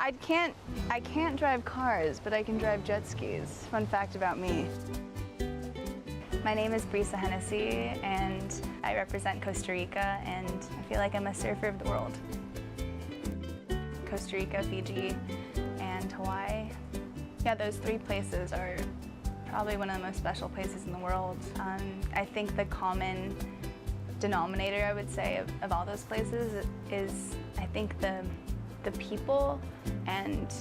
I can't drive cars, but I can drive jet skis. Fun fact about me. My name is Brisa Hennessy, and I represent Costa Rica, and I feel like I'm a surfer of the world. Costa Rica, Fiji, and Hawaii. Yeah, those three places are probably one of the most special places in the world. I think the common denominator, I would say, of all those places is, I think, the people and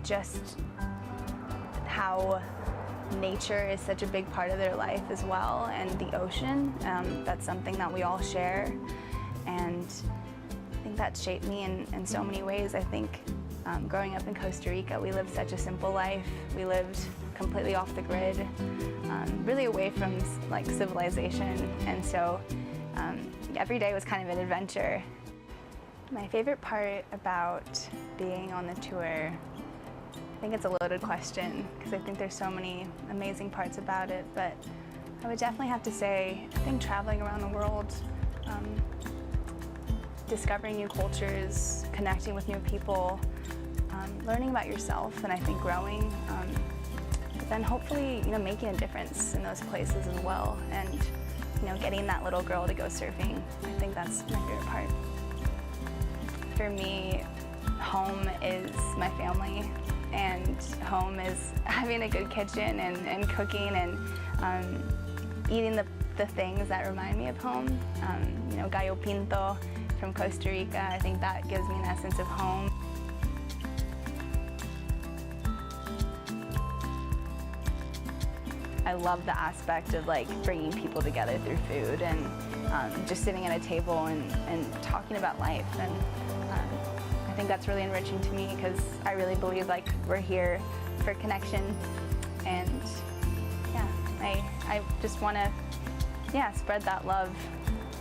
just how nature is such a big part of their life as well, and the ocean. That's something that we all share, and I think that shaped me in so many ways. I think growing up in Costa Rica, we lived such a simple life. We lived completely off the grid, really away from like civilization, and so every day was kind of an adventure. My favorite part about being on the tour, I think it's a loaded question because I think there's so many amazing parts about it, but I would definitely have to say, I think traveling around the world, discovering new cultures, connecting with new people, learning about yourself, and I think growing, but then hopefully, making a difference in those places as well, and getting that little girl to go surfing. I think that's my favorite part. For me, home is my family, and home is having a good kitchen and cooking and eating the things that remind me of home. Gallo pinto from Costa Rica, I think that gives me an essence of home. I love the aspect of bringing people together through food and just sitting at a table and talking about life. And I think that's really enriching to me because I really believe we're here for connection. And yeah, I just want to spread that love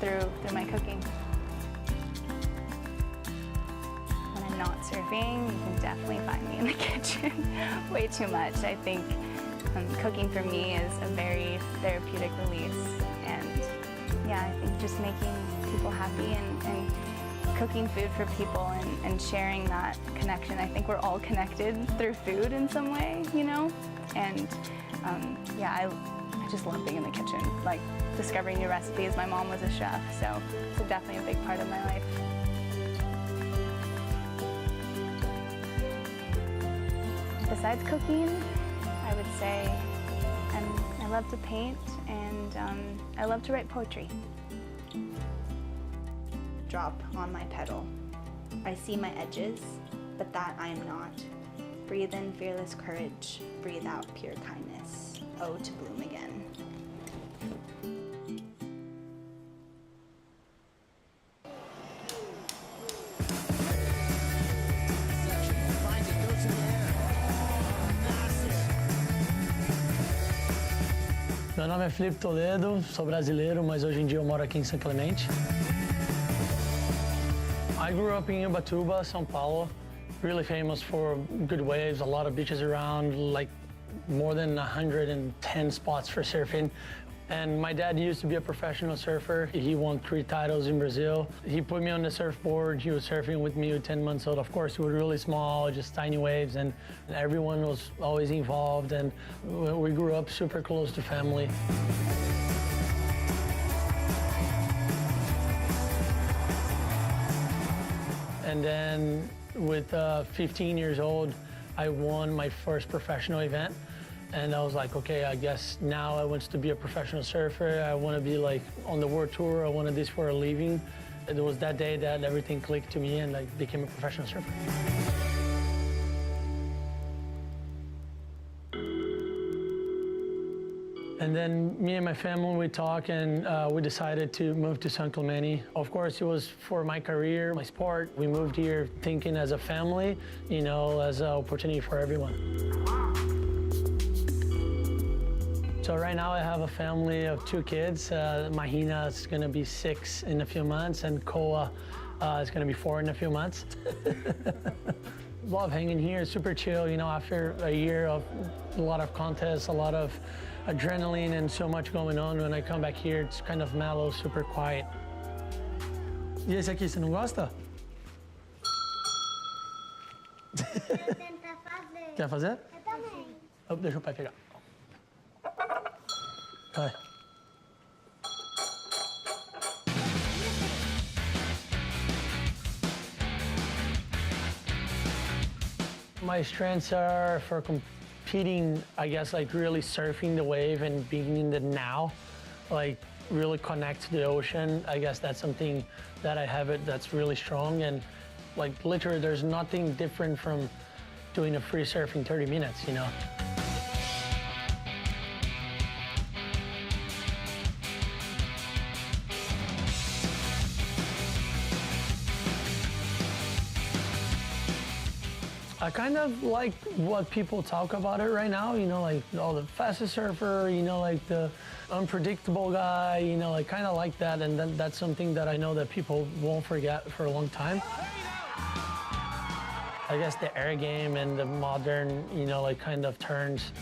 through my cooking. When I'm not surfing, you can definitely find me in the kitchen way too much. I think cooking for me is a very therapeutic release, and yeah, I think just making people happy and cooking food for people and sharing that connection. I think we're all connected through food in some way, and yeah, I just love being in the kitchen, discovering new recipes. My mom was a chef, so it's definitely a big part of my life. Besides cooking, I would say I love to paint, and I love to write poetry. Drop on my pedal. I see my edges, but that I am not. Breathe in fearless courage, breathe out pure kindness. Oh, to bloom again. Meu nome é Felipe Toledo, sou brasileiro, mas hoje em dia eu moro aqui em São Clemente. I grew up in Ubatuba, São Paulo, really famous for good waves, a lot of beaches around, more than 110 spots for surfing. And my dad used to be a professional surfer. He won 3 titles in Brazil. He put me on the surfboard. He was surfing with me at 10 months old. Of course, we were really small, just tiny waves, and everyone was always involved, and we grew up super close to family. And then with 15 years old, I won my first professional event. And I was like, okay, I guess now I want to be a professional surfer. I want to be on the world tour. I wanted this for a living. It was that day that everything clicked to me and I became a professional surfer. And then me and my family, we talked, and we decided to move to San Clemente. Of course, it was for my career, my sport. We moved here thinking as a family, as an opportunity for everyone. So right now I have a family of 2 kids. Mahina is going to be 6 in a few months, and Koa is going to be 4 in a few months. Love hanging here, super chill, after a year of a lot of contests, a lot of adrenaline and so much going on. When I come back here, it's kind of mellow, super quiet. E esse aqui, você não gosta? Tenta fazer. Quer fazer? Eu também. Oh, deixa o pai pegar. Vai. My strengths are for competing, I guess, like really surfing the wave and being in the now, like really connect to the ocean. I guess that's something that I have it that's really strong, and like literally there's nothing different from doing a free surfing 30 minutes, you know? I kind of like what people talk about it right now, you know, like, oh, the fastest surfer, you know, like the unpredictable guy, you know, like kind of like that. And then that's something that I know that people won't forget for a long time. I guess the air game and the modern, you know, like kind of turns.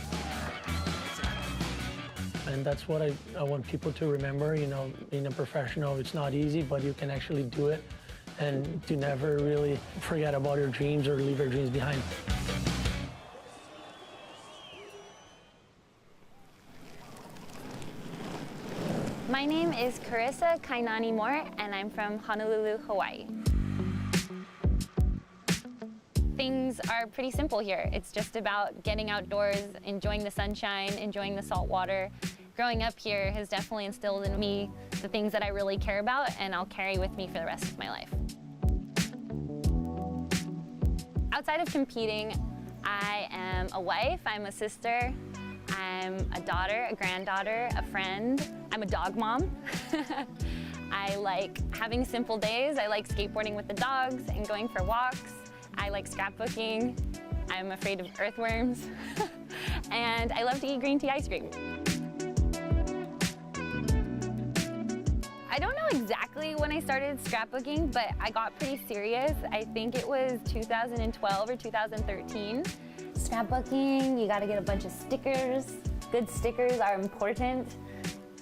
And that's what I want people to remember, you know, being a professional, it's not easy, but you can actually do it. And to never really forget about your dreams or leave your dreams behind. My name is Carissa Kainani Moore, and I'm from Honolulu, Hawaii. Things are pretty simple here. It's just about getting outdoors, enjoying the sunshine, enjoying the salt water. Growing up here has definitely instilled in me the things that I really care about, and I'll carry with me for the rest of my life. Outside of competing, I am a wife, I'm a sister, I'm a daughter, a granddaughter, a friend. I'm a dog mom. I like having simple days. I like skateboarding with the dogs and going for walks. I like scrapbooking. I'm afraid of earthworms. And I love to eat green tea ice cream. I don't know exactly when I started scrapbooking, but I got pretty serious. I think it was 2012 or 2013. Scrapbooking, you gotta get a bunch of stickers. Good stickers are important.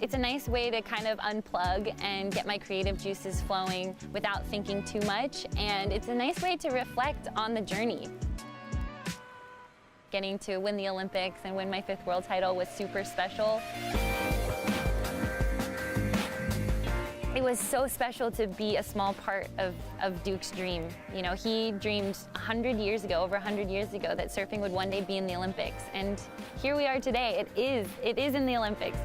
It's a nice way to kind of unplug and get my creative juices flowing without thinking too much, and it's a nice way to reflect on the journey. Getting to win the Olympics and win my 5th world title was super special. It was so special to be a small part of Duke's dream. You know, he dreamed 100 years ago, over 100 years ago, that surfing would one day be in the Olympics. And here we are today, it is in the Olympics.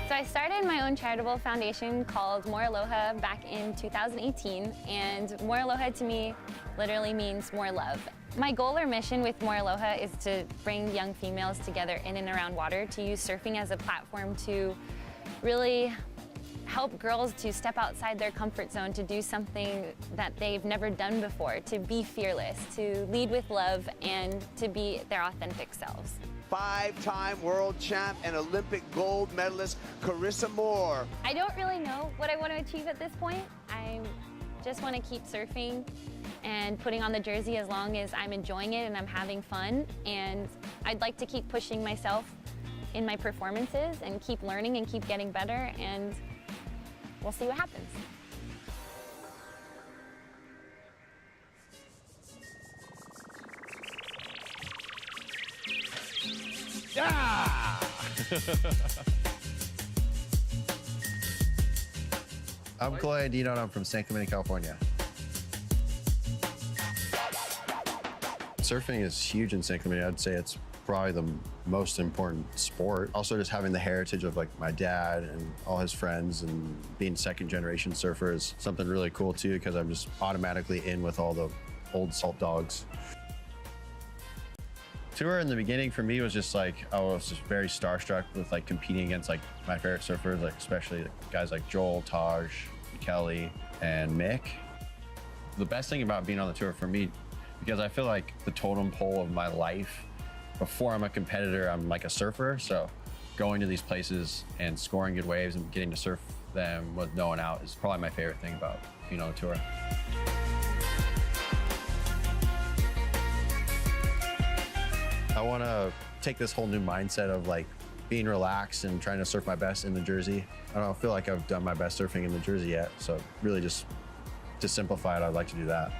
So I started my own charitable foundation called More Aloha back in 2018, and More Aloha to me literally means more love. My goal or mission with More Aloha is to bring young females together in and around water, to use surfing as a platform to really help girls to step outside their comfort zone, to do something that they've never done before, to be fearless, to lead with love, and to be their authentic selves. 5-time world champ and Olympic gold medalist Carissa Moore. I don't really know what I want to achieve at this point. I just want to keep surfing and putting on the jersey as long as I'm enjoying it and I'm having fun. And I'd like to keep pushing myself in my performances and keep learning and keep getting better, and we'll see what happens. Yeah! I'm Clay Andino, and I'm from San Clemente, California. Surfing is huge in San Clemente. I'd say it's probably the most important sport. Also, just having the heritage of like my dad and all his friends, and being second-generation surfer is something really cool too, because I'm just automatically in with all the old salt dogs. Tour in the beginning for me was just like, I was just very starstruck with like competing against like my favorite surfers, like especially guys like Joel, Taj, Mccauley, and Mick. The best thing about being on the tour for me, because I feel like the totem pole of my life, before I'm a competitor, I'm like a surfer. So going to these places and scoring good waves and getting to surf them with no one out is probably my favorite thing about being on a tour. I want to take this whole new mindset of like being relaxed and trying to surf my best in the Jersey. I don't feel like I've done my best surfing in the Jersey yet, so really just to simplify it, I'd like to do that.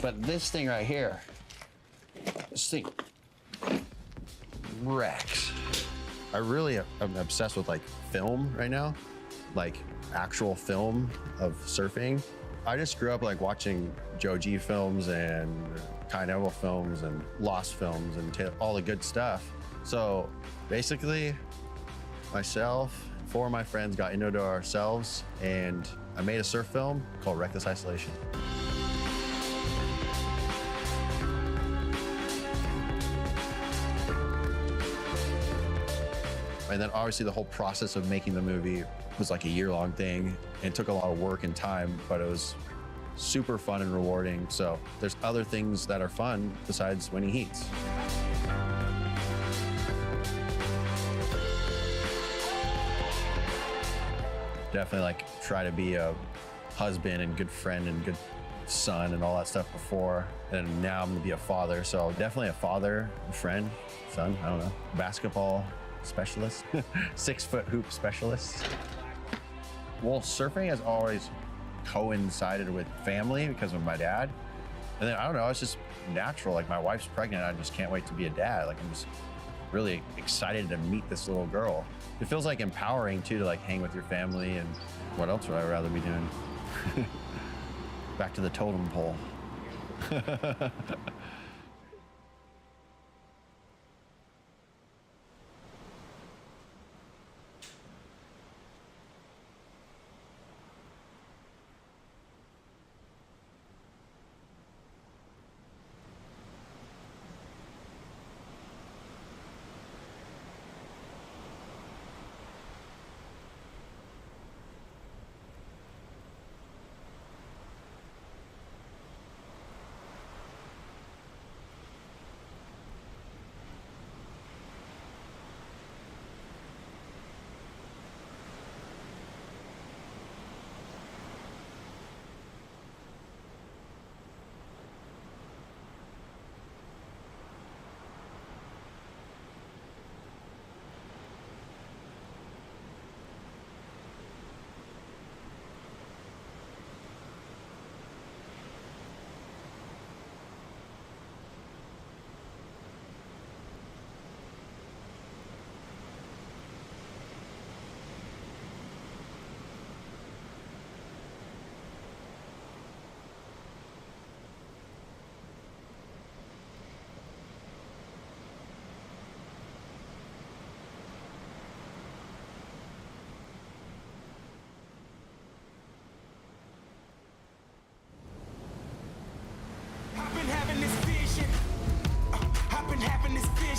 But this thing right here, this thing wrecks. I really am obsessed with like film right now, like actual film of surfing. I just grew up like watching Joe G films and Kai Neville films and Lost films and all the good stuff. So basically, myself, 4 of my friends got into it ourselves, and I made a surf film called Reckless Isolation. And then obviously the whole process of making the movie was like a year-long thing. It took a lot of work and time, but it was super fun and rewarding. So there's other things that are fun besides winning heats. Definitely like try to be a husband and good friend and good son and all that stuff before. And now I'm gonna be a father. So definitely a father, a friend, son, I don't know, basketball specialist, 6-foot hoop specialist. Well, surfing has always coincided with family because of my dad. And then I don't know, it's just natural. Like my wife's pregnant, I just can't wait to be a dad. Like I'm just really excited to meet this little girl. It feels like empowering too to like hang with your family. And what else would I rather be doing? Back to the totem pole.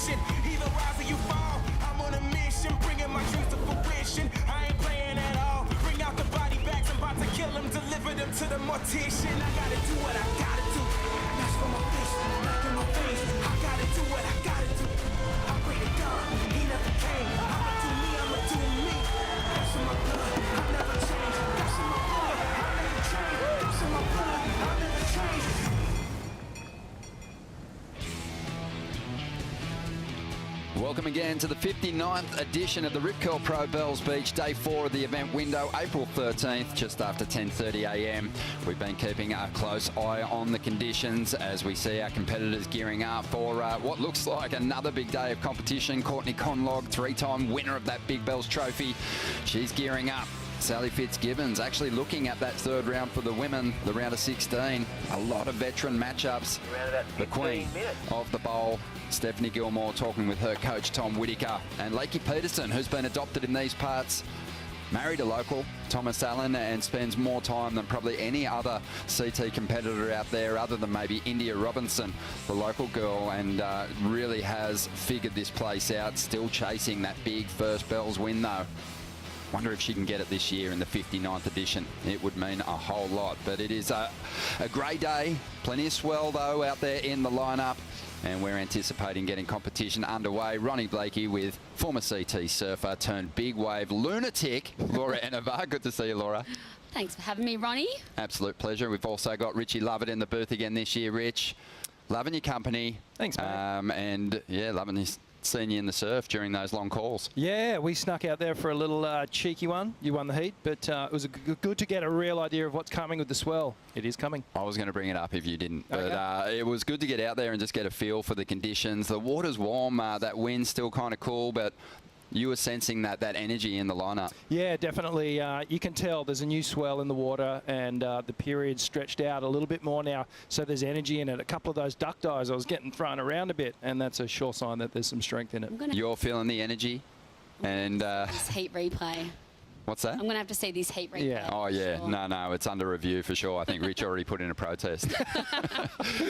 Either rise or you fall. I'm on a mission, bringing my dreams to fruition. I ain't playing at all. Bring out the body bags, I'm about to kill them, deliver them to the mortician. I gotta do what I gotta do. That's for my face, back in my face. I gotta do what I gotta do. I pray to God, he never came. I'ma do me, I'ma do me. That's in my blood, I never change. That's in my blood, I never change. That's in my blood, I never change. Welcome again to the 59th edition of the Rip Curl Pro Bells Beach, day 4 of the event window, April 13th, just after 10:30 a.m. We've been keeping a close eye on the conditions as we see our competitors gearing up for what looks like another big day of competition. Courtney Conlog, 3-time winner of that Big Bells trophy. She's gearing up. Sally Fitzgibbons actually looking at that third round for the women, the round of 16. A lot of veteran matchups. The queen of the bowl, Stephanie Gilmore, talking with her coach, Tom Whitaker. And Lakey Peterson, who's been adopted in these parts, married a local, Thomas Allen, and spends more time than probably any other CT competitor out there other than maybe India Robinson, the local girl, and really has figured this place out, still chasing that big first Bells win though. Wonder if she can get it this year in the 59th edition. It would mean a whole lot, but it is a great day. Plenty of swell though out there in the lineup, and we're anticipating getting competition underway. Ronnie Blakey with former CT surfer turned big wave lunatic, Laura Enevar. Good to see you, Laura. Thanks for having me, Ronnie. Absolute pleasure. We've also got Richie Lovett in the booth again this year. Rich, loving your company. Thanks, mate. And yeah, loving seeing you in the surf during those long calls. Yeah, we snuck out there for a little cheeky one. You won the heat, but it was good to get a real idea of what's coming with the swell. It is coming. I was going to bring it up if you didn't, but Okay. it was good to get out there and just get a feel for the conditions. The water's warm, that wind's still kind of cool, but you were sensing that energy in the lineup. Yeah, definitely. You can tell there's a new swell in the water, and the period's stretched out a little bit more now, so there's energy in it. A couple of those duck dives, I was getting thrown around a bit, and that's a sure sign that there's some strength in it. You're feeling the energy, and This heat replay. what's that? I'm going to have to see this heat replay. Yeah. Oh, yeah. Sure. No, it's under review for sure. I think Rich already put in a protest.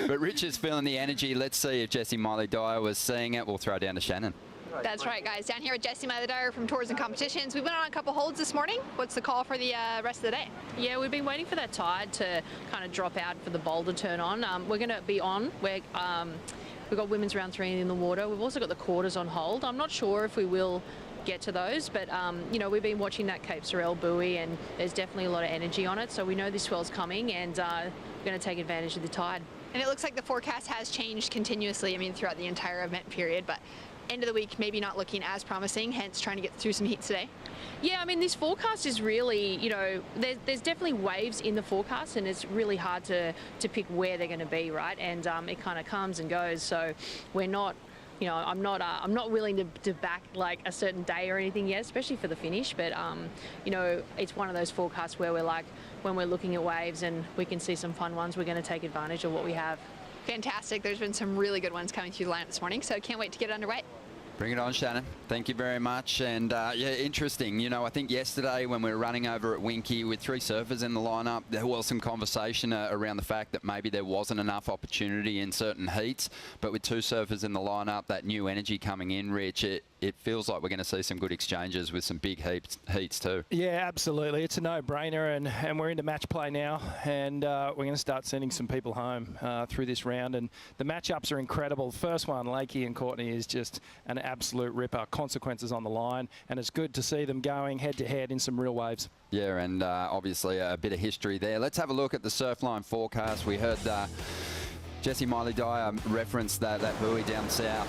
But Rich is feeling the energy. Let's see if Jessie Miley-Dyer was seeing it. We'll throw down to Shannon. That's right, guys. Down here with Jessie Miley-Dyer from Tours and Competitions. We went on a couple holds this morning. What's the call for the rest of the day? Yeah, we've been waiting for that tide to kind of drop out for the bowl to turn on. We're going to be on. We've got women's round 3 in the water. We've also got the quarters on hold. I'm not sure if we will get to those, but you know, we've been watching that Cape Sorel buoy, and there's definitely a lot of energy on it, so we know this swell's coming, and we're going to take advantage of the tide. And it looks like the forecast has changed continuously, I mean, throughout the entire event period, but end of the week maybe not looking as promising, hence trying to get through some heat today. Yeah, I mean, this forecast is really, you know, there's definitely waves in the forecast, and it's really hard to pick where they're going to be, right? And it kind of comes and goes, so we're not, you know, I'm not willing to back like a certain day or anything yet, especially for the finish. But you know, it's one of those forecasts where we're like, when we're looking at waves and we can see some fun ones, we're going to take advantage of what we have. Fantastic. There's been some really good ones coming through the lineup this morning, so can't wait to get it underway. Bring it on, Shannon. Thank you very much. And yeah, interesting. You know, I think yesterday when we were running over at Winky with 3 surfers in the lineup, there was some conversation around the fact that maybe there wasn't enough opportunity in certain heats. But with 2 surfers in the lineup, that new energy coming in, Rich, it feels like we're going to see some good exchanges with some big heats too. Yeah, absolutely. It's a no-brainer, and we're into match play now, and we're going to start sending some people home through this round. And the matchups are incredible. The first one, Lakey and Courtney, is just an absolute ripper. Consequences on the line, and it's good to see them going head-to-head in some real waves. Yeah, and obviously a bit of history there. Let's have a look at the Surfline forecast. We heard Jessie Miley-Dyer referenced that buoy down south,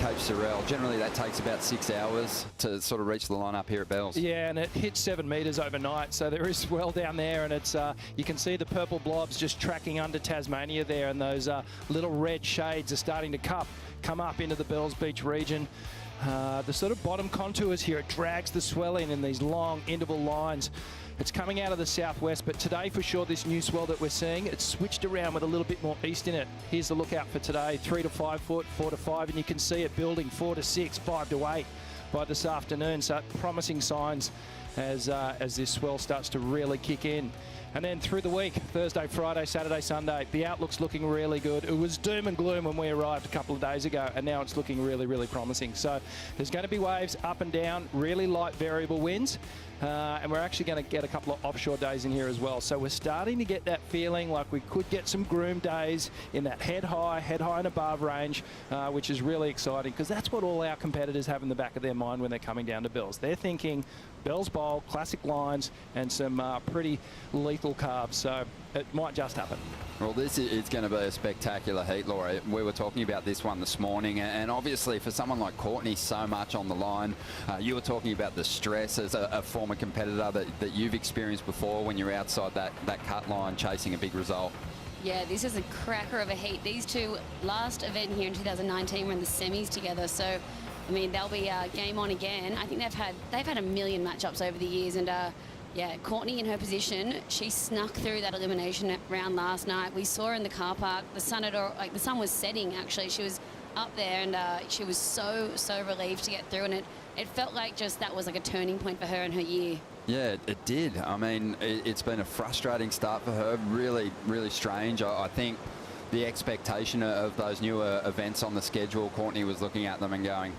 Cape Sorel. Generally, that takes about 6 hours to sort of reach the lineup here at Bells. Yeah, and it hit 7 metres overnight, so there is swell down there, and it's you can see the purple blobs just tracking under Tasmania there, and those little red shades are starting to come up into the Bells Beach region. The sort of bottom contours here, it drags the swell in these long interval lines. It's coming out of the southwest, but today for sure this new swell that we're seeing, it's switched around with a little bit more east in it. Here's the lookout for today, 3 to 5 foot, 4 to 5, and you can see it building 4 to 6, 5 to 8 by this afternoon. So promising signs as this swell starts to really kick in. And then through the week, Thursday, Friday, Saturday, Sunday, the outlook's looking really good. It was doom and gloom when we arrived a couple of days ago, and now it's looking really, really promising. So there's going to be waves up and down, really light variable winds, and we're actually going to get a couple of offshore days in here as well. So we're starting to get that feeling like we could get some groom days in that head high and above range, which is really exciting, because that's what all our competitors have in the back of their mind when they're coming down to Bells. They're thinking Bells Bowl, classic lines, and some pretty lethal carbs. So it might just happen. Well, this is going to be a spectacular heat, Laura. We were talking about this one this morning, and obviously for someone like Courtney, so much on the line. You were talking about the stress as a former competitor that you've experienced before when you're outside that cut line chasing a big result. Yeah, this is a cracker of a heat. These two last event here in 2019 were in the semis together, so I mean they'll be game on again. I think they've had a million matchups over the years, and yeah, Courtney in her position, she snuck through that elimination round last night. We saw her in the car park. The sun was setting actually. She was up there, and she was so relieved to get through, and it felt like just that was like a turning point for her in her year. Yeah, it did. I mean, it's been a frustrating start for her. Really, really strange. I think the expectation of those newer events on the schedule, Courtney was looking at them and going,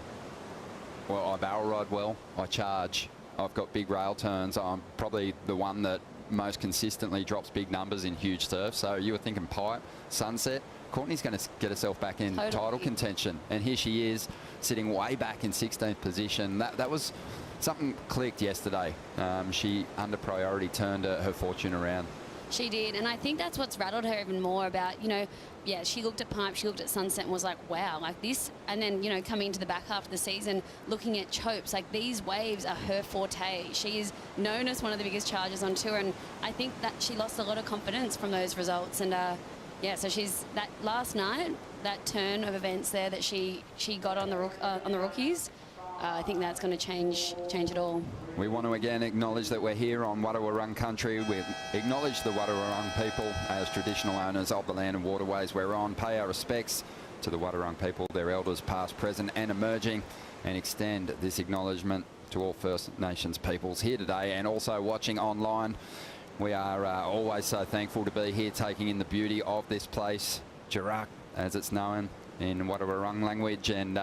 well, I barrel ride well, I charge, I've got big rail turns, I'm probably the one that most consistently drops big numbers in huge surf. So you were thinking pipe, sunset. Courtney's going to get herself back in title contention, and here she is sitting way back in 16th position. That was something clicked yesterday. She under priority turned her fortune around. She did, and I think that's what's rattled her even more about, you know, yeah, she looked at Pipe, she looked at Sunset and was like, wow, like this. And then, you know, coming into the back half of the season, looking at Chopes, like these waves are her forte. She is known as one of the biggest chargers on tour, and I think that she lost a lot of confidence from those results. And yeah, so she's, that last night, that turn of events there that she got on the rookies, I think that's going to change it all. We want to again acknowledge that we're here on Wadawurrung country. We acknowledge the Wadawurrung people as traditional owners of the land and waterways we're on. Pay our respects to the Wadawurrung people, their elders past, present and emerging, and extend this acknowledgement to all First Nations peoples here today and also watching online. We are always so thankful to be here, taking in the beauty of this place, Jurak, as it's known in Wadawurrung language, and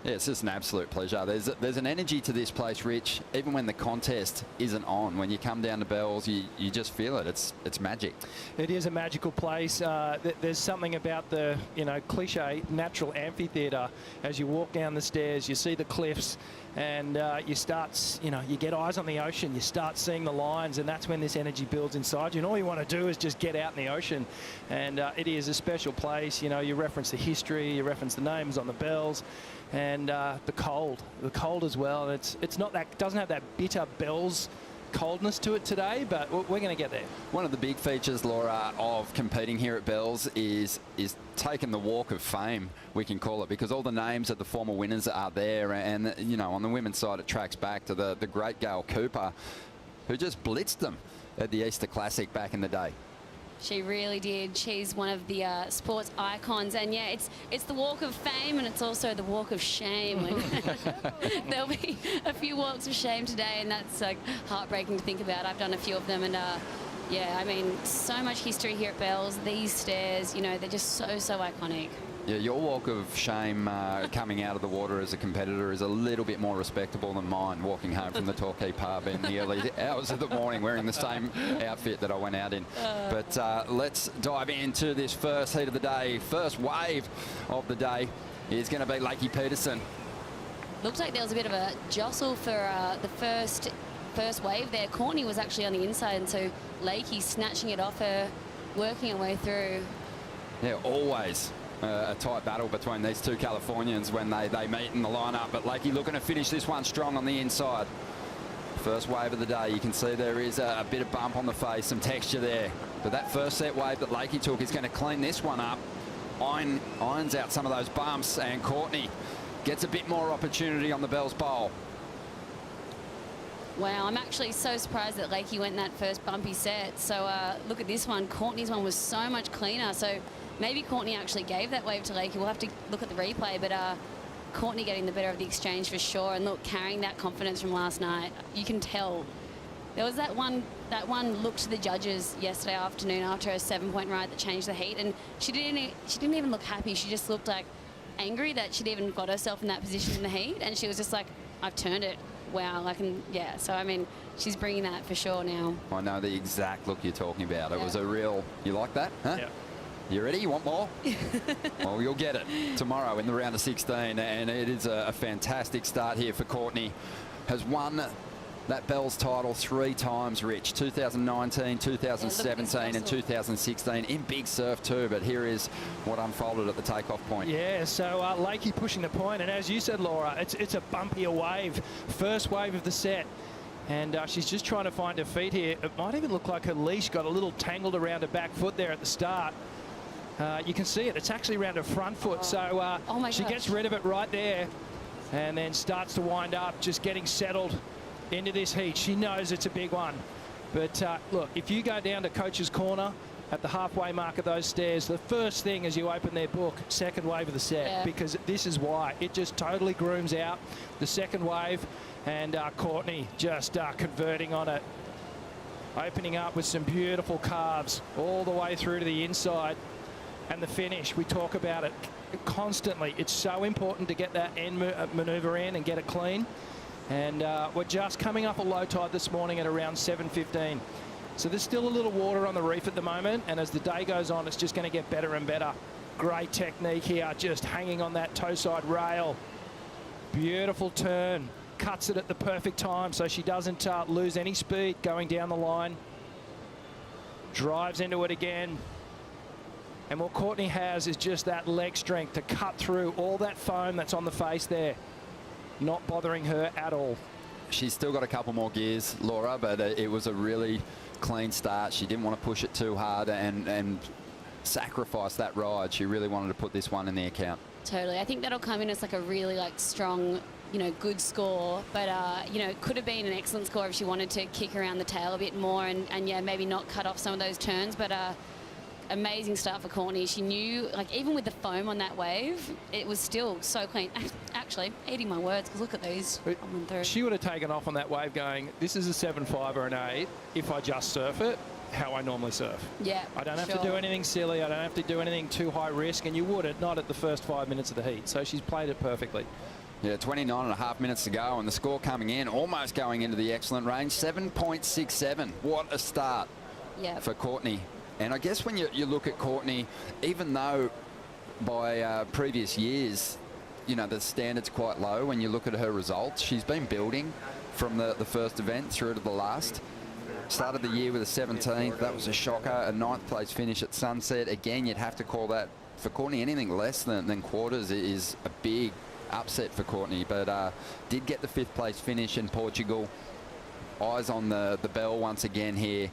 yeah, it's just an absolute pleasure. There's an energy to this place, Rich, even when the contest isn't on. When you come down to Bells, you just feel it. It's magic. It is a magical place. There's something about the, you know, cliche natural amphitheatre. As you walk down the stairs, you see the cliffs, and you start, you know, you get eyes on the ocean. You start seeing the lines, and that's when this energy builds inside you. And all you want to do is just get out in the ocean. And it is a special place. You know, you reference the history, you reference the names on the bells. And the cold as well. It's not that, doesn't have that bitter Bells coldness to it today, but we're going to get there. One of the big features, Laura, of competing here at Bells is taking the walk of fame, we can call it, because all the names of the former winners are there. And you know, on the women's side, it tracks back to the great Gail Cooper, who just blitzed them at the Easter Classic back in the day. She really did. She's one of the sports icons, and yeah, it's the walk of fame, and it's also the walk of shame. There'll be a few walks of shame today, and that's heartbreaking to think about. I've done a few of them, and yeah, I mean, so much history here at Bells. These stairs, you know, they're just so iconic. Yeah, your walk of shame coming out of the water as a competitor is a little bit more respectable than mine, walking home from the Torquay pub in the early hours of the morning wearing the same outfit that I went out in. But let's dive into this first heat of the day. First wave of the day is going to be Lakey Peterson. Looks like there was a bit of a jostle for the first wave there. Courtney was actually on the inside, and so Lakey snatching it off her, working her way through. Yeah, always a tight battle between these two Californians when they meet in the lineup, but Lakey looking to finish this one strong on the inside. First wave of the day, you can see there is a bit of bump on the face, some texture there, but that first set wave that Lakey took is going to clean this one up, irons out some of those bumps, and Courtney gets a bit more opportunity on the Bells Bowl. Wow, I'm actually so surprised that Lakey went in that first bumpy set. So look at this one. Courtney's one was so much cleaner. So maybe Courtney actually gave that wave to Lakey. We'll have to look at the replay, but Courtney getting the better of the exchange for sure. And look, carrying that confidence from last night, you can tell. There was that one look to the judges yesterday afternoon after her 7-point ride that changed the heat, and she didn't even look happy. She just looked like angry that she'd even got herself in that position in the heat, and she was just like, I've turned it. Wow, yeah, so I mean, she's bringing that for sure now. I know the exact look you're talking about. It was a real, you like that, huh? Yeah. You ready? You want more? Well, you'll get it tomorrow in the round of 16, and it is a fantastic start here for Courtney. Has won that Bells title 3 times, Rich. 2019, 2017 and 2016 in big surf too, but here is what unfolded at the takeoff point. Yeah, so Lakey pushing the point, and as you said, Laura, it's a bumpier wave. First wave of the set. And she's just trying to find her feet here. It might even look like her leash got a little tangled around her back foot there at the start. You can see it. It's actually around her front foot. So she gets rid of it right there and then starts to wind up, just getting settled into this heat. She knows it's a big one. But look, if you go down to Coach's Corner at the halfway mark of those stairs, the first thing as you open their book, second wave of the set, because this is why. It just totally grooms out the second wave, and Courtney just converting on it. Opening up with some beautiful carves all the way through to the inside. And the finish, we talk about it constantly. It's so important to get that end maneuver in and get it clean. And we're just coming up a low tide this morning at around 7:15. So there's still a little water on the reef at the moment, and as the day goes on, it's just going to get better and better. Great technique here, just hanging on that toe side rail. Beautiful turn, cuts it at the perfect time so she doesn't lose any speed going down the line. Drives into it again. And what Courtney has is just that leg strength to cut through all that foam that's on the face there. Not bothering her at all. She's still got a couple more gears, Laura, but it was a really clean start. She didn't want to push it too hard and sacrifice that ride. She really wanted to put this one in the account. Totally. I think that'll come in as like a really strong, good score. But, it could have been an excellent score if she wanted to kick around the tail a bit more and yeah, maybe not cut off some of those turns. But amazing start for Courtney. She knew, even with the foam on that wave, it was still so clean. Actually, eating my words, because look at these. She would have taken off on that wave going, this is a 7.5 or an 8 if I just surf it how I normally surf. Yeah, I don't have to do anything silly. I don't have to do anything too high risk, and you wouldn't, not at the first 5 minutes of the heat. So she's played it perfectly. Yeah, 29.5 minutes to go, and the score coming in, almost going into the excellent range, 7.67. What a start for Courtney. And I guess when you look at Courtney, even though by previous years, the standard's quite low, when you look at her results, she's been building from the first event through to the last. Started the year with a 17th. That was a shocker. A 9th place finish at Sunset. Again, you'd have to call that, for Courtney, anything less than quarters is a big upset for Courtney. But did get the 5th place finish in Portugal. Eyes on the bell once again here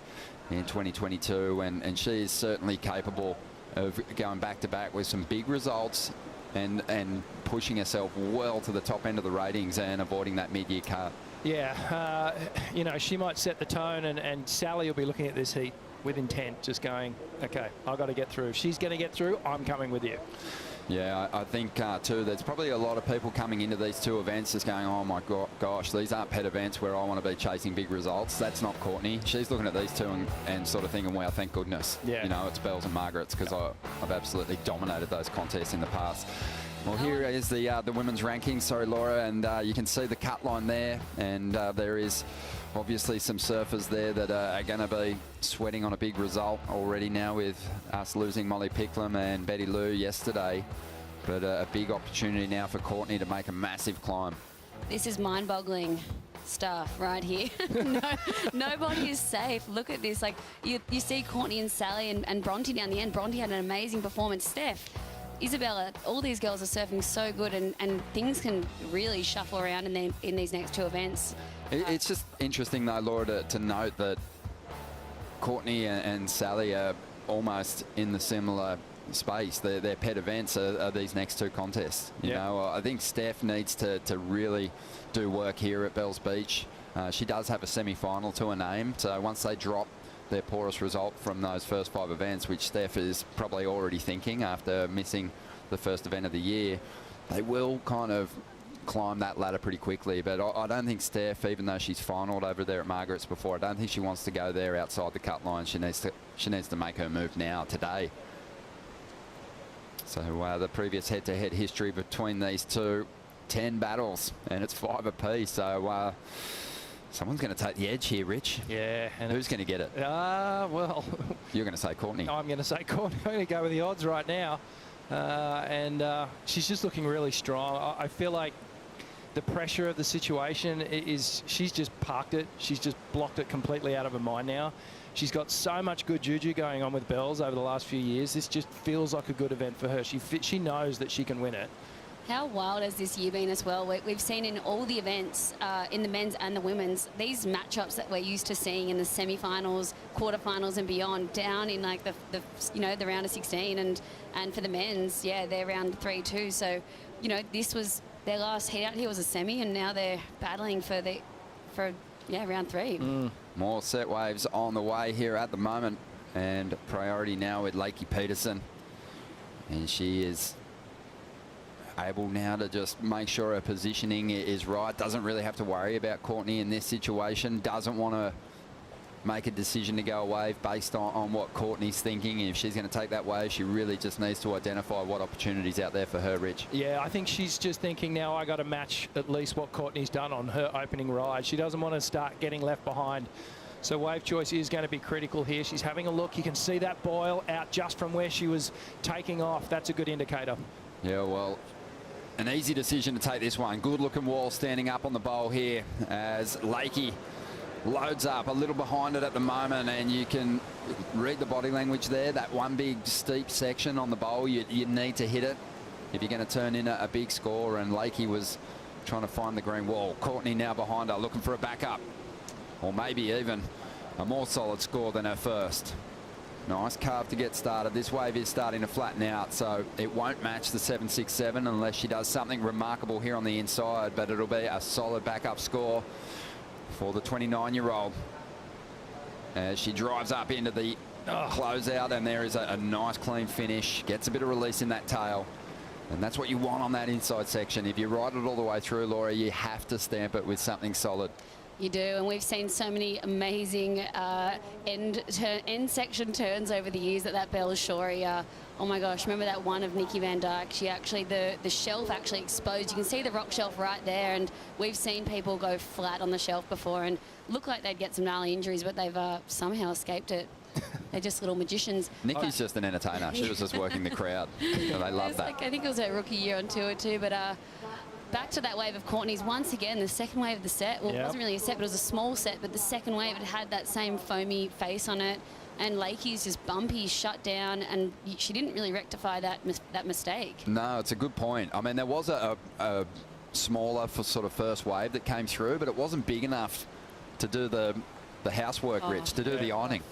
in 2022, and she is certainly capable of going back-to-back with some big results and pushing herself well to the top end of the ratings and avoiding that mid-year cut. Yeah, she might set the tone, and Sally will be looking at this heat with intent, just going, okay, I've got to get through. If she's going to get through, I'm coming with you. Yeah, I think too, there's probably a lot of people coming into these two events just going, oh my gosh, these aren't pet events where I want to be chasing big results. That's not Courtney. She's looking at these two and sort of thinking, wow, thank goodness. Yeah. It's Bells and Margaret's, because I've absolutely dominated those contests in the past. Well, here is the women's rankings. Sorry, Laura, and you can see the cut line there, and there is obviously some surfers there that are going to be sweating on a big result already now, with us losing Molly Picklum and Betty Lou yesterday. But a big opportunity now for Courtney to make a massive climb. This is mind-boggling stuff right here. Nobody is safe. Look at this. You see Courtney and Sally and Bronte down the end. Bronte had an amazing performance. Steph, Isabella, all these girls are surfing so good, and things can really shuffle around in these next two events. It's just interesting, though, Laura, to note that Courtney and Sally are almost in the similar space. Their pet events are these next two contests. You know, I think Steph needs to really do work here at Bells Beach. She does have a semi-final to her name, so once they drop their poorest result from those first 5 events, which Steph is probably already thinking after missing the first event of the year, they will kind of climb that ladder pretty quickly. But I don't think Steph, even though she's finaled over there at Margaret's before, I don't think she wants to go there outside the cut line. She needs to make her move now, today. So the previous head-to-head history between these two, 10 battles, and it's 5 apiece. So someone's going to take the edge here, Rich. Yeah. And who's going to get it? Well, you're going to say Courtney. I'm going to say Courtney. I'm going to go with the odds right now. And she's just looking really strong. I feel like the pressure of the situation is, she's just parked it. She's just blocked it completely out of her mind now. She's got so much good juju going on with Bells over the last few years. This just feels like a good event for her. She knows that she can win it. How wild has this year been as well? We've seen in all the events, in the men's and the women's, these matchups that we're used to seeing in the semi-finals, quarterfinals and beyond, down in like the round of 16, and for the men's, they're round 3 too. So, this was their last heat out here was a semi, and now they're battling for round 3. More set waves on the way here at the moment, and priority now with Lakey Peterson, and she is able now to just make sure her positioning is right. Doesn't really have to worry about Courtney in this situation. Doesn't want to make a decision to go a wave based on what Courtney's thinking. If she's going to take that wave, she really just needs to identify what opportunities out there for her, Rich. Yeah, I think she's just thinking now, I got to match at least what Courtney's done on her opening ride. She doesn't want to start getting left behind. So wave choice is going to be critical here. She's having a look. You can see that boil out just from where she was taking off. That's a good indicator. Yeah, well, an easy decision to take this one. Good looking wall standing up on the bowl here as Lakey loads up a little behind it at the moment, and you can read the body language there. That one big steep section on the bowl, you need to hit it if you're going to turn in a big score. And Lakey was trying to find the green wall. Courtney now behind her, looking for a backup, or maybe even a more solid score than her first. Nice carve to get started. This wave is starting to flatten out, so it won't match the 7.67 unless she does something remarkable here on the inside, but it'll be a solid backup score for the 29-year-old as she drives up into the closeout, and there is a nice clean finish. Gets a bit of release in that tail, and that's what you want on that inside section. If you ride it all the way through, Laura, you have to stamp it with something solid. You do, and we've seen so many amazing end section turns over the years that Bells Shorey. Oh my gosh, remember that one of Nikki Van Dyke? She actually, the shelf actually exposed. You can see the rock shelf right there, and we've seen people go flat on the shelf before and look like they'd get some gnarly injuries, but they've somehow escaped it. They're just little magicians. Nikki's just an entertainer. She was just working the crowd, and they love that. I think it was her rookie year on tour too, but back to that wave of Courtney's once again, the second wave of the set. Well, it wasn't really a set, but it was a small set, but the second wave, it had that same foamy face on it, and Lakey's just bumpy, shut down, and she didn't really rectify that mistake. No, it's a good point. I mean, there was a smaller for sort of first wave that came through, but it wasn't big enough to do the housework, Rich, to do the ironing.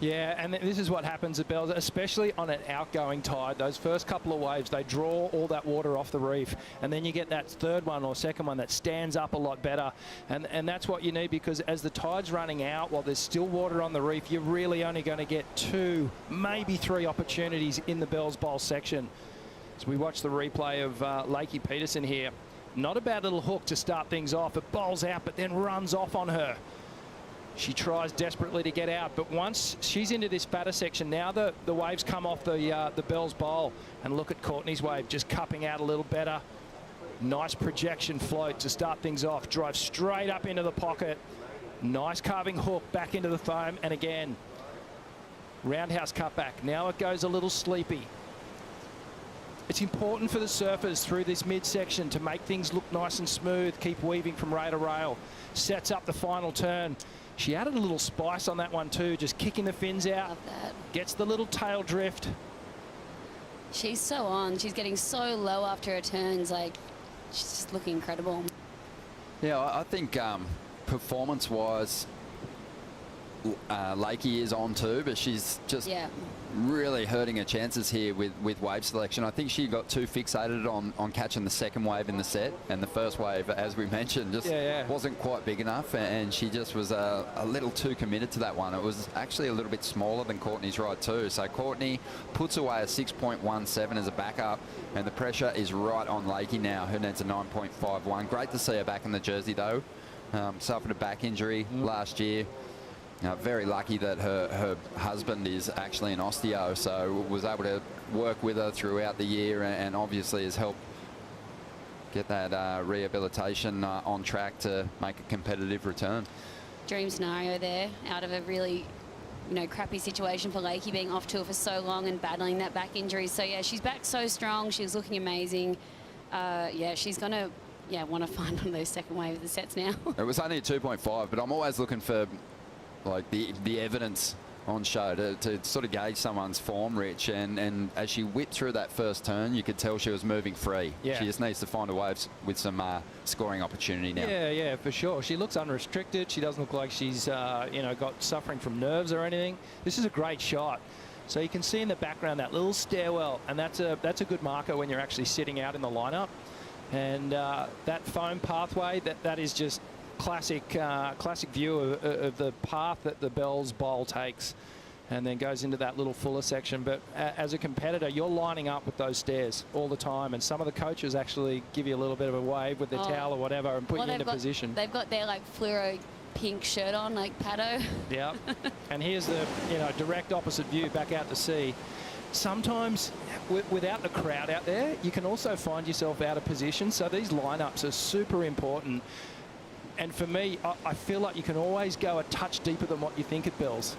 Yeah, and this is what happens at Bells, especially on an outgoing tide. Those first couple of waves, they draw all that water off the reef, and then you get that third one or second one that stands up a lot better. And that's what you need, because as the tide's running out, while there's still water on the reef, you're really only going to get 2, maybe 3 opportunities in the Bells Bowl section. As we watch the replay of Lakey Peterson here, not a bad little hook to start things off. It bowls out, but then runs off on her. She tries desperately to get out, but once she's into this fatter section, now the waves come off the Bells Bowl, and look at Courtney's wave just cupping out a little better. Nice projection float to start things off. Drive straight up into the pocket. Nice carving hook back into the foam, and again, roundhouse cutback. Now it goes a little sleepy. It's important for the surfers through this midsection to make things look nice and smooth, keep weaving from rail to rail. Sets up the final turn. She added a little spice on that one too, just kicking the fins out. Love that. Gets the little tail drift. She's so on. She's getting so low after her turns. Like, she's just looking incredible. Yeah, I think performance-wise, Lakey is on too, but she's just really hurting her chances here with wave selection. I think she got too fixated on catching the second wave in the set, and the first wave, as we mentioned, just wasn't quite big enough, and she just was a little too committed to that one. It was actually a little bit smaller than Courtney's ride too, so Courtney puts away a 6.17 as a backup, and the pressure is right on Lakey now, who needs a 9.51. Great to see her back in the jersey though. Suffered a back injury last year. Very lucky that her husband is actually an osteo, so was able to work with her throughout the year, and obviously has helped get that rehabilitation on track to make a competitive return. Dream scenario there, out of a really, crappy situation for Lakey, being off tour for so long and battling that back injury. So yeah, she's back so strong. She was looking amazing. Yeah, she's gonna want to find one of those second wave of the sets now. It was only a 2.5, but I'm always looking for like the evidence on show to sort of gauge someone's form, Rich, and as she whipped through that first turn, you could tell she was moving free. She just needs to find a wave with some scoring opportunity now. Yeah, for sure. She looks unrestricted. She doesn't look like she's got suffering from nerves or anything. This is a great shot. So you can see in the background that little stairwell, and that's a good marker when you're actually sitting out in the lineup. And that foam pathway, that is just classic view of the path that the Bells Bowl takes, and then goes into that little fuller section. But as a competitor, you're lining up with those stairs all the time, and some of the coaches actually give you a little bit of a wave with their towel or whatever and put you into position. They've got their fluoro pink shirt on, like Pato. Yeah. And here's the direct opposite view back out to sea. Sometimes without the crowd out there, you can also find yourself out of position, so these lineups are super important. And for me, I feel like you can always go a touch deeper than what you think at Bells,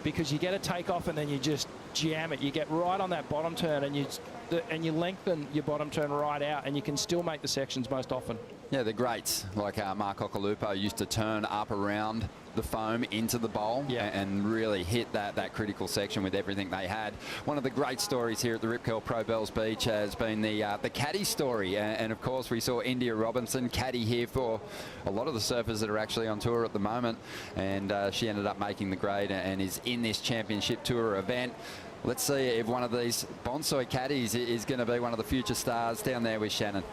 because you get a takeoff and then you just jam it. You get right on that bottom turn, and you lengthen your bottom turn right out, and you can still make the sections most often. Yeah, the greats like Mark Occhilupo used to turn up around the foam into the bowl and really hit that critical section with everything they had. One of the great stories here at the Rip Curl Pro Bells Beach has been the caddy story, and of course we saw India Robinson caddy here for a lot of the surfers that are actually on tour at the moment, and she ended up making the grade and is in this championship tour event. Let's see if one of these bonsai caddies is going to be one of the future stars down there with Shannon.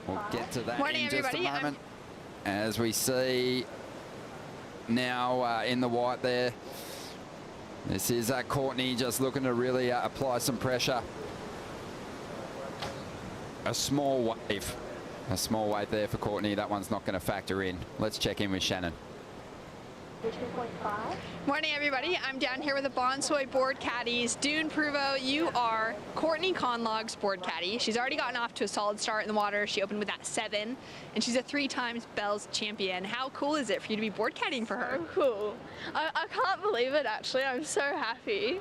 We'll get to that Morning, in just everybody. a moment. As we see now in the white there, this is Courtney just looking to really apply some pressure. A small wave there for Courtney. That one's not going to factor in. Let's check in with Shannon. 2.5. Morning, everybody. I'm down here with the Bonsai board caddies. Dune Pruvo, you are Courtney Conlog's board caddy. She's already gotten off to a solid start in the water. She opened with that 7, and she's a 3-time Bells champion. How cool is it for you to be board caddying for her? So cool. I can't believe it, actually. I'm so happy.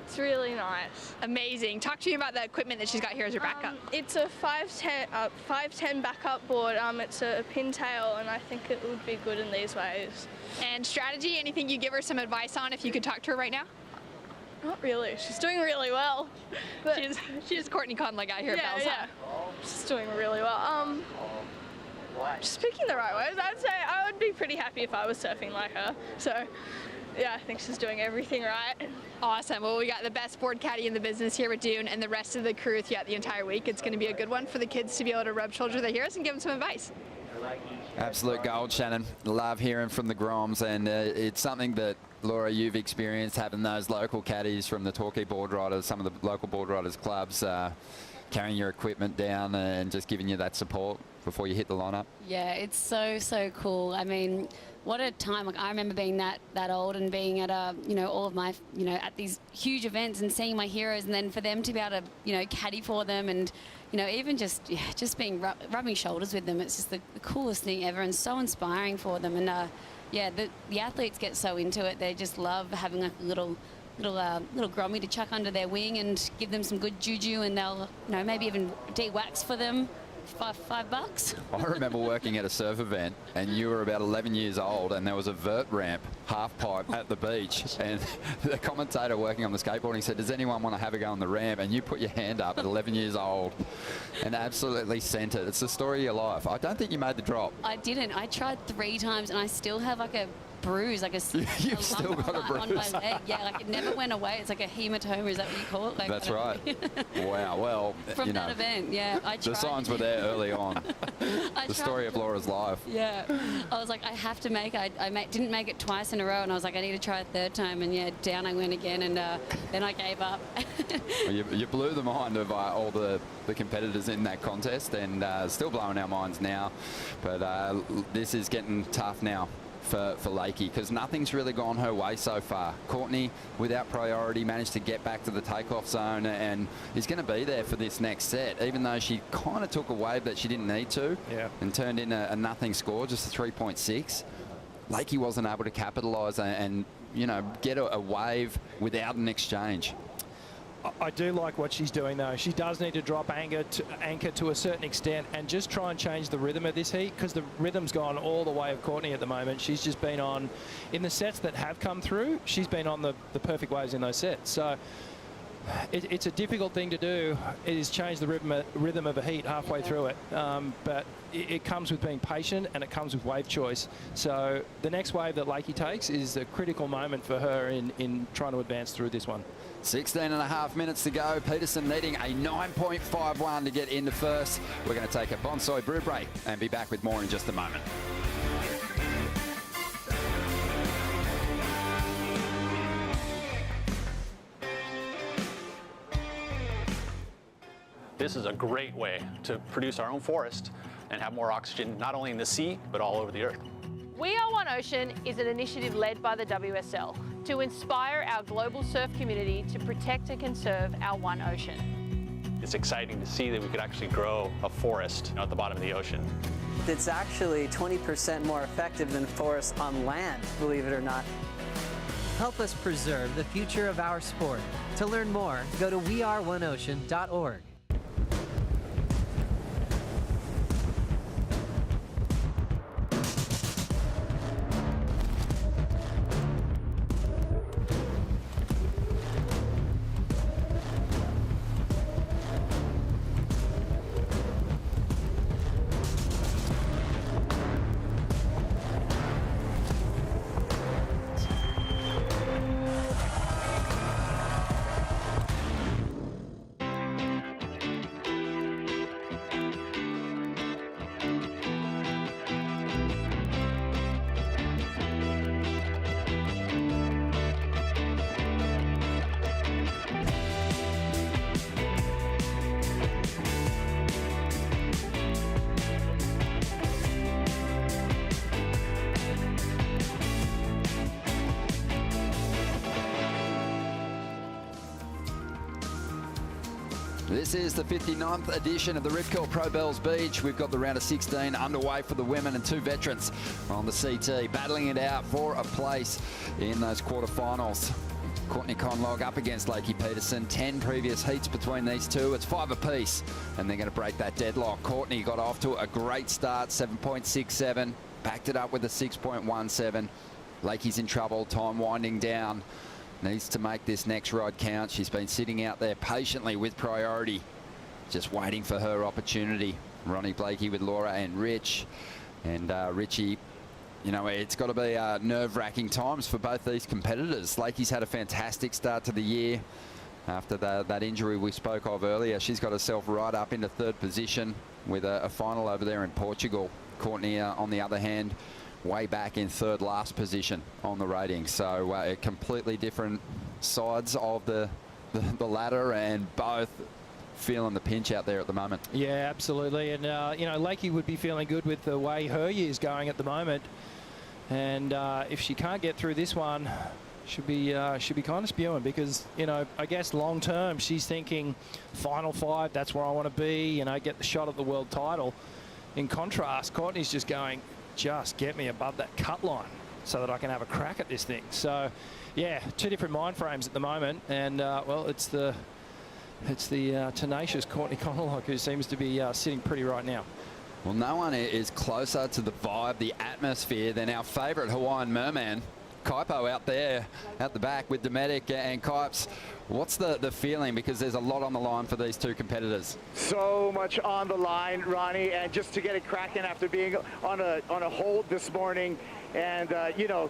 It's really nice. Amazing. Talk to me about the equipment that she's got here as her backup. It's a 510 backup board. It's a pintail, and I think it would be good in these waves. And strategy, anything you give her some advice on if you could talk to her right now? Not really. She's doing really well. But she's Courtney Conlog out here at Bells. Yeah. She's doing really well. Just picking the right waves. I'd say I would be pretty happy if I was surfing like her. So, yeah, I think she's doing everything right. Awesome. Well, we got the best board caddy in the business here with Dune and the rest of the crew throughout the entire week. It's going to be a good one for the kids to be able to rub shoulders with their heroes and give them some advice. Absolute gold, Shannon. Love hearing from the Groms, and it's something that, Laura, you've experienced, having those local caddies from the Torquay board riders, some of the local board riders clubs, carrying your equipment down and just giving you that support before you hit the lineup. Yeah, it's so cool. I mean, what a time. Like, I remember being that old and being at all of my, at these huge events and seeing my heroes, and then for them to be able to, caddy for them, and even just being rubbing shoulders with them. It's just the coolest thing ever, and so inspiring for them. And the athletes get so into it. They just love having like a little grommy to chuck under their wing and give them some good juju, and they'll maybe even de-wax for them. $5. I remember working at a surf event, and you were about 11 years old, and there was a vert ramp half pipe at the beach, and the commentator working on the skateboarding said, does anyone want to have a go on the ramp? And you put your hand up at 11 years old and absolutely sent it. It's the story of your life. I don't think you made the drop. I didn't. I tried 3 times, and I still have like a bruise, like You've still got a bruise on my leg. Yeah, like it never went away. It's like a hematoma. Is that what you call it? Like, that's right. Wow. Well, from that event, yeah. I tried. The signs were there early on. The story of Laura's life. Yeah. I was like, I have to make it. I didn't make it twice in a row, and I was like, I need to try a 3rd time, and yeah, down I went again, and then I gave up. Well, you blew the mind of all the competitors in that contest, and still blowing our minds now. But this is getting tough now for Lakey, because nothing's really gone her way so far. Courtney, without priority, managed to get back to the takeoff zone and is going to be there for this next set, even though she kind of took a wave that she didn't need to and turned in a nothing score, just a 3.6. Lakey wasn't able to capitalise and get a wave without an exchange. I do like what she's doing, though. She does need to drop anchor to a certain extent and just try and change the rhythm of this heat, because the rhythm's gone all the way of Courtney at the moment. She's just been on, in the sets that have come through, she's been on the perfect waves in those sets. So it's a difficult thing to do, is change the rhythm of a heat halfway through it. But it comes with being patient, and it comes with wave choice. So the next wave that Lakey takes is a critical moment for her in trying to advance through this one. 16.5 minutes to go. Peterson needing a 9.51 to get into first. We're going to take a bonsai brew break and be back with more in just a moment. This is a great way to produce our own forest and have more oxygen, not only in the sea, but all over the earth. We Are One Ocean is an initiative led by the WSL to inspire our global surf community to protect and conserve our one ocean. It's exciting to see that we could actually grow a forest at the bottom of the ocean. It's actually 20% more effective than forests on land, believe it or not. Help us preserve the future of our sport. To learn more, go to weareoneocean.org. This is the 59th edition of the Rip Curl Pro Bells Beach. We've got the round of 16 underway for the women, and two veterans on the CT battling it out for a place in those quarterfinals. Courtney Conlogue up against Lakey Peterson. 10 previous heats between these two. It's 5 apiece, and they're going to break that deadlock. Courtney got off to a great start, 7.67. Backed it up with a 6.17. Lakey's in trouble, time winding down. Needs to make this next ride count. She's been sitting out there patiently with priority, just waiting for her opportunity. Ronnie Blakey with Laura and Rich. And Richie, you know, it's got to be nerve-wracking times for both these competitors. Lakey's had a fantastic start to the year. After that injury we spoke of earlier, she's got herself right up into 3rd position with a final over there in Portugal. Courtney, on the other hand, way back in 3rd last position on the rating. So completely different sides of the ladder, and both feeling the pinch out there at the moment. Yeah, absolutely. And, you know, Lakey would be feeling good with the way her year's going at the moment. And if she can't get through this one, should be kind of spewing, because, you know, I guess long term she's thinking final 5, that's where I want to be, you know, get the shot at the world title. In contrast, Courtney's just going, just get me above that cut line so that I can have a crack at this thing. So, yeah, 2 different mind frames at the moment, and well, it's the tenacious Courtney Conlogue who seems to be sitting pretty right now. Well, no one is closer to the vibe, the atmosphere, than our favourite Hawaiian merman, Kaipo, out there at the back with Dometic and Kipes. What's the feeling? Because there's a lot on the line for these two competitors. So much on the line, Ronnie, and just to get it cracking after being on a hold this morning. And, you know,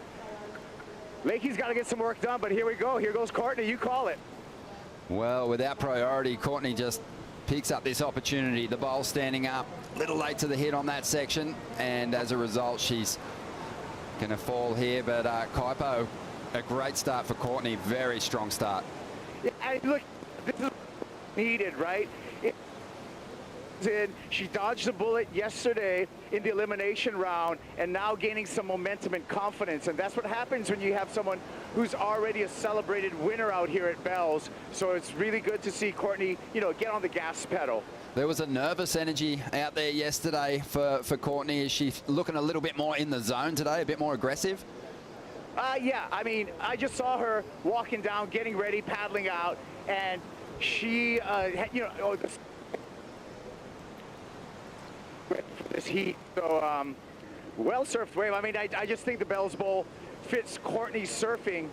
Lakey's got to get some work done, but here we go. Here goes Courtney. You call it. Well, without priority, Courtney just picks up this opportunity. The bowl standing up, a little late to the hit on that section, and as a result, she's going to fall here. But Kaipo, a great start for Courtney. Very strong start. Yeah, and look, this is needed, right? She dodged a bullet yesterday in the elimination round, and now gaining some momentum and confidence. And that's what happens when you have someone who's already a celebrated winner out here at Bells. So it's really good to see Courtney, you know, get on the gas pedal. There was a nervous energy out there yesterday for Courtney. Is she looking a little bit more in the zone today, a bit more aggressive? Yeah, I mean, I just saw her walking down, getting ready, paddling out, and she, you know, this heat. So, well-surfed wave. I mean, I just think the Bells Bowl fits Courtney's surfing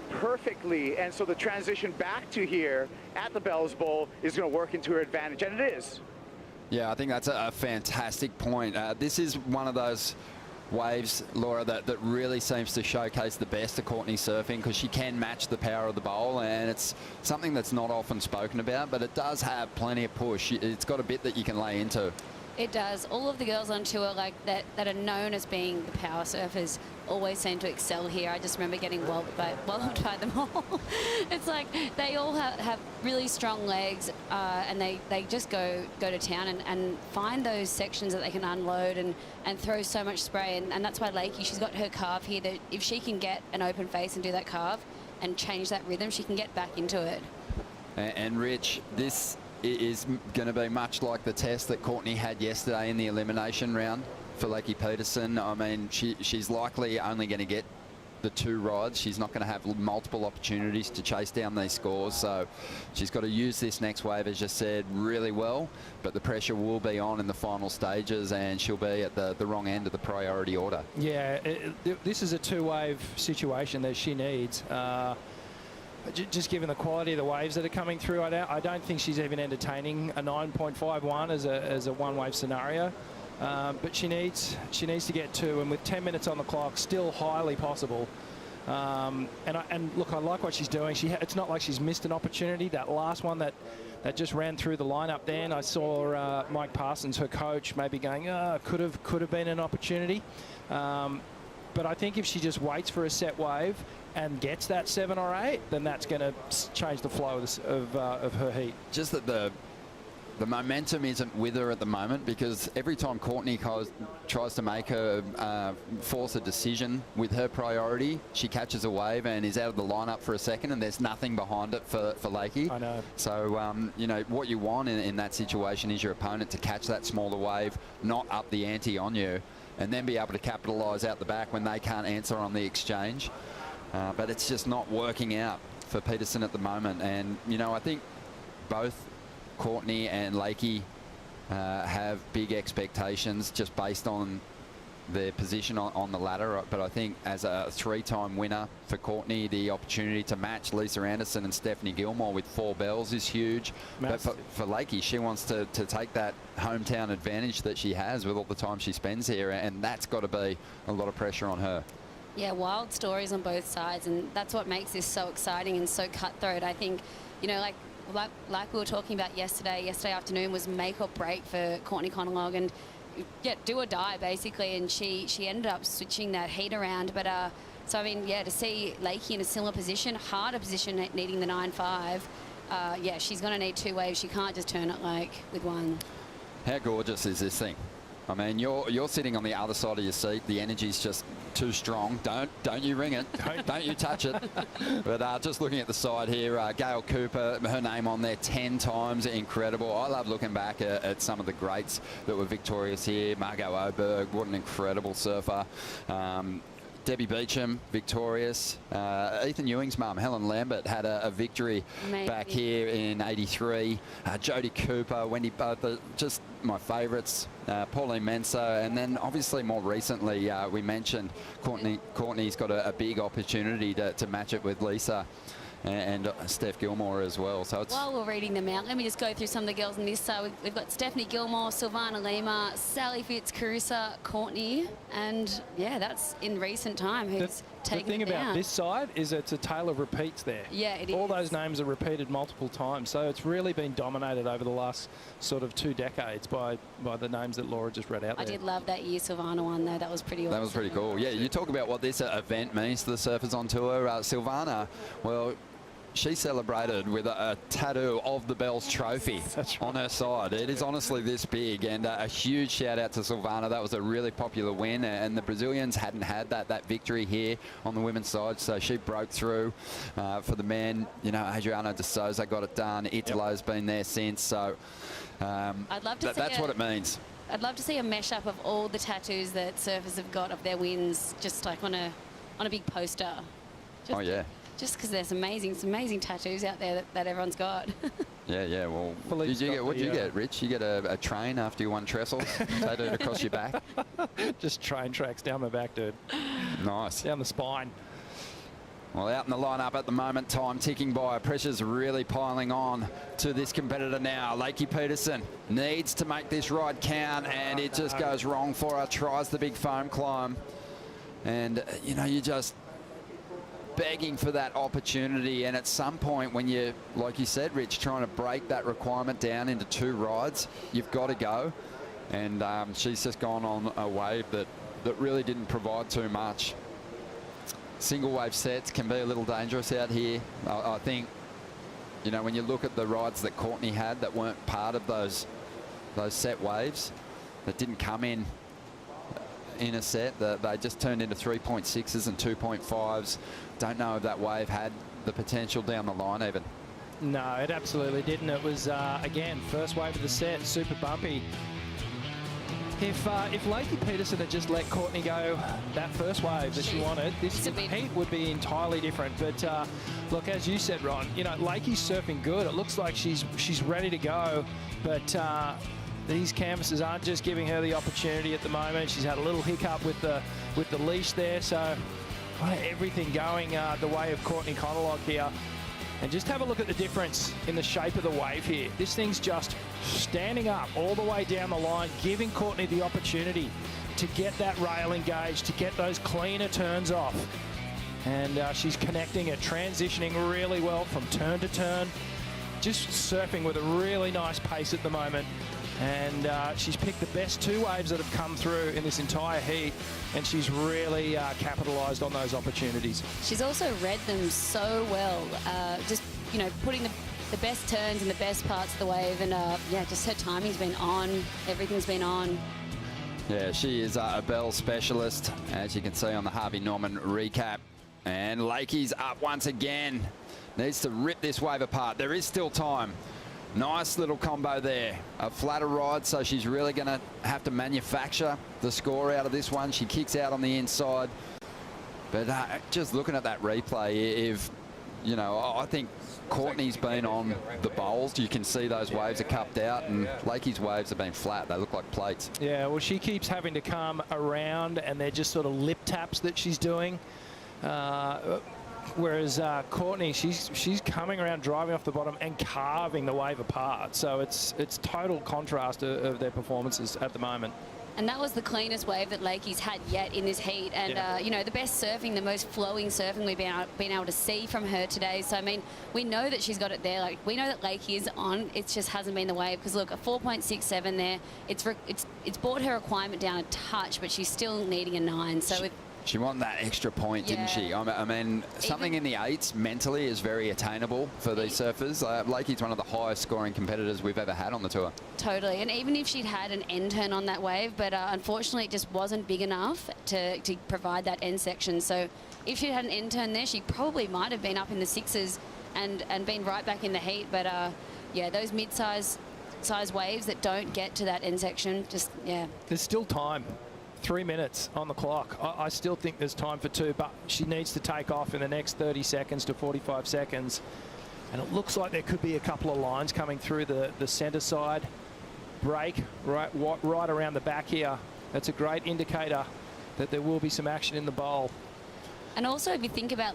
perfectly, and so the transition back to here at the Bells Bowl is going to work into her advantage, and it is. Yeah, I think that's a fantastic point. This is one of those waves, Laura, that really seems to showcase the best of Courtney surfing, because she can match the power of the bowl, and it's something that's not often spoken about, but it does have plenty of push. It's got a bit that you can lay into. It does. All of the girls on tour like that are known as being the power surfers always seem to excel here. I just remember getting walloped by them all. It's like they all have really strong legs, and they just go to town and find those sections that they can unload and throw so much spray. And that's why Lakey, she's got her carve here, that if she can get an open face and do that carve and change that rhythm, she can get back into it. And Rich, this is going to be much like the test that Courtney had yesterday in the elimination round for Lakey Peterson. I mean, she's likely only going to get the 2 rides. She's not going to have multiple opportunities to chase down these scores, so she's got to use this next wave, as you said, really well, but the pressure will be on in the final stages, and she'll be at the wrong end of the priority order. Yeah, this is a 2-wave situation that she needs. Just given the quality of the waves that are coming through, I don't think she's even entertaining a 9.51 as a 1-wave scenario. But she needs to get 2, and with 10 minutes on the clock, still highly possible. And look, I like what she's doing. It's not like she's missed an opportunity. That last one that just ran through the lineup there, and I saw Mike Parsons, her coach, maybe going, could have been an opportunity. But I think if she just waits for a set wave and gets that 7 or 8, then that's going to change the flow of her heat. Just that the the momentum isn't with her at the moment, because every time Courtney tries to make her force a decision with her priority, she catches a wave and is out of the lineup for a second, and there's nothing behind it for Lakey. I know. So, you know, what you want in that situation is your opponent to catch that smaller wave, not up the ante on you, and then be able to capitalise out the back when they can't answer on the exchange. But it's just not working out for Peterson at the moment. And, you know, I think both Courtney and Lakey have big expectations just based on their position on the ladder. But I think as a 3-time winner for Courtney, the opportunity to match Lisa Anderson and Stephanie Gilmore with 4 bells is huge. Massive. But for Lakey, she wants to take that hometown advantage that she has with all the time she spends here, and that's got to be a lot of pressure on her. Yeah, wild stories on both sides, and that's what makes this so exciting and so cutthroat. I think, you know, like we were talking about yesterday afternoon was make or break for Courtney Conalog, and yeah, do or die basically, and she ended up switching that heat around. But so I mean, yeah, to see Lakey in a similar position, harder position, needing the 9.5, yeah, she's going to need 2 waves. She can't just turn it like with 1. How gorgeous is this thing? I mean, you're sitting on the other side of your seat. The energy's just too strong. Don't you ring it. Don't you touch it. But just looking at the side here, Gail Cooper, her name on there 10 times. Incredible. I love looking back at some of the greats that were victorious here. Margot Oberg, what an incredible surfer. Debbie Beecham, victorious. Ethan Ewing's mum, Helen Lambert, had a victory back here in '83. Jodie Cooper, Wendy Butler, just my favourites. Pauline Mensah, and then obviously more recently we mentioned Courtney's got a big opportunity to match it with Lisa and Steph Gilmore as well. So it's... While we're reading them out, let me just go through some of the girls on this side. We've got Stephanie Gilmore, Silvana Lima, Sally Fitz-Carusa, Courtney, and yeah, that's in recent time who's taken The thing it about down. this side is it's a tale of repeats there. Yeah, it All is. those names are repeated multiple times, so it's really been dominated over the last sort of 2 decades by the names that Laura just read out there. I did love that year Silvana one though. That was pretty awesome. That was pretty cool. Yeah, you talk about what this event means to the surfers on tour. Silvana, well, she celebrated with a tattoo of the Bells trophy on her side. It is honestly this big, and a huge shout out to Silvana. That was a really popular win, and the Brazilians hadn't had that victory here on the women's side, so she broke through. For the men, you know, Adriano de Souza got it done. Italo's been there since, so I'd love to see that's what it means. I'd love to see a mesh up of all the tattoos that surfers have got of their wins, just like on a big poster. Oh yeah. Just because there's some amazing tattoos out there that everyone's got. Yeah. Well, what did you get, Rich? You get a train after you won Trestle, tattooed across your back? Just train tracks down my back, dude. Nice. Down the spine. Well, out in the lineup at the moment, time ticking by. Pressure's really piling on to this competitor now. Lakey Peterson needs to make this ride count, and it just goes wrong for her. Tries the big foam climb, and you know, you just begging for that opportunity, and at some point when you, like you said, Rich, trying to break that requirement down into 2 rides, you've got to go. And she's just gone on a wave that really didn't provide too much. Single wave sets can be a little dangerous out here. I think, you know, when you look at the rides that Courtney had that weren't part of those set waves, that didn't come in a set, that they just turned into 3.6s and 2.5s. Don't know if that wave had the potential down the line even. No, it absolutely didn't. It was, again, first wave of the set, super bumpy. If Lakey Peterson had just let Courtney go that first wave that she wanted, this heat would be entirely different. But look, as you said, Ron, you know, Lakey's surfing good. It looks like she's ready to go, but these canvases aren't just giving her the opportunity at the moment. She's had a little hiccup with the leash there, so everything going the way of Courtney Conalog here. And just have a look at the difference in the shape of the wave here. This thing's just standing up all the way down the line, giving Courtney the opportunity to get that rail engaged, to get those cleaner turns off. And she's connecting it, transitioning really well from turn to turn. Just surfing with a really nice pace at the moment. And she's picked the best 2 waves that have come through in this entire heat, and she's really capitalised on those opportunities. She's also read them so well, just, you know, putting the the best turns and the best parts of the wave. And yeah, just her timing's been on. Everything's been on. Yeah, she is a bell specialist, as you can see on the Harvey Norman recap. And Lakey's up once again. Needs to rip this wave apart. There is still time. Nice little combo there. A flatter ride, so she's really going to have to manufacture the score out of this one. She kicks out on the inside. But just looking at that replay, if, you know, I think Courtney's been on the bowls. You can see those waves are cupped out, and Lakey's waves have been flat. They look like plates. Yeah, well, she keeps having to come around, and they're just sort of lip taps that she's doing. Whereas Courtney, she's coming around, driving off the bottom and carving the wave apart. So it's total contrast of their performances at the moment. And that was the cleanest wave that Lakey's had yet in this heat. And, you know, the best surfing, the most flowing surfing we've been able to see from her today. So, I mean, we know that she's got it there. Like, we know that Lakey is on. It just hasn't been the wave. Because, look, a 4.67 there, it's brought her requirement down a touch, but she's still needing a 9. So She wanted that extra point, didn't she? I mean, something in the 8s mentally is very attainable for these surfers. Lakey's one of the highest scoring competitors we've ever had on the tour. Totally. And even if she'd had an end turn on that wave, but unfortunately it just wasn't big enough to provide that end section. So if she'd had an end turn there, she probably might have been up in the 6s and been right back in the heat. But yeah, those mid-size waves that don't get to that end section, just, yeah. There's still time. 3 minutes on the clock. I still think there's time for 2, but she needs to take off in the next 30 seconds to 45 seconds. And it looks like there could be a couple of lines coming through the center side. Break right around the back here. That's a great indicator that there will be some action in the bowl. And also, if you think about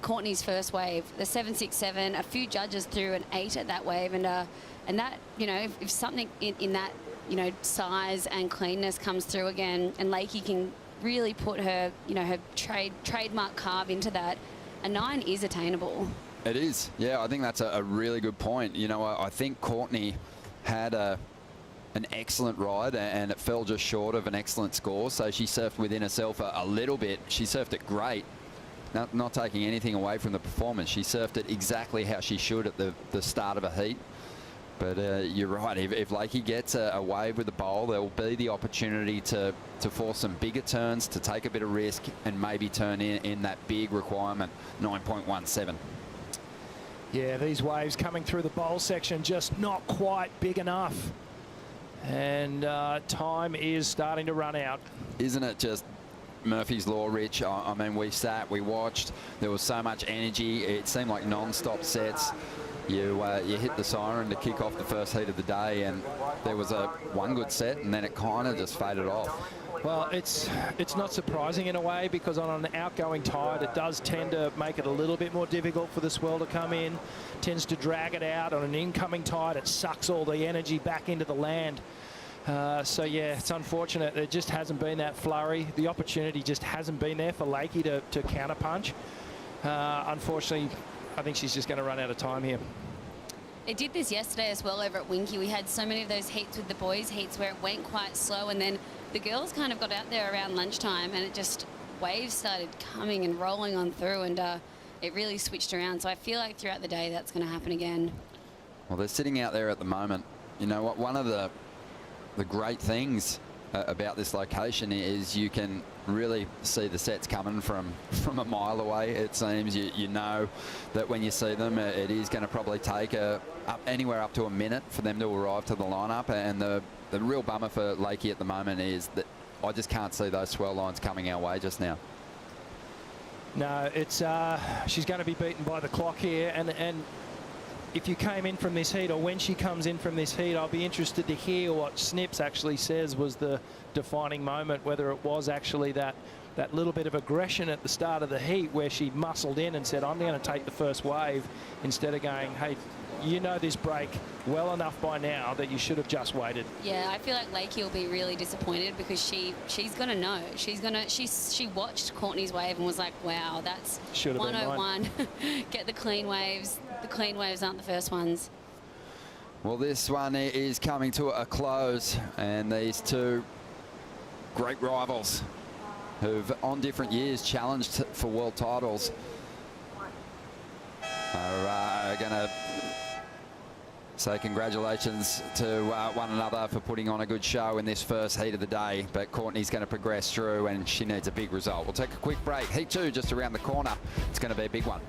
Courtney's first wave, the 7.67, a few judges threw an 8 at that wave, and that, you know, if something in that, you know, size and cleanness comes through again, and Lakey can really put her, you know, her trademark carve into that, a 9 is attainable. It is. Yeah, I think that's a really good point. You know, I think Courtney had an excellent ride, and it fell just short of an excellent score. So she surfed within herself a little bit. She surfed it great. Not taking anything away from the performance. She surfed it exactly how she should at the start of a heat. But you're right, if Lakey gets a wave with the bowl, there will be the opportunity to force some bigger turns, to take a bit of risk, and maybe turn in that big requirement, 9.17. Yeah, these waves coming through the bowl section just not quite big enough. And time is starting to run out. Isn't it just Murphy's Law, Rich? I mean, we sat, we watched, there was so much energy. It seemed like non-stop sets. You hit the siren to kick off the first heat of the day, and there was one good set, and then it kind of just faded off. Well, it's not surprising in a way, because on an outgoing tide, it does tend to make it a little bit more difficult for the swell to come in, tends to drag it out. On an incoming tide, it sucks all the energy back into the land. So, yeah, it's unfortunate. There just hasn't been that flurry. The opportunity just hasn't been there for Lakey to counterpunch. Unfortunately, I think she's just going to run out of time here. It did this yesterday as well over at Winky. We had so many of those heats with the boys' heats where it went quite slow, and then the girls kind of got out there around lunchtime, and it just, waves started coming and rolling on through, and it really switched around. So I feel like throughout the day that's going to happen again. Well, they're sitting out there at the moment. You know what? One of the great things about this location is you can really see the sets coming from a mile away. It seems you know that when you see them, it is going to probably take anywhere up to a minute for them to arrive to the lineup. And the real bummer for Lakey at the moment is that I just can't see those swell lines coming our way just now. No, it's she's going to be beaten by the clock here, and if you came in from this heat, or when she comes in from this heat, I'll be interested to hear what Snips actually says was the defining moment, whether it was actually that little bit of aggression at the start of the heat where she muscled in and said, I'm going to take the first wave, instead of going, hey, you know this break well enough by now that you should have just waited. Yeah, I feel like Lakey will be really disappointed, because she's going to know. She watched Courtney's wave and was like, wow, that's 101. Get the clean waves. The clean waves aren't the first ones. Well, this one is coming to a close, and these two great rivals who've on different years challenged for world titles are going to So congratulations to one another for putting on a good show in this first heat of the day. But Courtney's going to progress through and she needs a big result. We'll take a quick break. Heat 2 just around the corner. It's going to be a big one.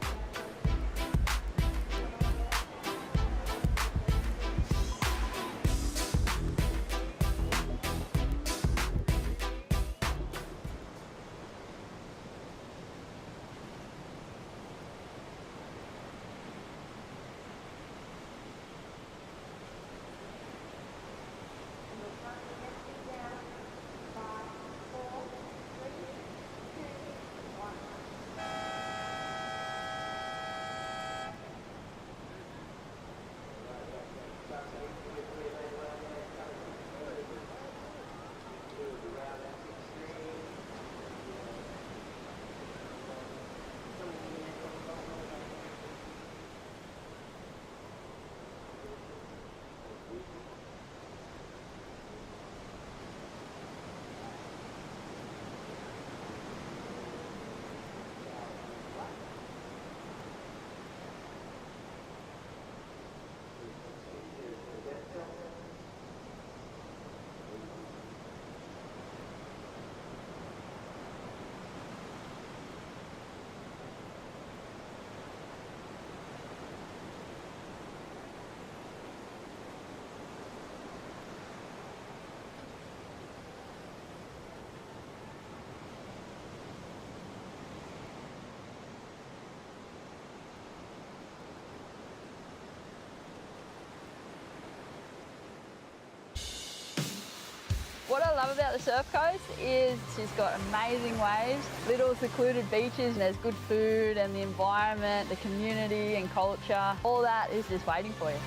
What I love about the Surf Coast is she's got amazing waves, little secluded beaches, and there's good food and the environment, the community and culture. All that is just waiting for you.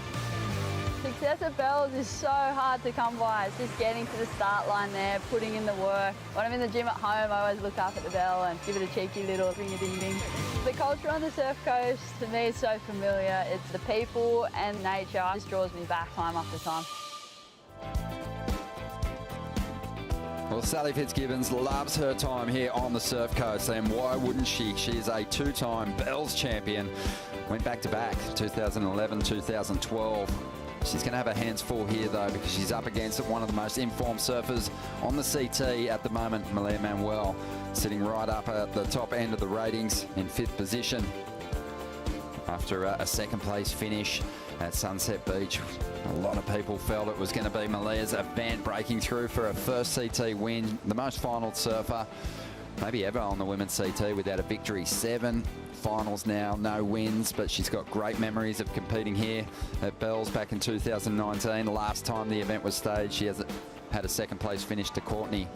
Success at Bells is so hard to come by. It's just getting to the start line there, putting in the work. When I'm in the gym at home, I always look up at the bell and give it a cheeky little ring-a-ding-ding. The culture on the Surf Coast, to me, is so familiar. It's the people and nature. It just draws me back time after time. Well, Sally Fitzgibbons loves her time here on the Surf Coast, and why wouldn't she? She's a two-time Bells champion. Went back-to-back, 2011, 2012. She's going to have her hands full here, though, because she's up against one of the most informed surfers on the CT at the moment, Malia Manuel, sitting right up at the top end of the ratings in 5th position after a second-place finish at Sunset Beach. A lot of people felt it was going to be Malia's event, breaking through for her first CT win, the most finaled surfer maybe ever on the women's CT without a victory. 7 finals now, no wins, but she's got great memories of competing here at Bells back in 2019. Last time the event was staged, she has had a second place finish to Courtney,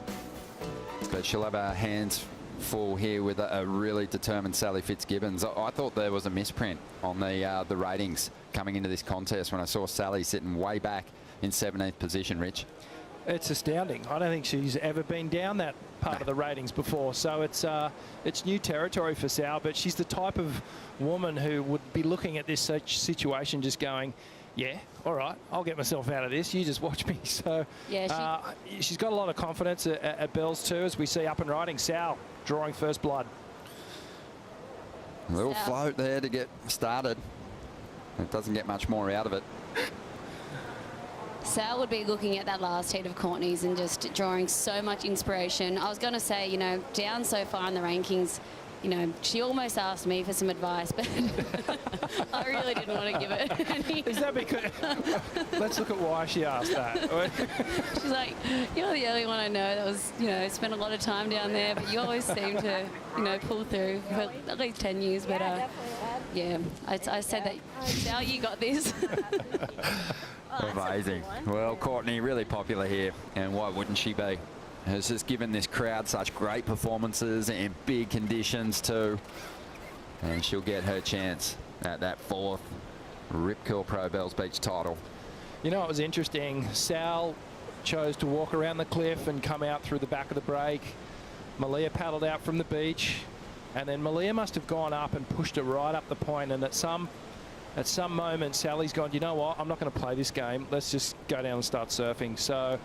but she'll have her hands full here with a really determined Sally Fitzgibbons. I thought there was a misprint on the ratings coming into this contest when I saw Sally sitting way back in 17th position, Rich. It's astounding. I don't think she's ever been down that part of the ratings before, so it's new territory for Sal, but she's the type of woman who would be looking at this situation just going, yeah, all right, I'll get myself out of this. You just watch me. So yeah, she's got a lot of confidence at Bells too, as we see up and riding. Sal drawing first blood. A little float there to get started. It doesn't get much more out of it. Sal would be looking at that last heat of Courtney's and just drawing so much inspiration. I was going to say, you know, down so far in the rankings, you know, she almost asked me for some advice, but I really didn't want to give it. Is that because... Let's look at why she asked that. She's like, you're the only one I know that was, you know, spent a lot of time down there, but you always seem to, you know, pull through for at least 10 years. But yeah, I said that, Sal, you got this. Amazing. Well, Courtney really popular here, and why wouldn't she be? Has just given this crowd such great performances in big conditions too, and she'll get her chance at that 4th Rip Curl Pro Bells Beach title. You know, it was interesting. Sal chose to walk around the cliff and come out through the back of the break. Malia paddled out from the beach, and then Malia must have gone up and pushed her right up the point, and at some moment Sally's gone, you know what, I'm not going to play this game, let's just go down and start surfing. So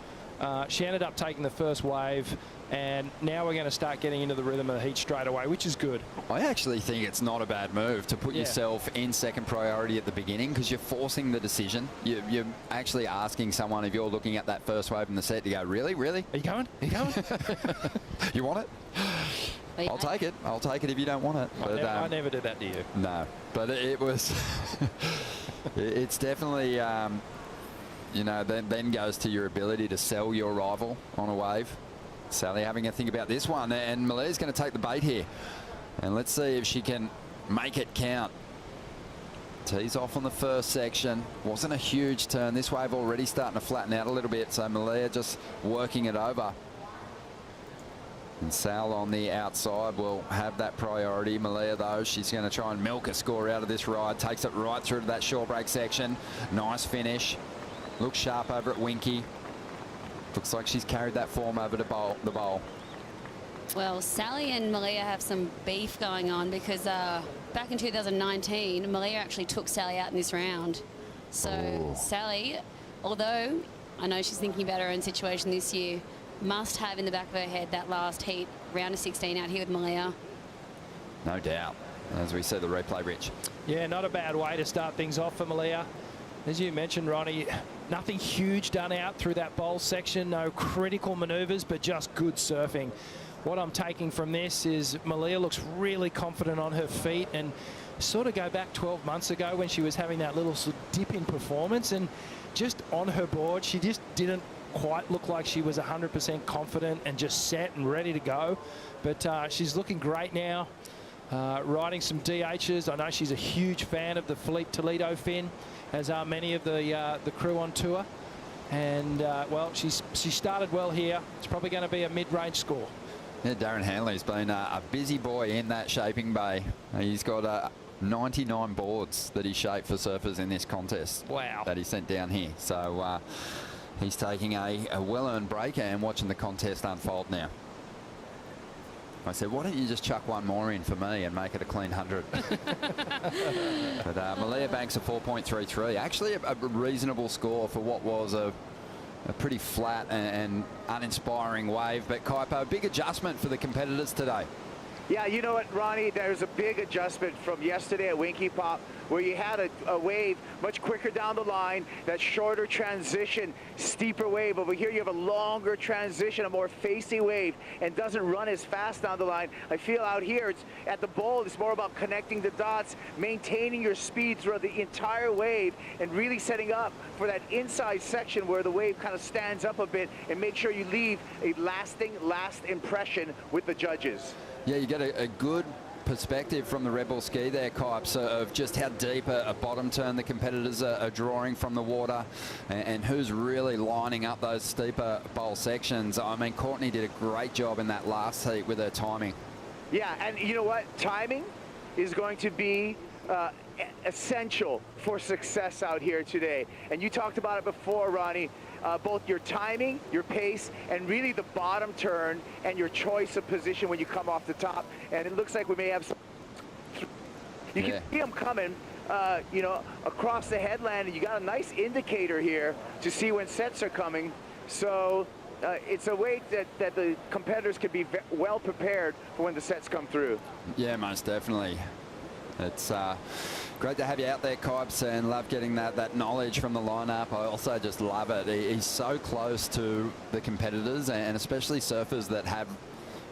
She ended up taking the first wave, and now we're going to start getting into the rhythm of the heat straight away, which is good. I actually think it's not a bad move to put yourself in second priority at the beginning, because you're forcing the decision. You're actually asking someone, if you're looking at that first wave in the set, to go, really? Are you going? Are you going? You want it? I'll take it. I'll take it if you don't want it. But, I never did that to you. No, but it was. It's definitely. You know, then goes to your ability to sell your rival on a wave. Sally having a think about this one, and Malia's going to take the bait here. And let's see if she can make it count. Tees off on the first section. Wasn't a huge turn. This wave already starting to flatten out a little bit, so Malia just working it over. And Sal on the outside will have that priority. Malia, though, she's going to try and milk a score out of this ride. Takes it right through to that short break section. Nice finish. Looks sharp over at Winky. Looks like she's carried that form over to the bowl. Well, Sally and Malia have some beef going on, because back in 2019, Malia actually took Sally out in this round. So Sally, although I know she's thinking about her own situation this year, must have in the back of her head that last heat, round of 16 out here with Malia. No doubt, as we see the replay, Rich. Yeah, not a bad way to start things off for Malia. As you mentioned, Ronnie, nothing huge done out through that bowl section, no critical maneuvers, but just good surfing. What I'm taking from this is Malia looks really confident on her feet, and sort of go back 12 months ago when she was having that little sort of dip in performance, and just on her board, she just didn't quite look like she was 100% confident and just set and ready to go. But she's looking great now, riding some DHs. I know she's a huge fan of the Philippe Toledo fin, as are many of the crew on tour. And, well, she started well here. It's probably going to be a mid-range score. Yeah, Darren Hanley's been a busy boy in that shaping bay. He's got 99 boards that he shaped for surfers in this contest. Wow. That he sent down here. So he's taking a well-earned break and watching the contest unfold now. I said, why don't you just chuck one more in for me and make it a clean 100? But Malia banks a 4.33. Actually a reasonable score for what was a pretty flat and uninspiring wave. But Kaipo, big adjustment for the competitors today. Yeah, you know what, Ronnie, there's a big adjustment from yesterday at Winky Pop, where you had a wave much quicker down the line, that shorter transition, steeper wave. Over here you have a longer transition, a more facey wave, and doesn't run as fast down the line. I feel out here, it's at the bowl, it's more about connecting the dots, maintaining your speed throughout the entire wave, and really setting up for that inside section where the wave kind of stands up a bit, and make sure you leave a lasting last impression with the judges. Yeah, you get a good perspective from the Red Bull ski there, Kipes, of just how deep a bottom turn the competitors are drawing from the water, and who's really lining up those steeper bowl sections. I mean, Courtney did a great job in that last heat with her timing. Yeah, and you know what? Timing is going to be essential for success out here today. And you talked about it before, Ronnie. Both your timing, your pace, and really the bottom turn and your choice of position when you come off the top. And it looks like we may have some. You can see them coming, you know, across the headland, and you got a nice indicator here to see when sets are coming. So it's a way that the competitors can be well prepared for when the sets come through. Yeah, most definitely. It's great to have you out there, Kipes, and love getting that knowledge from the lineup. I also just love it. He's so close to the competitors, and especially surfers that have,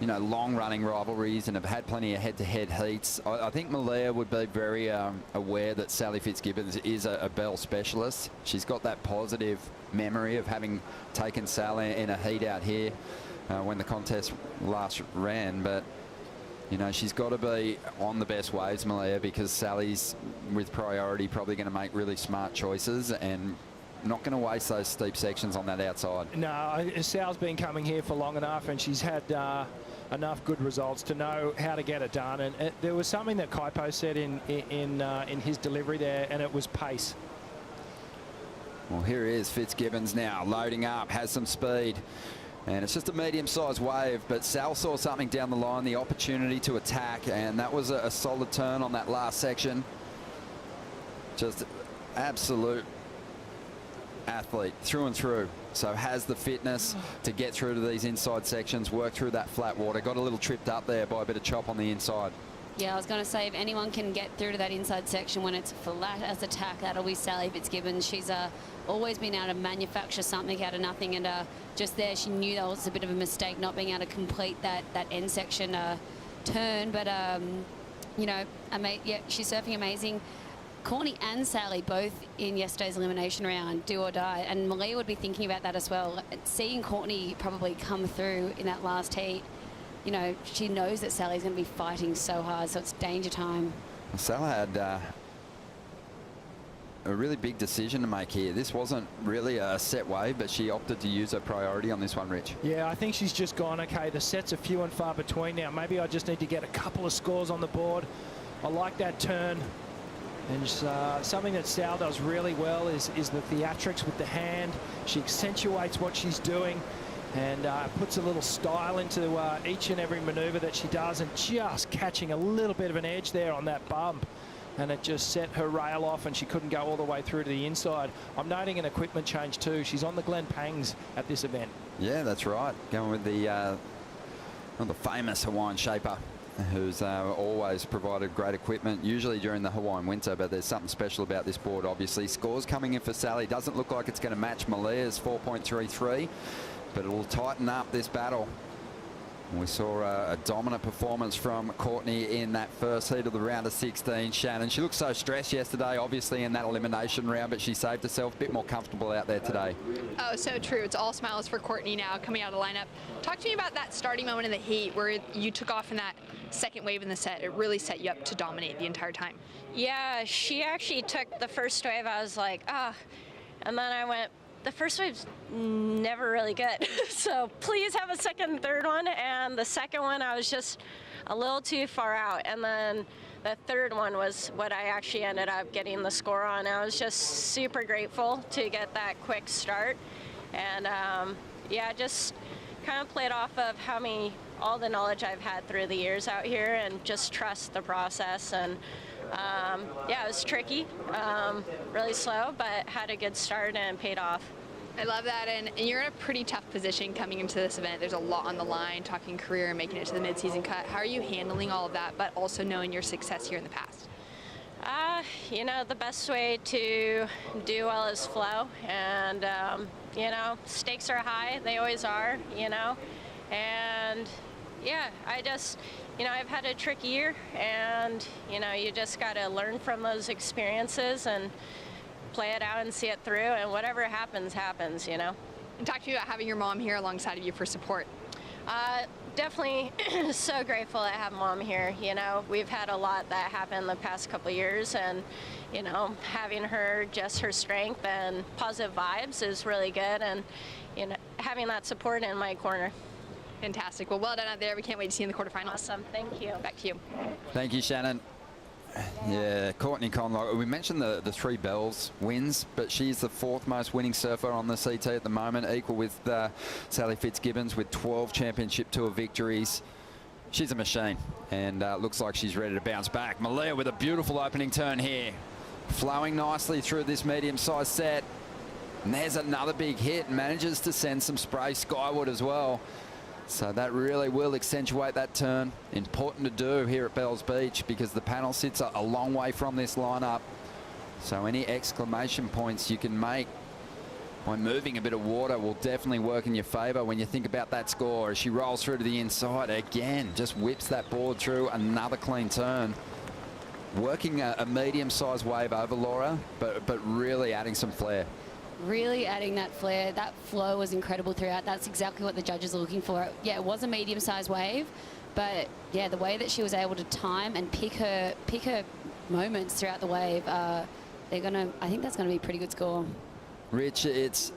you know, long-running rivalries and have had plenty of head-to-head heats. I think Malia would be very aware that Sally Fitzgibbons is a bell specialist. She's got that positive memory of having taken Sally in a heat out here when the contest last ran, but you know, she's got to be on the best waves, Malia, because Sally's, with priority, probably going to make really smart choices and not going to waste those steep sections on that outside. No, Sal's been coming here for long enough, and she's had enough good results to know how to get it done. And there was something that Kaipo said in his delivery there, and it was pace. Well, here is Fitzgibbons now, loading up, has some speed. And it's just a medium-sized wave, but Sal saw something down the line, the opportunity to attack, and that was a solid turn on that last section. Just absolute athlete through and through. So has the fitness to get through to these inside sections, work through that flat water. Got a little tripped up there by a bit of chop on the inside. Yeah, I was going to say, if anyone can get through to that inside section when it's flat as attack, that'll be Sally Fitzgibbons. She's always been able to manufacture something out of nothing, and just there she knew that was a bit of a mistake not being able to complete that end section turn. But, you know, yeah, she's surfing amazing. Courtney and Sally both in yesterday's elimination round, do or die, and Malia would be thinking about that as well. Seeing Courtney probably come through in that last heat, you know, she knows that Sally's going to be fighting so hard, so it's danger time. Sally had a really big decision to make here. This wasn't really a set wave, but she opted to use her priority on this one, Rich. Yeah, I think she's just gone, okay, the sets are few and far between now. Maybe I just need to get a couple of scores on the board. I like that turn. And something that Sal does really well is the theatrics with the hand. She accentuates what she's doing and puts a little style into each and every maneuver that she does, and just catching a little bit of an edge there on that bump. And it just set her rail off, and she couldn't go all the way through to the inside. I'm noting an equipment change too. She's on the Glen Pangs at this event. Yeah, that's right. Going with the famous Hawaiian shaper, who's always provided great equipment, usually during the Hawaiian winter, but there's something special about this board, obviously. Scores coming in for Sally. Doesn't look like it's going to match Malia's 4.33, but it'll tighten up this battle. We saw a dominant performance from Courtney in that first heat of the round of 16. Shannon, she looked so stressed yesterday, obviously, in that elimination round, but she saved herself a bit more comfortable out there today. Oh, so true. It's all smiles for Courtney now coming out of the lineup. Talk to me about that starting moment in the heat where you took off in that second wave in the set. It really set you up to dominate the entire time. Yeah, she actually took the first wave. I was like, ah, and then I went, the first wave's never really good. So please have a second and third one. And the second one, I was just a little too far out. And then the third one was what I actually ended up getting the score on. I was just super grateful to get that quick start. And yeah, just kind of played off of all the knowledge I've had through the years out here, and just trust the process. And yeah, it was tricky, really slow, but had a good start and paid off. I love that, and you're in a pretty tough position coming into this event. There's a lot on the line, talking career and making it to the mid-season cut. How are you handling all of that, but also knowing your success here in the past? You know, the best way to do well is flow, and you know, stakes are high. They always are, you know, and yeah, you know, I've had a tricky year, and you know, you just got to learn from those experiences and play it out and see it through, and whatever happens, happens, you know. And talk to me about having your mom here alongside of you for support. Definitely so grateful to have Mom here. You know, we've had a lot that happened the past couple of years, and you know, having her, just her strength and positive vibes is really good, and you know, having that support in my corner. Fantastic. Well, well done out there. We can't wait to see you in the quarterfinals. Awesome. Thank you. Back to you. Thank you, Shannon. Yeah, Courtney Conlock. We mentioned the 3 Bells wins, but she's the 4th most winning surfer on the CT at the moment, equal with Sally Fitzgibbons with 12 Championship Tour victories. She's a machine, and looks like she's ready to bounce back. Malia with a beautiful opening turn here, flowing nicely through this medium-sized set. And there's another big hit, manages to send some spray skyward as well. So that really will accentuate that turn. Important to do here at Bells Beach, because the panel sits a long way from this lineup. So any exclamation points you can make by moving a bit of water will definitely work in your favor when you think about that score. As she rolls through to the inside again, just whips that board through, another clean turn. Working a medium-sized wave over Laura, but really adding some flair. Really adding that flair. That flow was incredible throughout. That's exactly what the judges are looking for. Yeah, it was a medium-sized wave, but yeah, the way that she was able to time and pick her moments throughout the wave, I think that's gonna be a pretty good score. Rich, it's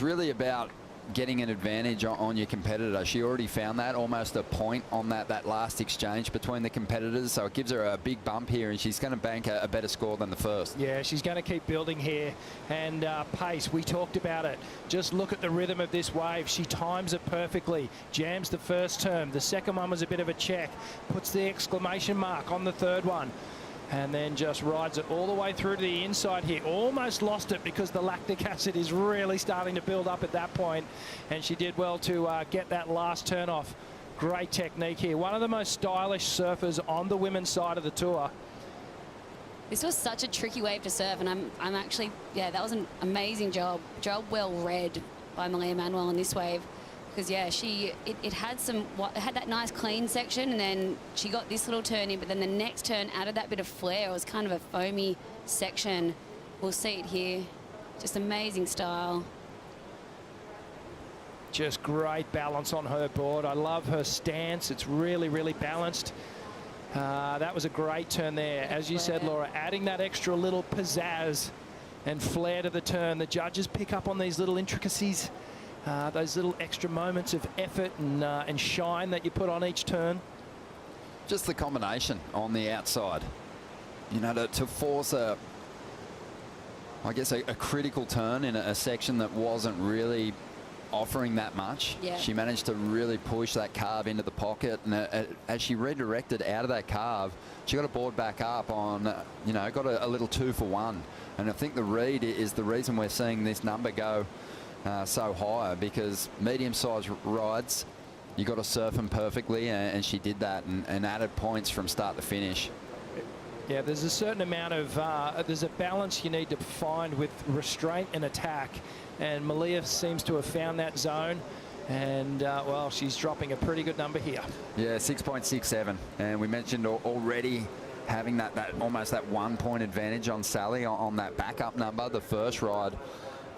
really about getting an advantage on your competitor. She already found that, almost a point on that last exchange between the competitors, so it gives her a big bump here, and she's going to bank a better score than the first. Yeah, she's going to keep building here, and pace, we talked about it. Just look at the rhythm of this wave. She times it perfectly, jams the first turn. The second one was a bit of a check, puts the exclamation mark on the third one. and then just rides it all the way through to the inside here. Almost lost it because the lactic acid is really starting to build up at that point, and she did well to get that last turn off. Great technique here. One of the most stylish surfers on the women's side of the tour. This was such a tricky wave to serve, and I'm actually, yeah, that was an amazing job. Job well read by Malia Manuel on this wave, because yeah, it had that nice clean section, and then she got this little turn in, but then the next turn added that bit of flair. It was kind of a foamy section. We'll see it here. Just amazing style. Just great balance on her board. I love her stance. It's really, really balanced. That was a great turn there. As you said, Laura, adding that extra little pizzazz and flair to the turn. The judges pick up on these little intricacies, those little extra moments of effort and shine that you put on each turn. Just the combination on the outside, you know, to force a critical turn in a section that wasn't really offering that much. Yeah. She managed to really push that carve into the pocket, and as she redirected out of that carve, she got a board back up on, you know, got a little 2 for 1. And I think the read is the reason we're seeing this number go so high, because medium-sized rides, you got to surf them perfectly, and she did that and added points from start to finish. Yeah, there's a certain amount of, there's a balance you need to find with restraint and attack. And Malia seems to have found that zone. And, well, she's dropping a pretty good number here. Yeah, 6.67. And we mentioned already having that almost that 1 point advantage on Sally on that backup number. The first ride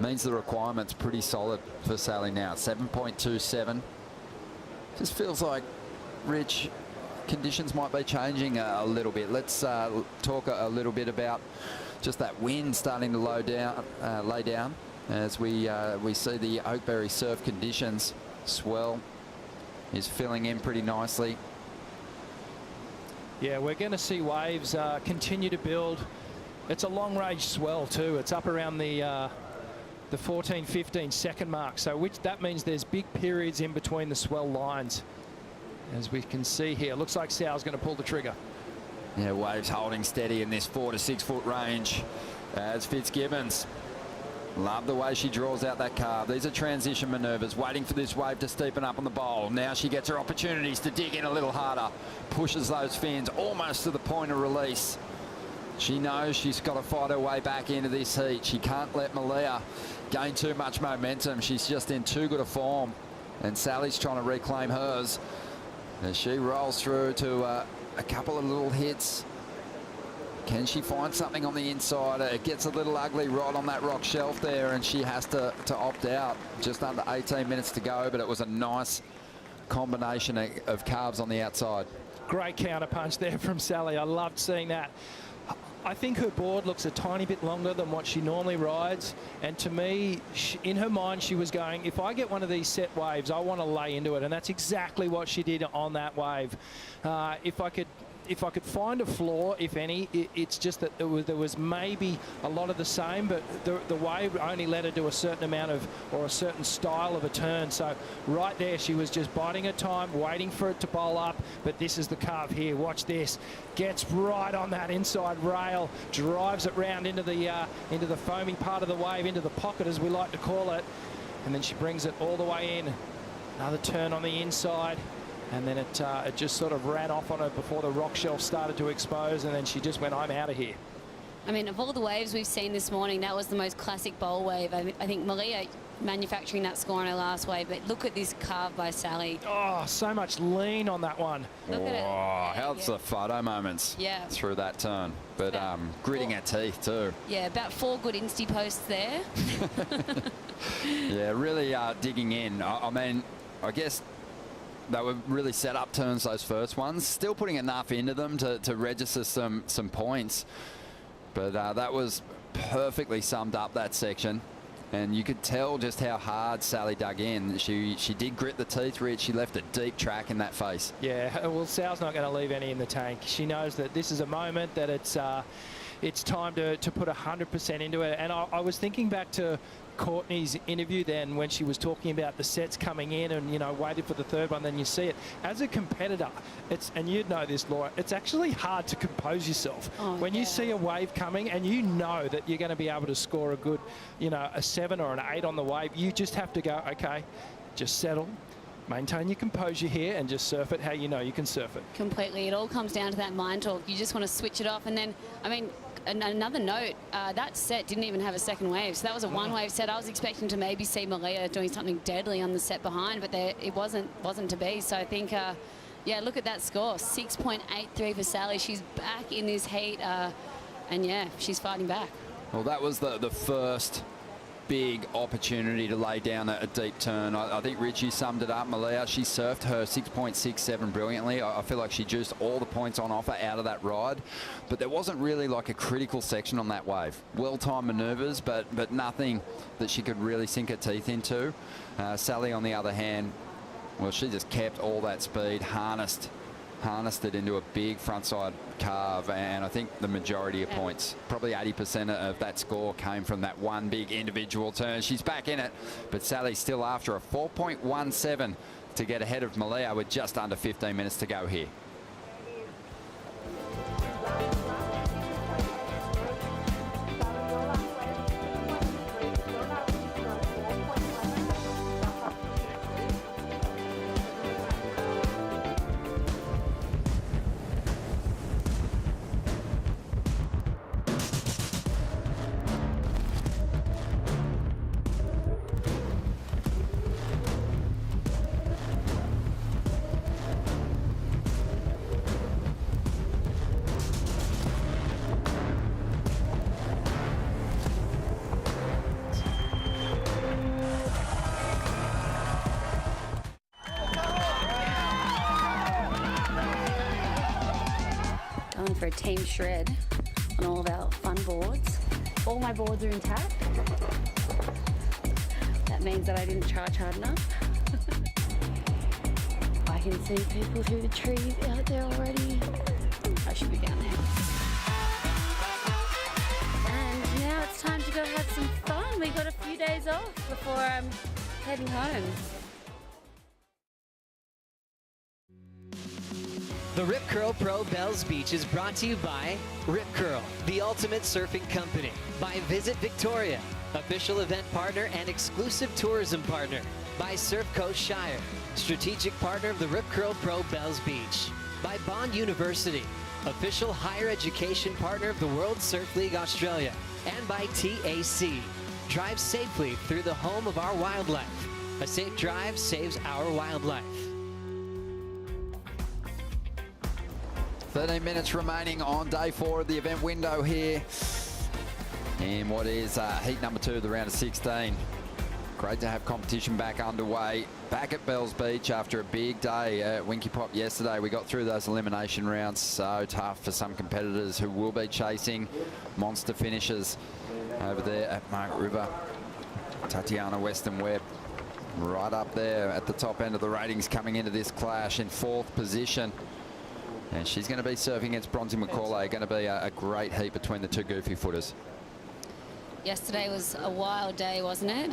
means the requirement's pretty solid for Sally now. 7.27. Just feels like, Rich, conditions might be changing a little bit. Let's talk a little bit about just that wind starting to lay down as we see the Oakberry surf conditions. Swell is filling in pretty nicely. Yeah, we're going to see waves continue to build. It's a long range swell too. It's up around the 14, 15 second mark. So that means there's big periods in between the swell lines. As we can see here, looks like Sal's going to pull the trigger. Yeah, waves holding steady in this 4 to 6 foot range as Fitzgibbons. Love the way she draws out that carve. These are transition maneuvers, waiting for this wave to steepen up on the bowl. Now she gets her opportunities to dig in a little harder, pushes those fins almost to the point of release. She knows she's got to fight her way back into this heat. She can't let Malia gain too much momentum. She's just in too good a form, and Sally's trying to reclaim hers as she rolls through to a couple of little hits. Can she find something on the inside? It gets a little ugly right on that rock shelf there, and she has to opt out. Just under 18 minutes to go, but it was a nice combination of carves on the outside. Great counterpunch there from Sally. I loved seeing that. I think her board looks a tiny bit longer than what she normally rides, and to me, in her mind, she was going, if I get one of these set waves, I want to lay into it, and that's exactly what she did on that wave. If I could find a flaw, if any, it's just that there was maybe a lot of the same, but the wave only let her do a certain amount of, or a certain style of a turn. So right there, she was just biding her time, waiting for it to bowl up. But this is the carve here. Watch this. Gets right on that inside rail, drives it round into the foamy part of the wave, into the pocket, as we like to call it. And then she brings it all the way in. Another turn on the inside. And then it just sort of ran off on her before the rock shelf started to expose, and then she just went, I'm out of here. I mean, of all the waves we've seen this morning, that was the most classic bowl wave. I think Malia manufacturing that score on her last wave, but look at this carve by Sally. Oh, so much lean on that one. Look at it. Oh, how's the photo moments through that turn. But gritting her teeth too. Yeah, about 4 good Insta posts there. Yeah, really digging in. I mean, I guess they were really set up turns, those first ones. Still putting enough into them to register some points. But that was perfectly summed up, that section. And you could tell just how hard Sally dug in. She did grit the teeth, Rich. She left a deep track in that face. Yeah, well, Sal's not going to leave any in the tank. She knows that this is a moment that it's time to put 100% into it. And I was thinking back to Courtney's interview then when she was talking about the sets coming in and, you know, waited for the third one, then you see it. As a competitor, and you'd know this, Laura, it's actually hard to compose yourself. When you see a wave coming and you know that you're going to be able to score a good, you know, a 7 or an 8 on the wave, you just have to go, okay, just settle, maintain your composure here and just surf it how you know you can surf it. Completely. It all comes down to that mind talk. You just want to switch it off. And then, I mean, another note, that set didn't even have a second wave. So that was a one-wave set. I was expecting to maybe see Malia doing something deadly on the set behind, but it wasn't to be. So I think, yeah, look at that score, 6.83 for Sally. She's back in this heat, and yeah, she's fighting back. Well, that was the first big opportunity to lay down a deep turn. I think Richie summed it up. Malia, she surfed her 6.67 brilliantly. I feel like she juiced all the points on offer out of that ride, but there wasn't really like a critical section on that wave. Well-timed maneuvers, but nothing that she could really sink her teeth into. Sally, on the other hand, well, she just kept all that speed, harnessed it into a big frontside carve, and I think the majority of points, probably 80% of that score, came from that one big individual turn. She's back in it, but Sally's still after a 4.17 to get ahead of Malia with just under 15 minutes to go here. Going for a team shred on all of our fun boards. All my boards are intact. That means that I didn't charge hard enough. I can see people through the trees out there already. I should be down there. And now it's time to go have some fun. We got a few days off before I'm heading home. The Rip Curl Pro Bells Beach is brought to you by Rip Curl, the ultimate surfing company. By Visit Victoria, official event partner and exclusive tourism partner. By Surf Coast Shire, strategic partner of the Rip Curl Pro Bells Beach. By Bond University, official higher education partner of the World Surf League Australia. And by TAC, drive safely through the home of our wildlife. A safe drive saves our wildlife. 13 minutes remaining on day 4 of the event window here in what is heat number 2 of the round of 16. Great to have competition back underway. Back at Bells Beach after a big day at Winky Pop yesterday. We got through those elimination rounds. So tough for some competitors who will be chasing monster finishes over there at Margaret River. Tatiana, Weston-Webb right up there at the top end of the ratings coming into this clash in 4th position. And she's going to be surfing against Bronte Mccauley. Going to be a great heat between the two goofy footers. Yesterday was a wild day, wasn't it?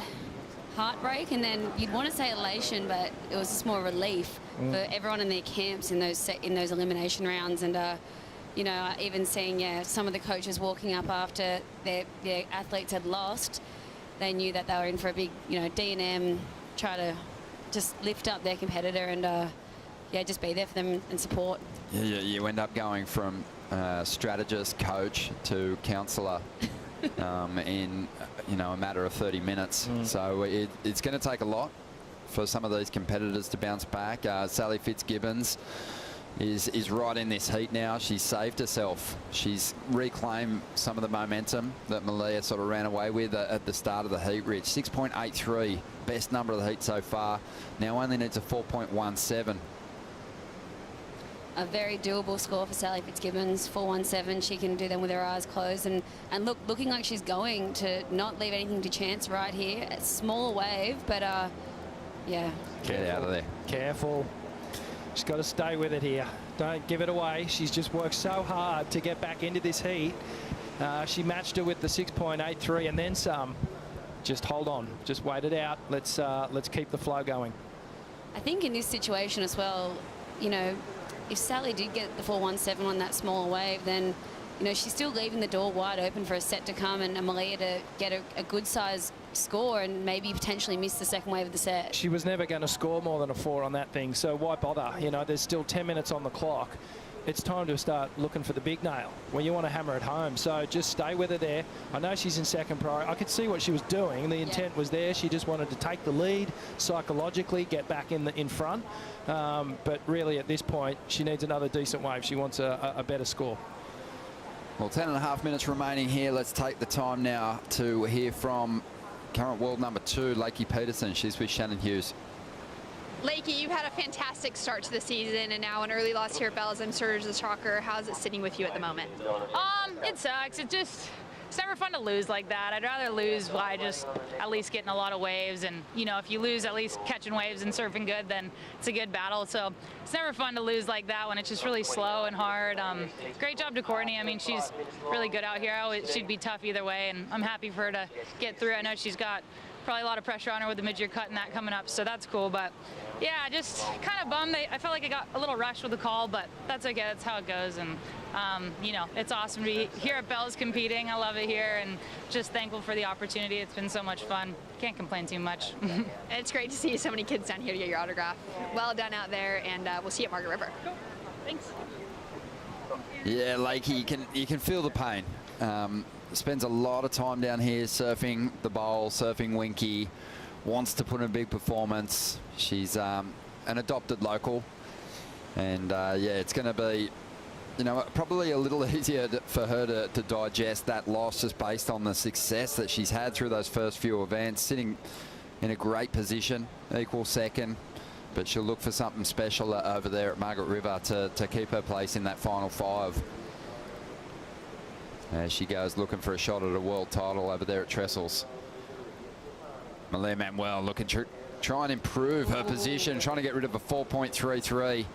Heartbreak, and then you'd want to say elation, but it was just more relief for everyone in their camps in those elimination rounds. And you know, even seeing some of the coaches walking up after their athletes had lost, they knew that they were in for a big, D&M, try to just lift up their competitor and just be there for them and support. Yeah, you end up going from strategist, coach to counsellor in a matter of 30 minutes. So it's going to take a lot for some of these competitors to bounce back. Sally Fitzgibbons is right in this heat now. She's saved herself. She's reclaimed some of the momentum that Malia sort of ran away with at the start of the heat, Rich. 6.83, best number of the heat so far. Now only needs a 4.17. A very doable score for Sally Fitzgibbons, 4.17. She can do them with her eyes closed and looking like she's going to not leave anything to chance right here. A smaller wave, but yeah. Get out of there. Careful. She's got to stay with it here. Don't give it away. She's just worked so hard to get back into this heat. She matched her with the 6.83 and then some. just hold on, just wait it out. Let's keep the flow going. I think in this situation as well, you know, if Sally did get the 4-1-7 on that smaller wave, then, you know, she's still leaving the door wide open for a set to come and Malia to get a good size score and maybe potentially miss the second wave of the set. She was never going to score more than a 4 on that thing, so why bother? You know, there's still 10 minutes on the clock. It's time to start looking for the big nail when you want to hammer it home. So just stay with her there. I know she's in second priority. I could see what she was doing. The intent was there. She just wanted to take the lead psychologically, get back in front. But really at this point, she needs another decent wave. She wants a better score. Well, 10.5 minutes remaining here. Let's take the time now to hear from current world number 2, Lakey Peterson. She's with Shannon Hughes. Lakey, you've had a fantastic start to the season and now an early loss here at Bells. I'm sure as a shocker. How's it sitting with you at the moment? It sucks. It's never fun to lose like that. I'd rather lose by just at least getting a lot of waves. And, you know, if you lose at least catching waves and surfing good, then it's a good battle. So it's never fun to lose like that when it's just really slow and hard. Great job to Courtney. I mean, she's really good out here. She'd be tough either way, and I'm happy for her to get through. I know she's got probably a lot of pressure on her with the mid-year cut and that coming up, so that's cool. But yeah, just kind of bummed. I felt like I got a little rushed with the call, but that's okay. That's how it goes. And you know, it's awesome to be here at Bells competing. I love it here, and just thankful for the opportunity. It's been so much fun. Can't complain too much. It's great to see so many kids down here to get your autograph. Well done out there, and we'll see you at Margaret River. Cool. Thanks. Yeah, Lakey, you can feel the pain. Spends a lot of time down here surfing the bowl, surfing Winky, wants to put in a big performance. She's an adopted local, and yeah, it's going to be, you know, probably a little easier for her to digest that loss just based on the success that she's had through those first few events, sitting in a great position, equal second, but she'll look for something special over there at Margaret River to keep her place in that final 5. As she goes looking for a shot at a world title over there at Trestles. Malia Manuel looking to try and improve her position, trying to get rid of a 4.33.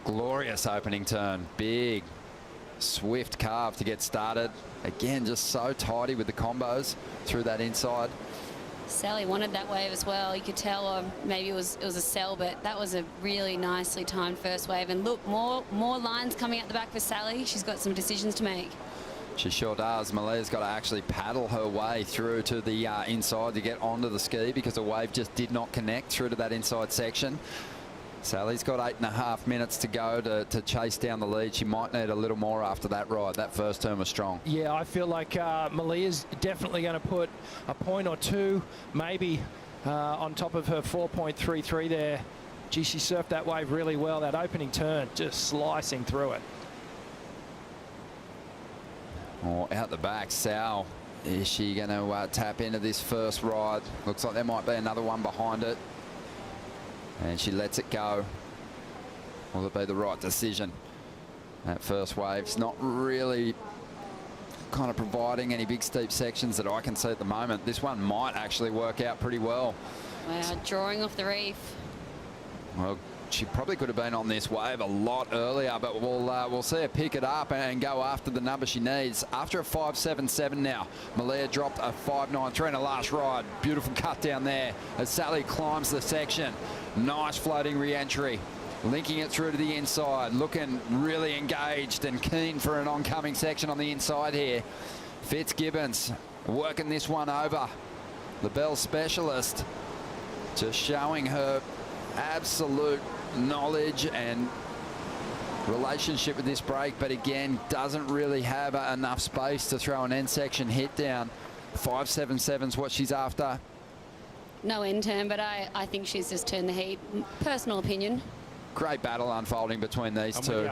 Glorious opening turn. Big, swift carve to get started. Again, just so tidy with the combos through that inside. Sally wanted that wave as well. You could tell, or maybe it was a sell, but that was a really nicely timed first wave. And look, more lines coming out the back for Sally. She's got some decisions to make. She sure does. Malia's got to actually paddle her way through to the inside to get onto the ski because the wave just did not connect through to that inside section. Sally's got 8.5 minutes to go to chase down the lead. She might need a little more after that ride. That first turn was strong. Yeah, I feel like Malia's definitely going to put a point or two, maybe on top of her 4.33 there. Gee, she surfed that wave really well. That opening turn, just slicing through it. Oh, out the back, Sal. Is she going to tap into this first ride? Looks like there might be another one behind it. And she lets it go. Will it be the right decision? That first wave's not really kind of providing any big steep sections that I can see at the moment. This one might actually work out pretty well. Wow, drawing off the reef. Well, she probably could have been on this wave a lot earlier, but we'll see her pick it up and go after the number she needs. After a 5.77 now, Malia dropped a 5.93 in her last ride. Beautiful cut down there as Sally climbs the section. Nice floating re-entry, linking it through to the inside, looking really engaged and keen for an oncoming section on the inside here. Fitzgibbons working this one over. The Bell specialist just showing her absolute knowledge and relationship with this break, but again doesn't really have enough space to throw an end section hit down. 5.77's what she's after. No end turn, but I think she's just turned the heat. Personal opinion. Great battle unfolding between these two.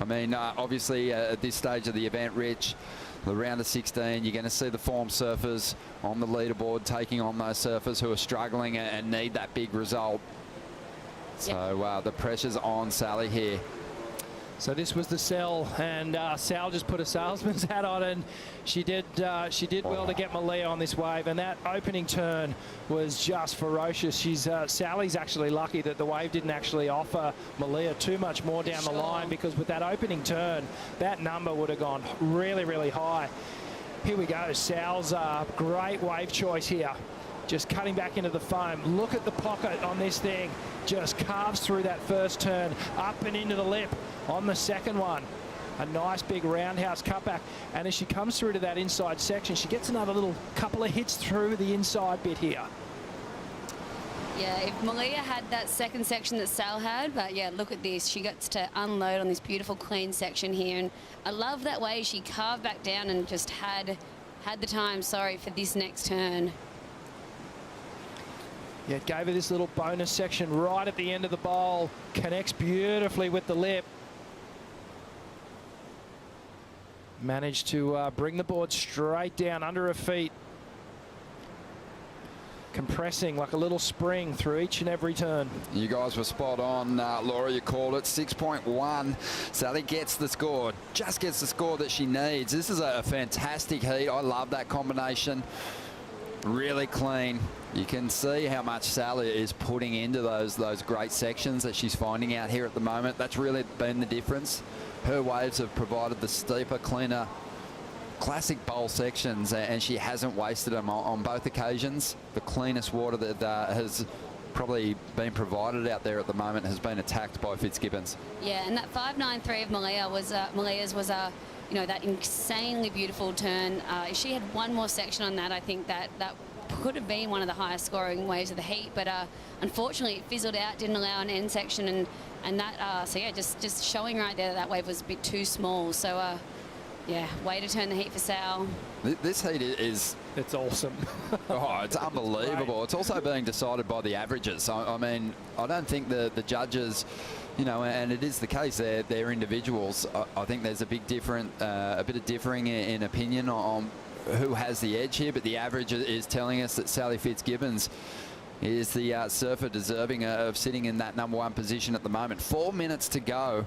I mean, obviously at this stage of the event, Rich, the round of 16, you're going to see the form surfers on the leaderboard taking on those surfers who are struggling and need that big result. So the pressure's on Sally here. So this was the sell, and Sal just put a salesman's hat on, and she did well to get Malia on this wave, and that opening turn was just ferocious. Sally's actually lucky that the wave didn't actually offer Malia too much more down the line, because with that opening turn, that number would have gone really, really high. Here we go. Sal's great wave choice here. Just cutting back into the foam. Look at the pocket on this thing. Just carves through that first turn, up and into the lip on the second one. A nice big roundhouse cutback. And as she comes through to that inside section, she gets another little couple of hits through the inside bit here. Yeah, if Malia had that second section that Sal had, but yeah, look at this. She gets to unload on this beautiful clean section here. And I love that way she carved back down and just had the time, for this next turn. Yeah, it gave her this little bonus section right at the end of the bowl. Connects beautifully with the lip. Managed to bring the board straight down under her feet. Compressing like a little spring through each and every turn. You guys were spot on, Laura, you called it. 6.1. Sally gets the score, just gets the score that she needs. This is a fantastic heat. I love that combination. Really clean. You can see how much Sally is putting into those great sections that she's finding out here at the moment. That's really been the difference. Her waves have provided the steeper, cleaner, classic bowl sections, and she hasn't wasted them on both occasions. The cleanest water that has probably been provided out there at the moment has been attacked by Fitzgibbons. Yeah, and that 5.93 of Malia's was you know, that insanely beautiful turn. If she had one more section on that, I think that could have been one of the highest scoring waves of the heat, but unfortunately it fizzled out, didn't allow an end section, and that so yeah, just showing right there that wave was a bit too small. So yeah, way to turn the heat for Sal. This heat is... It's awesome. Oh, it's unbelievable. It's also being decided by the averages. I mean, I don't think the judges, you know, and it is the case, they're individuals. I think there's a bit of differing in opinion on who has the edge here, but the average is telling us that Sally Fitzgibbons is the surfer deserving of sitting in that #1 position at the moment. 4 minutes to go.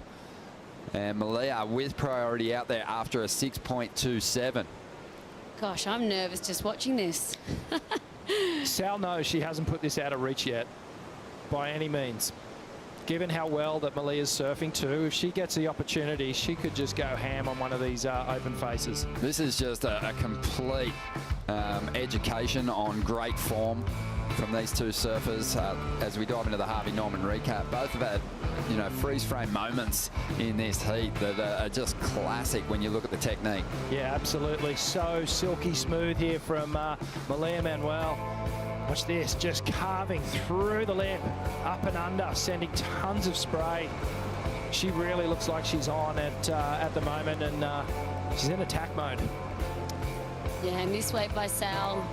And Malia with priority out there after a 6.27. Gosh, I'm nervous just watching this. Sal knows she hasn't put this out of reach yet, by any means. Given how well that Malia's surfing too, if she gets the opportunity, she could just go ham on one of these open faces. This is just a complete education on great form from these two surfers. As we dive into the Harvey Norman recap, both have had, you know, freeze frame moments in this heat that are just classic when you look at the technique. Yeah, absolutely. So silky smooth here from Malia Manuel. Watch this, just carving through the lip, up and under, sending tons of spray. She really looks like she's on at the moment, and she's in attack mode. Yeah, and this wave by Sal,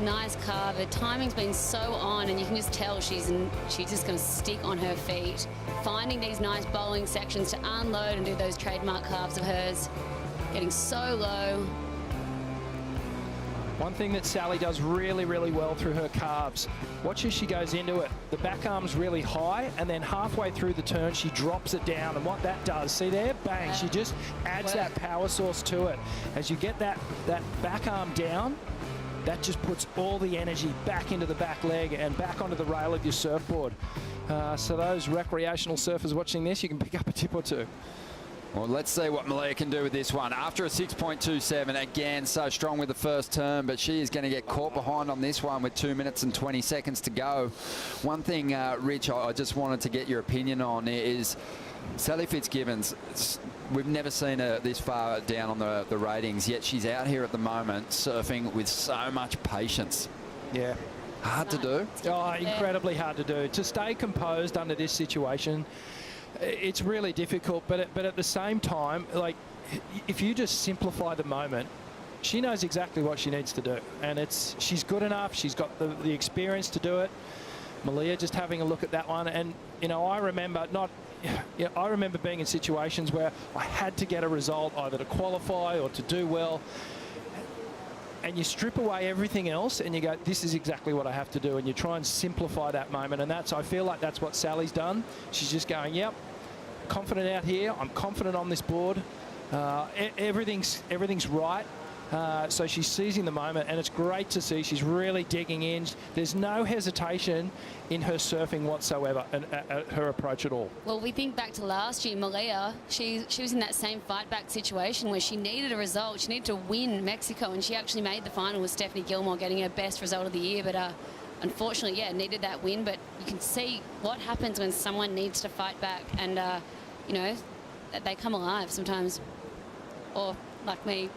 nice carve. Her timing's been so on, and you can just tell she's just going to stick on her feet, finding these nice bowling sections to unload and do those trademark carves of hers, getting so low. One thing that Sally does really, really well through her carves, watch as she goes into it. The back arm's really high, and then halfway through the turn, she drops it down. And what that does, see there? Bang, she just adds that power source to it. As you get that back arm down, that just puts all the energy back into the back leg and back onto the rail of your surfboard. So those recreational surfers watching this, you can pick up a tip or two. Well, let's see what Malia can do with this one. After a 6.27, again, so strong with the first turn, but she is going to get caught behind on this one with 2 minutes and 20 seconds to go. One thing, Rich, I just wanted to get your opinion on is Sally Fitzgibbons. We've never seen her this far down on the ratings, yet she's out here at the moment surfing with so much patience. Yeah. Hard to do. Oh, incredibly hard to do. To stay composed under this situation, it's really difficult, but at the same time, like, if you just simplify the moment, she knows exactly what she needs to do, and she's good enough. She's got the experience to do it. Malia just having a look at that one, and you know, I remember being in situations where I had to get a result either to qualify or to do well, and you strip away everything else and you go, this is exactly what I have to do, and you try and simplify that moment, and I feel like that's what Sally's done. She's just going, yep, confident out here, I'm confident on this board, everything's right. So she's seizing the moment, and it's great to see. She's really digging in. There's no hesitation in her surfing whatsoever and her approach at all. Well, we think back to last year, Malia, she was in that same fight back situation where she needed a result. She needed to win Mexico, and she actually made the final with Stephanie Gilmore getting her best result of the year. But unfortunately, yeah, needed that win. But you can see what happens when someone needs to fight back, and you know, they come alive sometimes. Or like me.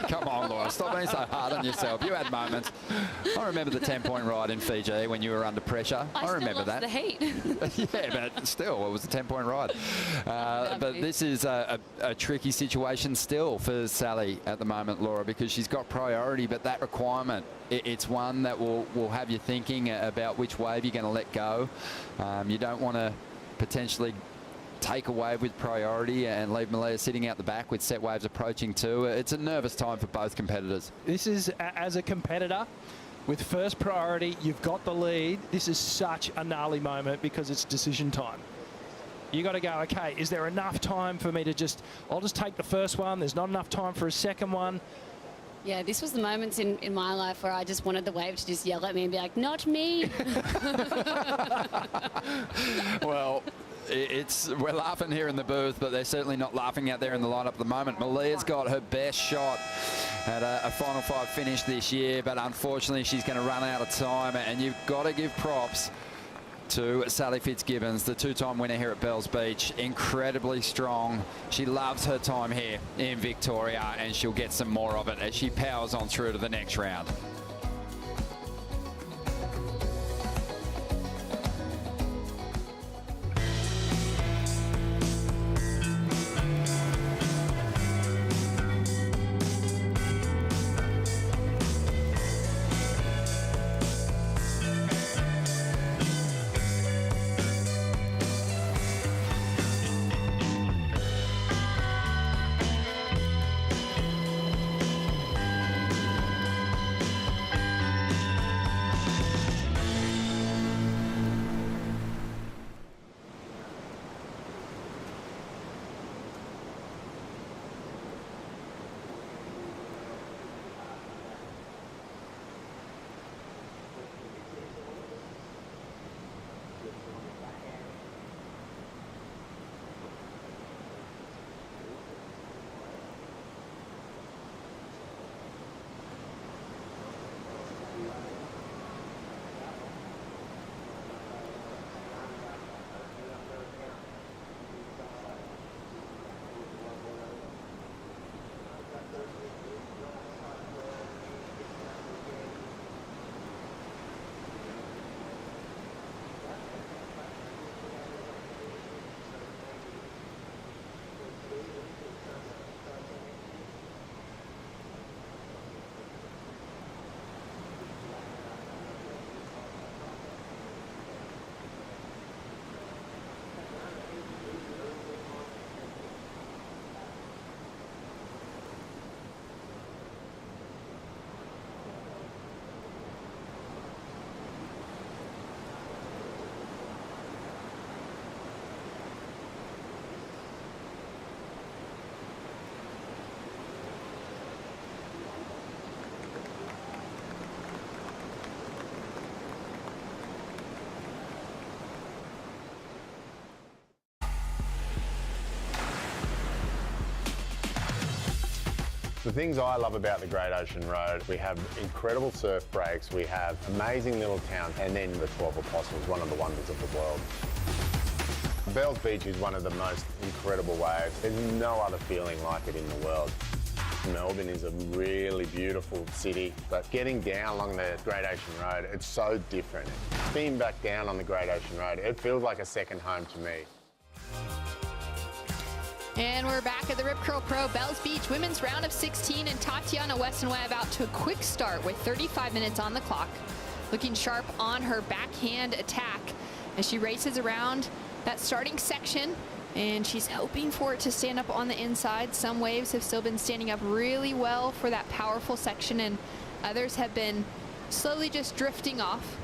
Come on, Laura, stop being so hard on yourself. You had moments. I remember the 10-point ride in Fiji when you were under pressure. I remember that. The heat. Yeah, but still, it was a 10-point ride. But this is a tricky situation still for Sally at the moment, Laura, because she's got priority, but that requirement, it's one that will have you thinking about which wave you're going to let go. You don't want to potentially take a wave with priority and leave Malia sitting out the back with set waves approaching too. It's a nervous time for both competitors. This is, as a competitor, with first priority, you've got the lead. This is such a gnarly moment because it's decision time. You got to go, okay, is there enough time for me to I'll just take the first one. There's not enough time for a second one. Yeah, this was the moments in my life where I just wanted the wave to just yell at me and be like, not me. Well, we're laughing here in the booth, but they're certainly not laughing out there in the lineup at the moment. Malia's got her best shot at a Final Five finish this year, but unfortunately she's going to run out of time, and you've got to give props to Sally Fitzgibbons, the two-time winner here at Bells Beach. Incredibly strong. She loves her time here in Victoria, and she'll get some more of it as she powers on through to the next round. The things I love about the Great Ocean Road, we have incredible surf breaks, we have amazing little towns, and then the 12 Apostles, one of the wonders of the world. Bells Beach is one of the most incredible waves. There's no other feeling like it in the world. Melbourne is a really beautiful city, but getting down along the Great Ocean Road, it's so different. Being back down on the Great Ocean Road, it feels like a second home to me. And we're back at the Rip Curl Pro Bells Beach women's round of 16, and Tatiana Weston-Webb out to a quick start with 35 minutes on the clock, looking sharp on her backhand attack as she races around that starting section, and she's hoping for it to stand up on the inside. Some waves have still been standing up really well for that powerful section, and others have been slowly just drifting off,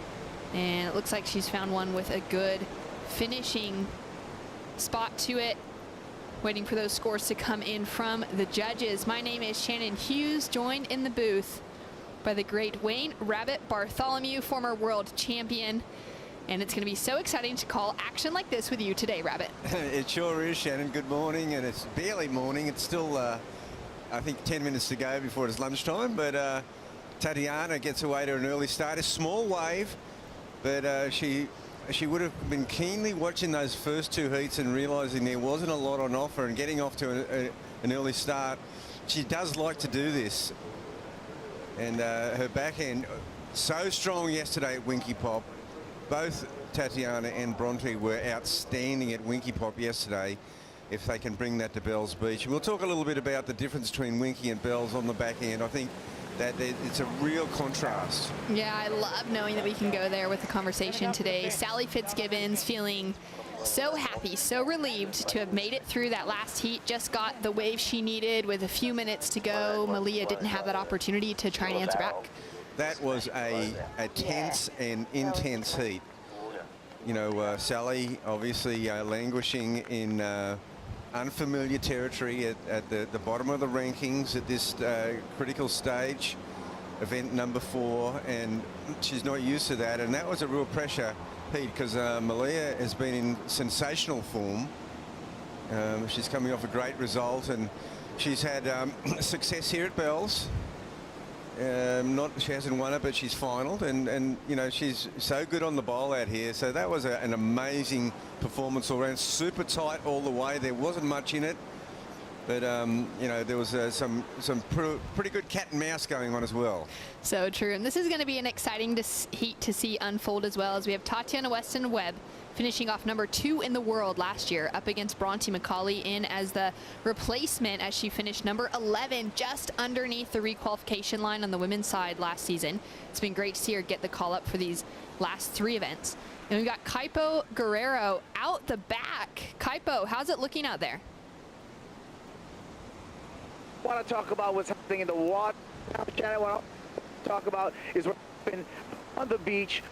and it looks like she's found one with a good finishing spot to it. Waiting for those scores to come in from the judges. My name is Shannon Hughes, joined in the booth by the great Wayne Rabbit Bartholomew, former world champion. And it's going to be so exciting to call action like this with you today, Rabbit. It sure is, Shannon. Good morning. And it's barely morning. It's still, I think, 10 minutes to go before it's lunchtime. But Tatiana gets away to an early start. A small wave, but she would have been keenly watching those first two heats and realising there wasn't a lot on offer and getting off to an early start. She does like to do this. And her backhand, so strong yesterday at Winky Pop. Both Tatiana and Bronte were outstanding at Winky Pop yesterday, if they can bring that to Bells Beach. And we'll talk a little bit about the difference between Winky and Bells on the backhand. I think that it's a real contrast. Yeah, I love knowing that we can go there with the conversation today. Sally Fitzgibbons feeling so happy, so relieved to have made it through that last heat. Just got the wave she needed with a few minutes to go. Malia didn't have that opportunity to try and answer back. That was a tense and intense heat. You know, Sally obviously languishing in unfamiliar territory at the bottom of the rankings at this critical stage, event number 4, and she's not used to that. And that was a real pressure, Pete, because Malia has been in sensational form. She's coming off a great result, and she's had success here at Bells. She hasn't won it, but she's finaled, and you know, she's so good on the bowl out here. So that was an amazing performance all around. Super tight all the way. There wasn't much in it, but you know, there was some pretty good cat and mouse going on as well. So true, and this is going to be an exciting heat to see unfold as well, as we have Tatiana Weston-Webb finishing off number 2 in the world last year, up against Bronte Mccauley in as the replacement, as she finished number 11, just underneath the requalification line on the women's side last season. It's been great to see her get the call up for these last 3 events. And we've got Kaipo Guerrero out the back. Kaipo, how's it looking out there? I want to talk about what's happening in the water. I want to talk about is what's happening on the beach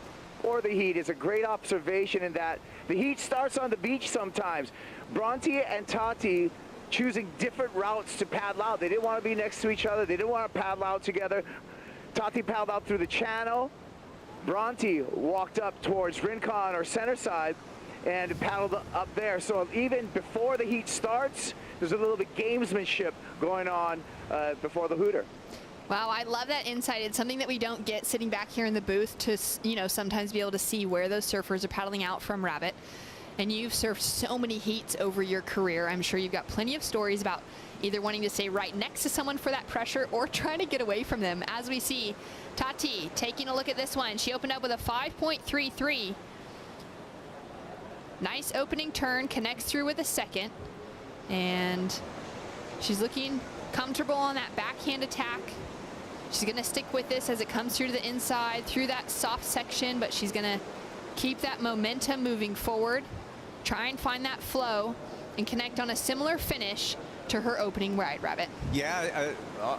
or the heat. Is a great observation in that the heat starts on the beach sometimes. Bronte and Tati choosing different routes to paddle out. They didn't want to be next to each other. They didn't want to paddle out together. Tati paddled out through the channel. Bronte walked up towards Rincon or center side and paddled up there. So even before the heat starts, there's a little bit gamesmanship going on before the hooter. Wow, I love that insight. It's something that we don't get sitting back here in the booth to, you know, sometimes be able to see where those surfers are paddling out from, Rabbit. And you've surfed so many heats over your career. I'm sure you've got plenty of stories about either wanting to stay right next to someone for that pressure or trying to get away from them. As we see Tati taking a look at this one. She opened up with a 5.33. Nice opening turn, connects through with a second. And she's looking comfortable on that backhand attack. She's going to stick with this as it comes through to the inside, through that soft section, but she's going to keep that momentum moving forward, try and find that flow, and connect on a similar finish to her opening ride, Rabbit. Yeah,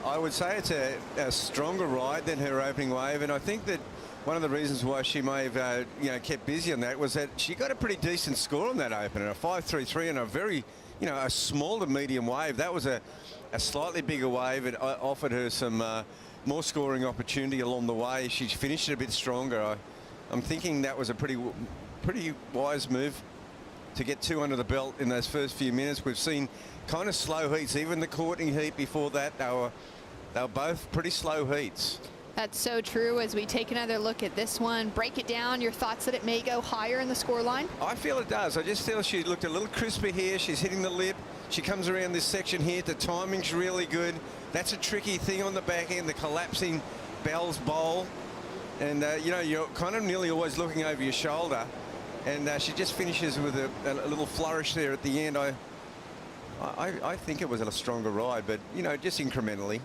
I would say it's a stronger ride than her opening wave, and I think that one of the reasons why she may have you know, kept busy on that was that she got a pretty decent score on that opener, a 5.33 and a very, you know, a small to medium wave. That was a slightly bigger wave. It offered her some more scoring opportunity along the way. She finished it a bit stronger. I'm thinking that was a pretty wise move to get 2 under the belt in those first few minutes. We've seen kind of slow heats. Even the Courtney heat before that, they were both pretty slow heats. That's so true. As we take another look at this one, break it down, your thoughts that it may go higher in the scoreline? I feel it does. I just feel she looked a little crisper here. She's hitting the lip. She comes around this section here. The timing's really good. That's a tricky thing on the back end, the collapsing Bells bowl. And, you know, you're kind of nearly always looking over your shoulder. And she just finishes with a little flourish there at the end. I think it was a stronger ride, but, you know, just incrementally.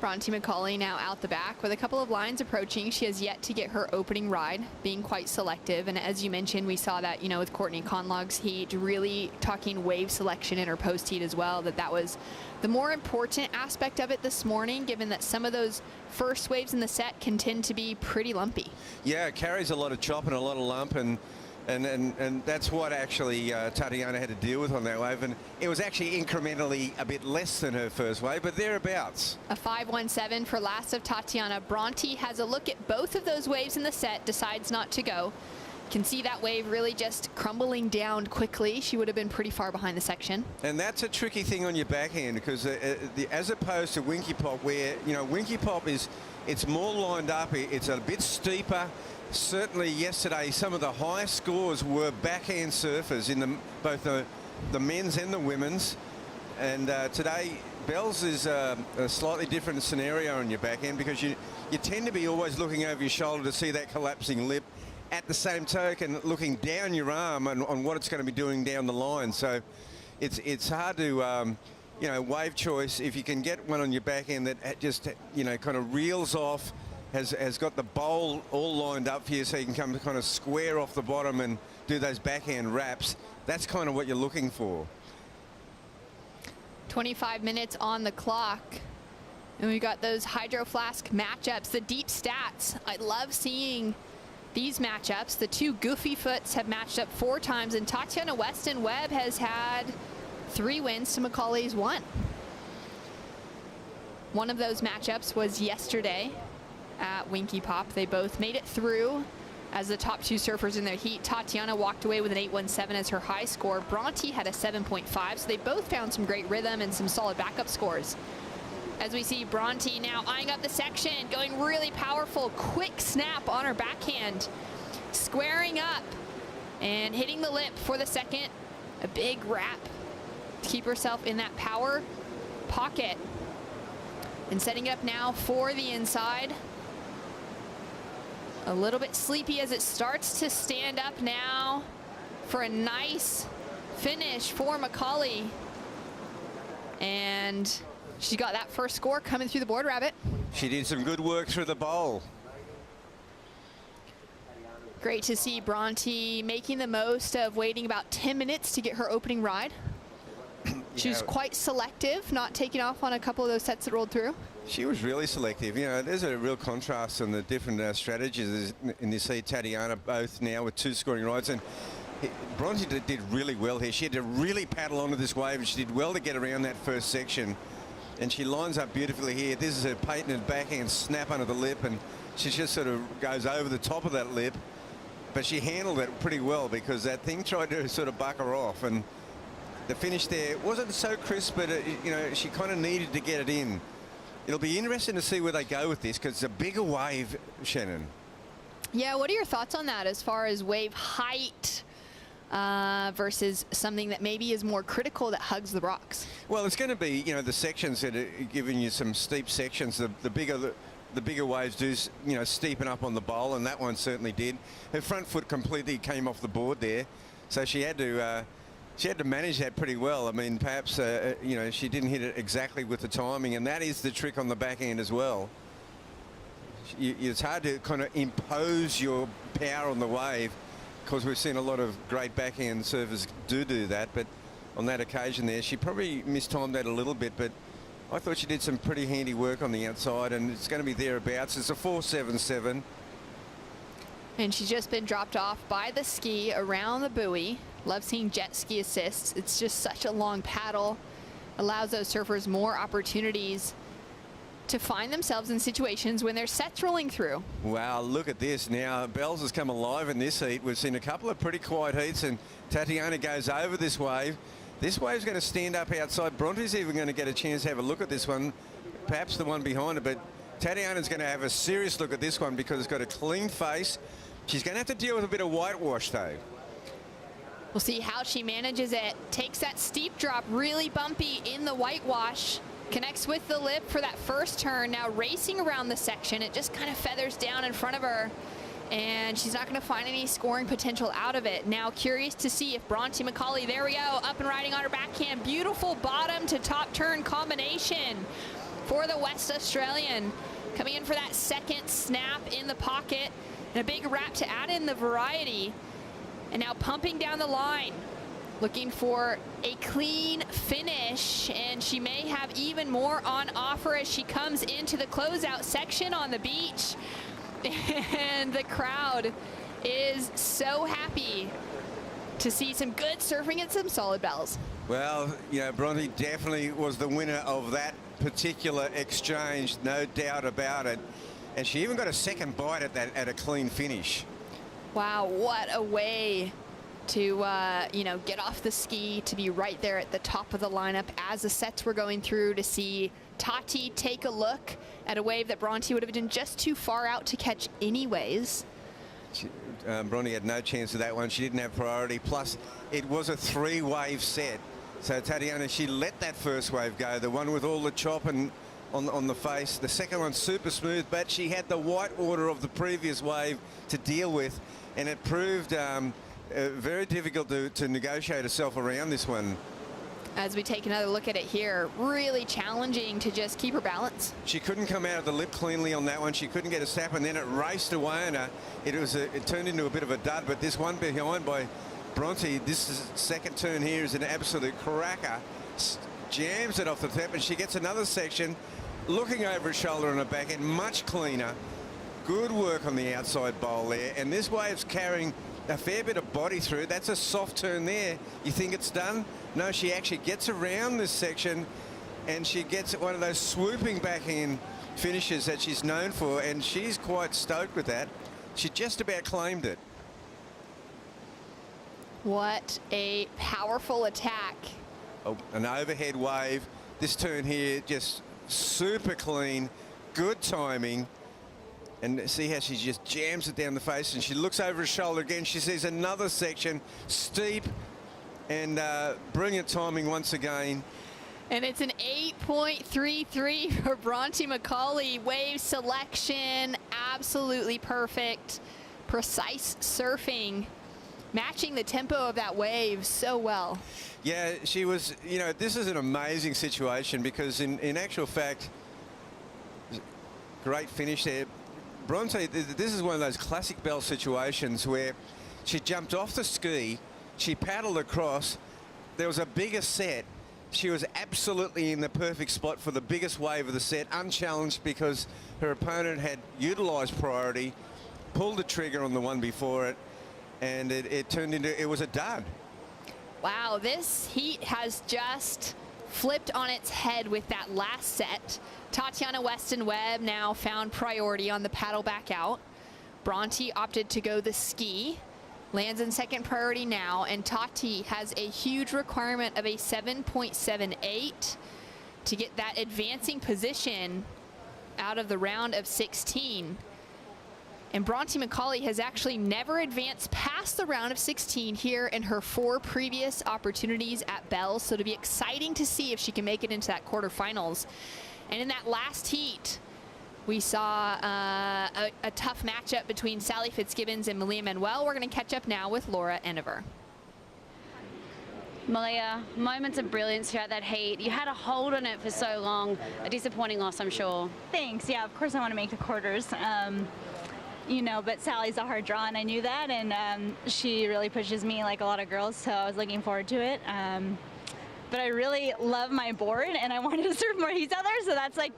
Bronte Mccauley now out the back with a couple of lines approaching. She has yet to get her opening ride, being quite selective. And as you mentioned, we saw that, you know, with Courtney Conlog's heat, really talking wave selection in her post heat as well, that was the more important aspect of it this morning, given that some of those first waves in the set can tend to be pretty lumpy. Yeah, it carries a lot of chop and a lot of lump, and And that's what actually Tatiana had to deal with on that wave. And it was actually incrementally a bit less than her first wave, but thereabouts. A 5.17 for last of Tatiana. Bronte has a look at both of those waves in the set, decides not to go. Can see that wave really just crumbling down quickly. She would have been pretty far behind the section. And that's a tricky thing on your backhand, because as opposed to Winky Pop, where, you know, Winky Pop it's more lined up, it's a bit steeper. Certainly yesterday, some of the highest scores were backhand surfers in both the men's and the women's. And today, Bells is a slightly different scenario on your backhand, because you tend to be always looking over your shoulder to see that collapsing lip, at the same token looking down your arm on what it's going to be doing down the line. So it's hard to you know, wave choice, if you can get one on your backhand that just, you know, kind of reels off, has got the bowl all lined up for you, so you can come kind of square off the bottom and do those backhand wraps. That's kind of what you're looking for. 25 minutes on the clock. And we've got those Hydro Flask matchups, the deep stats. I love seeing these matchups. The two Goofy Foots have matched up 4 times, and Tatiana Weston-Webb has had 3 wins to Mccauley's 1. One of those matchups was yesterday at Winky Pop. They both made it through as the top 2 surfers in their heat. Tatiana walked away with an 8.17 as her high score. Bronte had a 7.5, so they both found some great rhythm and some solid backup scores. As we see Bronte now eyeing up the section, going really powerful, quick snap on her backhand, squaring up and hitting the lip for the second. A big wrap to keep herself in that power pocket. And setting it up now for the inside. A little bit sleepy as it starts to stand up now for a nice finish for Mccauley. And she got that first score coming through the board rabbit. She did some good work through the bowl. Great to see Bronte making the most of waiting about 10 minutes to get her opening ride. She was quite selective, not taking off on a couple of those sets that rolled through. She was really selective. You know, there's a real contrast on the different strategies in this heat. Tatiana both now with 2 scoring rides, and Bronte did really well here. She had to really paddle onto this wave, and she did well to get around that first section. And she lines up beautifully here. This is her patented backhand snap under the lip, and she just sort of goes over the top of that lip. But she handled it pretty well, because that thing tried to sort of buck her off, and the finish there wasn't so crisp, but you know, she kind of needed to get it in. It'll be interesting to see where they go with this, because it's a bigger wave, Shannon. Yeah, what are your thoughts on that as far as wave height versus something that maybe is more critical that hugs the rocks? Well, it's going to be, you know, the sections that are giving you some steep sections. The bigger waves do, you know, steepen up on the bowl, and that one certainly did. Her front foot completely came off the board there, so she had to manage that pretty well. I mean, perhaps, you know, she didn't hit it exactly with the timing, and that is the trick on the backhand as well. It's hard to kind of impose your power on the wave, because we've seen a lot of great backhand surfers do that, but on that occasion there, she probably mistimed that a little bit, but I thought she did some pretty handy work on the outside, and it's going to be thereabouts. It's a 4.77. And she's just been dropped off by the ski around the buoy. Love seeing jet ski assists. It's just such a long paddle. Allows those surfers more opportunities to find themselves in situations when their sets rolling through. Wow, look at this now. Bells has come alive in this heat. We've seen a couple of pretty quiet heats, and Tatiana goes over this wave. This wave's going to stand up outside. Bronte's even going to get a chance to have a look at this one, perhaps the one behind it, but Tatiana's going to have a serious look at this one, because it's got a clean face. She's going to have to deal with a bit of whitewash though. We'll see how she manages it. Takes that steep drop, really bumpy in the whitewash. Connects with the lip for that first turn. Now racing around the section. It just kind of feathers down in front of her, and she's not going to find any scoring potential out of it. Now curious to see if Bronte Mccauley, there we go, up and riding on her backhand. Beautiful bottom to top turn combination for the West Australian. Coming in for that second snap in the pocket, and a big wrap to add in the variety. And now pumping down the line, looking for a clean finish, and she may have even more on offer as she comes into the closeout section on the beach. And the crowd is so happy to see some good surfing and some solid bells. Well, you know, Bronte definitely was the winner of that particular exchange, no doubt about it. And she even got a second bite at a clean finish. Wow, what a way to, you know, get off the ski, to be right there at the top of the lineup as the sets were going through, to see Tati take a look at a wave that Bronte would have been just too far out to catch anyways. Bronte had no chance of that one. She didn't have priority. Plus, it was a 3-wave set. So Tatiana, she let that first wave go, the one with all the chop and on the face. The second one super smooth, but she had the white water of the previous wave to deal with, and it proved very difficult to negotiate herself around this one. As we take another look at it here, really challenging to just keep her balance. She couldn't come out of the lip cleanly on that one. She couldn't get a sap, and then it raced away, and it turned into a bit of a dud. But this one behind by Bronte, this second turn here is an absolute cracker. Jams it off the tip, and she gets another section, looking over her shoulder on her back end, much cleaner. Good work on the outside bowl there, and this wave's carrying a fair bit of body through. That's a soft turn there. You think it's done? No, she actually gets around this section, and she gets one of those swooping backhand finishes that she's known for, and she's quite stoked with that. She just about claimed it. What a powerful attack. Oh, an overhead wave. This turn here just super clean, good timing. And see how she just jams it down the face, and she looks over her shoulder again. She sees another section, steep, and brilliant timing once again. And it's an 8.33 for Bronte Mccauley. Wave selection, absolutely perfect. Precise surfing, matching the tempo of that wave so well. Yeah, she was, you know, this is an amazing situation because in actual fact, great finish there. Bronte, this is one of those classic bell situations where she jumped off the ski, she paddled across, there was a bigger set, she was absolutely in the perfect spot for the biggest wave of the set, unchallenged because her opponent had utilised priority, pulled the trigger on the one before it, and it turned into, it was a dud. Wow, this heat has just flipped on its head with that last set. Tatiana Weston-Webb now found priority on the paddle back out. Bronte opted to go the ski, lands in second priority now, and Tati has a huge requirement of a 7.78 to get that advancing position out of the round of 16. And Bronte Mccauley has actually never advanced past the round of 16 here in her 4 previous opportunities at Bell. So it'll be exciting to see if she can make it into that quarterfinals. And in that last heat, we saw a tough matchup between Sally Fitzgibbons and Malia Manuel. We're going to catch up now with Laura Enever. Malia, moments of brilliance throughout that heat. You had a hold on it for so long. A disappointing loss, I'm sure. Thanks. Yeah, of course I want to make the quarters. You know, but Sally's a hard draw, and I knew that, and she really pushes me like a lot of girls, so I was looking forward to it. But I really love my board, and I wanted to serve more heats out there, so that's like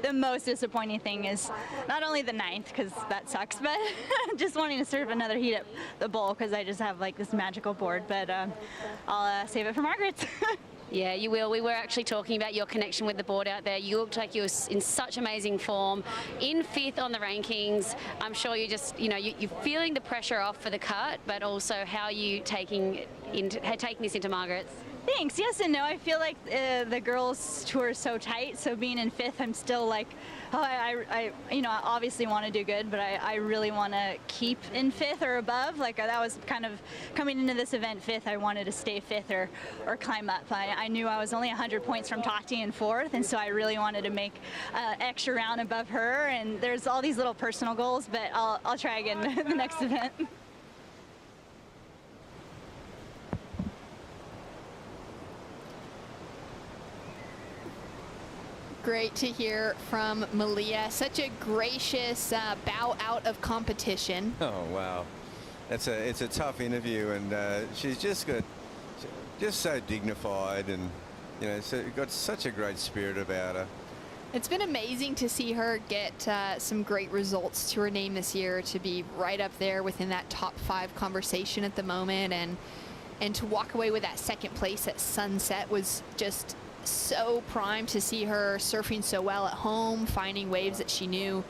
the most disappointing thing is not only the 9th, because that sucks, but just wanting to serve another heat at the bowl, because I just have like this magical board, but I'll save it for Margaret's. Yeah, you will. We were actually talking about your connection with the board out there. You looked like you were in such amazing form, in 5th on the rankings. I'm sure you just, you know, you're feeling the pressure off for the cut, but also how are you taking this into Margaret's? Thanks. Yes and no. I feel like the girls' tour is so tight, so being in 5th, I'm still like, oh, I you know, obviously want to do good, but I really want to keep in 5th or above. Like that was kind of coming into this event 5th. I wanted to stay 5th or climb up. I knew I was only 100 points from Tati in 4th, and so I really wanted to make extra round above her. And there's all these little personal goals, but I'll try again the next event. Great to hear from Malia. Such a gracious bow out of competition. Oh, wow. It's a tough interview, and she's just so dignified, and, you know, got such a great spirit about her. It's been amazing to see her get some great results to her name this year, to be right up there within that top 5 conversation at the moment, and to walk away with that second place at Sunset was just so prime to see her surfing so well at home, finding waves that she knew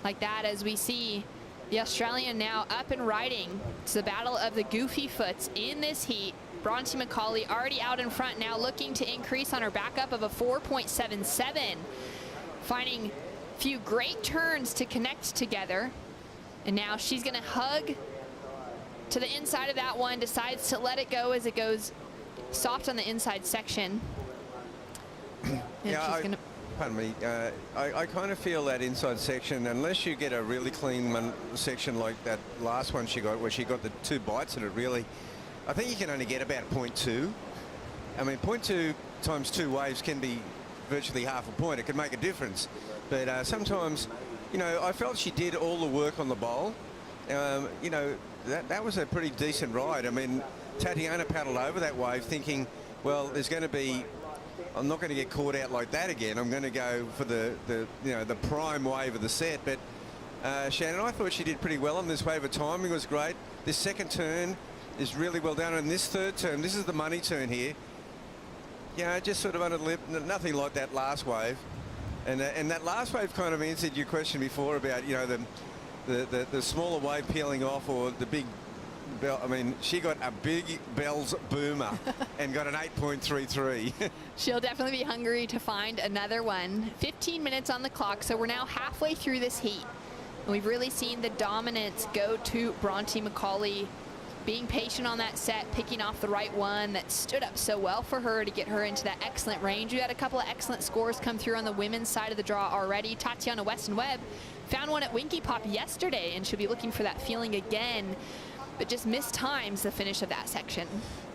like that. As we see the Australian now up and riding. It's the battle of the goofy foots in this heat. Bronte Mccauley already out in front now, looking to increase on her backup of a 4.77. Finding a few great turns to connect together. And now she's going to hug to the inside of that one, decides to let it go as it goes soft on the inside section. And yeah, she's gonna... Pardon me. I kind of feel that inside section, unless you get a really clean section like that last one she got, where she got the 2 bites at it, really, I think you can only get about 0.2. I mean, 0.2 times 2 waves can be virtually half a point. It can make a difference. But sometimes, you know, I felt she did all the work on the bowl. You know, that was a pretty decent ride. I mean, Tatiana paddled over that wave thinking, well, there's going to be, I'm not going to get caught out like that again. I'm going to go for the you know, the prime wave of the set. But Shannon, I thought she did pretty well on this wave. Her timing was great. This second turn is really well done. And this third turn, this is the money turn here. Yeah, just sort of under the lip, nothing like that last wave. And that last wave kind of answered your question before about, you know, the smaller wave peeling off, or the big bell. I mean, she got a big Bell's boomer and got an 8.33. She'll definitely be hungry to find another one. 15 minutes on the clock, so we're now halfway through this heat. And we've really seen the dominance go to Bronte Mccauley, being patient on that set, picking off the right one that stood up so well for her to get her into that excellent range. We had a couple of excellent scores come through on the women's side of the draw already. Tatiana Weston-Webb found one at Winky Pop yesterday, and she'll be looking for that feeling again, but just mistimes the finish of that section.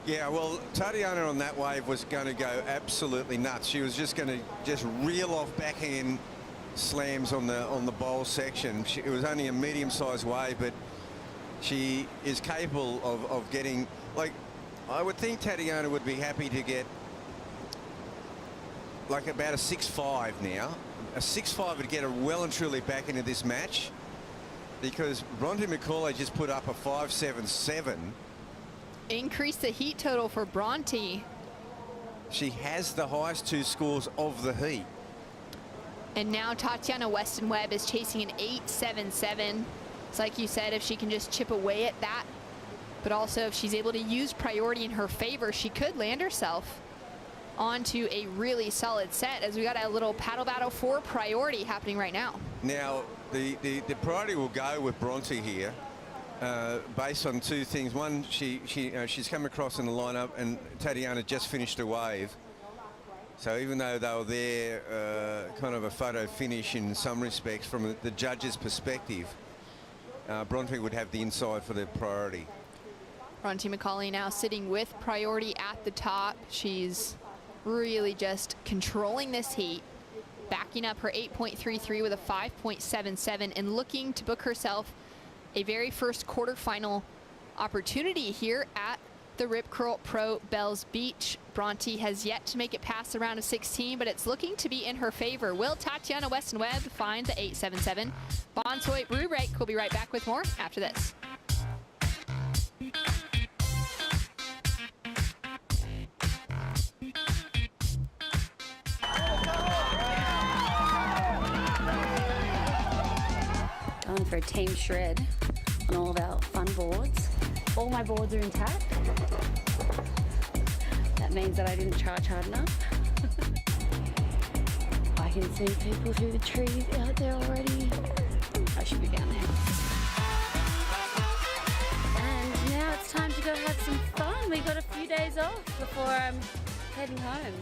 Yeah, well, Tatiana on that wave was going to go absolutely nuts. She was just going to just reel off backhand slams on the bowl section. It was only a medium-sized wave, but she is capable of getting, like, I would think Tatiana would be happy to get like about a 6.5 now. A 6.5 would get her well and truly back into this match, because Bronte Mccauley just put up a 5.77. Increase the heat total for Bronte. She has the highest 2 scores of the heat. And now Tatiana Weston-Webb is chasing an 8.77. It's like you said, if she can just chip away at that, but also if she's able to use priority in her favor, she could land herself onto a really solid set, as we got a little paddle battle for priority happening right now. Now, the priority will go with Bronte here, based on 2 things. One, she's come across in the lineup, and Tatiana just finished a wave. So even though they were there, kind of a photo finish in some respects from the judge's perspective, Bronte would have the inside for the priority. Bronte Mccauley now sitting with priority at the top. She's really just controlling this heat, backing up her 8.33 with a 5.77, and looking to book herself a very first quarterfinal opportunity here at the Rip Curl Pro Bells Beach. Bronte has yet to make it past the round of 16, but it's looking to be in her favor. Will Tatiana Weston-Webb find the 8.77? Bonsoy Brew Break. We'll be right back with more after this. Going for a team shred on all of our fun boards. All my boards are intact. That means that I didn't charge hard enough. I can see people through the trees out there already. I should be down there. And now it's time to go have some fun. We got a few days off before I'm heading home.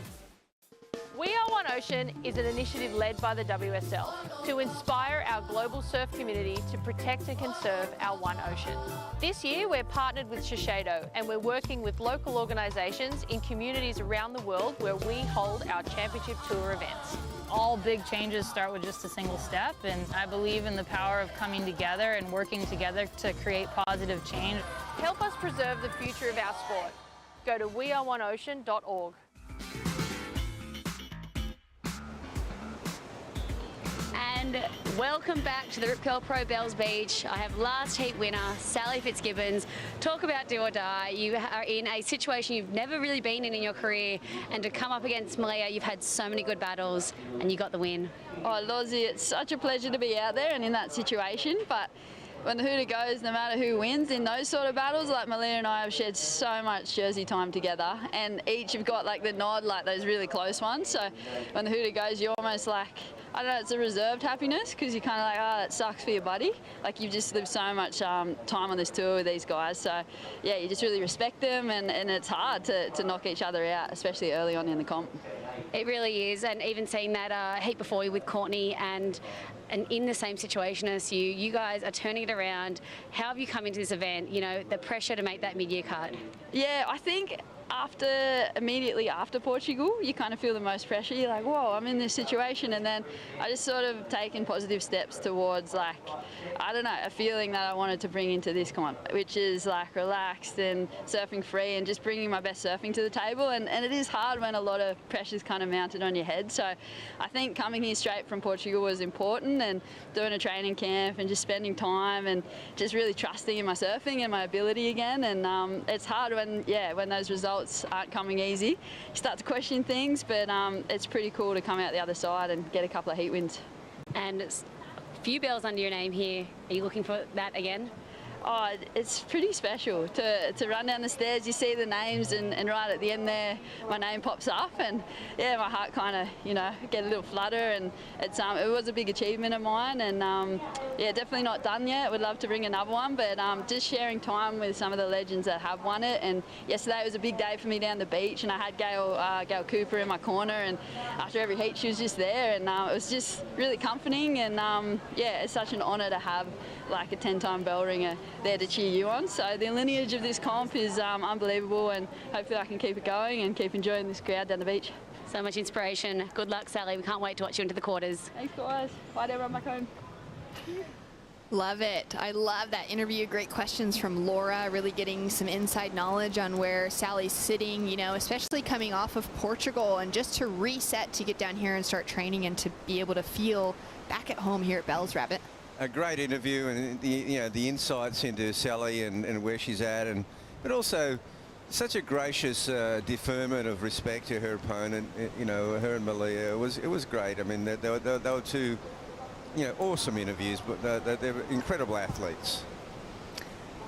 We Are One Ocean is an initiative led by the WSL to inspire our global surf community to protect and conserve our one ocean. This year we're partnered with Shiseido, and we're working with local organisations in communities around the world where we hold our championship tour events. All big changes start with just a single step, and I believe in the power of coming together and working together to create positive change. Help us preserve the future of our sport. Go to weareoneocean.org. And welcome back to the Rip Curl Pro Bells Beach. I have last heat winner, Sally Fitzgibbons. Talk about do or die. You are in a situation you've never really been in your career, and to come up against Malia, you've had so many good battles, and you got the win. Oh, Lozzie, it's such a pleasure to be out there and in that situation, but when the hooter goes, no matter who wins in those sort of battles, like Malia and I have shared so much jersey time together, and each have got like the nod, like those really close ones. So when the hooter goes, you're almost like, I don't know, it's a reserved happiness, because you're kind of like, oh, that sucks for your buddy. Like, you've just lived so much time on this tour with these guys. So yeah, you just really respect them, and it's hard to knock each other out, especially early on in the comp. It really is, and even seeing that heat before you with Courtney and in the same situation as you guys are turning it around. How have you come into this event? You know, the pressure to make that mid-year cut. Yeah, I think immediately after Portugal, you kind of feel the most pressure. You're like, whoa, I'm in this situation. And then I just sort of taken positive steps towards, like, I don't know, a feeling that I wanted to bring into this comp, which is like relaxed and surfing free and just bringing my best surfing to the table. And it is hard when a lot of pressure's kind of mounted on your head. So I think coming here straight from Portugal was important, and doing a training camp and just spending time and just really trusting in my surfing and my ability again. And it's hard when those results aren't coming easy. You start to question things, but it's pretty cool to come out the other side and get a couple of heat wins. And a few bells under your name here. Are you looking for that again? Oh, it's pretty special to run down the stairs. You see the names, and right at the end there, my name pops up, and yeah, my heart kind of, you know, get a little flutter, and it was a big achievement of mine, and yeah, definitely not done yet. Would love to bring another one, but just sharing time with some of the legends that have won it. And yesterday was a big day for me down the beach, and I had Gail Cooper in my corner, and after every heat she was just there, and it was just really comforting, and yeah, it's such an honour to have like a 10-time bell ringer there to cheer you on. So the lineage of this comp is unbelievable, and hopefully I can keep it going and keep enjoying this crowd down the beach. So much inspiration. Good luck, Sally. We can't wait to watch you into the quarters. Thanks, guys. Bye, everyone back home. Love it. I love that interview. Great questions from Laura, really getting some inside knowledge on where Sally's sitting, you know, especially coming off of Portugal, and just to reset to get down here and start training and to be able to feel back at home here at Bells Rabbit. A great interview, and the insights into Sally and where she's at, but also such a gracious deferment of respect to her opponent. You know, her and Malia. It was great. I mean, they were two, you know, awesome interviews, but they're incredible athletes.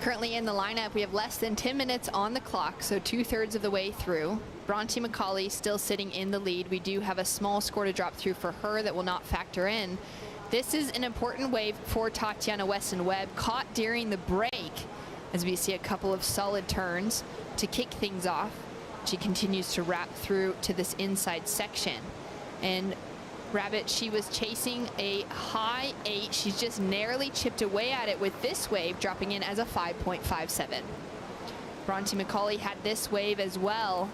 Currently in the lineup, we have less than 10 minutes on the clock, so 2/3 of the way through. Bronte Mccauley still sitting in the lead. We do have a small score to drop through for her that will not factor in. This is an important wave for Tatiana Weston-Webb, caught during the break, as we see a couple of solid turns to kick things off. She continues to wrap through to this inside section. And Rabbit, she was chasing a high 8. She's just narrowly chipped away at it with this wave, dropping in as a 5.57. Bronte Mccauley had this wave as well.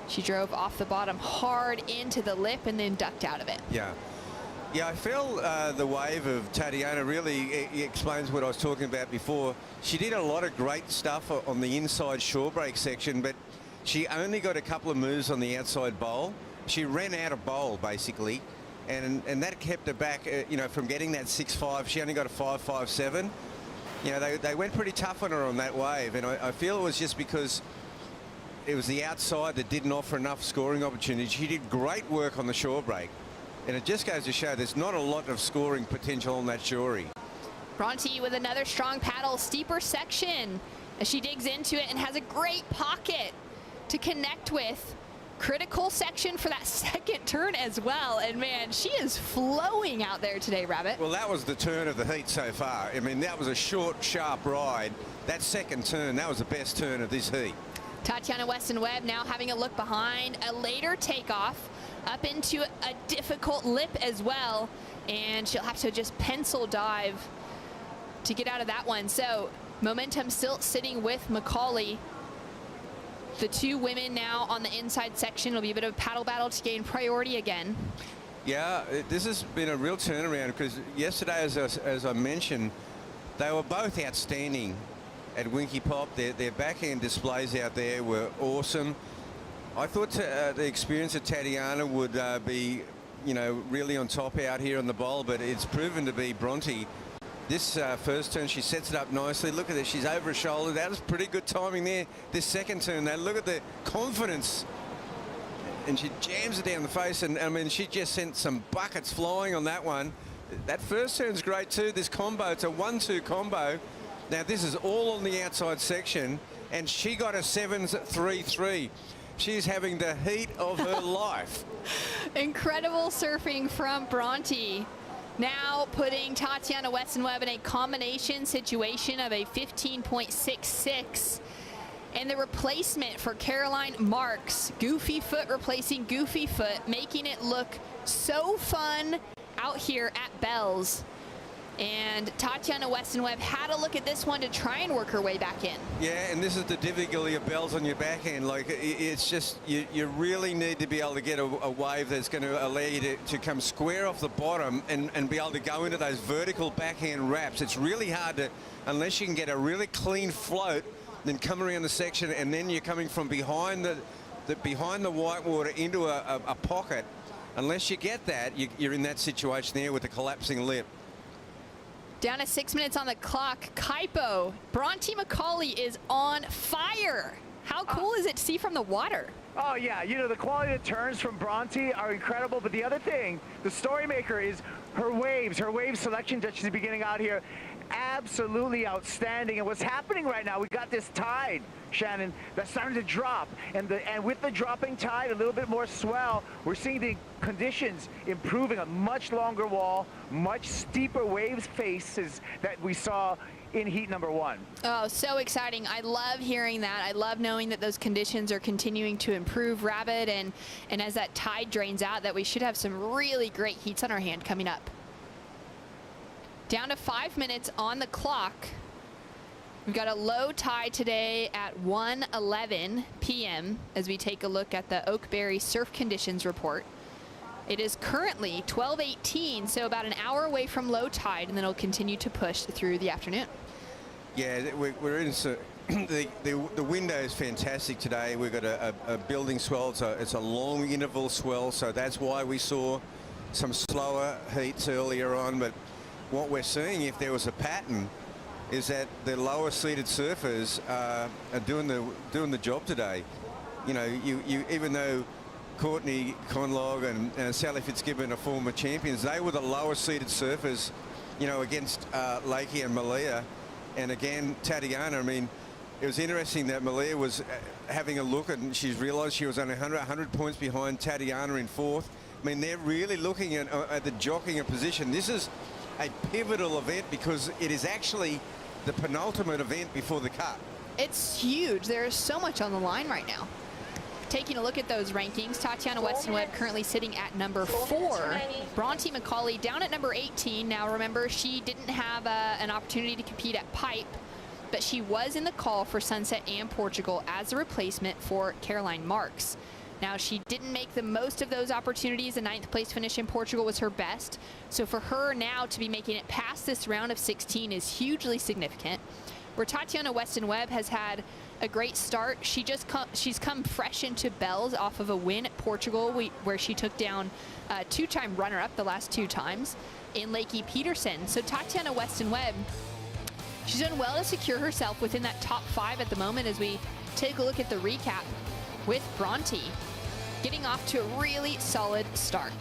She drove off the bottom hard into the lip and then ducked out of it. Yeah, I feel the wave of Tatiana really explains what I was talking about before. She did a lot of great stuff on the inside shore break section, but she only got a couple of moves on the outside bowl. She ran out of bowl, basically, and that kept her back, you know, from getting that 6.5. She only got a 5.57. You know, they went pretty tough on her on that wave, and I feel it was just because it was the outside that didn't offer enough scoring opportunities. She did great work on the shore break. And it just goes to show there's not a lot of scoring potential on that shorey. Bronte with another strong paddle, steeper section, as she digs into it and has a great pocket to connect with. Critical section for that second turn as well. And man, she is flowing out there today, Rabbit. Well, that was the turn of the heat so far. I mean, that was a short, sharp ride. That second turn, that was the best turn of this heat. Tatiana Weston-Webb now having a look behind, a later takeoff up into a difficult lip as well, and she'll have to just pencil dive to get out of that one. So momentum still sitting with Mccauley. The two women now on the inside section. Will be a bit of a paddle battle to gain priority again. Yeah, this has been a real turnaround, because yesterday, as I mentioned, they were both outstanding at Winky Pop. Their backhand displays out there were awesome. I thought the experience of Tatiana would be you know, really on top out here on the bowl, but it's proven to be Bronte. This first turn, she sets it up nicely. Look at this, she's over her shoulder. That was pretty good timing there. This second turn, now look at the confidence. And she jams it down the face, and I mean, she just sent some buckets flying on that one. That first turn's great too. This combo, it's a 1-2 combo. Now this is all on the outside section, and she got a 7-3-3. She's having the heat of her life. Incredible surfing from Bronte. Now putting Tatiana Weston-Webb in a combination situation of a 15.66. And the replacement for Caroline Marks, Goofy Foot replacing Goofy Foot, making it look so fun out here at Bells. And Tatiana Weston-Webb had to look at this one to try and work her way back in. Yeah, and this is the difficulty of Bells on your backhand. Like, it's just, you really need to be able to get a wave that's going to allow you to come square off the bottom and be able to go into those vertical backhand wraps. It's really hard to, unless you can get a really clean float, then come around the section, and then you're coming from behind the whitewater into a pocket. Unless you get that, you're in that situation there with the collapsing lip. Down to 6 minutes on the clock. Kaipo, Bronte Mccauley is on fire. How cool is it to see from the water? Oh yeah, you know, the quality of turns from Bronte are incredible, but the other thing, the story maker, is her wave selection that she's beginning out here. Absolutely outstanding. And what's happening right now, we got this tide, Shannon, that's starting to drop, and with the dropping tide, a little bit more swell, we're seeing the conditions improving. A much longer wall, much steeper waves faces that we saw in heat number 1. Oh, so exciting. I love hearing that. I love knowing that those conditions are continuing to improve rapid, and as that tide drains out, that we should have some really great heats on our hand coming up. Down to 5 minutes on the clock. We've got a low tide today at 1:11 p.m. as we take a look at the Oakberry surf conditions report. It is currently 12:18, so about an hour away from low tide, and then it'll continue to push through the afternoon. Yeah, we're in the window is fantastic today. We've got a building swell. It's a long interval swell, so that's why we saw some slower heats earlier on. But what we're seeing, if there was a pattern, is that the lower seeded surfers are doing the job today. You know, you even though Courtney Conlog and Sally Fitzgibbons are former champions, they were the lower seeded surfers, you know, against Lakey and Malia. And again, Tatiana, I mean, it was interesting that Malia was having a look, and she's realized she was only 100 points behind Tatiana in 4th. I mean, they're really looking at the jockeying of position. This is a pivotal event because it is actually the penultimate event before the cut. It's huge. There is so much on the line right now. Taking a look at those rankings, Tatiana Weston-Webb currently sitting at number 4. Bronte Mccauley down at number 18. Now remember, she didn't have an opportunity to compete at Pipe, but she was in the call for Sunset and Portugal as a replacement for Caroline Marks. Now, she didn't make the most of those opportunities. A 9th place finish in Portugal was her best. So for her now to be making it past this round of 16 is hugely significant. Where Tatiana Weston-Webb has had a great start. She's come fresh into Bells off of a win at Portugal, where she took down a 2-time runner-up the last 2 times in Lakey Peterson. So Tatiana Weston-Webb, she's done well to secure herself within that top 5 at the moment as we take a look at the recap with Bronte getting off to a really solid start.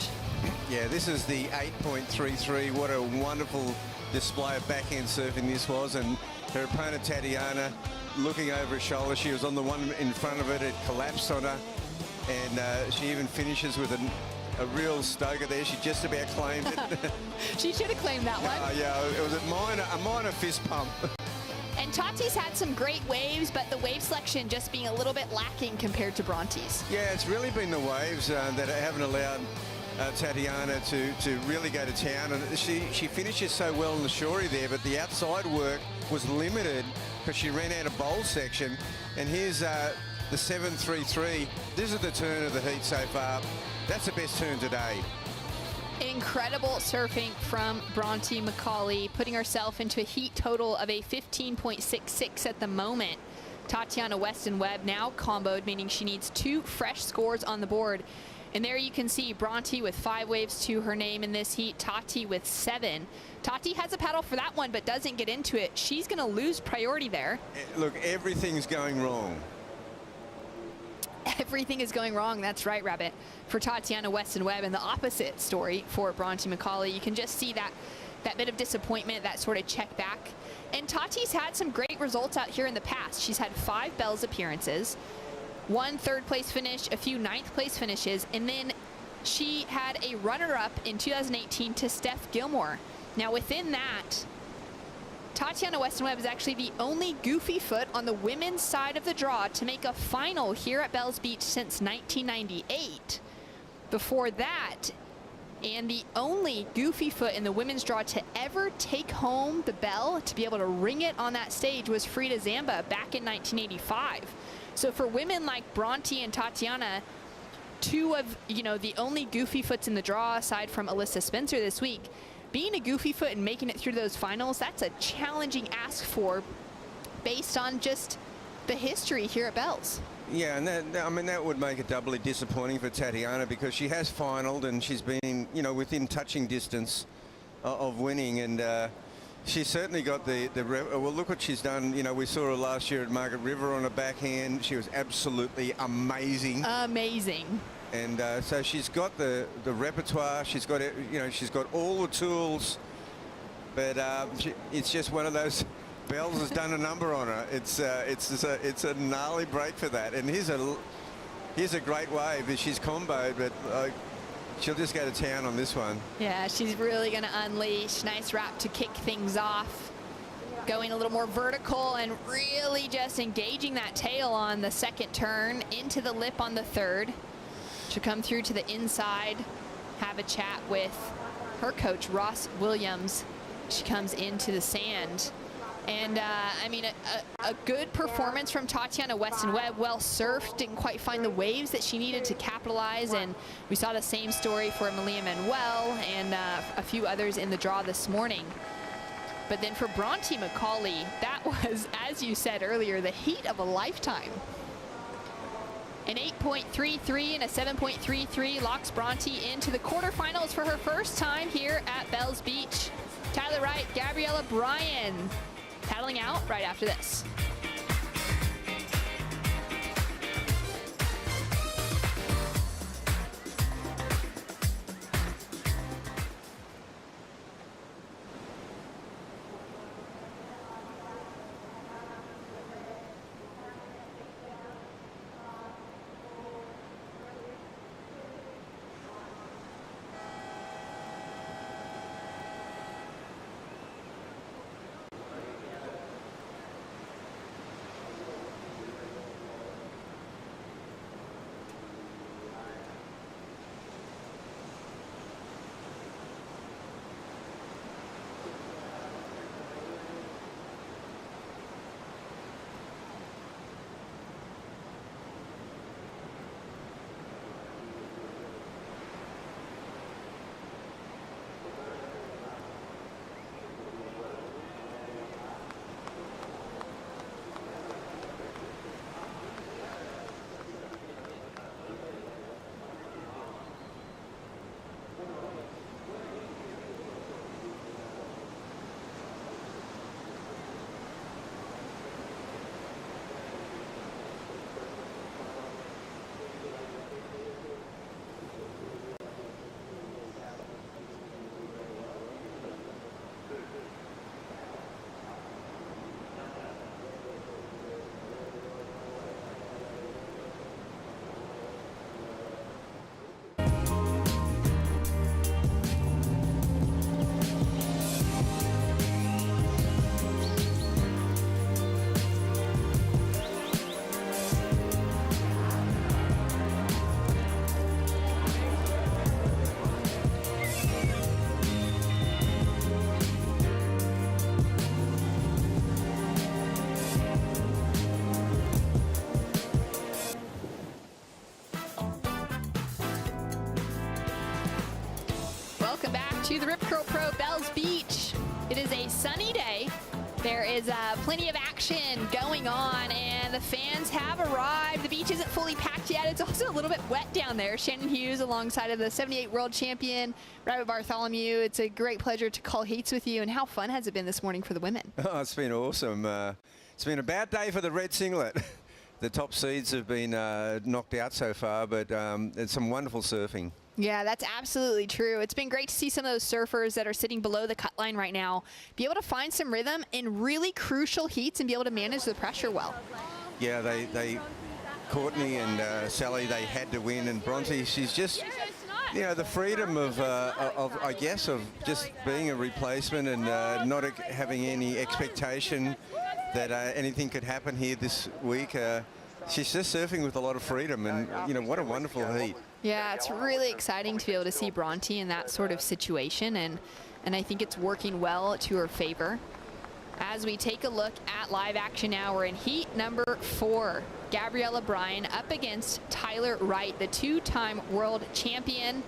Yeah, this is the 8.33. What a wonderful display of backhand surfing this was, and her opponent Tatiana looking over her shoulder. She was on the one in front of it. It collapsed on her, and she even finishes with a real stoker there. She just about claimed it. She should have claimed that one. Yeah, it was a minor fist pump. And Tati's had some great waves, but the wave selection just being a little bit lacking compared to Bronte's. Yeah, it's really been the waves that haven't allowed Tatiana to really go to town. And she finishes so well in the shorey there, but the outside work was limited because she ran out of bowl section. And here's the 7.33. This is the turn of the heat so far. That's the best turn today. Incredible surfing from Bronte Mccauley, putting herself into a heat total of a 15.66 at the moment. Tatiana Weston-Webb now comboed, meaning she needs 2 fresh scores on the board. And there you can see Bronte with 5 waves to her name in this heat, Tati with 7. Tati has a paddle for that one, but doesn't get into it. She's going to lose priority there. Look, everything's going wrong. Everything is going wrong. That's right, Rabbit. For Tatiana Weston-Webb, and the opposite story for Bronte Mccauley. You can just see that bit of disappointment, that sort of check back. And Tati's had some great results out here in the past. She's had 5 Bells appearances, 1 third-place finish, a few 9th-place finishes, and then she had a runner-up in 2018 to Steph Gilmore. Now, within that, Tatiana Weston-Webb is actually the only goofy foot on the women's side of the draw to make a final here at Bells Beach since 1998. Before that, and the only goofy foot in the women's draw to ever take home the bell, to be able to ring it on that stage, was Frida Zamba back in 1985. So for women like Bronte and Tatiana, 2 of, the only goofy foots in the draw aside from Alyssa Spencer this week, being a goofy foot and making it through those finals, that's a challenging ask for based on just the history here at Bells. Yeah, and that would make it doubly disappointing for Tatiana, because she has finaled and she's been, within touching distance of winning, and she's certainly got well, look what she's done. We saw her last year at Margaret River on a backhand. She was absolutely amazing. Amazing. And so she's got the repertoire. She's got she's got all the tools, but it's just one of those. Bells has done a number on her. It's a gnarly break for that. And here's a great wave. She's comboed, but she'll just go to town on this one. Yeah, she's really going to unleash. Nice wrap to kick things off. Going a little more vertical and really just engaging that tail on the second turn, into the lip on the third. She'll come through to the inside, have a chat with her coach, Ross Williams. She comes into the sand. And a good performance from Tatiana Weston-Webb. Well surfed, didn't quite find the waves that she needed to capitalize, and we saw the same story for Malia Manuel and a few others in the draw this morning. But then for Bronte Mccauley, that was, as you said earlier, the heat of a lifetime. An 8.33 and a 7.33 locks Bronte into the quarterfinals for her first time here at Bells Beach. Tyler Wright, Gabriella Bryan paddling out right after this. To the Rip Curl Pro Bells Beach. It is a sunny day. There is plenty of action going on, and the fans have arrived. The beach isn't fully packed yet. It's also a little bit wet down there. Shannon Hughes alongside of the 78 world champion, Rabbit Bartholomew. It's a great pleasure to call heats with you. And how fun has it been this morning for the women? Oh, it's been awesome. It's been a bad day for the red singlet. The top seeds have been knocked out so far, but it's some wonderful surfing. Yeah, that's absolutely true. It's been great to see some of those surfers that are sitting below the cut line right now be able to find some rhythm in really crucial heats and be able to manage the pressure well. Yeah, Courtney and Sally, they had to win, and Bronte, she's just, you know, the freedom of I guess, of just being a replacement and not having any expectation that anything could happen here this week. She's just surfing with a lot of freedom, and, you know, what a wonderful heat. Yeah, it's really exciting to be able to see Bronte in that sort of situation, and I think it's working well to her favor. As we take a look at live action now, we're in heat number 4. Gabriella Bryan up against Tyler Wright, the 2-time world champion.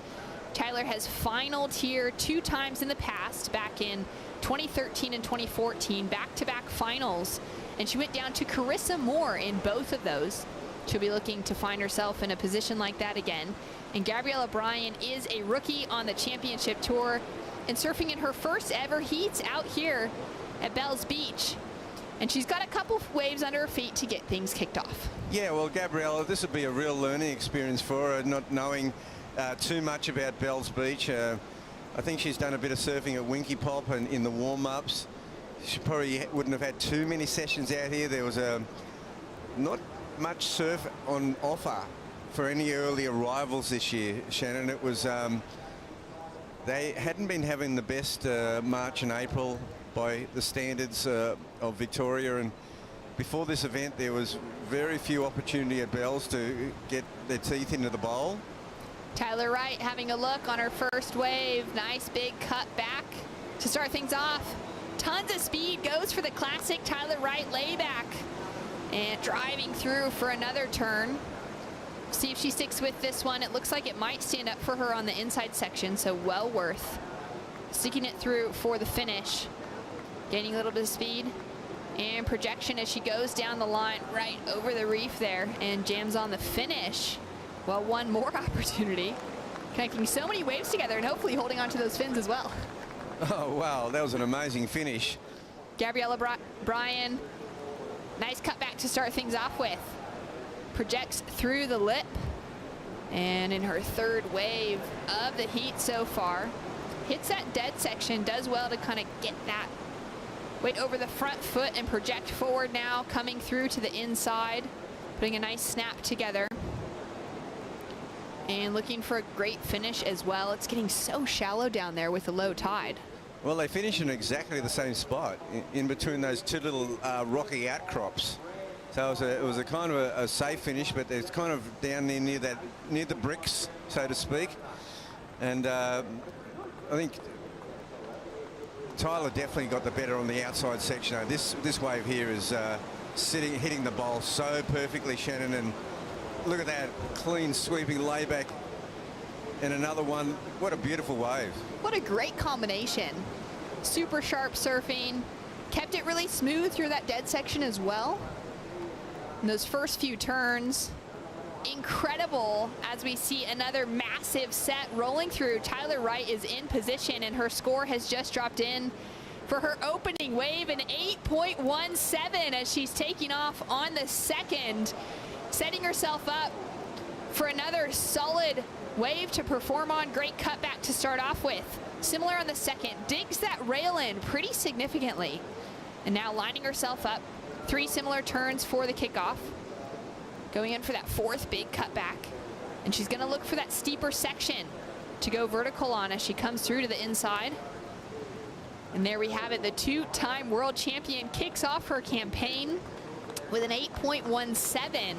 Tyler has finaled here 2 times in the past, back in 2013 and 2014, back-to-back finals, and she went down to Carissa Moore in both of those. She'll be looking to find herself in a position like that again. And Gabriella Bryan is a rookie on the championship tour and surfing in her first ever heats out here at Bells Beach. And she's got a couple waves under her feet to get things kicked off. Yeah, well, Gabriella, this would be a real learning experience for her, not knowing too much about Bells Beach. I think she's done a bit of surfing at Winky Pop and in the warm-ups. She probably wouldn't have had too many sessions out here. There was not much surf on offer for any early arrivals this year, Shannon. It was they hadn't been having the best March and April by the standards of Victoria, and before this event there was very few opportunity at Bells to get their teeth into the bowl. Tyler Wright having a look on her first wave. Nice big cut back to start things off. Tons of speed, goes for the classic Tyler Wright layback. And driving through for another turn. See if she sticks with this one. It looks like it might stand up for her on the inside section, so well worth sticking it through for the finish. Gaining a little bit of speed and projection as she goes down the line right over the reef there and jams on the finish. Well, one more opportunity. Connecting so many waves together and hopefully holding on to those fins as well. Oh, wow, that was an amazing finish. Gabriella Bryan. Nice cutback to start things off with. Projects through the lip. And in her third wave of the heat so far, hits that dead section, does well to kind of get that weight over the front foot and project forward now, coming through to the inside, putting a nice snap together. And looking for a great finish as well. It's getting so shallow down there with the low tide. Well, they finish in exactly the same spot, in between those 2 little rocky outcrops. So it was a kind of a safe finish, but it's kind of down there near the bricks, so to speak. And I think Tyler definitely got the better on the outside section. This wave here is hitting the bowl so perfectly, Shannon. And look at that clean sweeping layback. And another one. What a beautiful wave. What a great combination. Super sharp surfing. Kept it really smooth through that dead section as well. And those first few turns, incredible as we see another massive set rolling through. Tyler Wright is in position and her score has just dropped in for her opening wave, an 8.17 as she's taking off on the second, setting herself up for another solid wave to perform on. Great cutback to start off with. Similar on the second, digs that rail in pretty significantly. And now lining herself up, 3 similar turns for the kickoff. Going in for that 4th big cutback. And she's gonna look for that steeper section to go vertical on as she comes through to the inside. And there we have it, the 2-time world champion kicks off her campaign with an 8.17.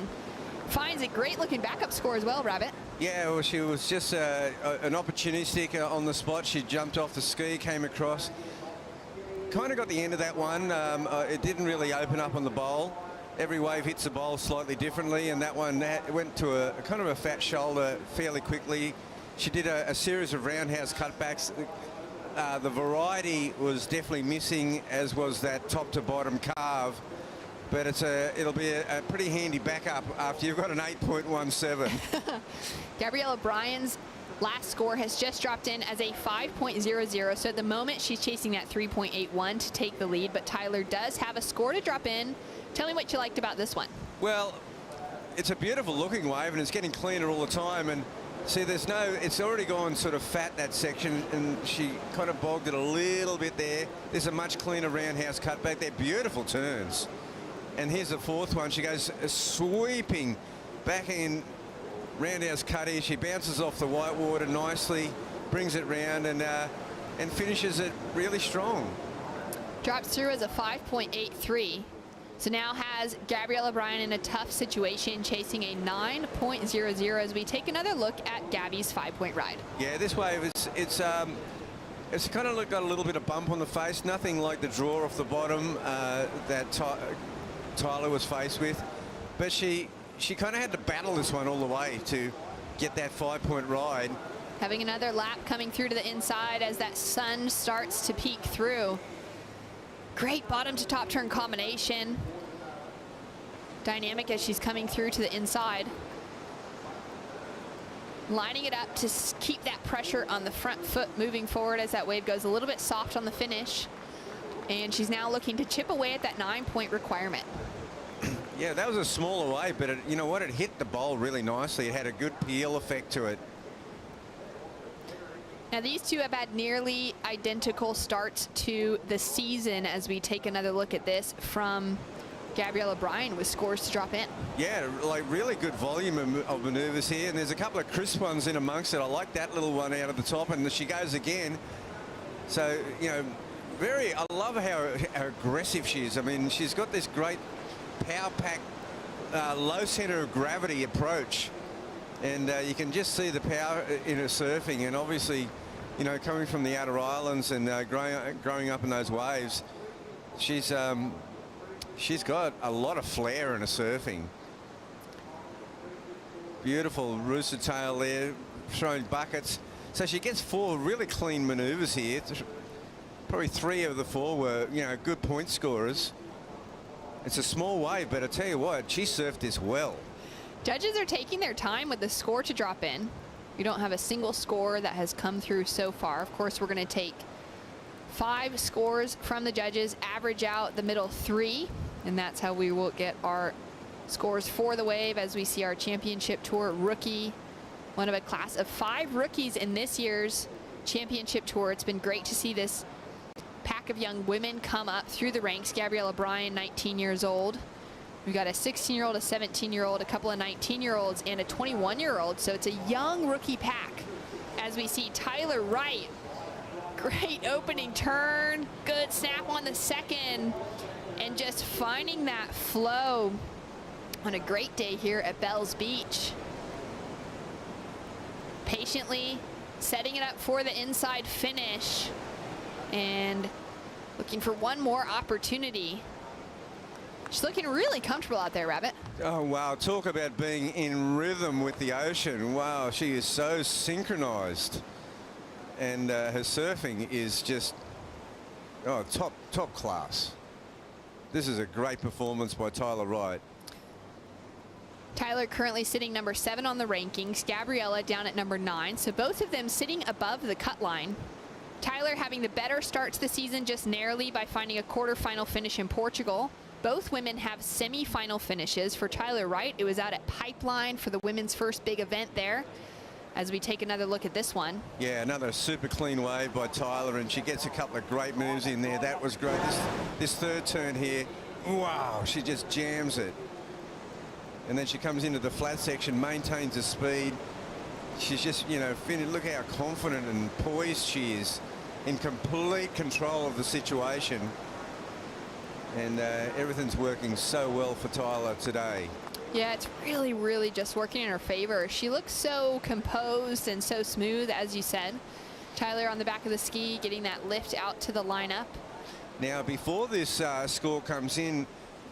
Finds a great looking backup score as well, Rabbit. Yeah, well, she was just an opportunistic on the spot. She jumped off the ski, came across. Kind of got the end of that one. It didn't really open up on the bowl. Every wave hits the bowl slightly differently, and that one went to a kind of a fat shoulder fairly quickly. She did a series of roundhouse cutbacks. The variety was definitely missing, as was that top to bottom carve. but it'll be a pretty handy backup after you've got an 8.17. Gabriella Bryan's last score has just dropped in as a 5.00, so at the moment she's chasing that 3.81 to take the lead, but Tyler does have a score to drop in. Tell me what you liked about this one. Well, it's a beautiful looking wave and it's getting cleaner all the time, and see it's already gone sort of fat, that section, and she kind of bogged it a little bit there. There's a much cleaner roundhouse cutback. They're beautiful turns. And here's the fourth one. She goes sweeping back in roundhouse cut here. She bounces off the white water nicely, brings it round, and finishes it really strong. Drops through as a 5.83. So now has Gabriella Bryan in a tough situation, chasing a 9.00 as we take another look at Gabby's 5-point ride. Yeah, this wave, it's kind of got a little bit of bump on the face. Nothing like the draw off the bottom that Tyler was faced with. But she kind of had to battle this one all the way to get that 5-point ride. Having another lap coming through to the inside as that sun starts to peek through. Great bottom to top turn combination. Dynamic as she's coming through to the inside. Lining it up to keep that pressure on the front foot moving forward as that wave goes a little bit soft on the finish. And she's now looking to chip away at that 9-point requirement. Yeah, that was a smaller wave, but you know what? It hit the bowl really nicely. It had a good peel effect to it. Now these two have had nearly identical starts to the season as we take another look at this from Gabriella Bryan with scores to drop in. Yeah, like really good volume of maneuvers here, and there's a couple of crisp ones in amongst it. I like that little one out of the top, and she goes again. So, you know, I love how aggressive she is. I mean, she's got this great power pack, low center of gravity approach, and you can just see the power in her surfing. And obviously, you know, coming from the outer islands and growing up in those waves, she's got a lot of flair in her surfing. Beautiful rooster tail there, throwing buckets. So she gets 4 really clean maneuvers here. Probably 3 of the 4 were, you know, good point scorers. It's a small wave, but I tell you what, she surfed this well. Judges are taking their time with the score to drop in. We don't have a single score that has come through so far. Of course, we're going to take 5 scores from the judges, average out the middle 3, and that's how we will get our scores for the wave as we see our championship tour rookie, one of a class of 5 rookies in this year's championship tour. It's been great to see this pack of young women come up through the ranks. Gabriella Bryan, 19 years old. We've got a 16-year-old, a 17-year-old, a couple of 19-year-olds, and a 21-year-old. So it's a young rookie pack as we see Tyler Wright. Great opening turn, good snap on the second, and just finding that flow on a great day here at Bells Beach. Patiently setting it up for the inside finish and looking for one more opportunity. She's looking really comfortable out there, Rabbit. Oh, wow. Talk about being in rhythm with the ocean. Wow, she is so synchronized. And her surfing is just, top class. This is a great performance by Tyler Wright. Tyler currently sitting number 7 on the rankings. Gabriella down at number 9. So both of them sitting above the cut line. Tyler having the better start to the season just narrowly by finding a quarterfinal finish in Portugal. Both women have semi-final finishes. For Tyler Wright, it was out at Pipeline for the women's first big event there. As we take another look at this one. Yeah, another super clean wave by Tyler, and she gets a couple of great moves in there. That was great. This third turn here, wow, she just jams it. And then she comes into the flat section, maintains the speed. She's just, you know, look how confident and poised she is, in complete control of the situation. And everything's working so well for Tyler today. Yeah, it's really, really just working in her favor. She looks so composed and so smooth, as you said. Tyler on the back of the ski, getting that lift out to the lineup. Now, before this score comes in,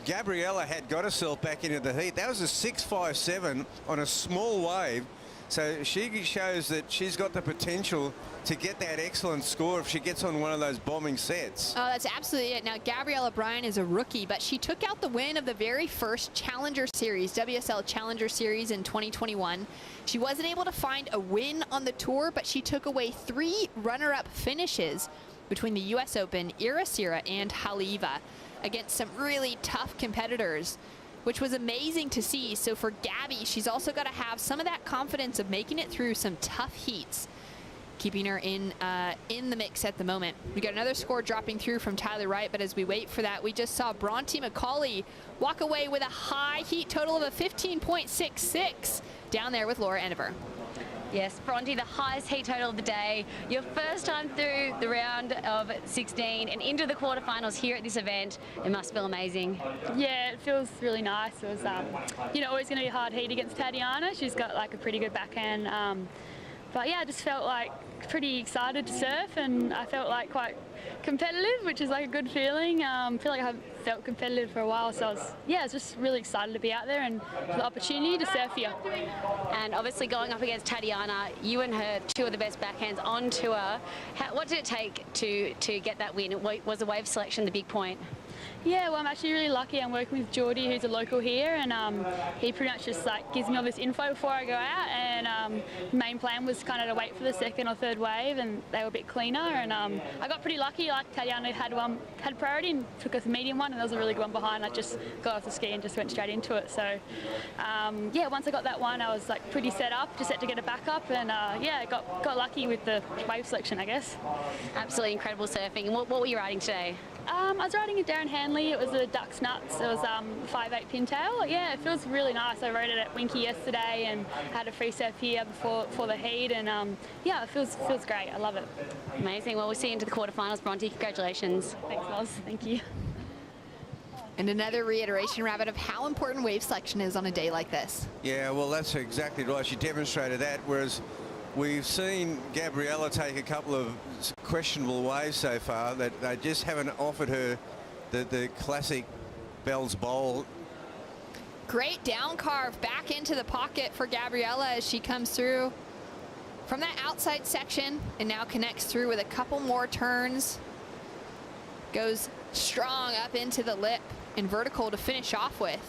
Gabriella had got herself back into the heat. That was a 6.57 on a small wave. So she shows that she's got the potential to get that excellent score if she gets on one of those bombing sets. Oh, that's absolutely it. Now, Gabriella Bryan is a rookie, but she took out the win of the very first Challenger Series, WSL Challenger Series in 2021. She wasn't able to find a win on the tour, but she took away 3 runner-up finishes between the U.S. Open, Irasira, and Haliva against some really tough competitors, which was amazing to see. So for Gabby, she's also got to have some of that confidence of making it through some tough heats, keeping her in the mix at the moment. We got another score dropping through from Tyler Wright, but as we wait for that, we just saw Bronte Mccauley walk away with a high heat total of a 15.66 down there with Laura Enever. Yes, Bronte, the highest heat total of the day. Your first time through the round of 16 and into the quarterfinals here at this event. It must feel amazing. Yeah, it feels really nice. It was, always going to be a hard heat against Tatiana. She's got like a pretty good backhand. But yeah, I just felt like pretty excited to surf, and I felt like quite competitive, which is like a good feeling. I feel like I haven't felt competitive for a while, so I was just really excited to be out there and for the opportunity to surf here. And obviously going up against Tatiana, you and her, 2 of the best backhands on tour. What did it take to get that win? Was the wave selection the big point? Yeah, well, I'm actually really lucky. I'm working with Geordie, who's a local here, and he pretty much just like gives me all this info before I go out. And the main plan was kind of to wait for the 2nd or 3rd wave, and they were a bit cleaner. And I got pretty lucky. Like Tatiana had priority and took a medium one, and there was a really good one behind. I just got off the ski and just went straight into it. So yeah, once I got that one, I was like pretty set up, just set to get a backup, and yeah, got lucky with the wave selection, I guess. Absolutely incredible surfing. And what were you riding today? I was riding a Darren Hanley. It was a Ducks Nuts. It was 5/8 pintail. Yeah, it feels really nice. I rode it at Winky yesterday and had a free surf here before the heat, and yeah, it feels great. I love it. Amazing. Well, we'll see you into the quarterfinals, Bronte. Congratulations. Thanks, Loz. Thank you. And another reiteration, Rabbit, of how important wave selection is on a day like this. Yeah, well, that's exactly right. She demonstrated that, whereas we've seen Gabriella take a couple of questionable waves so far that they just haven't offered her the classic Bell's Bowl. Great down carve back into the pocket for Gabriella as she comes through from that outside section and now connects through with a couple more turns. Goes strong up into the lip and vertical to finish off with.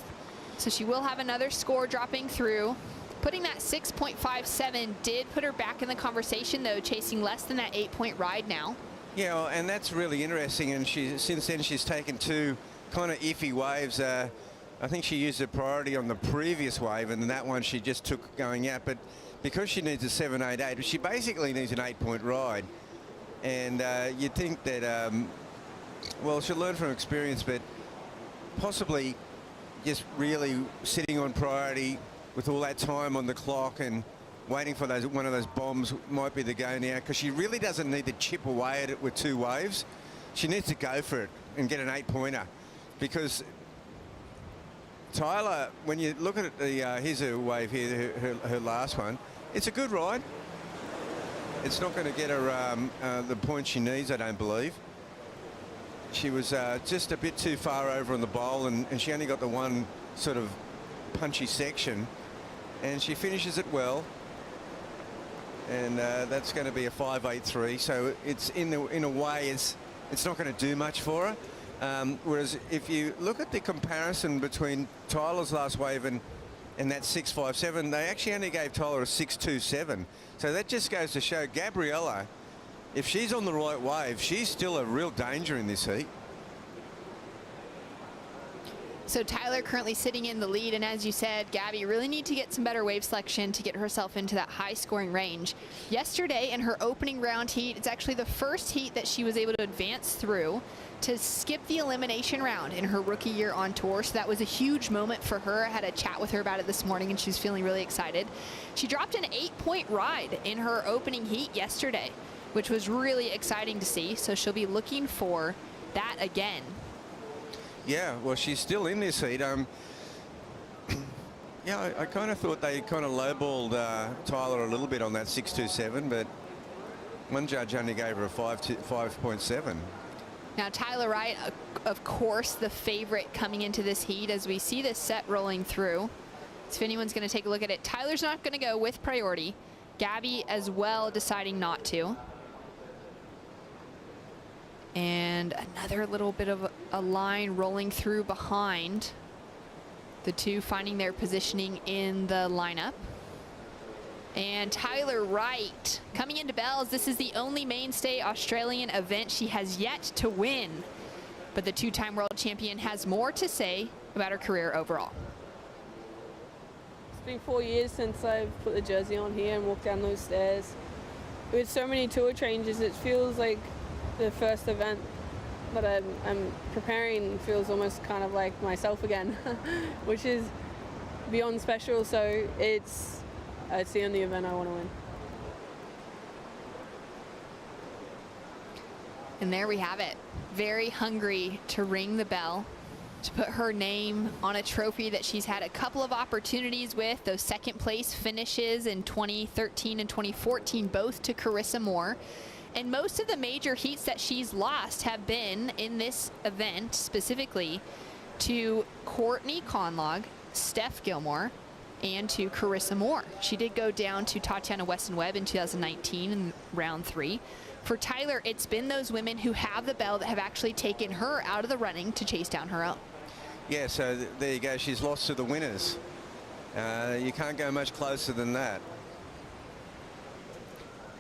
So she will have another score dropping through. Putting that 6.57 did put her back in the conversation, though, chasing less than that 8-point ride now. Yeah, and that's really interesting. And since then she's taken 2 kind of iffy waves. I think she used a priority on the previous wave, and that one she just took going out. But because she needs a 7.88, she basically needs an 8-point ride. And you'd think that, well, she'll learn from experience, but possibly just really sitting on priority with all that time on the clock and waiting for one of those bombs might be the go now, because she really doesn't need to chip away at it with 2 waves. She needs to go for it and get an 8-pointer, because Tyler, when you look at it, here's her wave here, her last one. It's a good ride. It's not going to get her the point she needs, I don't believe. She was just a bit too far over on the bowl, and she only got the one sort of punchy section. And she finishes it well, and that's going to be a 5.83. So it's in a way it's not going to do much for her. Whereas if you look at the comparison between Tyler's last wave and that 6.57, they actually only gave Tyler a 6.27. So that just goes to show Gabriella, if she's on the right wave, she's still a real danger in this heat. So Tyler currently sitting in the lead, and as you said, Gabby really need to get some better wave selection to get herself into that high scoring range. Yesterday in her opening round heat, it's actually the first heat that she was able to advance through to skip the elimination round in her rookie year on tour. So that was a huge moment for her. I had a chat with her about it this morning, and she's feeling really excited. She dropped an 8-point ride in her opening heat yesterday, which was really exciting to see. So she'll be looking for that again. Yeah, well, she's still in this heat. Yeah, I kind of thought they kind of lowballed Tyler a little bit on that 6.27, but one judge only gave her a 5.7. Now, Tyler Wright, of course, the favorite coming into this heat as we see this set rolling through. So if anyone's going to take a look at it, Tyler's not going to go with priority. Gabby as well deciding not to. And another little bit of a line rolling through behind. The two finding their positioning in the lineup. And Tyler Wright coming into Bells. This is the only mainstay Australian event she has yet to win. But the two-time world champion has more to say about her career overall. It's been 4 years since I've put the jersey on here and walked down those stairs. With so many tour changes, it feels like the first event that I'm preparing feels almost kind of like myself again, which is beyond special. So it's the only event I want to win. And there we have it. Very hungry to ring the bell, to put her name on a trophy that she's had a couple of opportunities with. Those second place finishes in 2013 and 2014, both to Carissa Moore. And most of the major heats that she's lost have been in this event specifically to Courtney Conlogue, Steph Gilmore, and to Carissa Moore. She did go down to Tatiana Weston-Webb in 2019 in round 3. For Tyler, it's been those women who have the bell that have actually taken her out of the running to chase down her own. Yeah, so there you go. She's lost to the winners. You can't go much closer than that.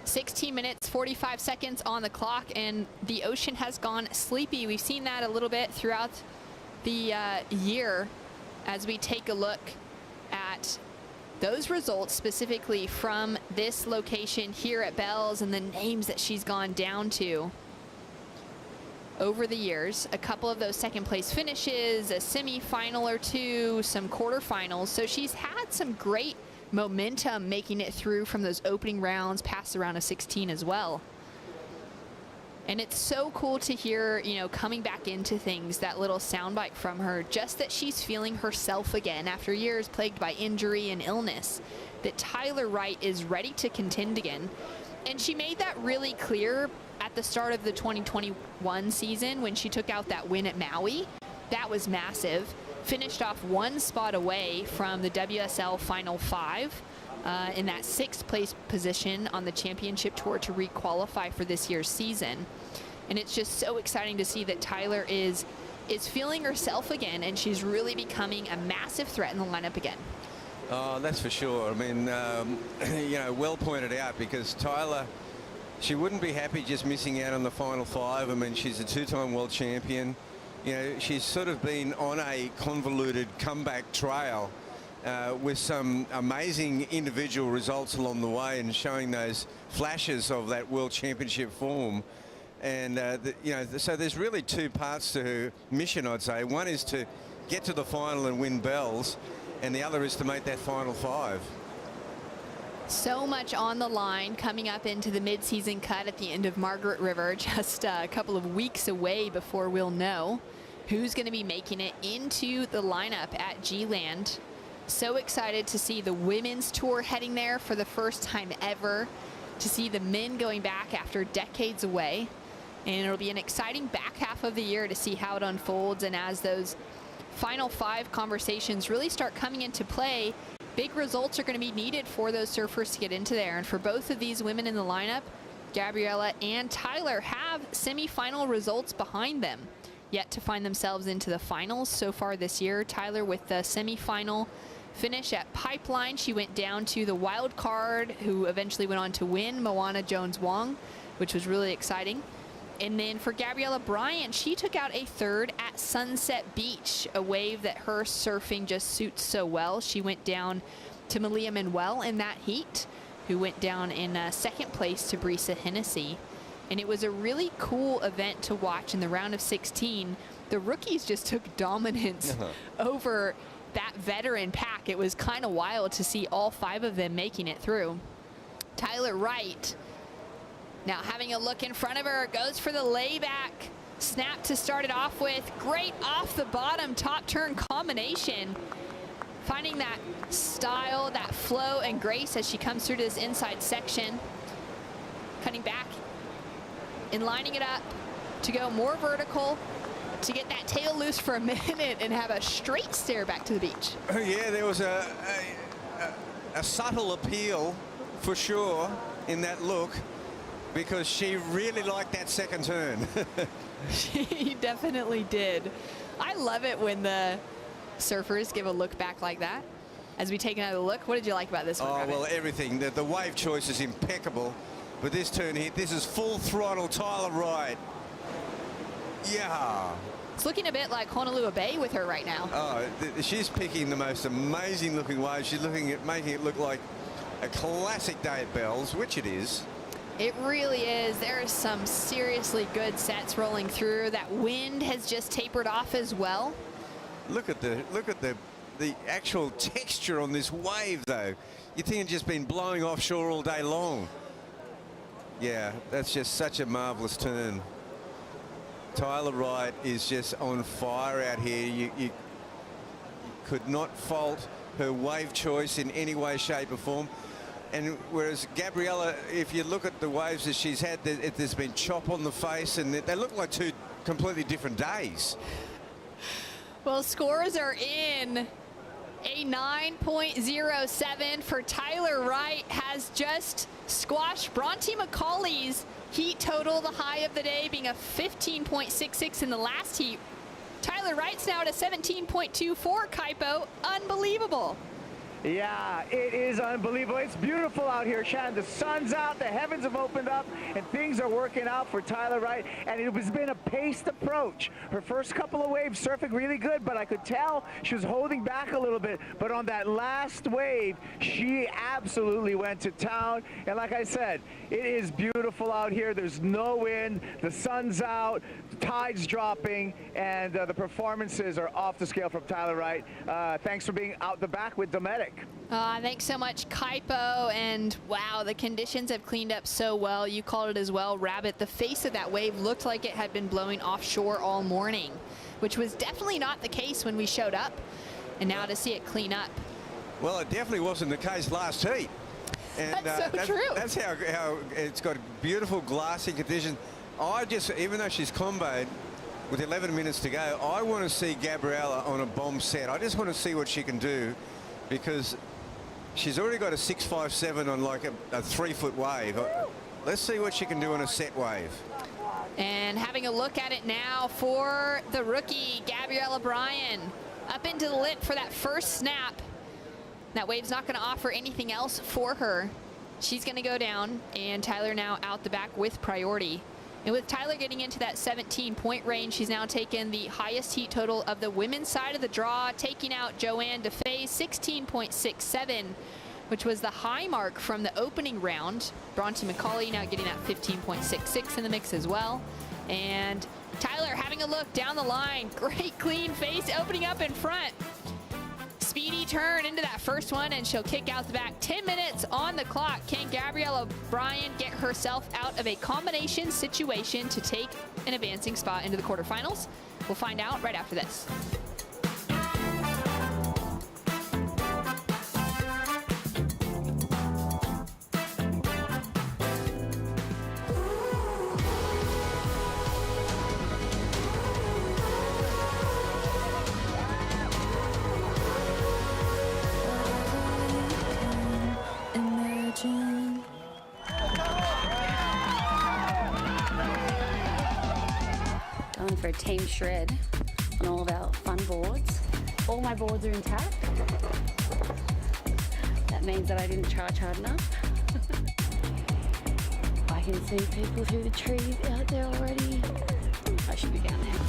16 minutes, 45 seconds on the clock, and the ocean has gone sleepy. We've seen that a little bit throughout the year as we take a look at those results specifically from this location here at Bells and the names that she's gone down to over the years. A couple of those second place finishes, a semi-final or two, some quarterfinals. So she's had some great momentum making it through from those opening rounds past the round of 16 as well. And it's so cool to hear, you know, coming back into things, that little soundbite from her, just that she's feeling herself again after years plagued by injury and illness, that Tyler Wright is ready to contend again. And she made that really clear at the start of the 2021 season when she took out that win at Maui. That was massive. Finished off one spot away from the WSL Final 5 in that 6th place position on the championship tour to re-qualify for this year's season. And it's just so exciting to see that Tyler is feeling herself again, and she's really becoming a massive threat in the lineup again. Oh, that's for sure. I mean, you know, well pointed out, because Tyler, she wouldn't be happy just missing out on the Final 5. I mean, she's a 2-time world champion. You know, she's sort of been on a convoluted comeback trail with some amazing individual results along the way and showing those flashes of that world championship form. And, you know, so there's really two parts to her mission, I'd say. One is to get to the final and win bells, and the other is to make that Final 5. So much on the line coming up into the mid-season cut at the end of Margaret River, just a couple of weeks away before we'll know who's going to be making it into the lineup at G-Land. So excited to see the women's tour heading there for the first time ever, to see the men going back after decades away. And it'll be an exciting back half of the year to see how it unfolds. And as those Final 5 conversations really start coming into play, big results are going to be needed for those surfers to get into there. And for both of these women in the lineup, Gabriella and Tyler have semi-final results behind them, yet to find themselves into the finals so far this year. Tyler with the semi-final finish at Pipeline. She went down to the wild card, who eventually went on to win, Moana Jones-Wong, which was really exciting. And then for Gabriella Bryant, she took out a 3rd at Sunset Beach, a wave that her surfing just suits so well. She went down to Malia Manuel in that heat, who went down in 2nd place to Brisa Hennessy. And it was a really cool event to watch in the round of 16. The rookies just took dominance over that veteran pack. It was kind of wild to see all 5 of them making it through. Tyler Wright, now having a look in front of her, goes for the layback snap to start it off with. Great off the bottom top turn combination. Finding that style, that flow and grace as she comes through to this inside section. Cutting back and lining it up to go more vertical to get that tail loose for a minute and have a straight stare back to the beach. Yeah, there was a subtle appeal for sure in that look, because she really liked that second turn. She definitely did. I love it when the surfers give a look back like that. As we take another look, what did you like about this one, Oh, Robin? well, everything. The wave choice is impeccable. But this turn here, this is full throttle Tyler Wright. Yeah. It's looking a bit like Honolulu Bay with her right now. Oh, she's picking the most amazing looking wave. She's looking at making it look like a classic day at Bells, which it is. It really is. There are some seriously good sets rolling through. That wind has just tapered off as well. Look at the actual texture on this wave, though. You think it's just been blowing offshore all day long. Yeah, that's just such a marvelous turn. Tyler Wright is just on fire out here. You could not fault her wave choice in any way, shape or form. And whereas Gabriella, if you look at the waves that she's had, there's been chop on the face, and they look like two completely different days. Well, scores are in. A 9.07 for Tyler Wright has just squashed Bronte Mccauley's heat total, the high of the day being a 15.66 in the last heat. Tyler Wright's now at a 17.24, Kaipo. Unbelievable. Yeah, it is unbelievable. It's beautiful out here, Shannon. The sun's out, the heavens have opened up, and things are working out for Tyler Wright. And it has been a paced approach. Her first couple of waves surfing really good, but I could tell she was holding back a little bit. But on that last wave, she absolutely went to town. And like I said, it is beautiful out here. There's no wind, the sun's out, the tide's dropping, and the performances are off the scale from Tyler Wright. Thanks for being out the back with Dometic. Thanks so much, Kaipo. And wow, the conditions have cleaned up so well. You called it as well, Rabbit. The face of that wave looked like it had been blowing offshore all morning, which was definitely not the case when we showed up. And now to see it clean up. Well, it definitely wasn't the case last heat. And that's so true. That's how it's got beautiful glassy conditions. Even though she's comboed with 11 minutes to go, I want to see Gabriella on a bomb set. I just want to see what she can do, because she's already got a 6.57 on like a 3-foot wave. Let's see what she can do on a set wave. And having a look at it now for the rookie, Gabriella Bryan, up into the lip for that first snap. That wave's not going to offer anything else for her. She's going to go down, and Tyler now out the back with priority. And with Tyler getting into that 17-point range, she's now taken the highest heat total of the women's side of the draw, taking out Joanne DeFay, 16.67, which was the high mark from the opening round. Bronte Mccauley now getting that 15.66 in the mix as well. And Tyler having a look down the line. Great clean face opening up in front. Speedy turn into that first one, and she'll kick out the back. 10 minutes on the clock. Can Gabriella Bryan get herself out of a combination situation to take an advancing spot into the quarterfinals? We'll find out right after this. Going for a team shred on all of our fun boards. All my boards are intact. That means that I didn't charge hard enough. I can see people through the trees out there already. I should be down there.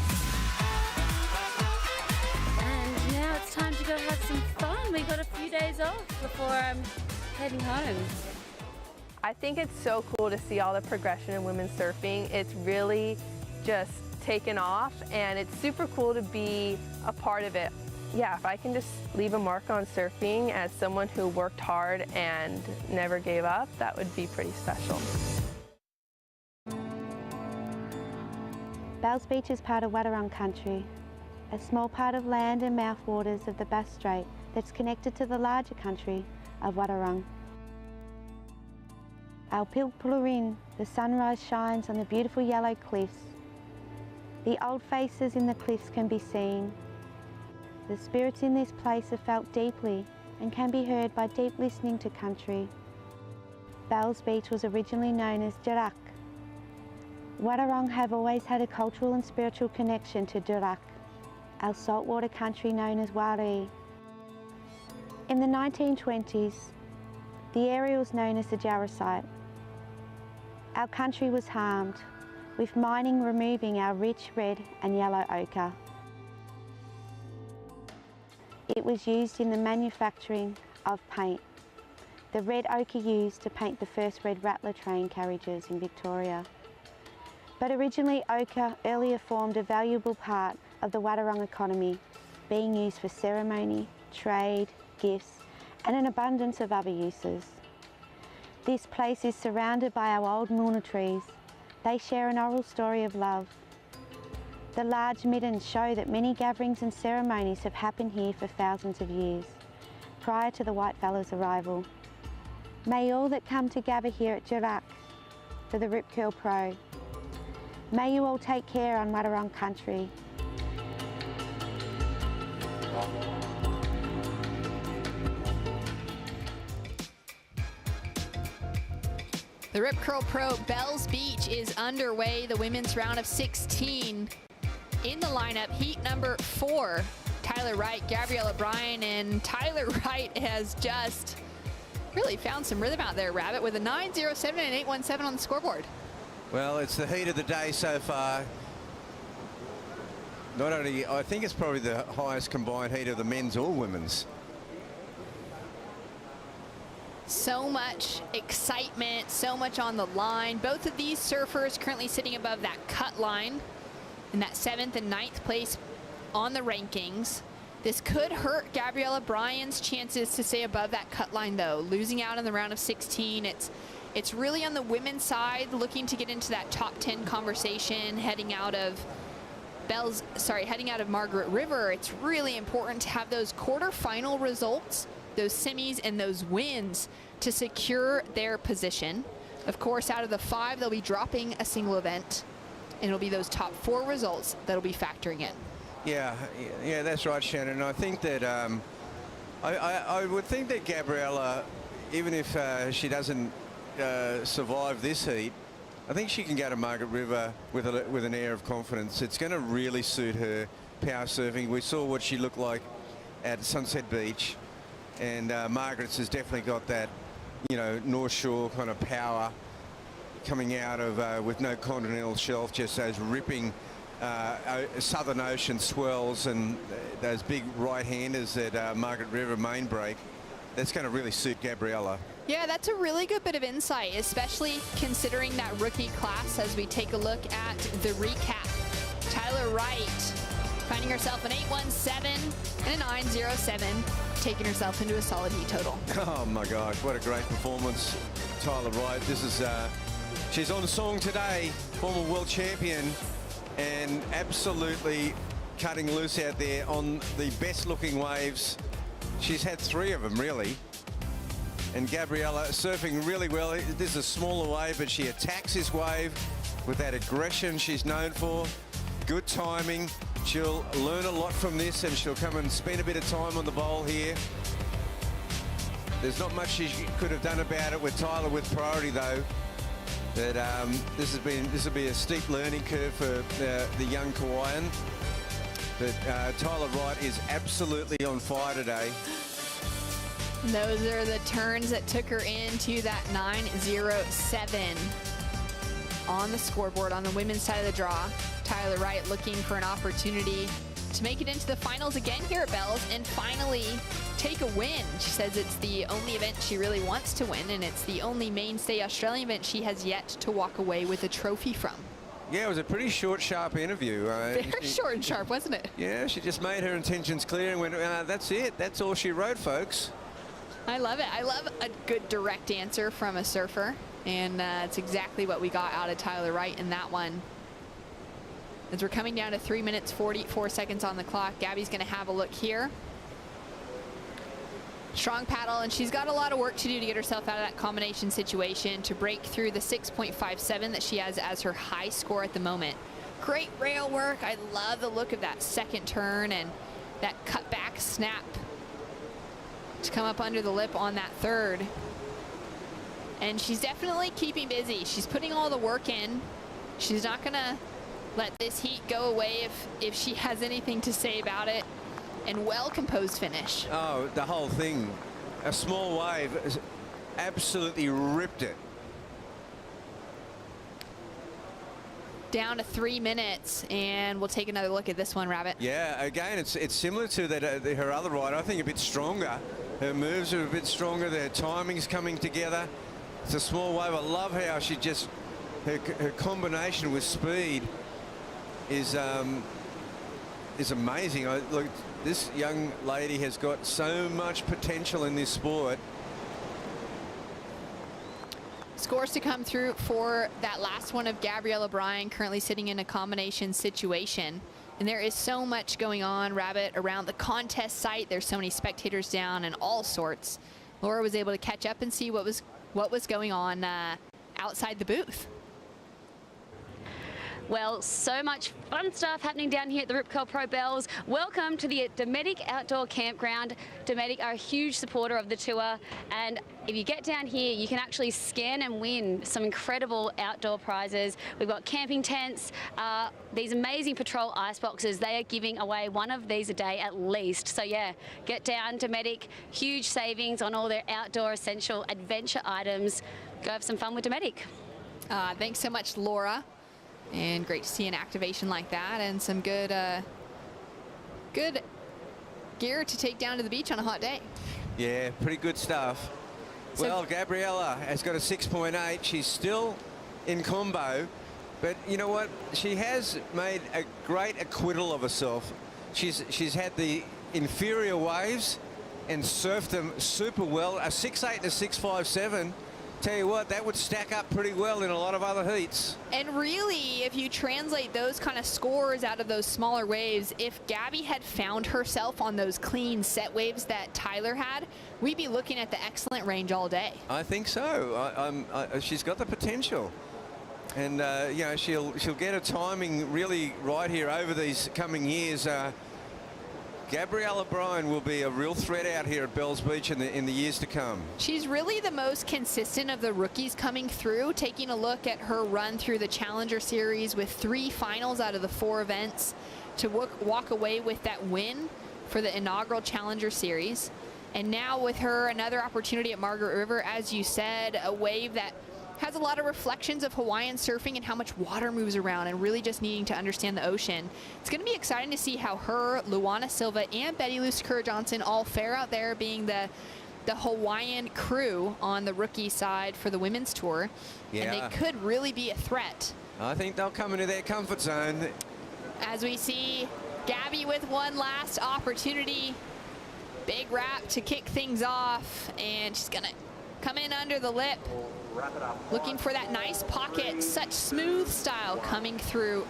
And now it's time to go have some fun. We got a few days off before I'm heading home. I think it's so cool to see all the progression in women's surfing. It's really just taken off, and it's super cool to be a part of it. Yeah, if I can just leave a mark on surfing as someone who worked hard and never gave up, that would be pretty special. Bells Beach is part of Wadawurrung country, a small part of land and mouthwaters of the Bass Strait that's connected to the larger country of Wadawurrung. Our Pilpulurin, the sunrise shines on the beautiful yellow cliffs. The old faces in the cliffs can be seen. The spirits in this place are felt deeply and can be heard by deep listening to country. Bells Beach was originally known as Durack. Wadawurrung have always had a cultural and spiritual connection to Durack, our saltwater country known as Wari. In the 1920s, the area was known as the Jarrah site. Our country was harmed, with mining removing our rich red and yellow ochre. It was used in the manufacturing of paint. The red ochre used to paint the first red rattler train carriages in Victoria. But originally ochre earlier formed a valuable part of the Wadawurrung economy, being used for ceremony, trade, gifts, and an abundance of other uses. This place is surrounded by our old moona trees. They share an oral story of love. The large middens show that many gatherings and ceremonies have happened here for thousands of years, prior to the whitefellas' arrival. May all that come to gather here at Durack for the Rip Curl Pro, may you all take care on Wadawurrung country. The Rip Curl Pro Bells Beach is underway. The women's round of 16 in the lineup. Heat number 4, Tyler Wright, Gabriella Bryan, and Tyler Wright has just really found some rhythm out there, Rabbit, with a 9.07 and an 8.17 on the scoreboard. Well, it's the heat of the day so far. Not only, I think it's probably the highest combined heat of the men's or women's. So much excitement, so much on the line. Both of these surfers currently sitting above that cut line in that 7th and 9th place on the rankings. This could hurt Gabriella Bryan's chances to stay above that cut line, though. Losing out in the round of 16, it's really on the women's side, looking to get into that top 10 conversation, heading out of Margaret River. It's really important to have those quarterfinal results, those semis and those wins to secure their position. Of course, out of the 5, they'll be dropping a single event, and it'll be those top 4 results that'll be factoring in. Yeah, that's right, Shannon. I think that I would think that Gabriella, even if she doesn't survive this heat, I think she can go to Margaret River with an air of confidence. It's going to really suit her power surfing. We saw what she looked like at Sunset Beach, and Margaret's has definitely got that, you know, North Shore kind of power coming out of with no continental shelf, just those ripping Southern Ocean swells and those big right-handers at Margaret River main break. That's going to really suit Gabriella. Yeah, that's a really good bit of insight, especially considering that rookie class as we take a look at the recap. Tyler Wright finding herself an 8.17 and a 9.07, taking herself into a solid heat total. Oh my gosh, what a great performance, Tyler Wright. This is, she's on song today, former world champion, and absolutely cutting loose out there on the best looking waves. She's had 3 of them, really. And Gabriella surfing really well. This is a smaller wave, but she attacks this wave with that aggression she's known for. Good timing. She'll learn a lot from this, and she'll come and spend a bit of time on the bowl here. There's not much she could have done about it with Tyler with priority, though. But this will be a steep learning curve for the young Kauaian. But Tyler Wright is absolutely on fire today. Those are the turns that took her into that 9.07 on the scoreboard on the women's side of the draw. Tyler Wright looking for an opportunity to make it into the finals again here at Bells and finally take a win. She says it's the only event she really wants to win, and it's the only mainstay Australian event she has yet to walk away with a trophy from. Yeah, it was a pretty short, sharp interview. Very short and sharp, wasn't it? Yeah, she just made her intentions clear and went, that's it. That's all she wrote, folks. I love it. I love a good direct answer from a surfer, and it's exactly what we got out of Tyler Wright in that one. As we're coming down to 3 minutes 44 seconds on the clock, Gabby's going to have a look here. Strong paddle, and she's got a lot of work to do to get herself out of that combination situation to break through the 6.57 that she has as her high score at the moment. Great rail work. I love the look of that second turn and that cut back snap to come up under the lip on that third. And she's definitely keeping busy. She's putting all the work in. She's not gonna let this heat go away if she has anything to say about it. And well-composed finish. Oh, the whole thing. A small wave has absolutely ripped it. Down to 3 minutes, and we'll take another look at this one, Rabbit. Yeah, again, it's similar to that her other rider. I think a bit stronger. Her moves are a bit stronger. Their timing's coming together. It's a small wave. I love how she just her combination with speed is amazing. Look, this young lady has got so much potential in this sport. Scores to come through for that last one of Gabriella Bryan, currently sitting in a combination situation. And there is so much going on, Rabbit, around the contest site. There's so many spectators down and all sorts. Laura was able to catch up and see what was going on outside the booth. Well, so much fun stuff happening down here at the Rip Curl Pro Bells. Welcome to the Dometic Outdoor Campground. Dometic are a huge supporter of the tour, and if you get down here, you can actually scan and win some incredible outdoor prizes. We've got camping tents, these amazing patrol ice boxes. They are giving away one of these a day at least. So yeah, get down Dometic. Huge savings on all their outdoor essential adventure items. Go have some fun with Dometic. Thanks so much, Laura. And great to see an activation like that, and some good good gear to take down to the beach on a hot day. Yeah, pretty good stuff. So, well, Gabriella has got a 6.8. She's still in combo, but you know what? She has made a great acquittal of herself. She's had the inferior waves and surfed them super well. A 6.8 and a 6.57. Tell you what, that would stack up pretty well in a lot of other heats. And really, if you translate those kind of scores out of those smaller waves, if Gabby had found herself on those clean set waves that Tyler had, we'd be looking at the excellent range all day. I think so. She's got the potential. And, you know, she'll get her timing really right here over these coming years. Gabriella Bryan will be a real threat out here at Bells Beach in the years to come. She's really the most consistent of the rookies coming through. Taking a look at her run through the Challenger Series with 3 finals out of the 4 events to walk away with that win for the inaugural Challenger Series. And now with her, another opportunity at Margaret River, as you said, a wave that has a lot of reflections of Hawaiian surfing and how much water moves around and really just needing to understand the ocean. It's going to be exciting to see how her, Luana Silva, and Betty Lou Sakura-Johnson all fare out there being the Hawaiian crew on the rookie side for the women's tour. Yeah. And they could really be a threat. I think they'll come into their comfort zone. As we see Gabby with one last opportunity. Big wrap to kick things off, and she's going to come in under the lip. Looking for that nice pocket, such smooth style coming through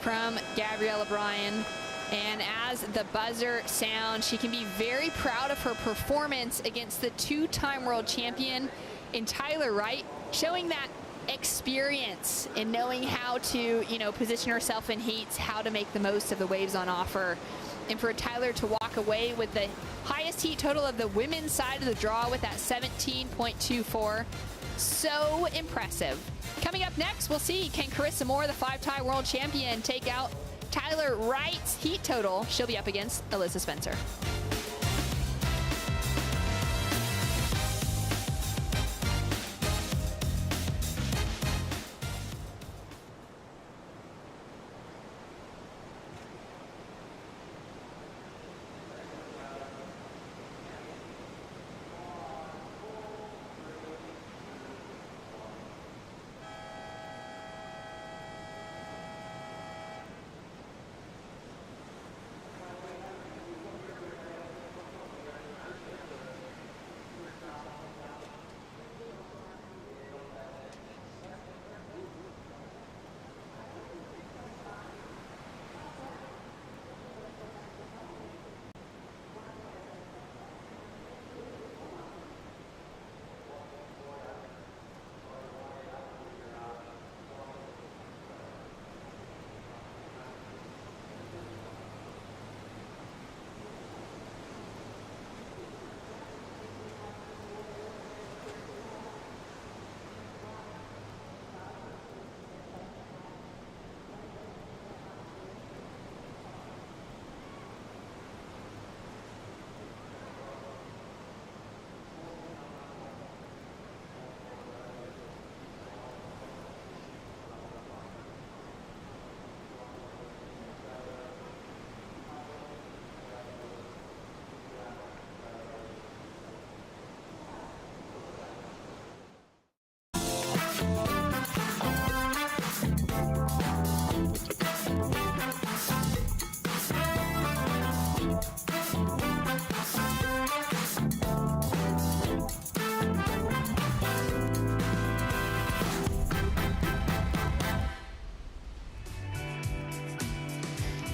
from Gabriella Bryan. And as the buzzer sounds, she can be very proud of her performance against the 2-time world champion in Tyler Wright, showing that experience in knowing how to, you know, position herself in heats, how to make the most of the waves on offer. And for Tyler to walk away with the highest heat total of the women's side of the draw with that 17.24. So impressive. Coming up next, we'll see, can Carissa Moore, the 5-time world champion, take out Tyler Wright's heat total? She'll be up against Alyssa Spencer.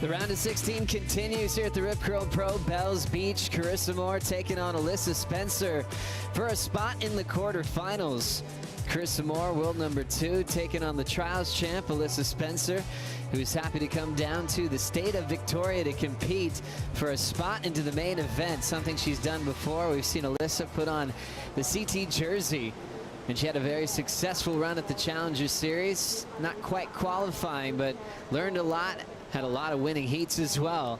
The round of 16 continues here at the Rip Curl Pro Bells Beach. Carissa Moore taking on Alyssa Spencer for a spot in the quarterfinals. Carissa Moore, world number 2, taking on the trials champ Alyssa Spencer, who's happy to come down to the state of Victoria to compete for a spot into the main event, something she's done before. We've seen Alyssa put on the CT jersey, and she had a very successful run at the Challenger Series. Not quite qualifying, but learned a lot. Had a lot of winning heats as well.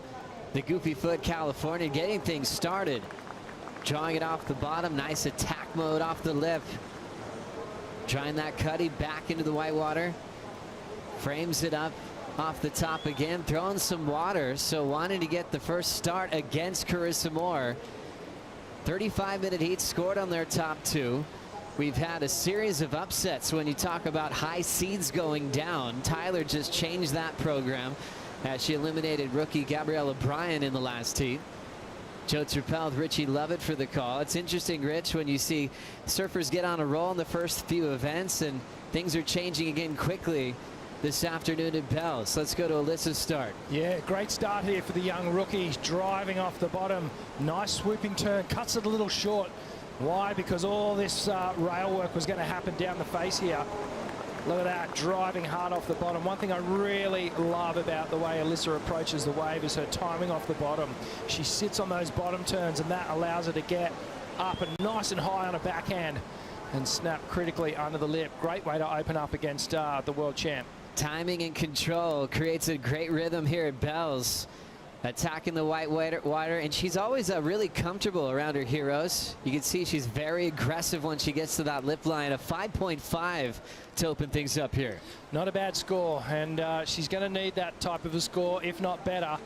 The Goofy Foot, California, getting things started. Drawing it off the bottom. Nice attack mode off the lip. Trying that cutty back into the whitewater. Frames it up off the top again. Throwing some water. So wanting to get the first start against Carissa Moore. 35-minute heat scored on their top 2. We've had a series of upsets when you talk about high seeds going down. Tyler just changed that program as she eliminated rookie Gabriella Bryan in the last heat. Joe Turpel with Richie Lovett for the call. It's interesting, Rich, when you see surfers get on a roll in the first few events and things are changing again quickly this afternoon at Bells. Let's go to Alyssa's start. Yeah, great start here for the young rookie, driving off the bottom. Nice swooping turn, cuts it a little short. Why? Because all this rail work was going to happen down the face here. Look at that, driving hard off the bottom. One thing I really love about the way Alyssa approaches the wave is her timing off the bottom. She sits on those bottom turns, and that allows her to get up and nice and high on a backhand and snap critically under the lip. Great way to open up against the world champ. Timing and control creates a great rhythm here at Bells. Attacking the whitewater, and she's always really comfortable around her heroes. You can see she's very aggressive when she gets to that lip line. A 5.5 to open things up here. Not a bad score, and she's going to need that type of a score, if not better,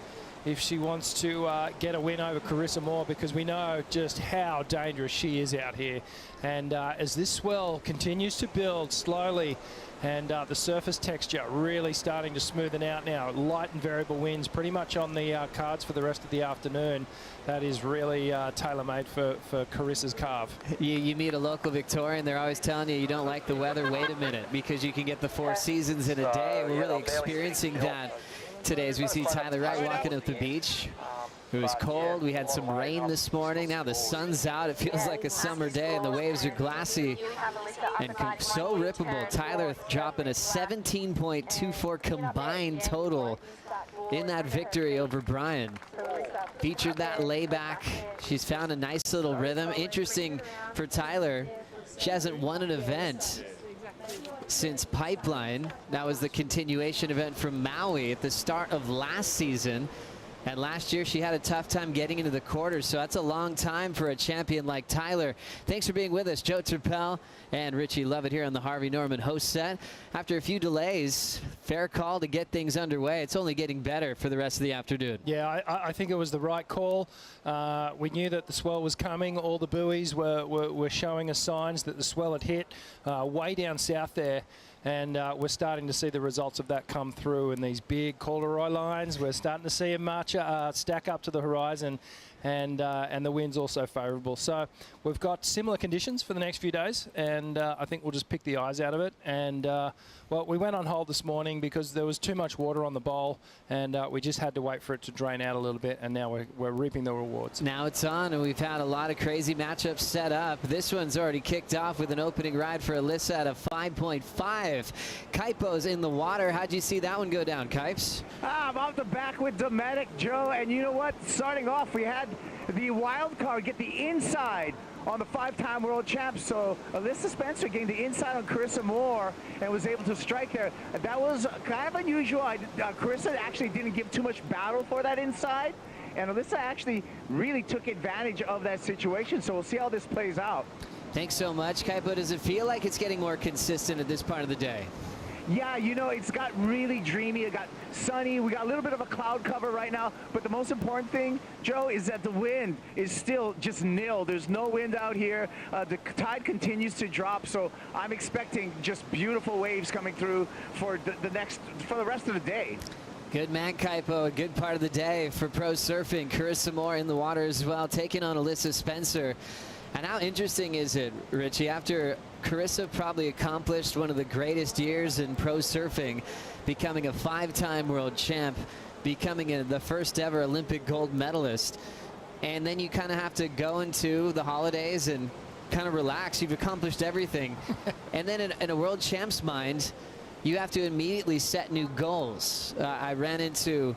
if she wants to get a win over Carissa Moore, because we know just how dangerous she is out here. And as this swell continues to build slowly, and the surface texture really starting to smoothen out now. Light and variable winds pretty much on the cards for the rest of the afternoon. That is really tailor-made for Carissa's carve. You meet a local Victorian, they're always telling you don't like the weather. Wait a minute, because you can get the 4 seasons in a day. We're really experiencing that today as we see Tyler Wright walking up the beach. It was cold. We had some rain this morning. Now the sun's out. It feels like a summer day, and the waves are glassy and so rippable. Tyler dropping a 17.24 combined total in that victory over Bryan. Featured that layback. She's found a nice little rhythm. Interesting for Tyler, she hasn't won an event since Pipeline. That was the continuation event from Maui at the start of last season. And last year she had a tough time getting into the quarters, so that's a long time for a champion like Tyler. Thanks for being with us, Joe Turpel and Richie Lovett here on the Harvey Norman host set. After a few delays, fair call to get things underway. It's only getting better for the rest of the afternoon. Yeah, I think it was the right call. We knew that the swell was coming. All the buoys were showing us signs that the swell had hit way down south there. And we're starting to see the results of that come through in these big corduroy lines. We're starting to see them march, stack up to the horizon, and the wind's also favourable. So we've got similar conditions for the next few days, and I think we'll just pick the eyes out of it. And well, we went on hold this morning because there was too much water on the bowl, and we just had to wait for it to drain out a little bit, and now we're reaping the rewards. Now it's on, and we've had a lot of crazy matchups set up. This one's already kicked off with an opening ride for Alyssa at a 5.5. Kaipo's in the water. How'd you see that one go down, Kipes? I'm off the back with Dometic, Joe, and you know what? Starting off, we had the wild card get the inside on the 5-time world champ. So Alyssa Spencer gained the inside on Carissa Moore and was able to strike there. That was kind of unusual. Carissa actually didn't give too much battle for that inside, and Alyssa actually really took advantage of that situation. So we'll see how this plays out. Thanks so much, Kaipo. Does it feel like it's getting more consistent at this part of the day? Yeah, you know, it's got really dreamy. It got sunny. We got a little bit of a cloud cover right now. But the most important thing, Joe, is that the wind is still just nil. There's no wind out here. The tide continues to drop. So I'm expecting just beautiful waves coming through for the rest of the day. Good man, Kaipo. A good part of the day for pro surfing. Carissa Moore in the water as well, taking on Alyssa Spencer. And how interesting is it, Richie, after Carissa probably accomplished one of the greatest years in pro surfing, becoming a 5-time world champ, becoming the first ever Olympic gold medalist. And then you kind of have to go into the holidays and kind of relax. You've accomplished everything. And then in a world champ's mind, you have to immediately set new goals. I ran into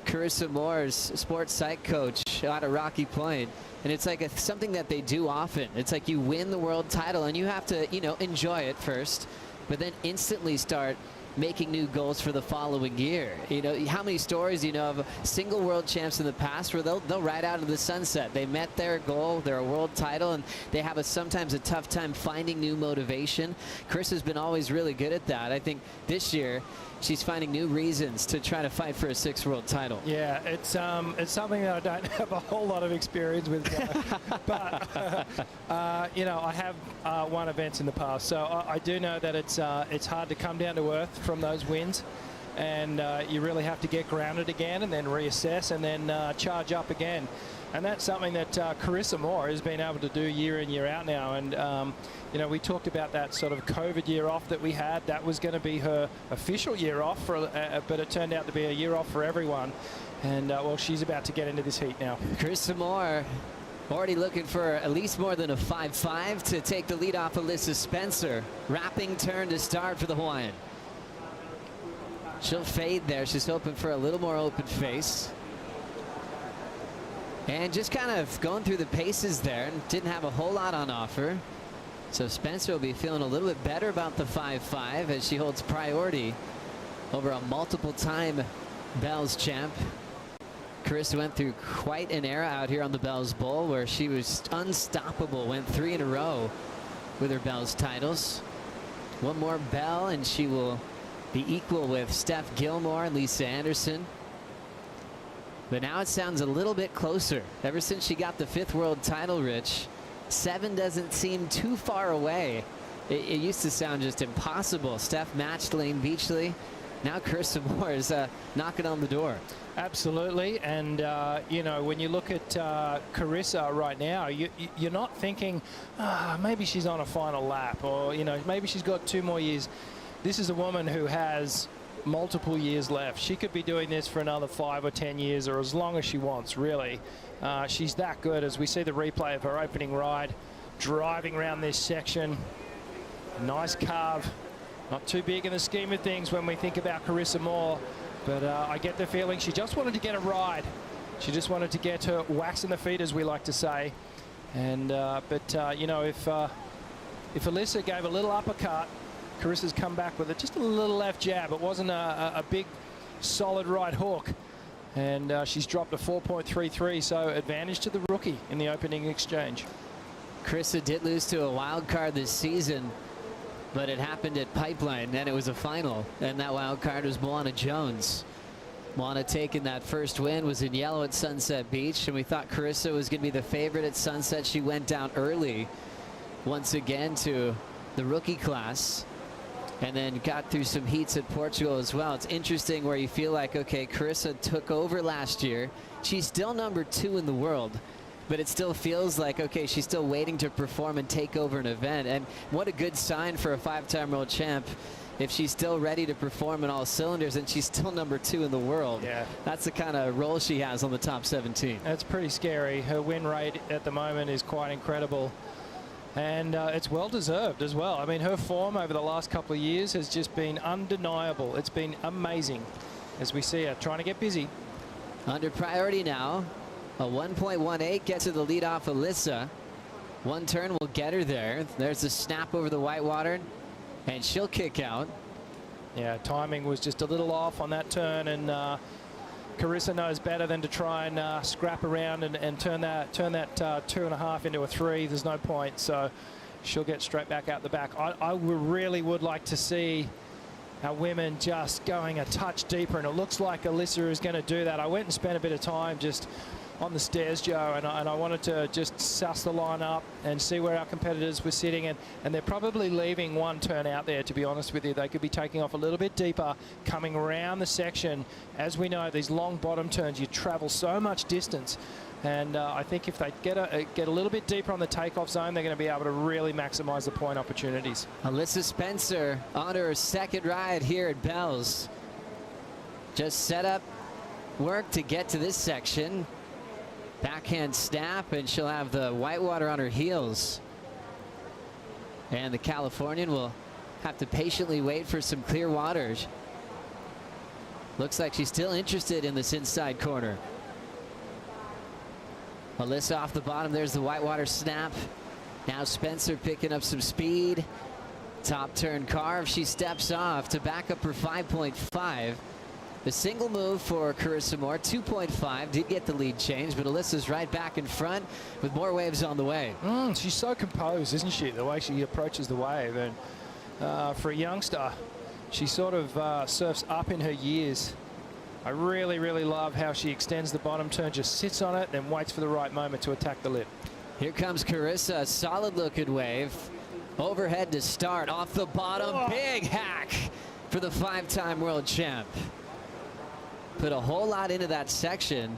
Carissa Moore's sports psych coach out of Rocky Point, and it's like something that they do often. It's like you win the world title and you have to, enjoy it first, but then instantly start making new goals for the following year. How many stories of single world champs in the past where they'll ride out of the sunset. They met their goal, their world title, and they have sometimes a tough time finding new motivation. Chris has been always really good at that. I think this year she's finding new reasons to try to fight for a 6th world title. Yeah, it's something that I don't have a whole lot of experience with, but I have won events in the past, so I do know that it's hard to come down to earth from those wins, and you really have to get grounded again and then reassess and then charge up again. And that's something that Carissa Moore has been able to do year in, year out now. And, we talked about that sort of COVID year off that we had. That was going to be her official year off, but it turned out to be a year off for everyone. And, well, she's about to get into this heat now. Carissa Moore already looking for at least more than a 5-5 to take the lead off Alyssa Spencer. Wrapping turn to start for the Hawaiian. She'll fade there. She's hoping for a little more open face. And just kind of going through the paces there, and didn't have a whole lot on offer. So Spencer will be feeling a little bit better about the 5-5 as she holds priority over a multiple-time Bells champ. Carissa went through quite an era out here on the Bells Bowl where she was unstoppable, went 3 in a row with her Bells titles. One more bell and she will be equal with Steph Gilmore and Lisa Anderson. But now it sounds a little bit closer. Ever since she got the 5th world title, Rich, 7 doesn't seem too far away. It used to sound just impossible. Steph matched Lane Beachley. Now Carissa Moore is knocking on the door. Absolutely. And, when you look at Carissa right now, you're not thinking, maybe she's on a final lap or, maybe she's got 2 more years. This is a woman who has multiple years left. She could be doing this for another 5 or 10 years or as long as she wants, really. She's that good. As we see the replay of her opening ride, driving around this section. Nice carve. Not too big in the scheme of things when we think about Carissa Moore, but I get the feeling she just wanted to get a ride. She just wanted to get her wax in the feet, as we like to say. And if Alyssa gave a little uppercut, Carissa's come back with just a little left jab. It wasn't a big, solid right hook. And she's dropped a 4.33, so advantage to the rookie in the opening exchange. Carissa did lose to a wild card this season, but it happened at Pipeline, and it was a final. And that wild card was Moana Jones. Moana taking that first win, was in yellow at Sunset Beach, and we thought Carissa was going to be the favorite at Sunset. She went down early once again to the rookie class, and then got through some heats at Portugal as well. It's interesting where you feel like, okay, Carissa took over last year. She's still number 2 in the world, but it still feels like, okay, she's still waiting to perform and take over an event. And what a good sign for a 5-time world champ if she's still ready to perform in all cylinders and she's still number 2 in the world. Yeah. That's the kind of role she has on the top 17. That's pretty scary. Her win rate at the moment is quite incredible. And it's well-deserved as well. I mean, her form over the last couple of years has just been undeniable. It's been amazing as we see her trying to get busy. Under priority now. A 1.18 gets to the lead off Alyssa. One turn will get her there. There's a snap over the whitewater, and she'll kick out. Yeah, timing was just a little off on that turn, and Carissa knows better than to try and scrap around and turn that 2.5 into a 3. There's no point, so she'll get straight back out the back. I really would like to see our women just going a touch deeper, and it looks like Alyssa is going to do that. I went and spent a bit of time just on the stairs, Joe, and I wanted to just suss the line up and see where our competitors were sitting, and they're probably leaving one turn out there, to be honest with you. They could be taking off a little bit deeper, coming around the section. As we know, these long bottom turns, you travel so much distance, and I think if they get a little bit deeper on the takeoff zone, they're going to be able to really maximize the point opportunities. Alyssa Spencer on her 2nd ride here at Bells. Just set up work to get to this section. Backhand snap, and she'll have the whitewater on her heels. And the Californian will have to patiently wait for some clear waters. Looks like she's still interested in this inside corner. Alyssa off the bottom. There's the whitewater snap. Now Spencer picking up some speed. Top turn carve. She steps off to back up her 5.5. The single move for Carissa Moore, 2.5. Did get the lead change, but Alyssa's right back in front with more waves on the way. She's so composed, isn't she? The way she approaches the wave. And for a youngster, she sort of surfs up in her years. I really, really love how she extends the bottom turn, just sits on it, then waits for the right moment to attack the lip. Here comes Carissa, a solid looking wave. Overhead to start, off the bottom, big hack for the 5-time world champ. Put a whole lot into that section,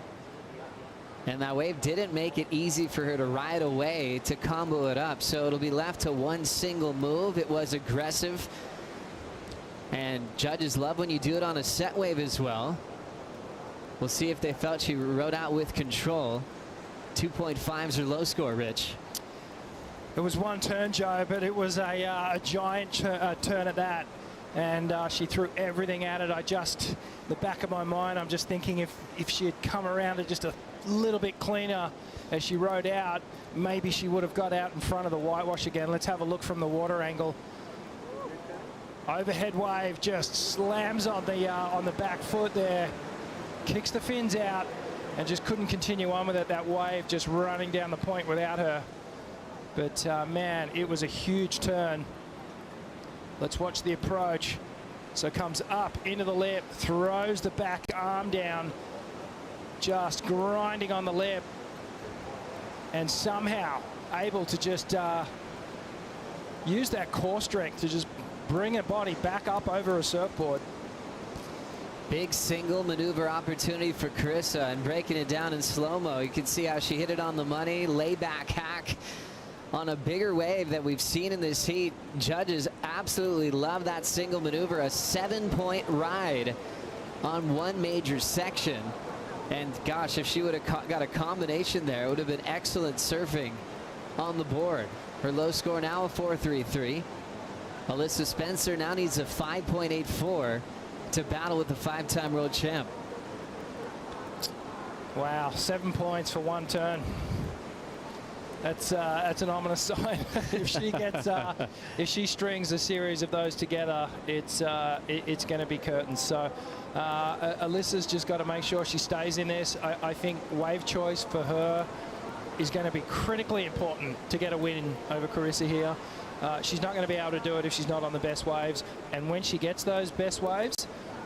and that wave didn't make it easy for her to ride away to combo it up. So it'll be left to one single move. It was aggressive, and judges love when you do it on a set wave as well. We'll see if they felt she rode out with control. 2.5's her low score, Rich. It was one turn, Joe, but it was a giant turn at that. And she threw everything at it. The back of my mind, I'm just thinking if she had come around it just a little bit cleaner as she rode out, maybe she would have got out in front of the whitewash again. Let's have a look from the water angle. Overhead wave just slams on the back foot there. Kicks the fins out and just couldn't continue on with it. That wave just running down the point without her. But man, it was a huge turn. Let's watch the approach. So comes up into the lip, throws the back arm down, just grinding on the lip, and somehow able to just use that core strength to just bring her body back up over a surfboard. Big single maneuver opportunity for Carissa, and breaking it down in slow-mo. You can see how she hit it on the money. Layback hack on a bigger wave that we've seen in this heat. Judges absolutely love that single maneuver. A 7-point ride on one major section. And gosh, if she would have got a combination there, it would have been excellent surfing on the board. Her low score now a 4.33. Alyssa Spencer now needs a 5.84 to battle with the 5-time world champ. Wow, 7 points for one turn. That's an ominous sign. If she strings a series of those together, it's going to be curtains. So Alyssa's just got to make sure she stays in this. I think wave choice for her is going to be critically important to get a win over Carissa here. She's not going to be able to do it if she's not on the best waves. And when she gets those best waves,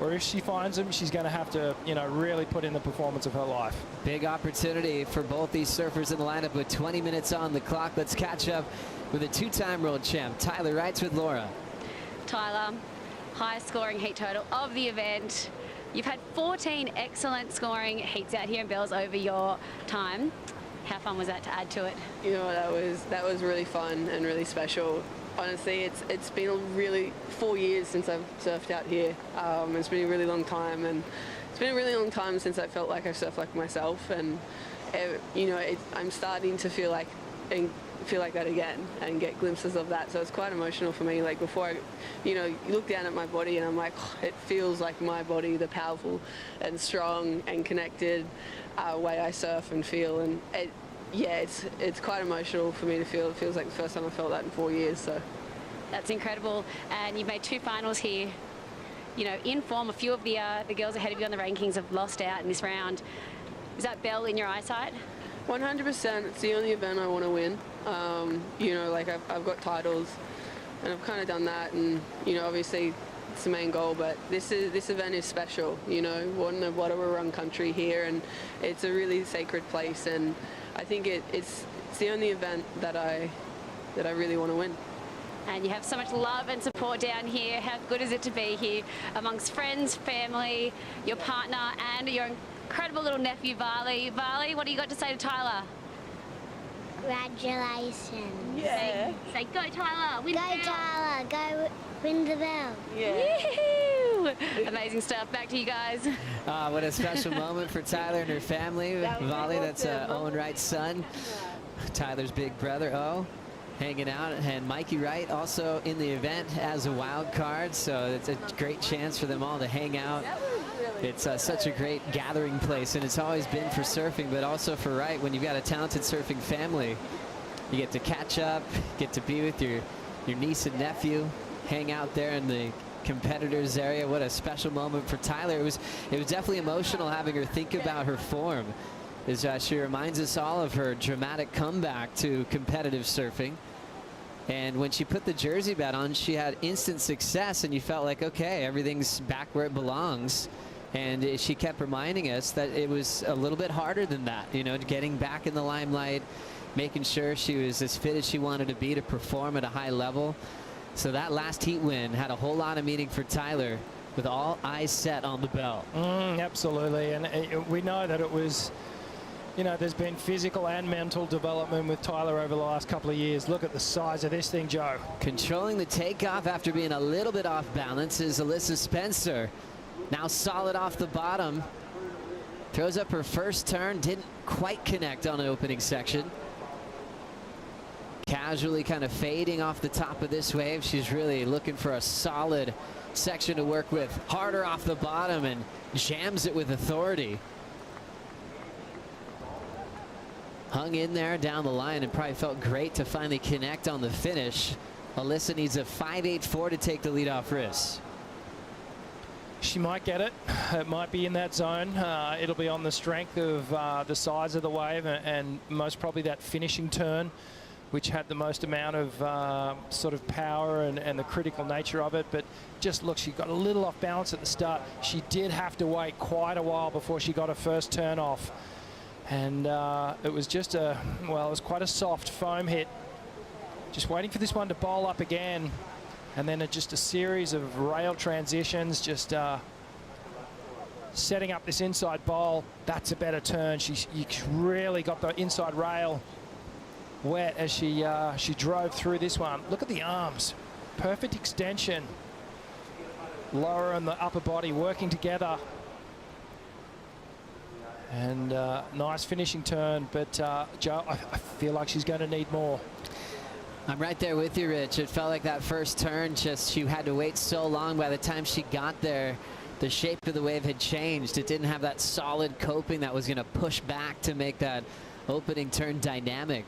or if she finds them, she's going to have to, really put in the performance of her life. Big opportunity for both these surfers in the lineup with 20 minutes on the clock. Let's catch up with a 2-time world champ. Tyler Wrights with Laura. Tyler, highest scoring heat total of the event. You've had 14 excellent scoring heats out here in Bells over your time. How fun was that to add to it? You know, that was really fun and really special. Honestly, it's been really 4 years since I've surfed out here. It's been a really long time, and it's been a really long time since I felt like I surfed like myself. And I'm starting to feel like that again and get glimpses of that. So it's quite emotional for me. Like before, you look down at my body and I'm like, it feels like my body, the powerful and strong and connected way I surf and feel. And it's quite emotional for me to feel. It feels like the first time I felt that in 4 years. So that's incredible. And you've made 2 finals here. In form, a few of the girls ahead of you on the rankings have lost out in this round. Is that Bell in your eyesight? 100%. It's the only event I want to win. I've got titles, and I've kind of done that, and obviously it's the main goal. But this event is special. We're in the Waterwa country here, and it's a really sacred place, and I think it's the only event that I really want to win. And you have so much love and support down here. How good is it to be here amongst friends, family, your partner, and your incredible little nephew, Varley. Varley, what do you got to say to Tyler? Congratulations. Yeah. Say go, Tyler. Win go, the bell. Tyler. Go win the bell. Yeah. Amazing stuff. Back to you guys. What a special moment for Tyler and her family. Volley, that's Owen Wright's son. Tyler's big brother, hanging out. And Mikey Wright also in the event as a wild card. So it's a great chance for them all to hang out. It's such a great gathering place, and it's always been for surfing, but also for Wright. When you've got a talented surfing family, you get to catch up, get to be with your niece and nephew, hang out there in the competitors area. What a special moment for Tyler. It was definitely emotional having her think about her form, as she reminds us all of her dramatic comeback to competitive surfing. And when she put the jersey bat on, she had instant success, and you felt like, okay, everything's back where it belongs. And she kept reminding us that it was a little bit harder than that, you know, getting back in the limelight, making sure she was as fit as she wanted to be to perform at a high level. So that last heat win had a whole lot of meaning for Tyler, with all eyes set on the belt. Absolutely, and we know that it was, you know, there's been physical and mental development with Tyler over the last couple of years. Look at the size of this thing, Joe. Controlling the takeoff after being a little bit off balance is Alyssa Spencer. Now solid off the bottom. Throws up her first turn, didn't quite connect on an opening section. Casually kind of fading off the top of this wave. She's really looking for a solid section to work with. Harder off the bottom and jams it with authority. Hung in there down the line and probably felt great to finally connect on the finish. Alyssa needs a 5.84 to take the leadoff risk. She might get it. It might be in that zone. It'll be on the strength of the size of the wave and most probably that finishing turn, which had the most amount of sort of power and the critical nature of it. But just look, she got a little off balance at the start. She did have to wait quite a while before she got her first turn off. And it was just it was quite a soft foam hit. Just waiting for this one to bowl up again. And then just a series of rail transitions, just setting up this inside bowl. That's a better turn. You really got the inside rail wet as she drove through this one. Look at the arms. Perfect extension. Lower and the upper body working together. And nice finishing turn. But Joe, I feel like she's going to need more. I'm right there with you, Rich. It felt like that first turn, just she had to wait so long. By the time she got there, the shape of the wave had changed. It didn't have that solid coping that was going to push back to make that opening turn dynamic.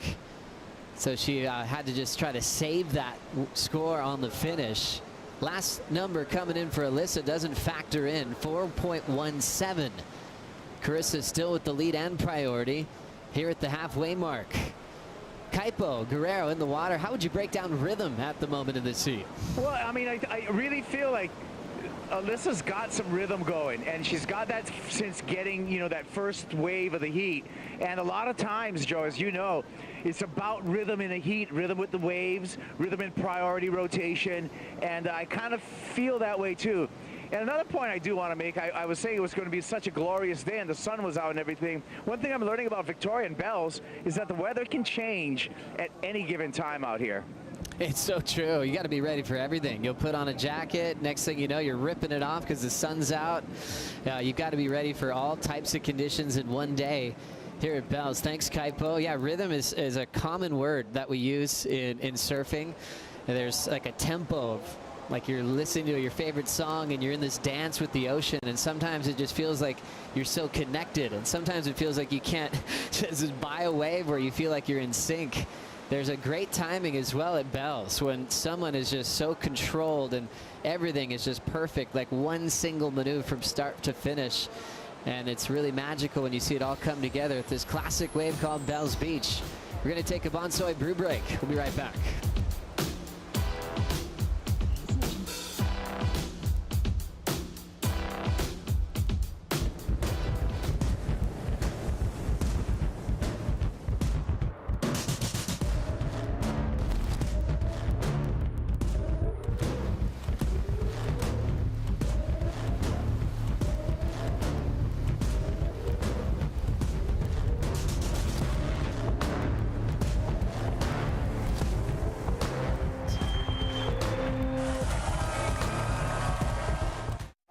So she had to just try to save that score on the finish. Last number coming in for Alyssa doesn't factor in, 4.17. Carissa still with the lead and priority here at the halfway mark. Kaipo, Guerrero in the water. How would you break down rhythm at the moment in the sea? Well, I mean, I really feel like Alyssa's got some rhythm going, and she's got that since getting, you know, that first wave of the heat. And a lot of times, Joe, as you know, it's about rhythm in the heat, rhythm with the waves, rhythm in priority rotation, and I kind of feel that way too. And another point I do want to make, I was saying it was going to be such a glorious day and the sun was out and everything. One thing I'm learning about Victoria and Bells is that the weather can change at any given time out here. It's so true. You got to be ready for everything. You'll put on a jacket. Next thing you know, you're ripping it off because the sun's out. You've got to be ready for all types of conditions in one day here at Bells. Thanks, Kaipo. Yeah, rhythm is a common word that we use in surfing. And there's like a tempo of, like you're listening to your favorite song and you're in this dance with the ocean, and sometimes it just feels like you're so connected, and sometimes it feels like you can't just buy a wave where you feel like you're in sync. There's a great timing as well at Bells when someone is just so controlled and everything is just perfect, like one single maneuver from start to finish. And it's really magical when you see it all come together at this classic wave called Bells Beach. We're going to take a Bonsoy brew break. We'll be right back.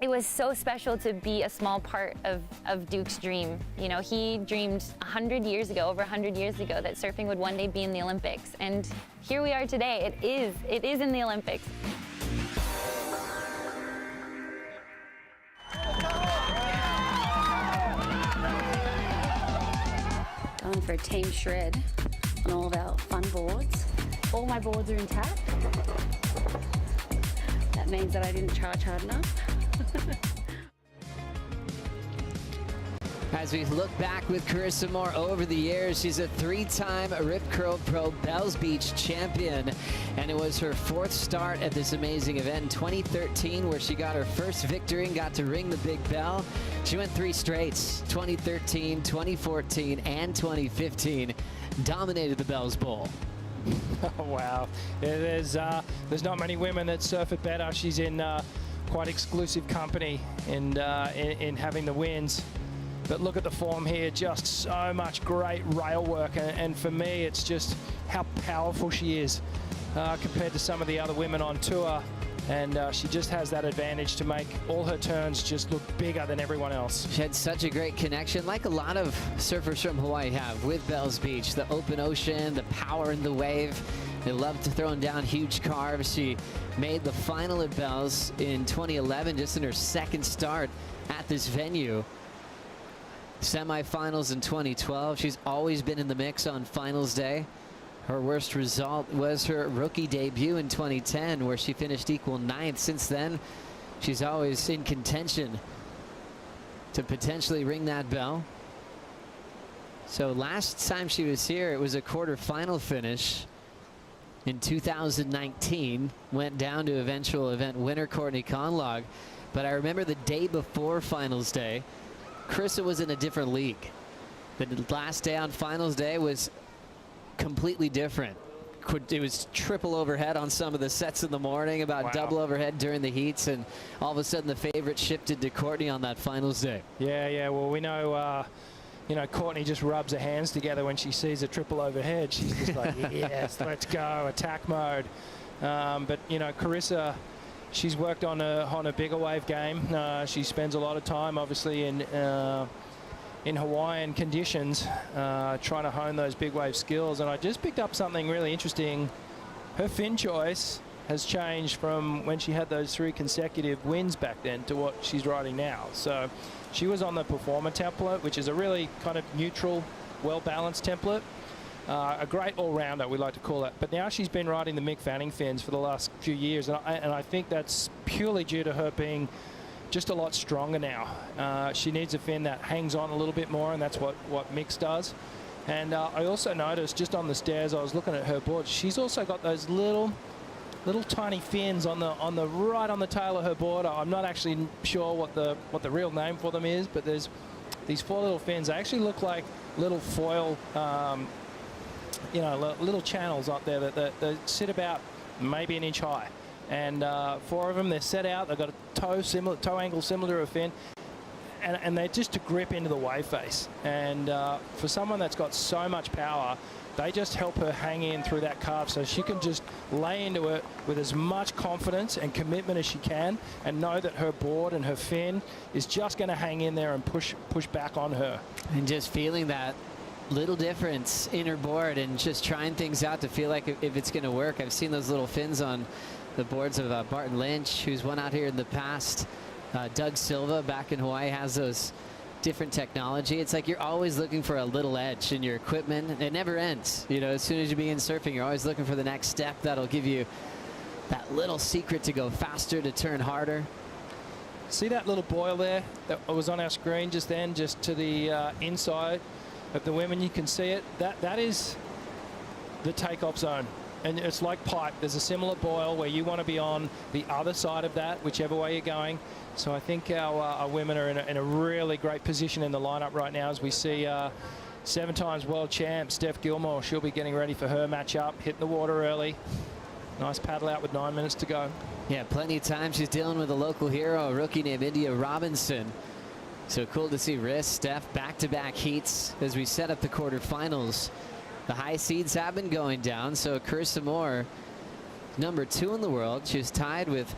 It was so special to be a small part of Duke's dream. You know, he dreamed 100 years ago, over 100 years ago, that surfing would one day be in the Olympics. And here we are today. It is in the Olympics. Going for a team shred on all of our fun boards. All my boards are intact. That means that I didn't charge hard enough. As we look back with Carissa Moore over the years, she's a 3-time Rip Curl Pro Bells Beach champion, and it was her 4th start at this amazing event in 2013 where she got her first victory and got to ring the big bell. She went 3 straights, 2013, 2014, and 2015, dominated the Bells Bowl. Oh, wow. There's not many women that surf it better. She's in quite exclusive company in having the wins. But look at the form here, just so much great rail work. And for me, it's just how powerful she is compared to some of the other women on tour. And she just has that advantage to make all her turns just look bigger than everyone else. She had such a great connection, like a lot of surfers from Hawaii have, with Bells Beach. The open ocean, the power in the wave. They love to throw down huge carves. She made the final at Bells in 2011, just in her 2nd start at this venue. Semifinals in 2012. She's always been in the mix on finals day. Her worst result was her rookie debut in 2010, where she finished equal 9th. Since then, she's always in contention to potentially ring that bell. So last time she was here, it was a quarterfinal finish in 2019. Went down to eventual event winner Courtney Conlogue. But I remember the day before finals day, Carissa was in a different league. The last day on finals day was completely different. It was triple overhead on some of the sets in the morning, about double overhead during the heats, and all of a sudden the favorite shifted to Courtney on that finals day. Yeah, well, we know, Courtney just rubs her hands together when she sees a triple overhead. She's just like, yes, let's go, attack mode. But, Carissa, she's worked on a bigger wave game. She spends a lot of time, obviously, in Hawaiian conditions, trying to hone those big wave skills. And I just picked up something really interesting. Her fin choice has changed from when she had those 3 consecutive wins back then to what she's riding now. So she was on the performer template, which is a really kind of neutral, well-balanced template. A great all-rounder, we like to call it. But now she's been riding the Mick Fanning fins for the last few years, and I think that's purely due to her being just a lot stronger now. She needs a fin that hangs on a little bit more, and that's what Mick's does. And I also noticed just on the stairs, I was looking at her board, she's also got those little tiny fins on the right on the tail of her board. I'm not actually sure what the real name for them is, but there's these 4 little fins. They actually look like little foil little channels up there that sit about maybe an inch high. And 4 of them, they're set out. They've got a toe angle similar to a fin. And they're just to grip into the wave face. And for someone that's got so much power, they just help her hang in through that carve so she can just lay into it with as much confidence and commitment as she can, and know that her board and her fin is just going to hang in there and push back on her. And just feeling that little difference in her board and just trying things out to feel like if it's going to work. I've seen those little fins on the boards of Barton Lynch, who's won out here in the past. Doug Silva back in Hawaii has those different technology. It's like you're always looking for a little edge in your equipment. It never ends. As soon as you begin surfing, you're always looking for the next step that'll give you that little secret to go faster, to turn harder. See that little boil there that was on our screen just then, just to the inside of the women? You can see it. That is the takeoff zone. And it's like pipe. There's a similar boil where you want to be on the other side of that, whichever way you're going. So I think our women are in a really great position in the lineup right now, as we see 7 times world champ Steph Gilmore. She'll be getting ready for her matchup, hitting the water early. Nice paddle out with 9 minutes to go. Yeah, plenty of time. She's dealing with a local hero, a rookie named India Robinson. So cool to see Riss, Steph, back-to-back heats as we set up the quarterfinals. The high seeds have been going down, so Carissa Moore, number 2 in the world. She was tied with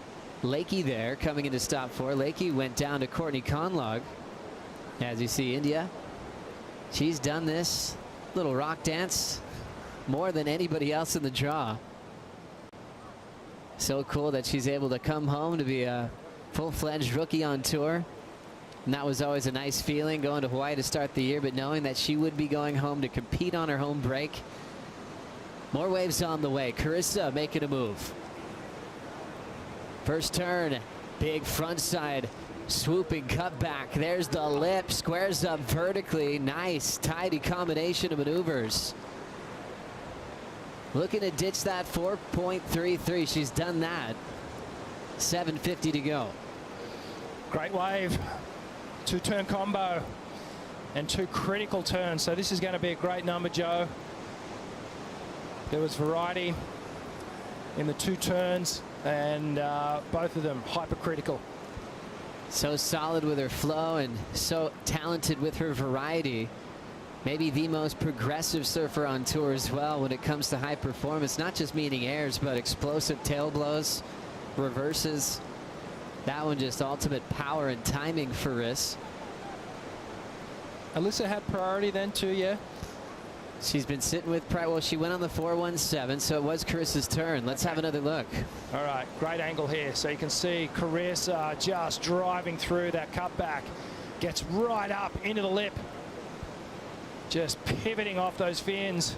Lakey there coming into stop 4. Lakey went down to Courtney Conlog. As you see, India, she's done this little rock dance more than anybody else in the draw. So cool that she's able to come home to be a full-fledged rookie on tour. And that was always a nice feeling, going to Hawaii to start the year, but knowing that she would be going home to compete on her home break. More waves on the way. Carissa making a move. First turn, big front side, swooping cutback. There's the lip, squares up vertically. Nice, tidy combination of maneuvers. Looking to ditch that 4.33. She's done that. 7:50 to go. Great wave. 2-turn combo and 2 critical turns. So this is going to be a great number, Joe. There was variety in the 2 turns, and both of them hypercritical. So solid with her flow and so talented with her variety. Maybe the most progressive surfer on tour as well when it comes to high performance, not just meaning airs, but explosive tail blows, reverses. That one just ultimate power and timing for Riss. Alyssa had priority then too, yeah? She's been sitting with pride. Well, she went on the 417, so it was Carissa's turn. Let's have another look. All right, great angle here. So you can see Carissa just driving through that cutback. Gets right up into the lip. Just pivoting off those fins.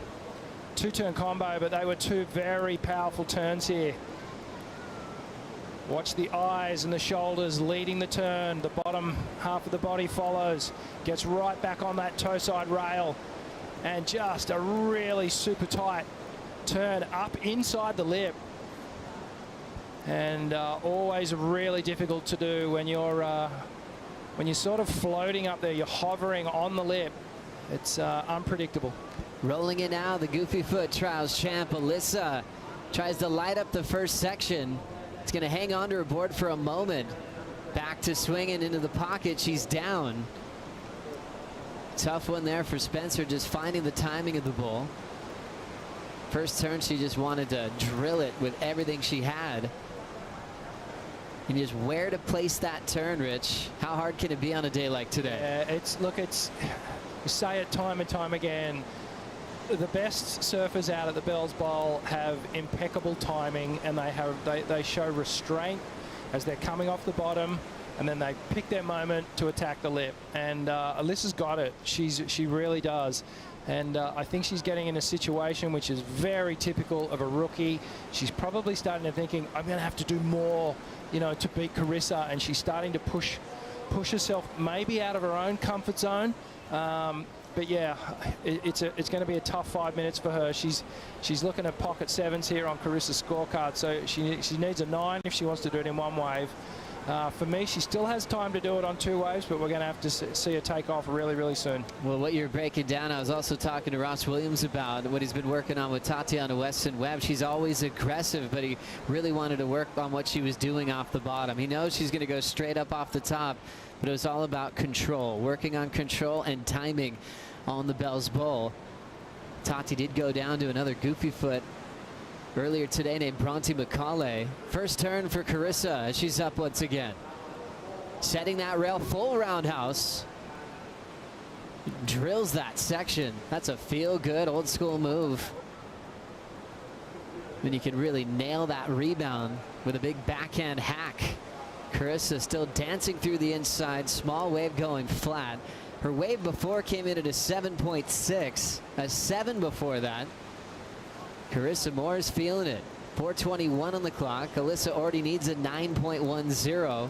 2-turn combo, but they were 2 very powerful turns here. Watch the eyes and the shoulders leading the turn. The bottom half of the body follows. Gets right back on that toe side rail. And just a really super tight turn up inside the lip. And always really difficult to do when you're sort of floating up there. You're hovering on the lip. It's unpredictable. Rolling it now, the Goofy Foot Trials champ Alyssa tries to light up the first section. It's going to hang on to her board for a moment. Back to swinging into the pocket. She's down. Tough one there for Spencer, just finding the timing of the bull. First turn, she just wanted to drill it with everything she had. And just where to place that turn, Rich. How hard can it be on a day like today? We say it time and time again. The best surfers out at the Bells Bowl have impeccable timing, and they show restraint as they're coming off the bottom, and then they pick their moment to attack the lip. And Alyssa's got it. She really does. And I think she's getting in a situation which is very typical of a rookie. She's probably starting to thinking, I'm going to have to do more, to beat Carissa, and she's starting to push herself maybe out of her own comfort zone. But yeah, it's going to be a tough 5 minutes for her. She's looking at pocket 7s here on Carissa's scorecard, so she needs a 9 if she wants to do it in 1 wave. For me, she still has time to do it on 2 waves, but we're going to have to see her take off really, really soon. Well, what you're breaking down, I was also talking to Ross Williams about what he's been working on with Tatiana Weston-Webb. She's always aggressive, but he really wanted to work on what she was doing off the bottom. He knows she's going to go straight up off the top, but it was all about control, working on control and timing on the Bells Bowl. Tati did go down to another Goofy Foot earlier today named Bronte Mccauley. First turn for Carissa as she's up once again. Setting that rail, full roundhouse. Drills that section. That's a feel-good, old-school move. And you can really nail that rebound with a big backhand hack. Carissa still dancing through the inside. Small wave going flat. Her wave before came in at a 7.6. A 7 before that. Carissa Moore is feeling it. 4:21 on the clock. Alyssa already needs a 9.10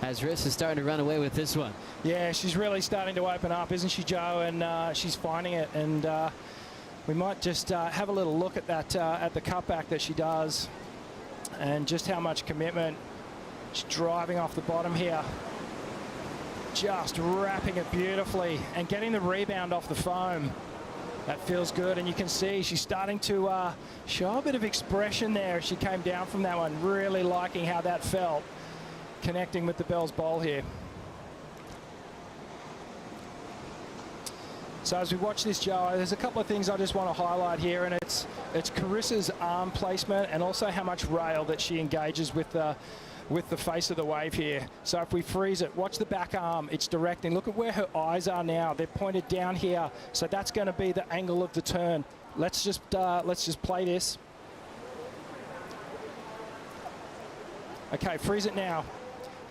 as Riss is starting to run away with this one. Yeah, she's really starting to open up, isn't she, Joe? And she's finding it. And we might just have a little look at that at the cutback that she does, and just how much commitment. She's driving off the bottom here. Just wrapping it beautifully and getting the rebound off the foam. That feels good, and you can see she's starting to show a bit of expression there as she came down from that one. Really liking how that felt, connecting with the Bells Bowl here. So as we watch this, Joe, there's a couple of things I just want to highlight here, and it's Carissa's arm placement and also how much rail that she engages with the face of the wave here. So if we freeze it, watch the back arm, it's directing. Look at where her eyes are now. They're pointed down here. So that's going to be the angle of the turn. Let's just play this. Okay, freeze it now.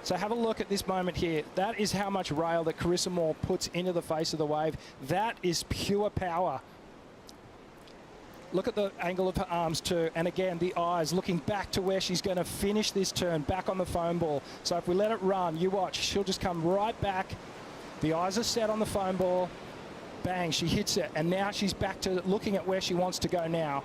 So have a look at this moment here. That is how much rail that Carissa Moore puts into the face of the wave. That is pure power. Look at the angle of her arms too. And again, the eyes looking back to where she's going to finish this turn, back on the foam ball. So if we let it run, you watch, she'll just come right back. The eyes are set on the foam ball. Bang, she hits it. And now she's back to looking at where she wants to go now.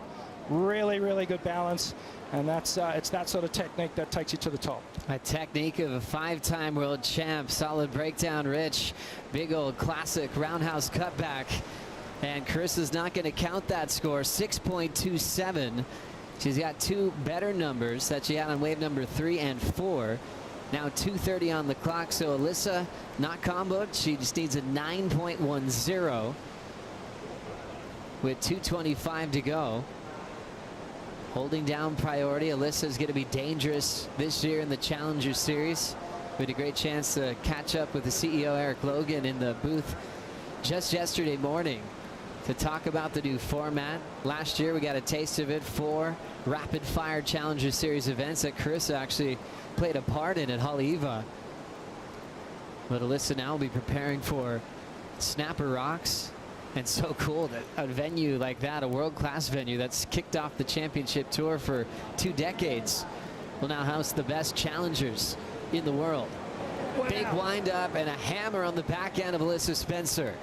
Really, really good balance. And that's it's that sort of technique that takes you to the top. A technique of a 5-time world champ. Solid breakdown, Rich. Big old classic roundhouse cutback. And Carissa's not going to count that score. 6.27. She's got 2 better numbers that she had on wave number 3 and 4. Now 2:30 on the clock. So Alyssa not comboed. She just needs a 9.10 with 2:25 to go. Holding down priority. Alyssa is going to be dangerous this year in the Challenger Series. We had a great chance to catch up with the CEO, Eric Logan, in the booth just yesterday morning to talk about the new format. Last year, we got a taste of it. 4 rapid-fire Challenger Series events that Carissa actually played a part in at Haleiwa. But Alyssa now will be preparing for Snapper Rocks. And so cool that a venue like that, a world-class venue that's kicked off the championship tour for 2 decades, will now house the best challengers in the world. Wow. Big wind-up and a hammer on the back end of Alyssa Spencer.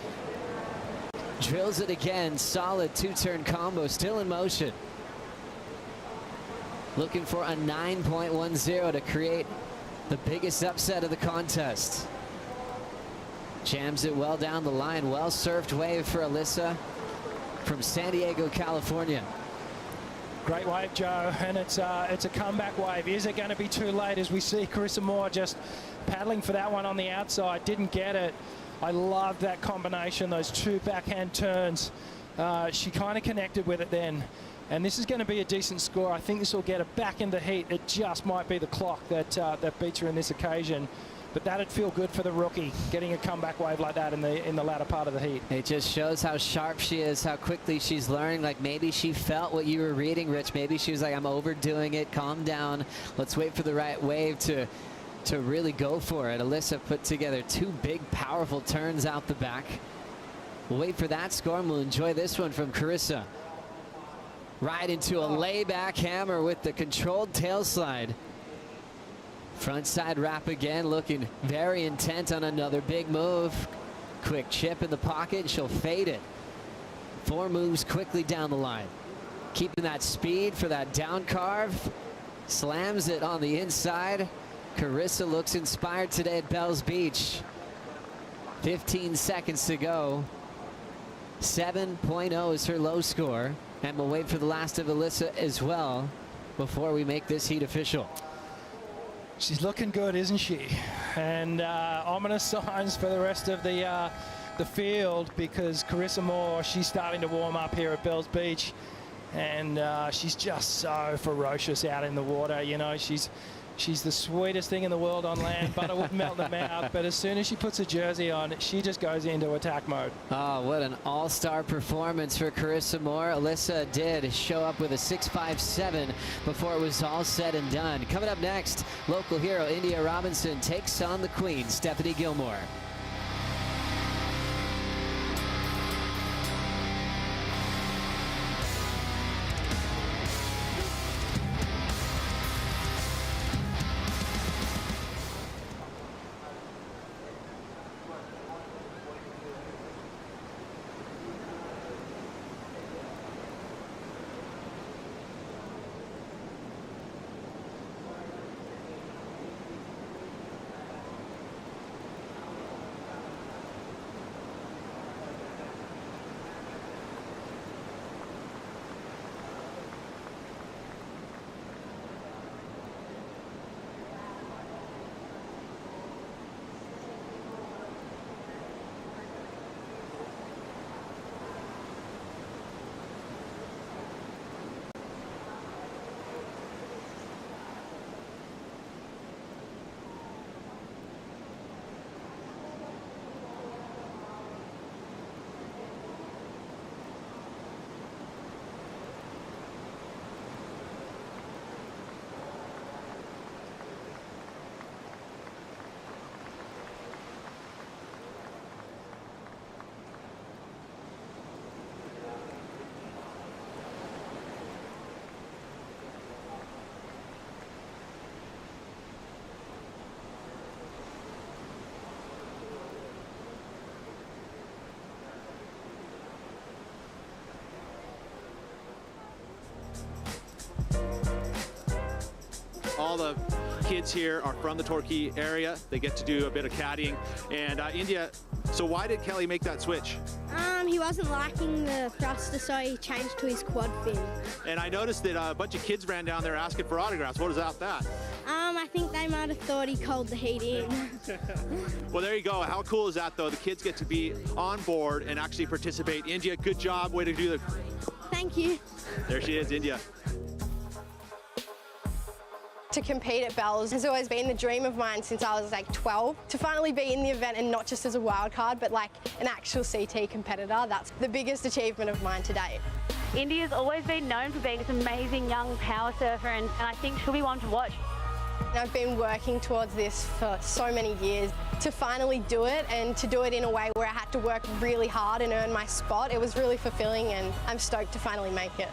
Drills it again. Solid 2-turn combo still in motion. Looking for a 9.10 to create the biggest upset of the contest. Jams it well down the line. Well surfed wave for Alyssa from San Diego, California. Great wave, Joe, and it's a comeback wave. Is it going to be too late as we see Carissa Moore just paddling for that one on the outside? Didn't get it. I love that combination, those 2 backhand turns. She kind of connected with it then. And this is going to be a decent score. I think this will get her back in the heat. It just might be the clock that beats her in this occasion. But that'd feel good for the rookie, getting a comeback wave like that in the latter part of the heat. It just shows how sharp she is, how quickly she's learning. Like maybe she felt what you were reading, Rich. Maybe she was like, I'm overdoing it. Calm down. Let's wait for the right wave to really go for it. Alyssa put together 2 big, powerful turns out the back. We'll wait for that score, and we'll enjoy this one from Carissa. Right into a layback hammer with the controlled tail slide. Front side wrap again, looking very intent on another big move. Quick chip in the pocket, she'll fade it. 4 moves quickly down the line. Keeping that speed for that down carve. Slams it on the inside. Carissa looks inspired today at Bells Beach. 15 seconds to go. 7.0 is her low score. And we'll wait for the last of Alyssa as well before we make this heat official. She's looking good, isn't she? And ominous signs for the rest of the field, because Carissa Moore, she's starting to warm up here at Bells Beach, and she's just so ferocious out in the water. You know, she's the sweetest thing in the world on land. Butter would melt them out, but as soon as she puts a jersey on, she just goes into attack mode. Oh, what an all-star performance for Carissa Moore. Alyssa did show up with a 6.57 before it was all said and done. Coming up next, local hero India Robinson takes on the queen, Stephanie Gilmore. all the kids here are from the Torquay area. They get to do a bit of caddying. And India, so why did Kelly make that switch? He wasn't liking the thruster, so he changed to his quad fin. And I noticed that a bunch of kids ran down there asking for autographs. What is that? I think they might have thought he called the heat in. Well, there you go. How cool is that, though? The kids get to be on board and actually participate. India, good job. Way to do it. Thank you. There she is, India. To compete at Bells has always been the dream of mine since I was like 12. To finally be in the event and not just as a wild card, but like an actual CT competitor, that's the biggest achievement of mine to date. India's always been known for being this amazing young power surfer, and I think she'll be one to watch. I've been working towards this for so many years. To finally do it and to do it in a way where I had to work really hard and earn my spot, it was really fulfilling, and I'm stoked to finally make it.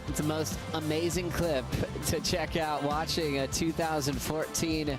It's the most amazing clip to check out watching a 2014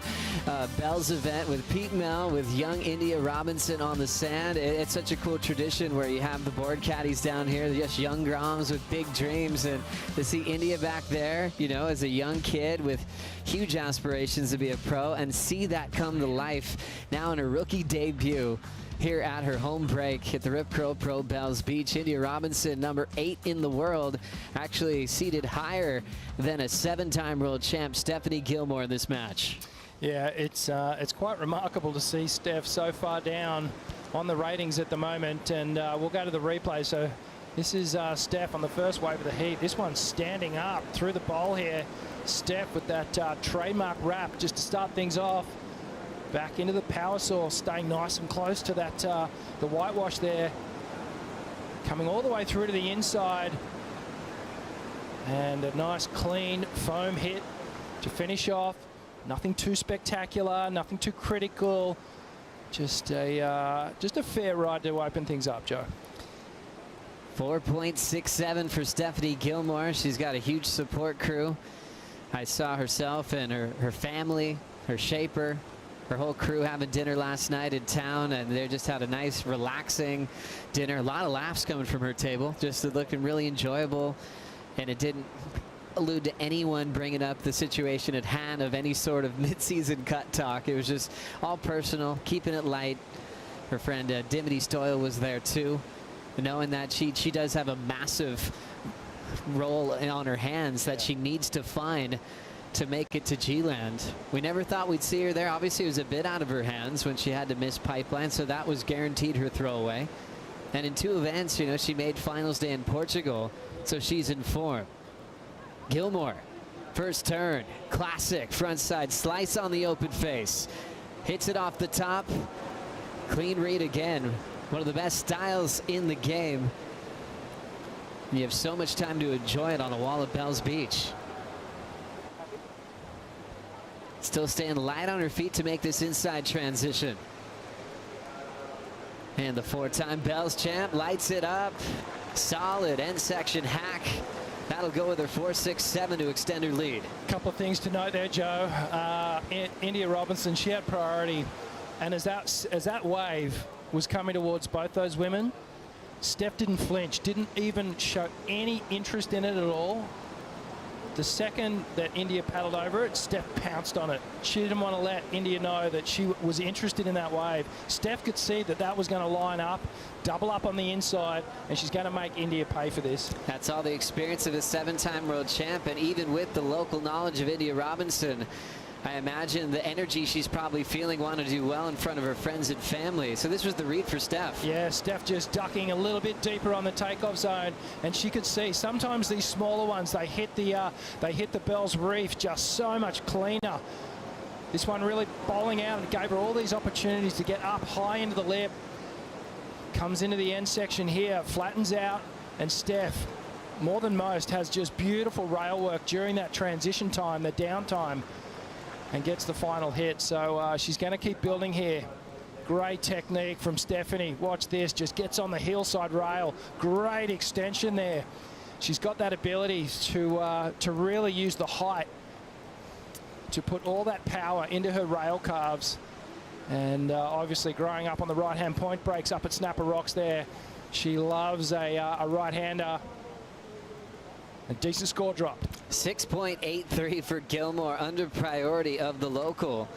Bells event with Pete Mel, with young India Robinson on the sand. It's such a cool tradition where you have the board caddies down here, just young Groms with big dreams, and to see India back there, you know, as a young kid with huge aspirations to be a pro, and see that come to life now in her rookie debut here at her home break at the Rip Curl Pro Bells Beach. India Robinson, number 8 in the world, actually seated higher than a 7-time world champ Stephanie Gilmore in this match. Yeah, it's quite remarkable to see Steph so far down on the ratings at the moment, and we'll go to the replay. So this is Steph on the first wave of the heat. This one's standing up through the bowl here. Steph with that trademark wrap just to start things off. Back into the power source, staying nice and close to that the whitewash there. Coming all the way through to the inside. And a nice clean foam hit to finish off. Nothing too spectacular, nothing too critical. Just a fair ride to open things up, Joe. 4.67 for Stephanie Gilmore. She's got a huge support crew. I saw herself and her family, her shaper, her whole crew having dinner last night in town, and they just had a nice, relaxing dinner. A lot of laughs coming from her table, just looking really enjoyable, and it didn't allude to anyone bringing up the situation at hand of any sort of mid-season cut talk. It was just all personal, keeping it light. Her friend Dimity Stoyle was there too, knowing that she does have a massive role on her hands that she needs to find to make it to G-Land. We never thought we'd see her there. Obviously, it was a bit out of her hands when she had to miss Pipeline, so that was guaranteed her throwaway. And in 2 events, you know, she made finals day in Portugal, so she's in form. Gilmore, first turn, classic frontside slice on the open face. Hits it off the top. Clean read again. One of the best styles in the game. You have so much time to enjoy it on a wall at Bells Beach. Still staying light on her feet to make this inside transition. And the 4-time Bells champ lights it up. Solid end section hack. That'll go with her 4.67 to extend her lead. Couple of things to note there, Joe. India Robinson, she had priority. And as that wave was coming towards both those women, Steph didn't flinch, didn't even show any interest in it at all. The second that India paddled over it, Steph pounced on it. She didn't want to let India know that she was interested in that wave. Steph could see that that was going to line up, double up on the inside, and she's going to make India pay for this. That's all the experience of a 7-time world champ, and even with the local knowledge of India Robinson, I imagine the energy she's probably feeling, wanting to do well in front of her friends and family. So this was the read for Steph. Yeah, Steph just ducking a little bit deeper on the takeoff zone, and she could see sometimes these smaller ones, they hit the Bells Reef just so much cleaner. This one really bowling out and gave her all these opportunities to get up high into the lip. Comes into the end section here, flattens out, and Steph, more than most, has just beautiful rail work during that transition time, the downtime, and gets the final hit. So she's going to keep building here. Great technique from Stephanie. Watch this, just gets on the hillside rail. Great extension there. She's got that ability to really use the height to put all that power into her rail calves. And obviously growing up on the right-hand point breaks up at Snapper Rocks there. She loves a right-hander. A decent score drop. 6.83 for Gilmore, under priority of the local.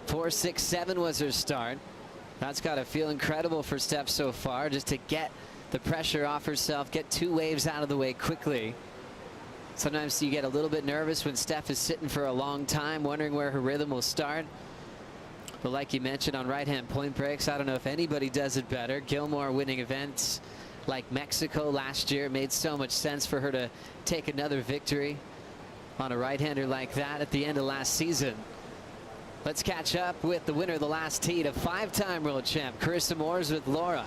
4.67 was her start. That's got to feel incredible for Steph so far, just to get the pressure off herself, get 2 waves out of the way quickly. Sometimes you get a little bit nervous when Steph is sitting for a long time, wondering where her rhythm will start. But like you mentioned on right-hand point breaks, I don't know if anybody does it better. Gilmore winning events like Mexico last year. It made so much sense for her to take another victory on a right-hander like that at the end of last season. Let's catch up with the winner of the last heat, a 5-time world champ, Carissa Moore's with Laura.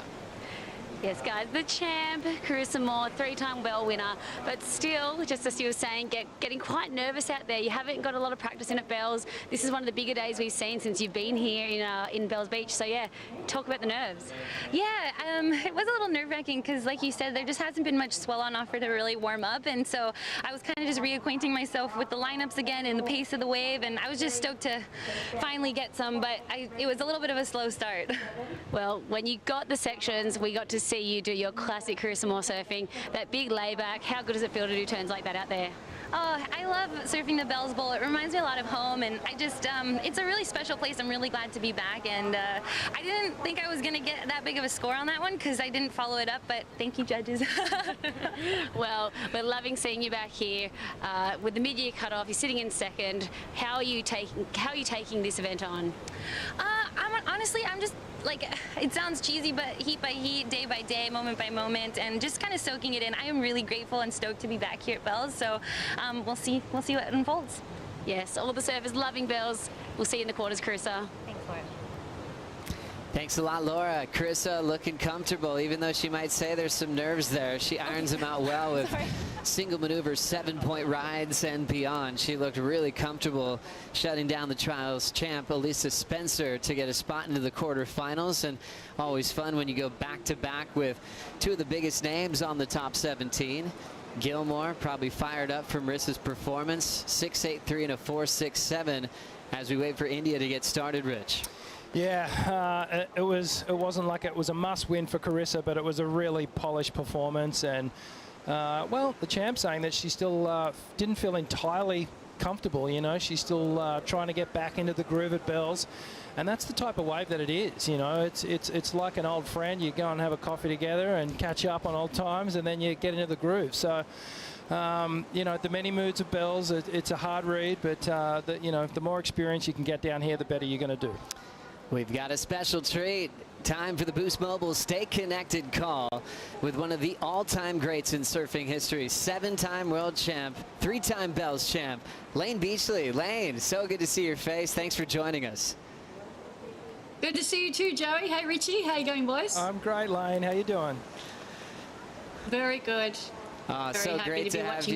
Yes, guys, the champ, Carissa Moore, 3-time Bell winner, but still, just as you were saying, getting quite nervous out there. You haven't got a lot of practice in at Bells. This is one of the bigger days we've seen since you've been here in Bells Beach. So yeah, talk about the nerves. Yeah, it was a little nerve-wracking because, like you said, there just hasn't been much swell on offer to really warm up, and so I was kind of just reacquainting myself with the lineups again and the pace of the wave, and I was just stoked to finally get some, but it was a little bit of a slow start. Well, when you got the sections, we got to see you do your classic Carissa Moore surfing, that big layback. How good does it feel to do turns like that out there? Oh, I love surfing the Bells Bowl. It reminds me a lot of home, and I just, it's a really special place. I'm really glad to be back, and I didn't think I was going to get that big of a score on that one because I didn't follow it up, but thank you, judges. Well, we're loving seeing you back here. With the mid-year cutoff, you're sitting in second. How are you taking this event on? Honestly, I'm just, like, it sounds cheesy, but heat by heat, day by day, moment by moment, and just kind of soaking it in. I am really grateful and stoked to be back here at Bells, so we'll see what unfolds. Yes, all the surfers loving Bells. We'll see you in the quarters, Carissa. Thanks, Laura. Thanks a lot, Laura. Carissa looking comfortable, even though she might say there's some nerves there. She irons them out well with single maneuver 7-point rides and beyond. She looked really comfortable shutting down the trials champ, Elisa Spencer, to get a spot into the quarterfinals. And always fun when you go back-to-back with 2 of the biggest names on the top 17. Gilmore probably fired up from Marissa's performance. 6.83 and a 4.67 as we wait for India to get started, Rich. Yeah, it wasn't like it was a must-win for Carissa, but it was a really polished performance. And well, the champ saying that she still didn't feel entirely comfortable. You know, she's still trying to get back into the groove at Bells, and that's the type of wave that it is. You know, it's like an old friend. You go and have a coffee together and catch up on old times, and then you get into the groove. So. You know, the many moods of Bells, it's a hard read, but you know, the more experience you can get down here, the better you're going to do. We've got a special treat. Time for the Boost Mobile Stay Connected call with one of the all-time greats in surfing history, 7-time world champ, 3-time Bells champ, Lane Beachley. Lane, so good to see your face. Thanks for joining us. Good to see you too, Joey. Hey, Richie. How you going, boys? I'm great, Lane. How you doing? Very good. So great to have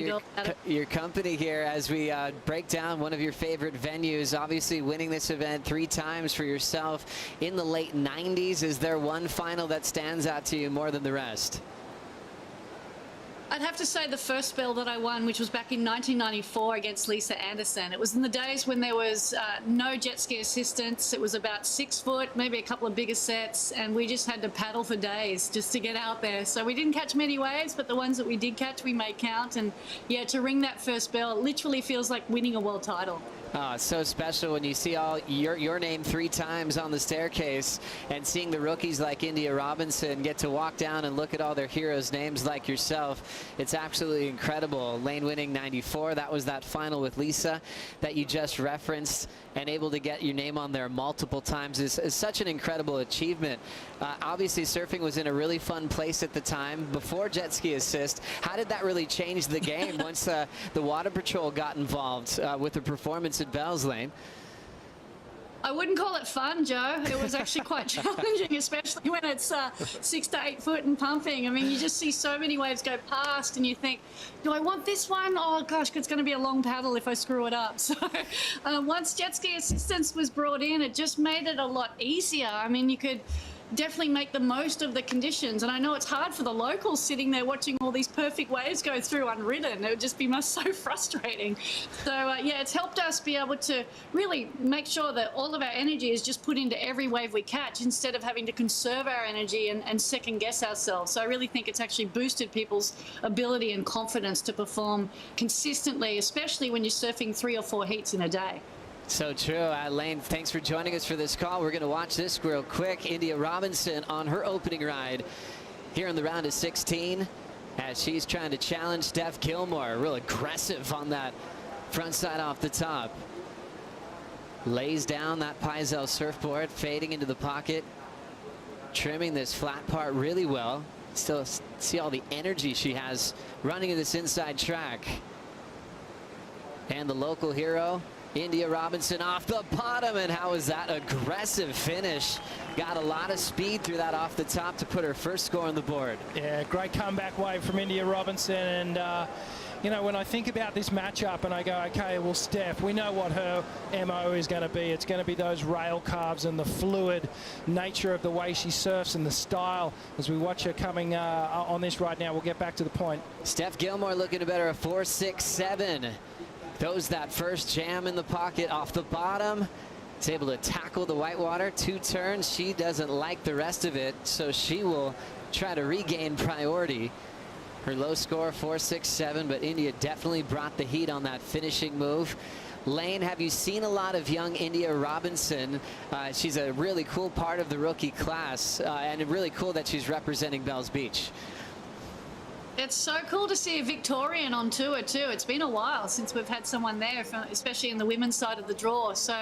your company here as we break down one of your favorite venues. Obviously winning this event 3 times for yourself in the late 90s. Is there one final that stands out to you more than the rest? I'd have to say the first Bell that I won, which was back in 1994 against Lisa Anderson. It was in the days when there was no jet ski assistance. It was about 6 foot, maybe a couple of bigger sets, and we just had to paddle for days just to get out there. So we didn't catch many waves, but the ones that we did catch, we made count. And yeah, to ring that first Bell, it literally feels like winning a world title. Oh, it's so special when you see all your name 3 times on the staircase and seeing the rookies like India Robinson get to walk down and look at all their heroes' names like yourself. It's absolutely incredible. Lane winning 94. That was that final with Lisa that you just referenced, and able to get your name on there multiple times is such an incredible achievement. Obviously, surfing was in a really fun place at the time before jet ski assist. How did that really change the game once the Water Patrol got involved with the performance at Bells, Lane? I wouldn't call it fun, Joe. It was actually quite challenging, especially when it's 6 to 8 foot and pumping. I mean, you just see so many waves go past and you think, do I want this one? Oh gosh, it's going to be a long paddle if I screw it up. So once jet ski assistance was brought in, it just made it a lot easier. I mean, you could definitely make the most of the conditions. And I know it's hard for the locals sitting there watching all these perfect waves go through unridden. It would just be so frustrating. So yeah, it's helped us be able to really make sure that all of our energy is just put into every wave we catch instead of having to conserve our energy and second guess ourselves. So I really think it's actually boosted people's ability and confidence to perform consistently, especially when you're surfing 3 or 4 heats in a day. So true. Lane, thanks for joining us for this call. We're going to watch this real quick. India Robinson on her opening ride here in the round of 16 as she's trying to challenge Steph Gilmore. Real aggressive on that front side off the top. Lays down that Paizel surfboard, fading into the pocket, trimming this flat part really well. Still see all the energy she has running in this inside track. And the local hero, India Robinson, off the bottom, and how was that aggressive finish? Got a lot of speed through that off the top to put her first score on the board. Yeah, great comeback wave from India Robinson. And you know, when I think about this matchup and I go, okay, well, Steph, we know what her MO is going to be. It's going to be those rail carves and the fluid nature of the way she surfs and the style. As we watch her coming on this right now, we'll get back to the point. Steph Gilmore looking to better a 4.67. Throws that first jam in the pocket off the bottom. Is able to tackle the whitewater. 2 turns. She doesn't like the rest of it, so she will try to regain priority. Her low score, 4.67, but India definitely brought the heat on that finishing move. Lane, have you seen a lot of young India Robinson? She's a really cool part of the rookie class, and really cool that she's representing Bells Beach. It's so cool to see a Victorian on tour too. It's been a while since we've had someone there, especially in the women's side of the draw. So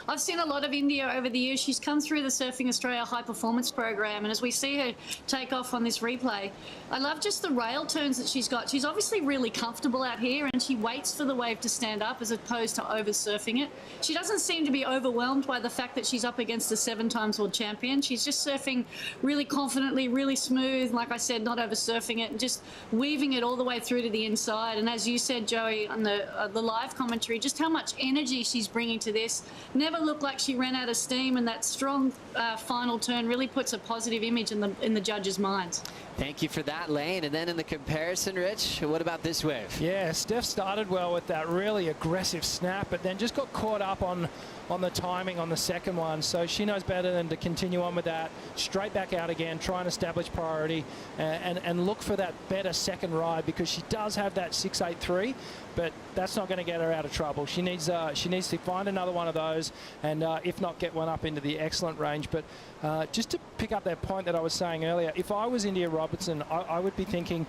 I've seen a lot of India over the years. She's come through the Surfing Australia High Performance Program, and as we see her take off on this replay, I love just the rail turns that she's got. She's obviously really comfortable out here, and she waits for the wave to stand up as opposed to over surfing it. She doesn't seem to be overwhelmed by the fact that she's up against a 7-time world champion. She's just surfing really confidently, really smooth, like I said, not over surfing it, and just weaving it all the way through to the inside. And as you said, Joey, on the live commentary, just how much energy she's bringing to this. Never looked like she ran out of steam, and that strong final turn really puts a positive image in the judges' minds. Thank you for that, Lane. And then in the comparison, Rich, what about this wave? Yeah, Steph started well with that really aggressive snap, but then just got caught up on the timing on the second one. So she knows better than to continue on with that. Straight back out again, try and establish priority and look for that better second ride, because she does have that 6.83, but that's not going to get her out of trouble. She needs to find another one of those, and if not, get one up into the excellent range. But just to pick up that point that I was saying earlier, if I was India Robinson, I would be thinking,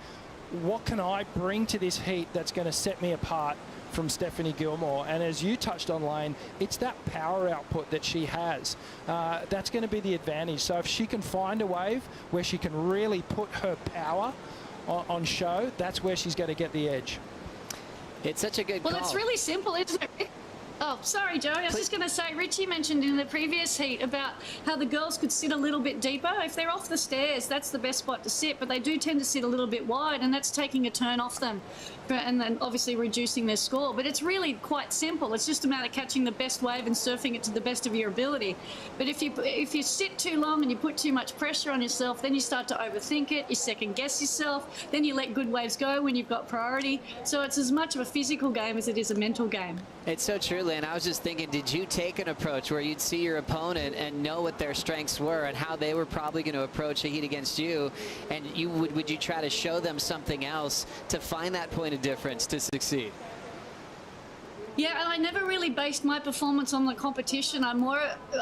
what can I bring to this heat that's going to set me apart from Stephanie Gilmore? And as you touched on, Lane, it's that power output that she has. That's going to be the advantage. So if she can find a wave where she can really put her power on show, that's where she's going to get the edge. It's such a good call. Well, it's really simple, isn't it? Oh, sorry, Joey. I was just going to say, Richie mentioned in the previous heat about how the girls could sit a little bit deeper. If they're off the stairs, that's the best spot to sit, but they do tend to sit a little bit wide, and that's taking a turn off them, and then obviously reducing their score. But it's really quite simple. It's just a matter of catching the best wave and surfing it to the best of your ability. But if you sit too long and you put too much pressure on yourself, then you start to overthink it, you second guess yourself, then you let good waves go when you've got priority. So it's as much of a physical game as it is a mental game. It's so true, Lynn. I was just thinking, did you take an approach where you'd see your opponent and know what their strengths were and how they were probably going to approach a heat against you, and would you try to show them something else to find that point of difference to succeed? Yeah, and I never really based my performance on the competition. I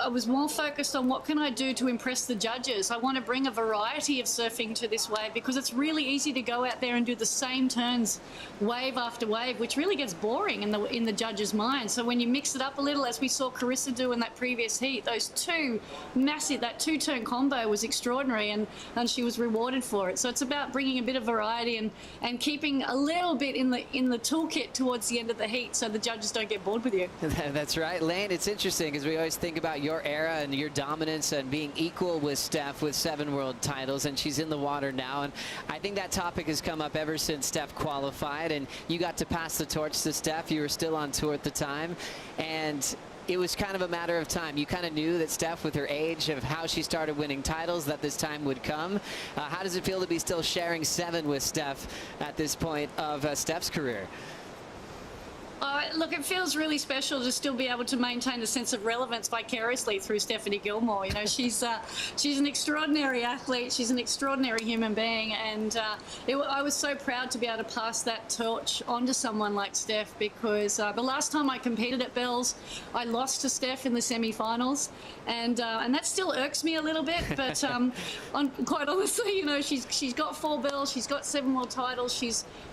was more focused on what can I do to impress the judges. I want to bring a variety of surfing to this wave, because it's really easy to go out there and do the same turns wave after wave, which really gets boring in the judges' mind. So when you mix it up a little, as we saw Carissa do in that previous heat, that 2-turn combo was extraordinary, and she was rewarded for it. So it's about bringing a bit of variety and keeping a little bit in the toolkit towards the end of the heat, so the judges don't get bored with you. That's right, Lane. It's interesting because we always think about your era and your dominance and being equal with Steph with 7 world titles, and she's in the water now. And I think that topic has come up ever since Steph qualified, and you got to pass the torch to Steph. You were still on tour at the time, and it was kind of a matter of time. You kind of knew that Steph, with her age of how she started winning titles, that this time would come. How does it feel to be still sharing 7 with Steph at this point of Steph's career? Look, it feels really special to still be able to maintain a sense of relevance vicariously through Stephanie Gilmore. You know, she's an extraordinary athlete. She's an extraordinary human being, and I was so proud to be able to pass that torch on to someone like Steph, because the last time I competed at Bells, I lost to Steph in the semi-finals, and that still irks me a little bit. But quite honestly, you know, she's got 4 bells, she's got 7 more titles.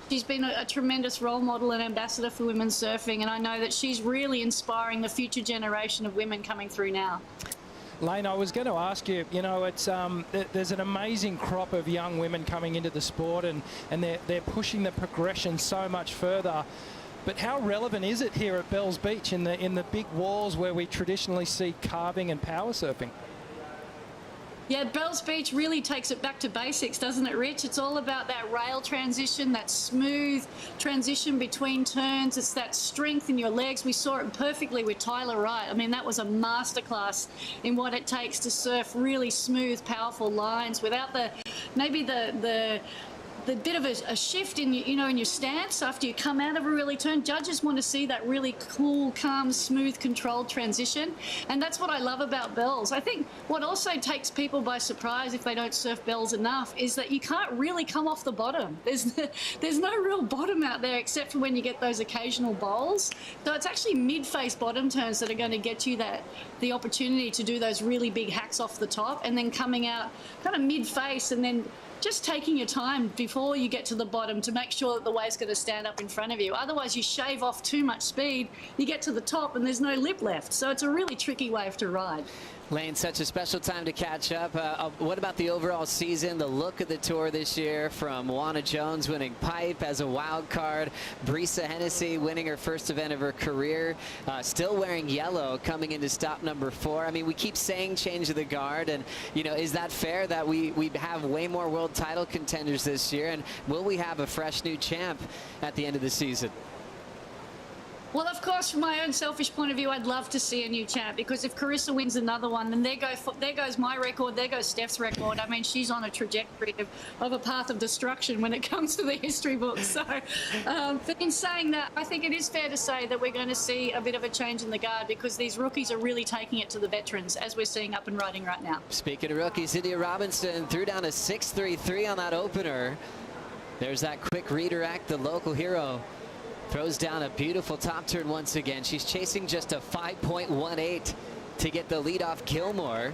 She's been a tremendous role model and ambassador for women's surfing, and I know that she's really inspiring the future generation of women coming through now. Lane, I was going to ask you, you know, it's there's an amazing crop of young women coming into the sport, and they're pushing the progression so much further. But how relevant is it here at Bells Beach in the big walls where we traditionally see carving and power surfing? Yeah, Bells Beach really takes it back to basics, doesn't it, Rich? It's all about that rail transition, that smooth transition between turns. It's that strength in your legs. We saw it perfectly with Tyler Wright. I mean, that was a masterclass in what it takes to surf really smooth, powerful lines without the bit of a shift in in your stance after you come out of a really turn. Judges want to see that really cool, calm, smooth, controlled transition, and that's what I love about Bells. I think what also takes people by surprise if they don't surf Bells enough is that you can't really come off the bottom. There's no real bottom out there except for when you get those occasional bowls. So it's actually mid-face bottom turns that are going to get you the opportunity to do those really big hacks off the top, and then coming out kind of mid-face, and then just taking your time before you get to the bottom to make sure that the wave's going to stand up in front of you. Otherwise, you shave off too much speed, you get to the top and there's no lip left. So it's a really tricky wave to ride. Lane, such a special time to catch up. What about the overall season, the look of the tour this year, from Juana Jones winning pipe as a wild card, Brisa Hennessy winning her first event of her career, still wearing yellow coming into stop number 4. I mean, we keep saying change of the guard, and, you know, is that fair that we have way more world title contenders this year, and will we have a fresh new champ at the end of the season? Well, of course, from my own selfish point of view, I'd love to see a new champ, because if Carissa wins another one, then there goes my record, there goes Steph's record. I mean, she's on a trajectory of a path of destruction when it comes to the history books. So, but in saying that, I think it is fair to say that we're going to see a bit of a change in the guard, because these rookies are really taking it to the veterans, as we're seeing up and riding right now. Speaking of rookies, India Robinson threw down a 6.33 on that opener. There's that quick redirect, the local hero. Throws down a beautiful top turn once again. She's chasing just a 5.18 to get the lead off Gilmore,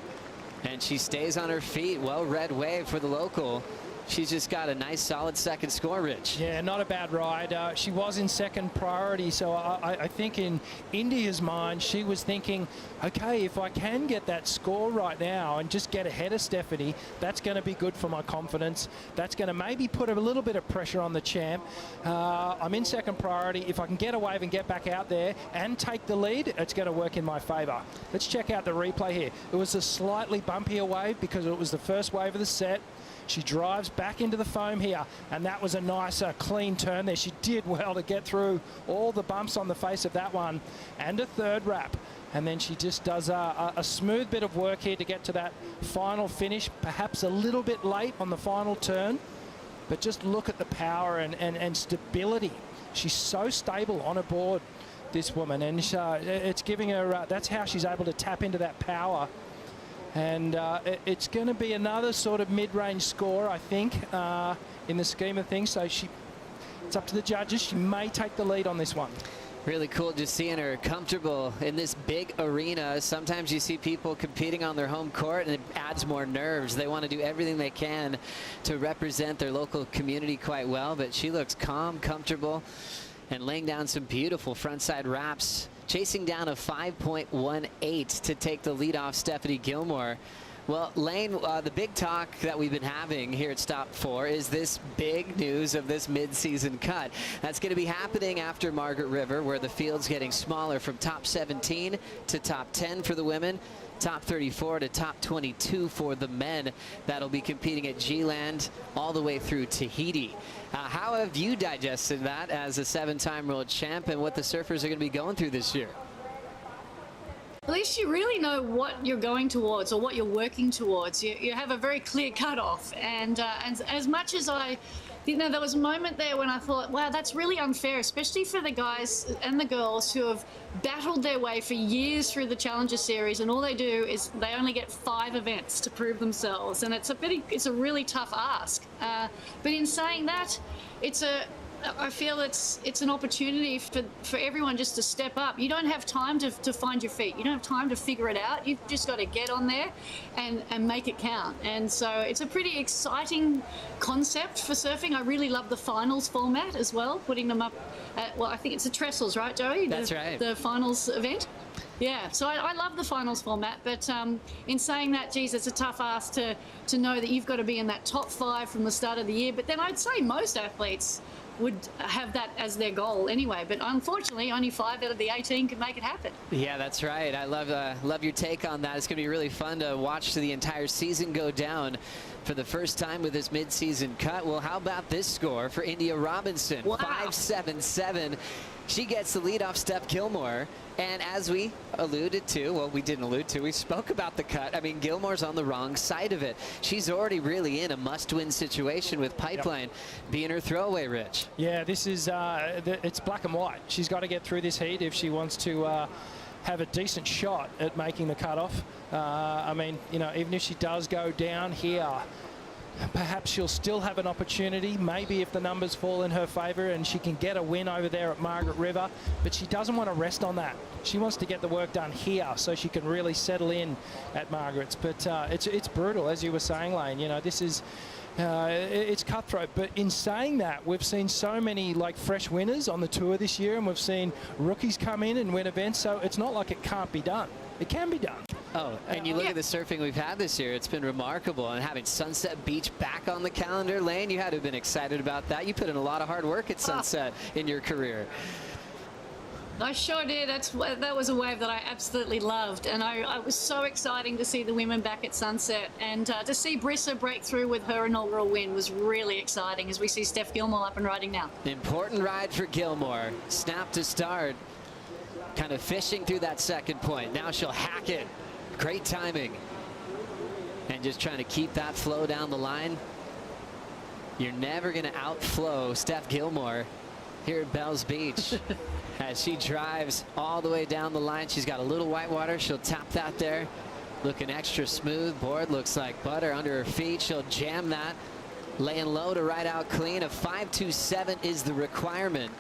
and she stays on her feet. Well read wave for the local. She's just got a nice solid second score, Rich. Yeah, not a bad ride. She was in second priority, so I think in India's mind, she was thinking, okay, if I can get that score right now and just get ahead of Stephanie, that's going to be good for my confidence. That's going to maybe put a little bit of pressure on the champ. I'm in second priority. If I can get a wave and get back out there and take the lead, it's going to work in my favor. Let's check out the replay here. It was a slightly bumpier wave because it was the first wave of the set. She drives back into the foam here, and that was a nice clean turn there. She did well to get through all the bumps on the face of that one, and a third wrap. And then she just does a smooth bit of work here to get to that final finish, perhaps a little bit late on the final turn. But just look at the power and stability. She's so stable on a board, this woman, and it's giving her, that's how she's able to tap into that power. And it's going to be another sort of mid-range score, I think, in the scheme of things. So it's up to the judges. She may take the lead on this one. Really cool just seeing her comfortable in this big arena. Sometimes you see people competing on their home court, and it adds more nerves. They want to do everything they can to represent their local community quite well, but she looks calm, comfortable, and laying down some beautiful frontside wraps, chasing down a 5.18 to take the lead off Stephanie Gilmore. Well, Lane, the big talk that we've been having here at Stop 4 is this big news of this mid-season cut. That's going to be happening after Margaret River, where the field's getting smaller from top 17 to top 10 for the women, top 34 to top 22 for the men. That'll be competing at G-Land all the way through Tahiti. How have you digested that as a 7-time world champ, and what the surfers are going to be going through this year? At least you really know what you're going towards or what you're working towards. You have a very clear cutoff. And as much as there was a moment there when I thought, wow, that's really unfair, especially for the guys and the girls who have battled their way for years through the Challenger Series, and all they do is they only get 5 events to prove themselves, and it's a really tough ask. But in saying that, I feel it's an opportunity for everyone just to step up. You don't have time to find your feet. You don't have time to figure it out. You've just got to get on there and make it count. And so it's a pretty exciting concept for surfing. I really love the finals format as well, putting them up at, well, I think it's the trestles, right, Joey? That's right. The finals event. Yeah, so I love the finals format, but in saying that, geez, it's a tough ask to know that you've got to be in that top 5 from the start of the year. But then I'd say most athletes would have that as their goal anyway, but unfortunately only 5 out of the 18 can make it happen. Yeah, that's right. I love your take on that. It's going to be really fun to watch the entire season go down for the first time with this mid-season cut. Well, how about this score for India Robinson? Wow. 5-7-7. She gets the lead off Steph Gilmore. And as we alluded to, well, we didn't allude to, we spoke about the cut. I mean, Gilmore's on the wrong side of it. She's already really in a must-win situation with Pipeline being her throwaway, Rich. Yeah, this is, it's black and white. She's got to get through this heat if she wants to have a decent shot at making the cutoff. I mean, you know, even if she does go down here, perhaps she'll still have an opportunity, maybe if the numbers fall in her favor and she can get a win over there at Margaret River, but she doesn't want to rest on that. She wants to get the work done here so she can really settle in at Margaret's. But it's brutal, as you were saying, Lane. You know, this is it's cutthroat. But in saying that, we've seen so many like fresh winners on the tour this year, and we've seen rookies come in and win events, so it's not like it can't be done. It can be done. Oh, and you look at the surfing we've had this year, it's been remarkable. And having Sunset Beach back on the calendar, Lane, you had to have been excited about that. You put in a lot of hard work at Sunset in your career. I sure did. That was a wave that I absolutely loved, and I was so exciting to see the women back at Sunset, and to see Brissa break through with her inaugural win was really exciting as we see Steph Gilmore up and riding now. Important ride for Gilmore. Snap to start. Kind of fishing through that second point. Now she'll hack it. Great timing. And just trying to keep that flow down the line. You're never going to outflow Steph Gilmore here at Bells Beach. As she drives all the way down the line. She's got a little white water. She'll tap that there. Looking extra smooth. Board looks like butter under her feet. She'll jam that. Laying low to ride out clean. A 5.27 is the requirement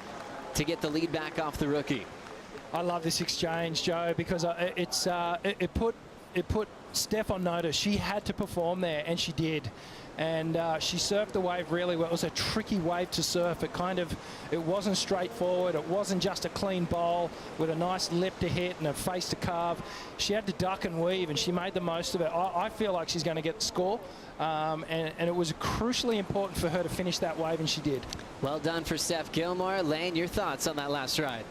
to get the lead back off the rookie. I love this exchange, Joe, because it put Steph on notice. She had to perform there, and she did. And she surfed the wave really well. It was a tricky wave to surf. It wasn't straightforward. It wasn't just a clean bowl with a nice lip to hit and a face to carve. She had to duck and weave, and she made the most of it. I feel like she's going to get the score, and it was crucially important for her to finish that wave, and she did. Well done for Steph Gilmore. Lane, your thoughts on that last ride?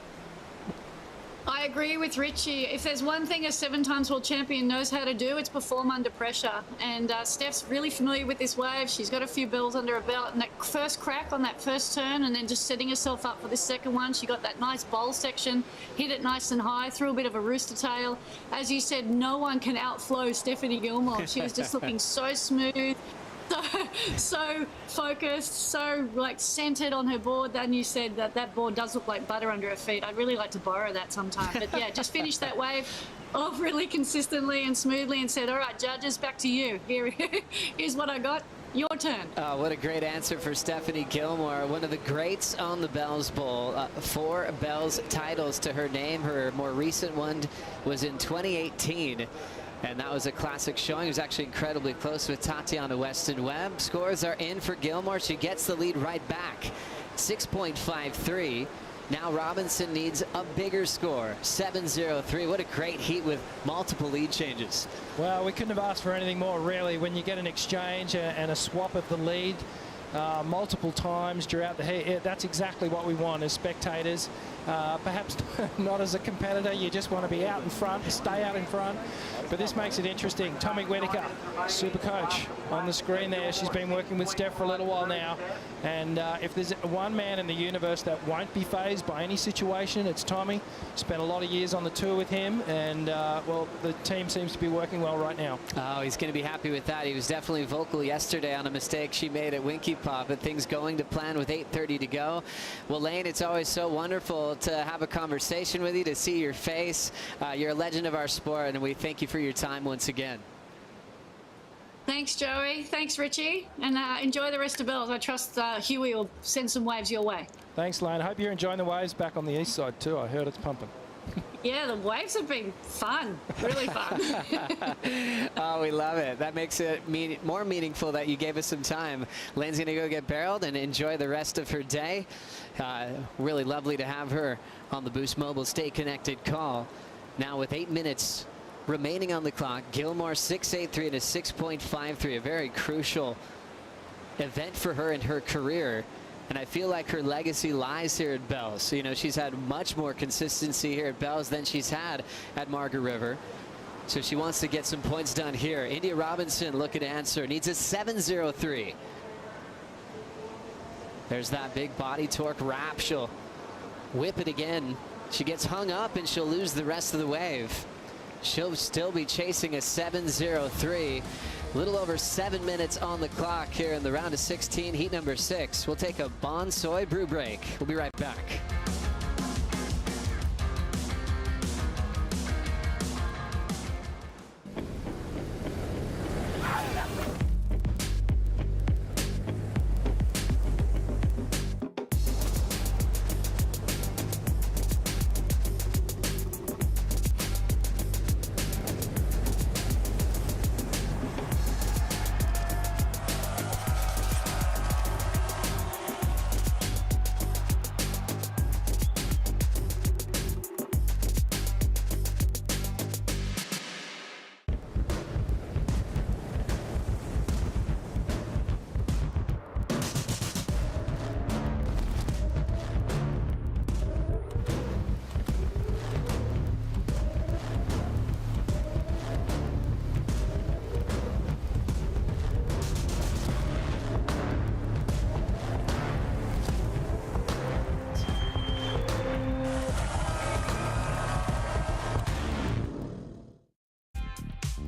I agree with Richie. If there's one thing a 7-time world champion knows how to do, it's perform under pressure. And Steph's really familiar with this wave. She's got a few bills under her belt. And that first crack on that first turn, and then just setting herself up for this second one. She got that nice bowl section, hit it nice and high, threw a bit of a rooster tail. As you said, no one can outflow Stephanie Gilmore. She was just looking so smooth. So focused, so like centered on her board. Then you said that board does look like butter under her feet. I'd really like to borrow that sometime. But yeah, just finish that wave off really consistently and smoothly and said, all right, judges, back to you. Here's what I got. Your turn. Oh, what a great answer for Stephanie Gilmore, one of the greats on the Bells Bowl. 4 Bells titles to her name. Her more recent one was in 2018. And that was a classic showing. It was actually incredibly close with Tatiana Weston-Webb. Scores are in for Gilmore. She gets the lead right back. 6.53. Now Robinson needs a bigger score. 7.03. What a great heat with multiple lead changes. Well, we couldn't have asked for anything more, really. When you get an exchange and a swap of the lead multiple times throughout the heat, that's exactly what we want as spectators. Perhaps not as a competitor. You just want to be out in front, stay out in front. But this makes it interesting. Tommy Whitaker, super coach on the screen there. She's been working with Steph for a little while now. And if there's one man in the universe that won't be fazed by any situation, it's Tommy. Spent a lot of years on the tour with him. And, well, the team seems to be working well right now. Oh, he's going to be happy with that. He was definitely vocal yesterday on a mistake she made at Winky Pop, but things going to plan with 8:30 to go. Well, Lane, it's always so wonderful to have a conversation with you, to see your face. You're a legend of our sport, and we thank you for your time once again. Thanks, Joey. Thanks, Richie. And enjoy the rest of Bells. I trust Huey will send some waves your way. Thanks, Lane. I hope you're enjoying the waves back on the east side too. I heard it's pumping. Yeah, the waves have been fun. Really fun. Oh, we love it. That makes it more meaningful that you gave us some time. Lane's going to go get barreled and enjoy the rest of her day. Really lovely to have her on the Boost Mobile Stay Connected call. Now with 8 minutes remaining on the clock, Gilmore 6.83 and a 6.53, a very crucial event for her in her career. And I feel like her legacy lies here at Bells. You know, she's had much more consistency here at Bells than she's had at Margaret River. So she wants to get some points done here. India Robinson looking to answer, needs a 7.03. There's that big body torque wrap. She'll whip it again. She gets hung up and she'll lose the rest of the wave. She'll still be chasing a 7.03. A little over 7 minutes on the clock here in the round of 16, heat number 6. We'll take a Bonsoy brew break. We'll be right back.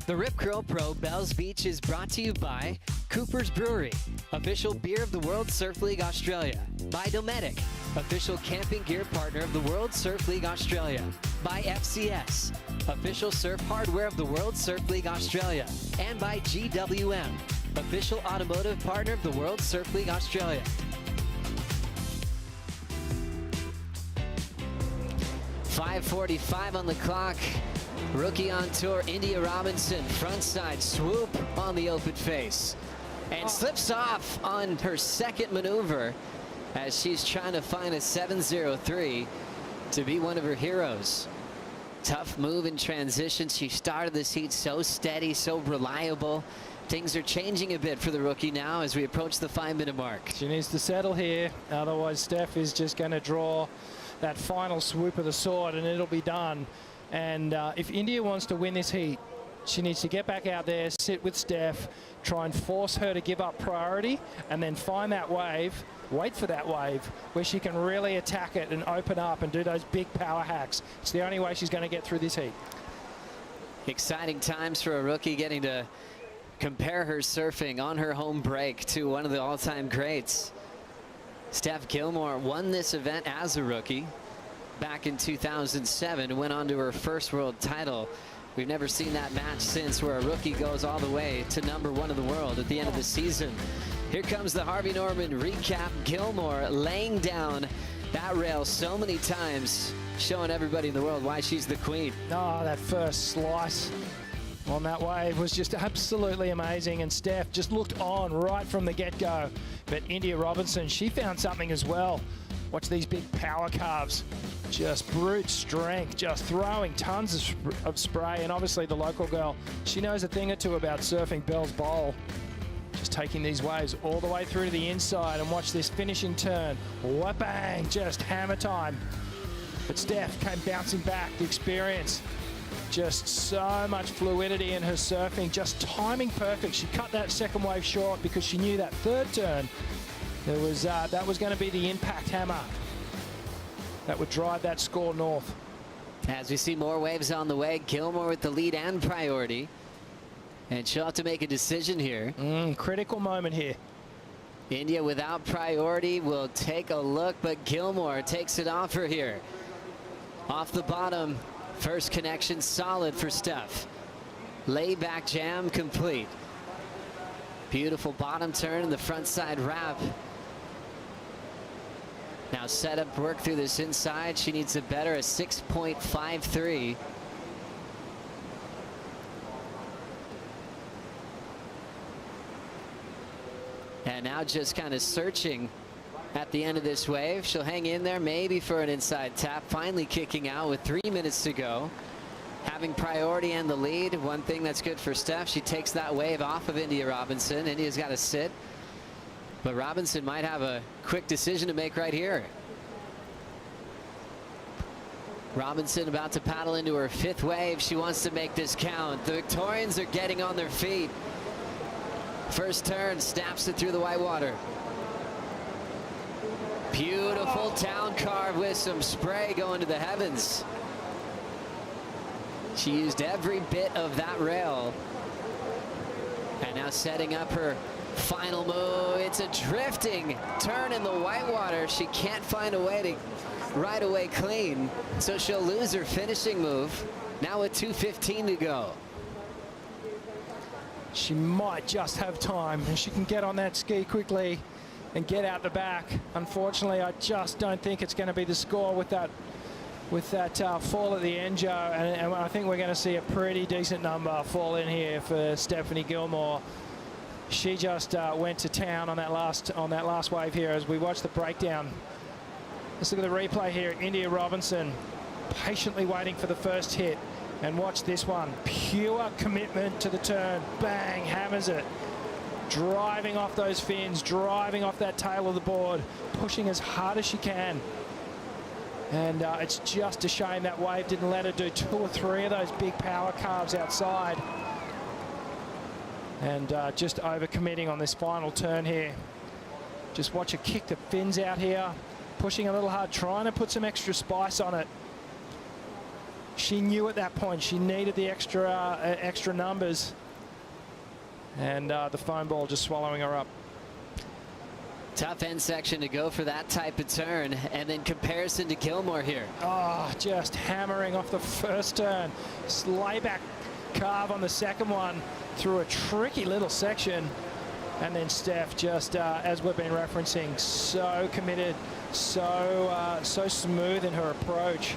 The Rip Curl Pro Bells Beach is brought to you by Cooper's Brewery, official beer of the World Surf League Australia. By Dometic, official camping gear partner of the World Surf League Australia. By FCS, official surf hardware of the World Surf League Australia. And by GWM, official automotive partner of the World Surf League Australia. .545 on the clock. Rookie on tour, India Robinson, frontside swoop on the open face. And slips off on her second maneuver as she's trying to find a 7.03 to be one of her heroes. Tough move in transition. She started this heat so steady, so reliable. Things are changing a bit for the rookie now as we approach the 5-minute mark. She needs to settle here, otherwise Steph is just going to draw that final swoop of the sword and it'll be done. And if India wants to win this heat, she needs to get back out there, sit with Steph, try and force her to give up priority, and then find that wave, wait for that wave, where she can really attack it and open up and do those big power hacks. It's the only way she's going to get through this heat. Exciting times for a rookie, getting to compare her surfing on her home break to one of the all-time greats. Steph Gilmore won this event as a rookie back in 2007 and went on to her first world title. We've never seen that match since, where a rookie goes all the way to #1 of the world at the end of the season. Here comes the Harvey Norman recap. Gilmore laying down that rail so many times, showing everybody in the world why she's the queen. Oh, that first slice on that wave was just absolutely amazing, and Steph just looked on right from the get-go. But India Robinson, she found something as well. Watch these big power carves. Just brute strength, just throwing tons of spray. And obviously the local girl, she knows a thing or two about surfing Bell's Bowl. Just taking these waves all the way through to the inside, and watch this finishing turn. Wha-bang, just hammer time. But Steph came bouncing back. The experience, just so much fluidity in her surfing, just timing perfect. She cut that second wave short because she knew that third turn, there was that was going to be the impact hammer that would drive that score north. As we see more waves on the way, Gilmore with the lead and priority. And she'll have to make a decision here. Critical moment here. India without priority will take a look, but Gilmore takes it off her here. Off the bottom, first connection solid for Steph. Layback jam complete. Beautiful bottom turn and the front side wrap. Now set up work through this inside. She needs a better, a 6.53. And now just kind of searching at the end of this wave. She'll hang in there maybe for an inside tap. Finally kicking out with 3 minutes to go. Having priority and the lead. One thing that's good for Steph, she takes that wave off of India Robinson. India's got to sit. But Robinson might have a quick decision to make right here. Robinson about to paddle into her 5th wave. She wants to make this count. The Victorians are getting on their feet. First turn, snaps it through the white water. Beautiful down carve with some spray going to the heavens. She used every bit of that rail. And now setting up her final move. It's a drifting turn in the whitewater. She can't find a way to ride away clean, so she'll lose her finishing move. Now with 2:15 to go. She might just have time. She can get on that ski quickly and get out the back. Unfortunately, I just don't think it's going to be the score with that fall at the end, Joe. And I think we're going to see a pretty decent number fall in here for Stephanie Gilmore. She just went to town on that last wave here as we watch the breakdown. Let's look at the replay here. India Robinson patiently waiting for the first hit. And watch this one. Pure commitment to the turn. Bang, hammers it. Driving off those fins, driving off that tail of the board, pushing as hard as she can. And it's just a shame that wave didn't let her do 2 or 3 of those big power carves outside. And just overcommitting on this final turn here. Just watch her kick the fins out here, pushing a little hard, trying to put some extra spice on it. She knew at that point she needed the extra numbers, and the foam ball just swallowing her up. Tough end section to go for that type of turn, and then comparison to Gilmore here. Oh, just hammering off the first turn. Layback carve on the second one through a tricky little section, and then Steph just as we've been referencing, so committed, so smooth in her approach.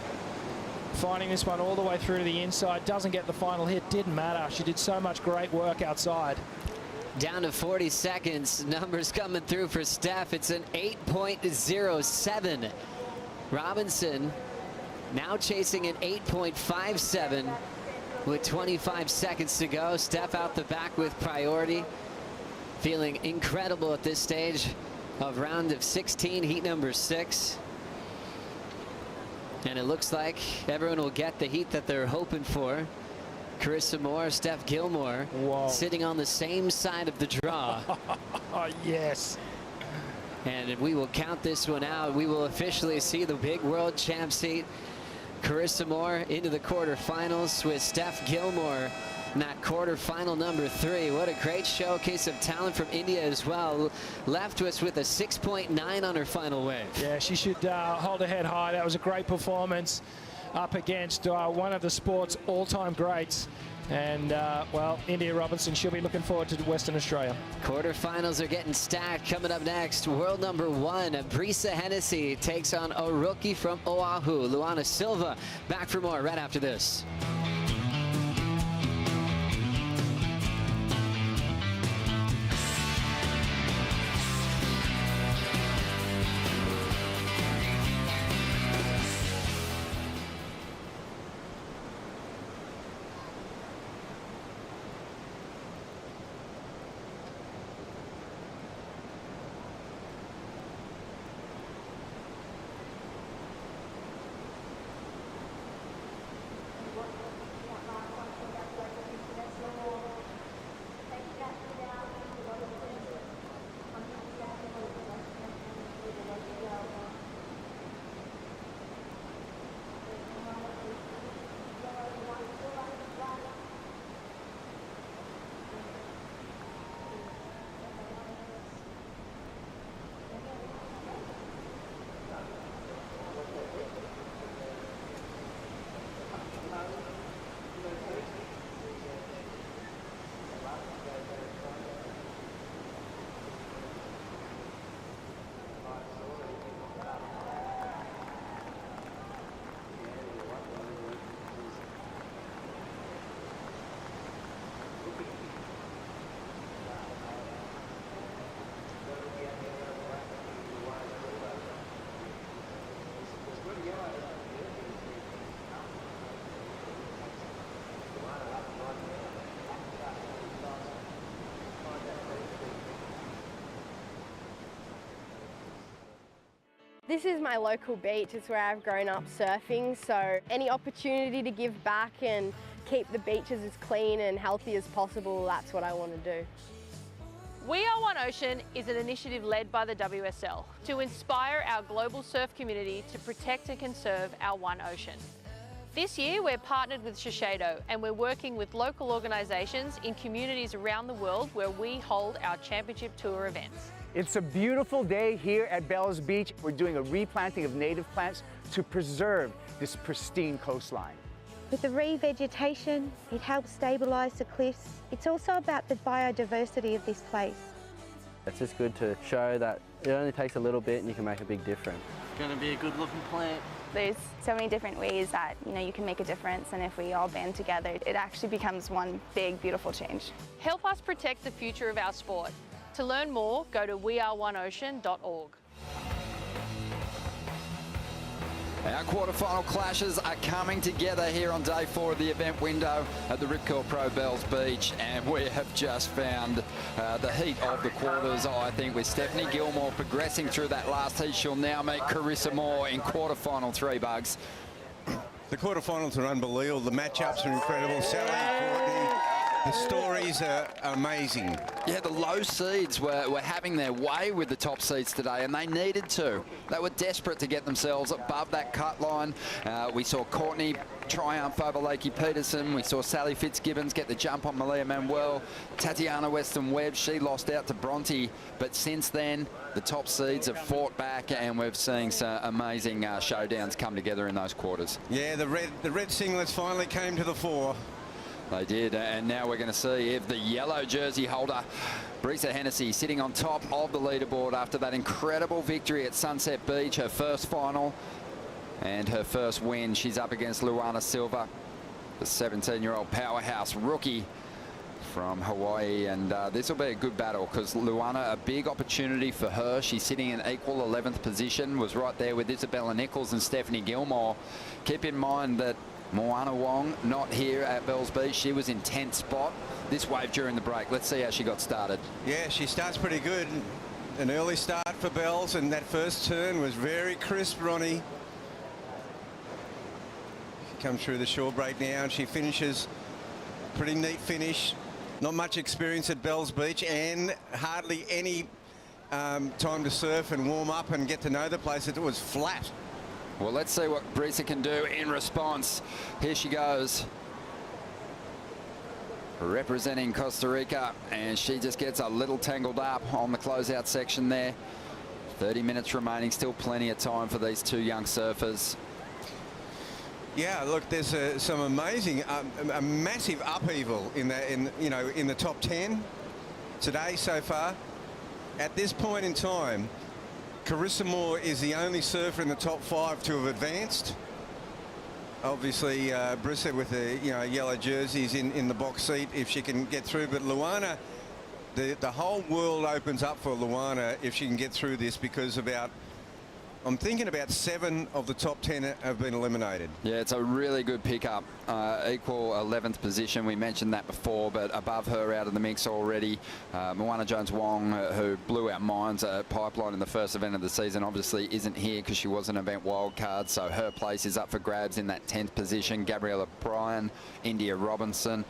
Finding this one all the way through to the inside, doesn't get the final hit, didn't matter. She did so much great work outside. Down to 40 seconds, numbers coming through for Steph. It's an 8.07. Robinson now chasing an 8.57 with 25 seconds to go. Steph out the back with priority. Feeling incredible at this stage of round of 16, heat number 6. And it looks like everyone will get the heat that they're hoping for. Carissa Moore, Steph Gilmore, sitting on the same side of the draw. Oh, yes. And we will count this one out. We will officially see the big world champs heat. Carissa Moore into the quarterfinals with Steph Gilmore in that quarterfinal number 3. What a great showcase of talent from India as well. Left us with a 6.9 on her final wave. Yeah, she should hold her head high. That was a great performance up against one of the sport's all-time greats. And, well, India Robinson, she'll be looking forward to Western Australia. Quarterfinals are getting stacked. Coming up next, world number 1, Brisa Hennessy takes on a rookie from Oahu, Luana Silva. Back for more right after this. This is my local beach. It's where I've grown up surfing, so any opportunity to give back and keep the beaches as clean and healthy as possible, that's what I want to do. We Are One Ocean is an initiative led by the WSL to inspire our global surf community to protect and conserve our one ocean. This year we're partnered with Shiseido and we're working with local organisations in communities around the world where we hold our championship tour events. It's a beautiful day here at Bells Beach. We're doing a replanting of native plants to preserve this pristine coastline. With the revegetation, it helps stabilise the cliffs. It's also about the biodiversity of this place. It's just good to show that it only takes a little bit and you can make a big difference. It's going to be a good looking plant. There's so many different ways that you can make a difference, and if we all band together, it actually becomes one big, beautiful change. Help us protect the future of our sport. To learn more, go to weareoneocean.org. Our quarterfinal clashes are coming together here on day 4 of the event window at the Rip Curl Pro Bells Beach, and we have just found the heat of the quarters, I think, with Stephanie Gilmore progressing through that last heat. She'll now meet Carissa Moore in quarterfinal 3, Bugs. The quarterfinals are unbelievable. The matchups are incredible. Sally, Courtney, the stories are amazing. Yeah, the low seeds were having their way with the top seeds today, and they needed to. They were desperate to get themselves above that cut line. We saw Courtney triumph over Lakey Peterson. We saw Sally Fitzgibbons get the jump on Malia Manuel. Tatiana Weston-Webb, she lost out to Bronte, but since then, the top seeds have fought back, and we've seen some amazing showdowns come together in those quarters. Yeah, the red singlets finally came to the fore. They did, and now we're going to see if the yellow jersey holder, Brisa Hennessy, sitting on top of the leaderboard after that incredible victory at Sunset Beach, her first final and her first win. She's up against Luana Silva, the 17-year-old powerhouse rookie from Hawaii, and this will be a good battle because Luana, a big opportunity for her. She's sitting in equal 11th position, was right there with Isabella Nichols and Stephanie Gilmore. Keep in mind that Moana Wong not here at Bells Beach. She was in 10th spot. This wave during the break. Let's see how she got started. Yeah, she starts pretty good. An early start for Bells, and that first turn was very crisp, Ronnie. She comes through the shore break now, and she finishes. Pretty neat finish. Not much experience at Bells Beach, and hardly any time to surf and warm up and get to know the place. It was flat. Well, let's see what Brisa can do in response. Here she goes, representing Costa Rica, and she just gets a little tangled up on the closeout section there. 30 minutes remaining, still plenty of time for these two young surfers. Yeah, look, there's some amazing, a massive upheaval in the top 10 today so far. At this point in time, Carissa Moore is the only surfer in the top 5 to have advanced. Obviously, Brisa with the yellow jerseys in the box seat if she can get through. But Luana, the whole world opens up for Luana if she can get through this, because I'm thinking about 7 of the top 10 have been eliminated. Yeah, it's a really good pickup. Equal 11th position. We mentioned that before, but above her out of the mix already. Moana Jones-Wong, who blew our minds at Pipeline in the first event of the season, obviously isn't here because she was an event wildcard, so her place is up for grabs in that 10th position. Gabriella Bryan, India Robinson.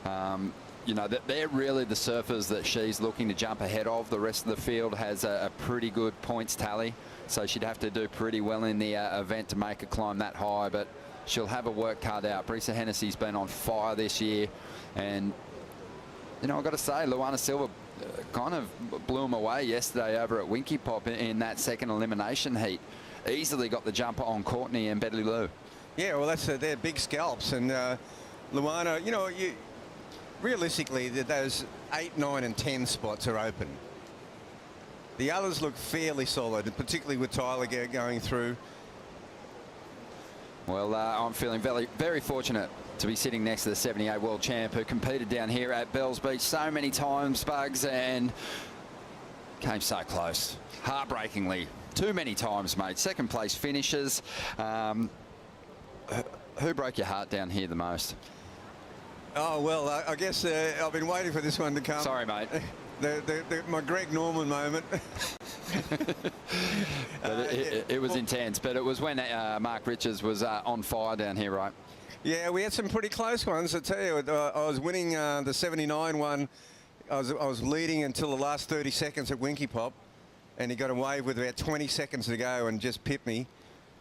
They're really the surfers that she's looking to jump ahead of. The rest of the field has a pretty good points tally, so she'd have to do pretty well in the event to make a climb that high, but she'll have a work cut out. Brisa Hennessy's been on fire this year, and I've got to say, Luana Silva kind of blew them away yesterday over at Winky Pop in that second elimination heat. Easily got the jumper on Courtney and Betty Lou. Yeah, well, they're big scalps, and Luana, realistically, those 8, 9 and 10 spots are open. The others look fairly solid, particularly with Tyler going through. Well, I'm feeling very, very fortunate to be sitting next to the 78 world champ who competed down here at Bells Beach so many times, Bugs, and came so close. Heartbreakingly, too many times, mate. Second place finishes. Who broke your heart down here the most? Oh, well, I guess I've been waiting for this one to come. Sorry, mate. My Greg Norman moment. But it was intense. But it was when Mark Richards was on fire down here, right? Yeah, we had some pretty close ones. I tell you, I was winning the 79 one. I was leading until the last 30 seconds at Winky Pop, and he got away with about 20 seconds to go and just pipped me.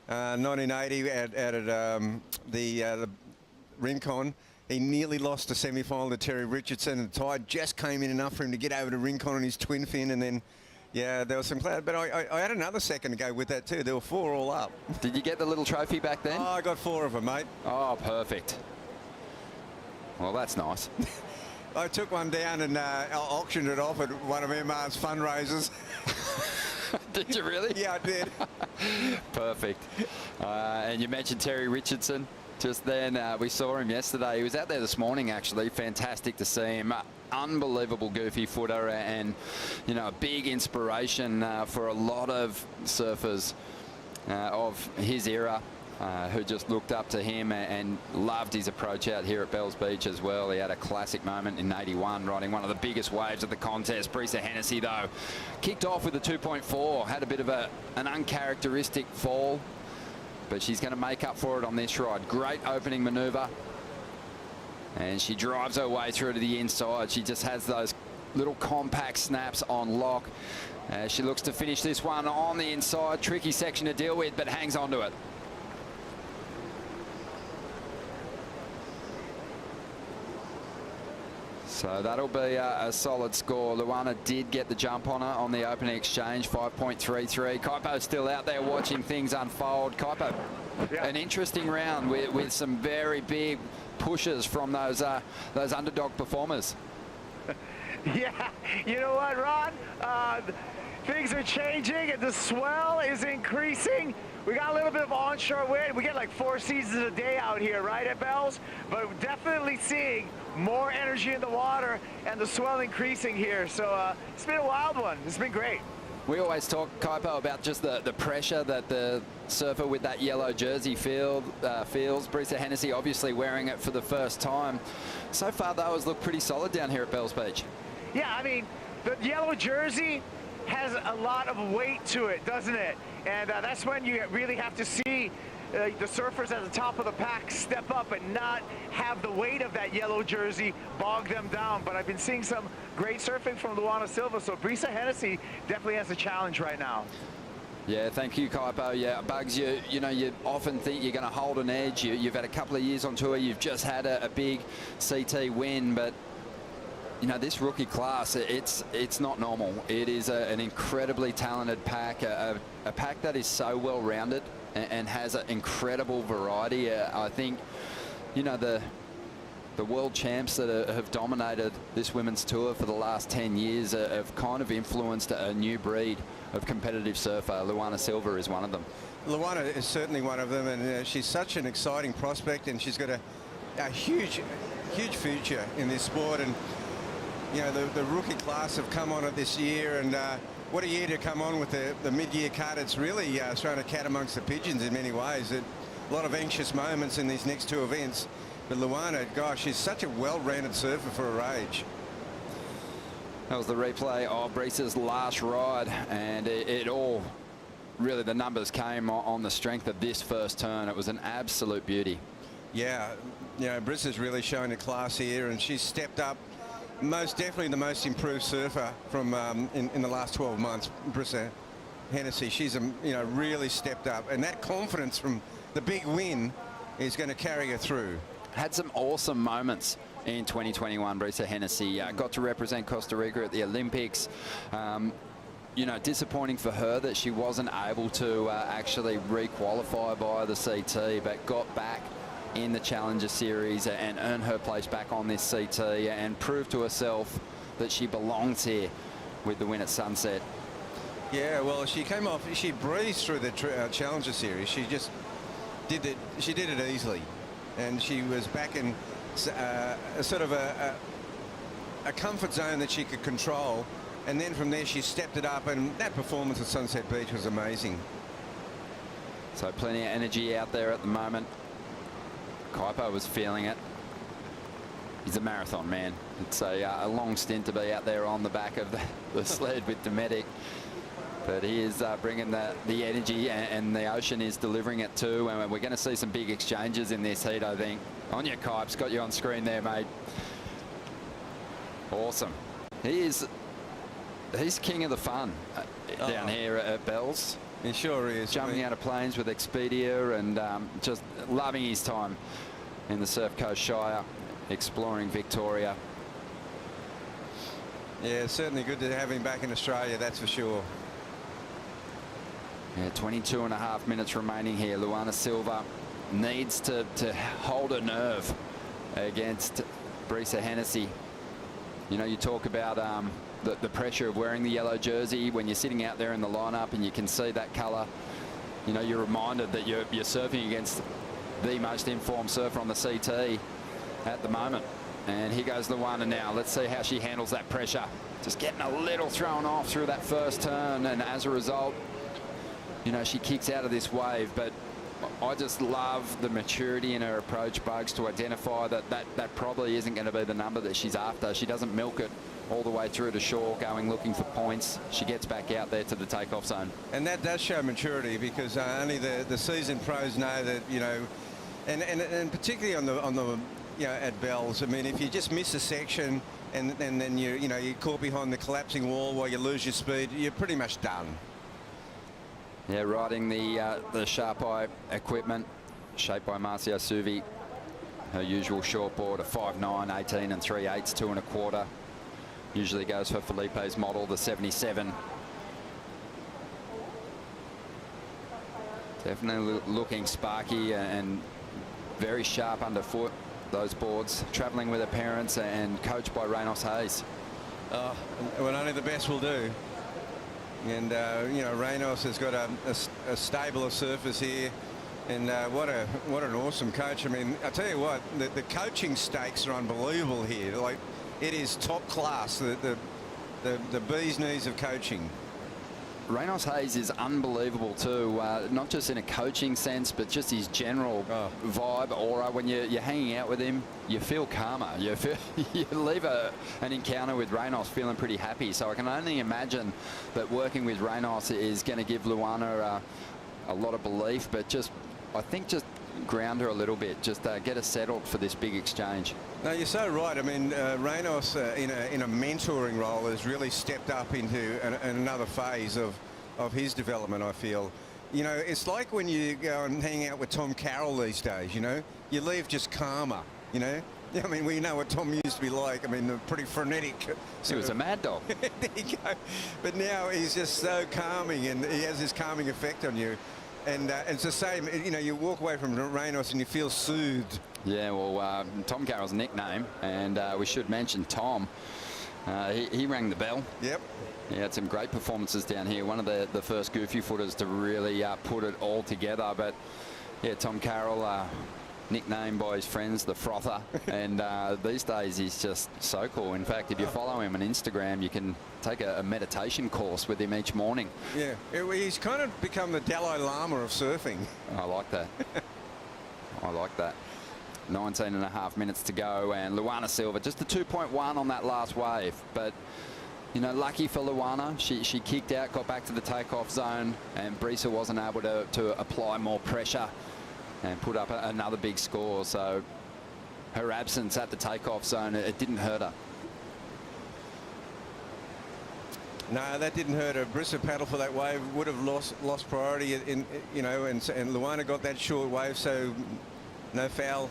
1980 out at the Rincon, he nearly lost the semi-final to Terry Richardson, and the tide just came in enough for him to get over to Rincon on his twin fin, and then, yeah, there was some cloud. But I had another second to go with that too. There were 4 all up. Did you get the little trophy back then? Oh, I got 4 of them, mate. Oh, perfect. Well, that's nice. I took one down and auctioned it off at one of MR's fundraisers. Did you really? Yeah, I did. Perfect. And you mentioned Terry Richardson just then. We saw him yesterday. He was out there this morning, actually. Fantastic to see him. Unbelievable goofy footer, and, you know, a big inspiration for a lot of surfers of his era. Who just looked up to him and loved his approach out here at Bells Beach as well. He had a classic moment in '81, riding one of the biggest waves of the contest. Brisa Hennessy, though, kicked off with a 2.4, had a bit of an uncharacteristic fall, but she's going to make up for it on this ride. Great opening manoeuvre, and she drives her way through to the inside. She just has those little compact snaps on lock. She looks to finish this one on the inside. Tricky section to deal with, but hangs on to it. So that'll be a solid score. Luana did get the jump on her on the opening exchange, 5.33. Kaipo's still out there watching things unfold. Kaipo, an interesting round with some very big pushes from those underdog performers. Yeah, you know what, Ron? Things are changing and the swell is increasing. We got a little bit of onshore wind. We get like 4 seasons a day out here, right, at Bells? But we're definitely seeing more energy in the water and the swell increasing here. So it's been a wild one. It's been great. We always talk, Kaipo, about just the pressure that the surfer with that yellow jersey feels. Brisa Hennessy obviously wearing it for the first time. So far, though, has looked pretty solid down here at Bells Beach. Yeah, I mean, the yellow jersey has a lot of weight to it, doesn't it? And that's when you really have to see the surfers at the top of the pack step up and not have the weight of that yellow jersey bog them down. But I've been seeing some great surfing from Luana Silva, so Brisa Hennessy definitely has a challenge right now. Yeah, thank you, Kaipo. Yeah, Bugs, you know, you often think you're going to hold an edge. You've had a couple of years on tour. You've just had a big CT win, but you know, this rookie class, it's not normal. It is an incredibly talented pack, a pack that is so well-rounded and has an incredible variety. I think, you know, the world champs that have dominated this women's tour for the last 10 years have kind of influenced a new breed of competitive surfer. Luana Silva is one of them. Luana is certainly one of them, and she's such an exciting prospect, and she's got a huge future in this sport. And you know, the rookie class have come on it this year, and what a year to come on with the mid-year cut. It's really thrown a cat amongst the pigeons in many ways. A lot of anxious moments in these next 2 events. But Luana, gosh, she's such a well-rounded surfer for her age. That was the replay of Brisa's last ride, and it all, really, the numbers came on the strength of this first turn. It was an absolute beauty. Yeah, you know, Brisa's really showing a class here, and she's stepped up. Most definitely the most improved surfer from in the last 12 months, Brisa Hennessy. She's you know, really stepped up, and that confidence from the big win is going to carry her through. Had some awesome moments in 2021, Brisa Hennessy. Got to represent Costa Rica at the Olympics. You know, disappointing for her that she wasn't able to actually re-qualify via the CT, but got back in the Challenger Series and earn her place back on this CT and prove to herself that she belongs here with the win at Sunset. Yeah, well, she came off, she breezed through the Challenger Series. She just did it, she did it easily, and she was back in a sort of a comfort zone that she could control, and then from there she stepped it up, and that performance at Sunset Beach was amazing. So plenty of energy out there at the moment. Kaipo was feeling it. He's a marathon man. It's a long stint to be out there on the back of the sled with Dometic. But he is bringing the energy, and the Ocean is delivering it too. And we're going to see some big exchanges in this heat, I think. On your Kipes, got you on screen there, mate. Awesome. He's king of the fun down here at Bells. He sure is. Jumping out of planes with Expedia and just loving his time in the Surf Coast Shire, exploring Victoria. Yeah, it's certainly good to have him back in Australia, that's for sure. Yeah, 22.5 minutes remaining here. Luana Silva needs to hold her nerve against Brisa Hennessy. You know, you talk about the pressure of wearing the yellow jersey when you're sitting out there in the lineup and you can see that colour. You know, you're reminded that you're surfing against the most informed surfer on the CT at the moment. And here goes Luana now. Let's see how she handles that pressure. Just getting a little thrown off through that first turn, and as a result, you know, she kicks out of this wave. But I just love the maturity in her approach, Bugs, to identify that probably isn't going to be the number that she's after. She doesn't milk it all the way through to shore, looking for points. She gets back out there to the takeoff zone. And that does show maturity, because only the seasoned pros know that, you know, and particularly on the you know, at Bells, I mean, if you just miss a section and then you're caught behind the collapsing wall while you lose your speed, you're pretty much done. Yeah, riding the Sharp Eye equipment, shaped by Marcio Suvi. Her usual shortboard, a 5.9, 18 and 3/8, 2 1/4. Usually goes for Felipe's model, the 77. Definitely looking sparky and very sharp underfoot, those boards. Travelling with her parents and coached by Reynos Hayes. Oh, well, only the best will do. And, you know, Reynos has got a stable of surfers here. And what an awesome coach. I mean, I tell you what, the coaching stakes are unbelievable here. Like, it is top class, the bee's knees of coaching. Reynos Hayes is unbelievable too, not just in a coaching sense, but just his general vibe, aura. When you're hanging out with him, you feel calmer. You leave an encounter with Reynos feeling pretty happy. So I can only imagine that working with Reynos is going to give Luana a lot of belief, but I think just ground her a little bit, just get her settled for this big exchange. No, you're so right. I mean, Reynos in a mentoring role has really stepped up into another phase of his development, I feel. You know, it's like when you go and hang out with Tom Carroll these days, you know, you leave just calmer, you know. I mean, we know what Tom used to be like. I mean, pretty frenetic. He was a mad dog. There you go. But now he's just so calming, and he has this calming effect on you. And it's the same, you know, you walk away from Reynos and you feel soothed. Yeah, well, Tom Carroll's nickname, and we should mention Tom. He rang the bell. Yep. He had some great performances down here. One of the first goofy footers to really put it all together. But yeah, Tom Carroll, nicknamed by his friends the Frother, and these days he's just so cool. In fact, if you follow him on Instagram, you can take a meditation course with him each morning. Yeah, he's kind of become the Dalai Lama of surfing. I like that. I like that. 19.5 minutes to go, and Luana Silva just a 2.1 on that last wave. But you know, lucky for Luana, she kicked out, got back to the takeoff zone, and Brisa wasn't able to apply more pressure and put up another big score. So her absence at the takeoff zone, it didn't hurt her. No, that didn't hurt her. Brisa paddle for that wave would have lost priority in, you know, and Luana got that short wave, so no foul.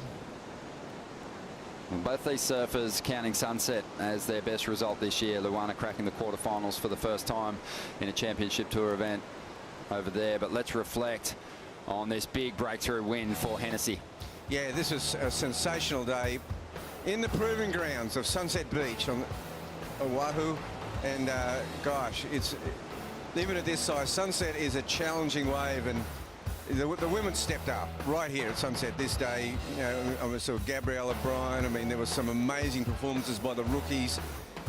Both these surfers counting Sunset as their best result this year. Luana cracking the quarterfinals for the first time in a championship tour event over there. But let's reflect on this big breakthrough win for Hennessy. Yeah, this is a sensational day in the proving grounds of Sunset Beach on Oahu. And gosh, it's even at this size, Sunset is a challenging wave, and the women stepped up right here at Sunset this day. You know, I saw Gabrielle O'Brien. I mean, there was some amazing performances by the rookies,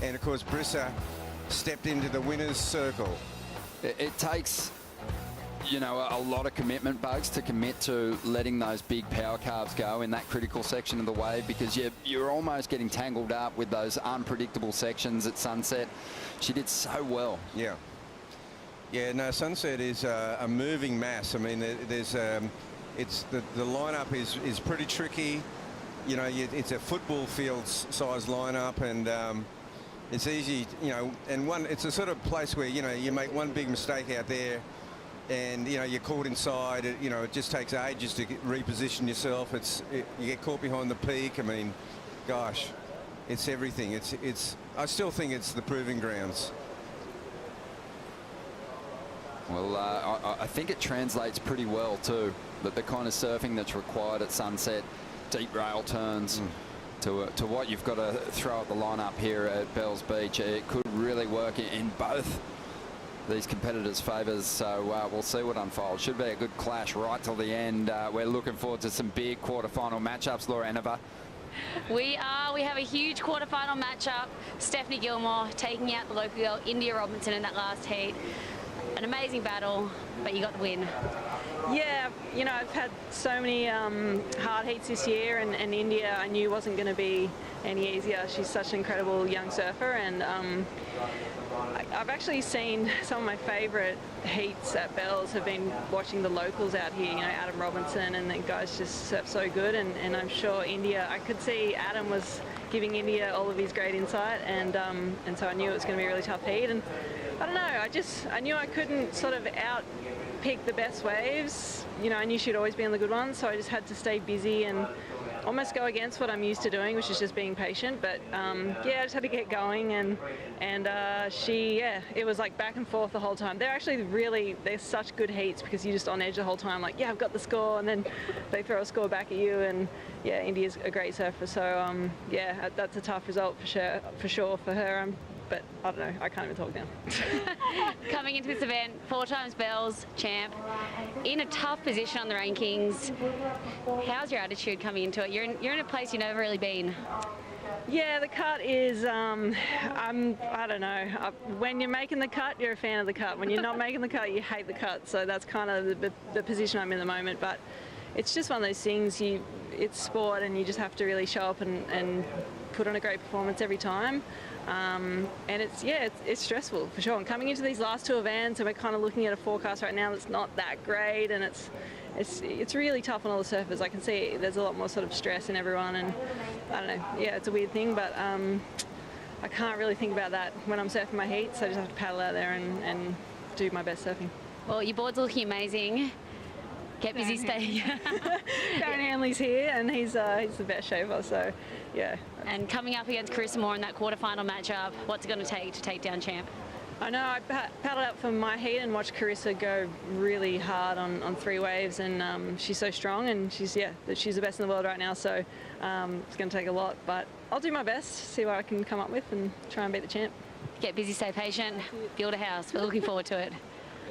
and of course Brisa stepped into the winners' circle. It takes, you know, a lot of commitment, Bugs, to commit to letting those big power calves go in that critical section of the wave, because you're almost getting tangled up with those unpredictable sections at Sunset. She did so well. Yeah. Yeah, no, Sunset is a moving mass. I mean, there's it's the lineup is pretty tricky. You know, it's a football field size lineup, and it's easy, you know, and it's a sort of place where, you know, you make one big mistake out there and, you know, you're caught inside. You know, it just takes ages to reposition yourself. You get caught behind the peak. I mean, gosh, it's everything. I still think it's the proving grounds. Well, I think it translates pretty well too, that the kind of surfing that's required at Sunset, deep rail turns, to what you've got to throw at the lineup here at Bells Beach. It could really work in both these competitors' favours, so we'll see what unfolds. Should be a good clash right till the end. We're looking forward to some big quarterfinal matchups, Laura Enova. We have a huge quarterfinal matchup. Stephanie Gilmore taking out the local girl India Robinson in that last heat. An amazing battle, but you got the win. Yeah, you know, I've had so many hard heats this year, and India I knew wasn't going to be any easier. She's such an incredible young surfer, and I've actually seen some of my favourite heats at Bells have been watching the locals out here, you know, Adam Robinson, and the guys just surf so good, and I'm sure India, I could see Adam was giving India all of his great insight, and so I knew it was going to be a really tough heat, and I don't know, I knew I couldn't sort of out-pick the best waves. You know, I knew she'd always be on the good ones, so I just had to stay busy and almost go against what I'm used to doing, which is just being patient. But yeah, I just had to get going, and it was like back and forth the whole time. They're such good heats because you're just on edge the whole time, like, yeah, I've got the score, and then they throw a score back at you, and yeah, India's a great surfer, so yeah, that's a tough result for sure for her. But I don't know, I can't even talk now. Coming into this event, 4 times Bells champ, in a tough position on the rankings. How's your attitude coming into it? You're in a place you've never really been. Yeah, the cut is, I don't know. When you're making the cut, you're a fan of the cut. When you're not making the cut, you hate the cut. So that's kind of the position I'm in at the moment. But it's just one of those things, it's sport, and you just have to really show up and put on a great performance every time. And it's stressful for sure. And coming into these last 2 events, and we're kind of looking at a forecast right now that's not that great, and it's really tough on all the surfers. I can see there's a lot more sort of stress in everyone, and I don't know. Yeah, it's a weird thing, but I can't really think about that when I'm surfing my heat. So I just have to paddle out there and do my best surfing. Well, your board's looking amazing. Get busy, stay. Darren Hanley's here, and he's the best shaver, so yeah. And coming up against Carissa Moore in that quarterfinal matchup, what's it going to take down champ? I know, I paddled out for my heat and watched Carissa go really hard on 3 waves, and she's so strong, and she's the best in the world right now, so it's going to take a lot, but I'll do my best, see what I can come up with, and try and beat the champ. Get busy, stay patient, build a house. We're looking forward to it.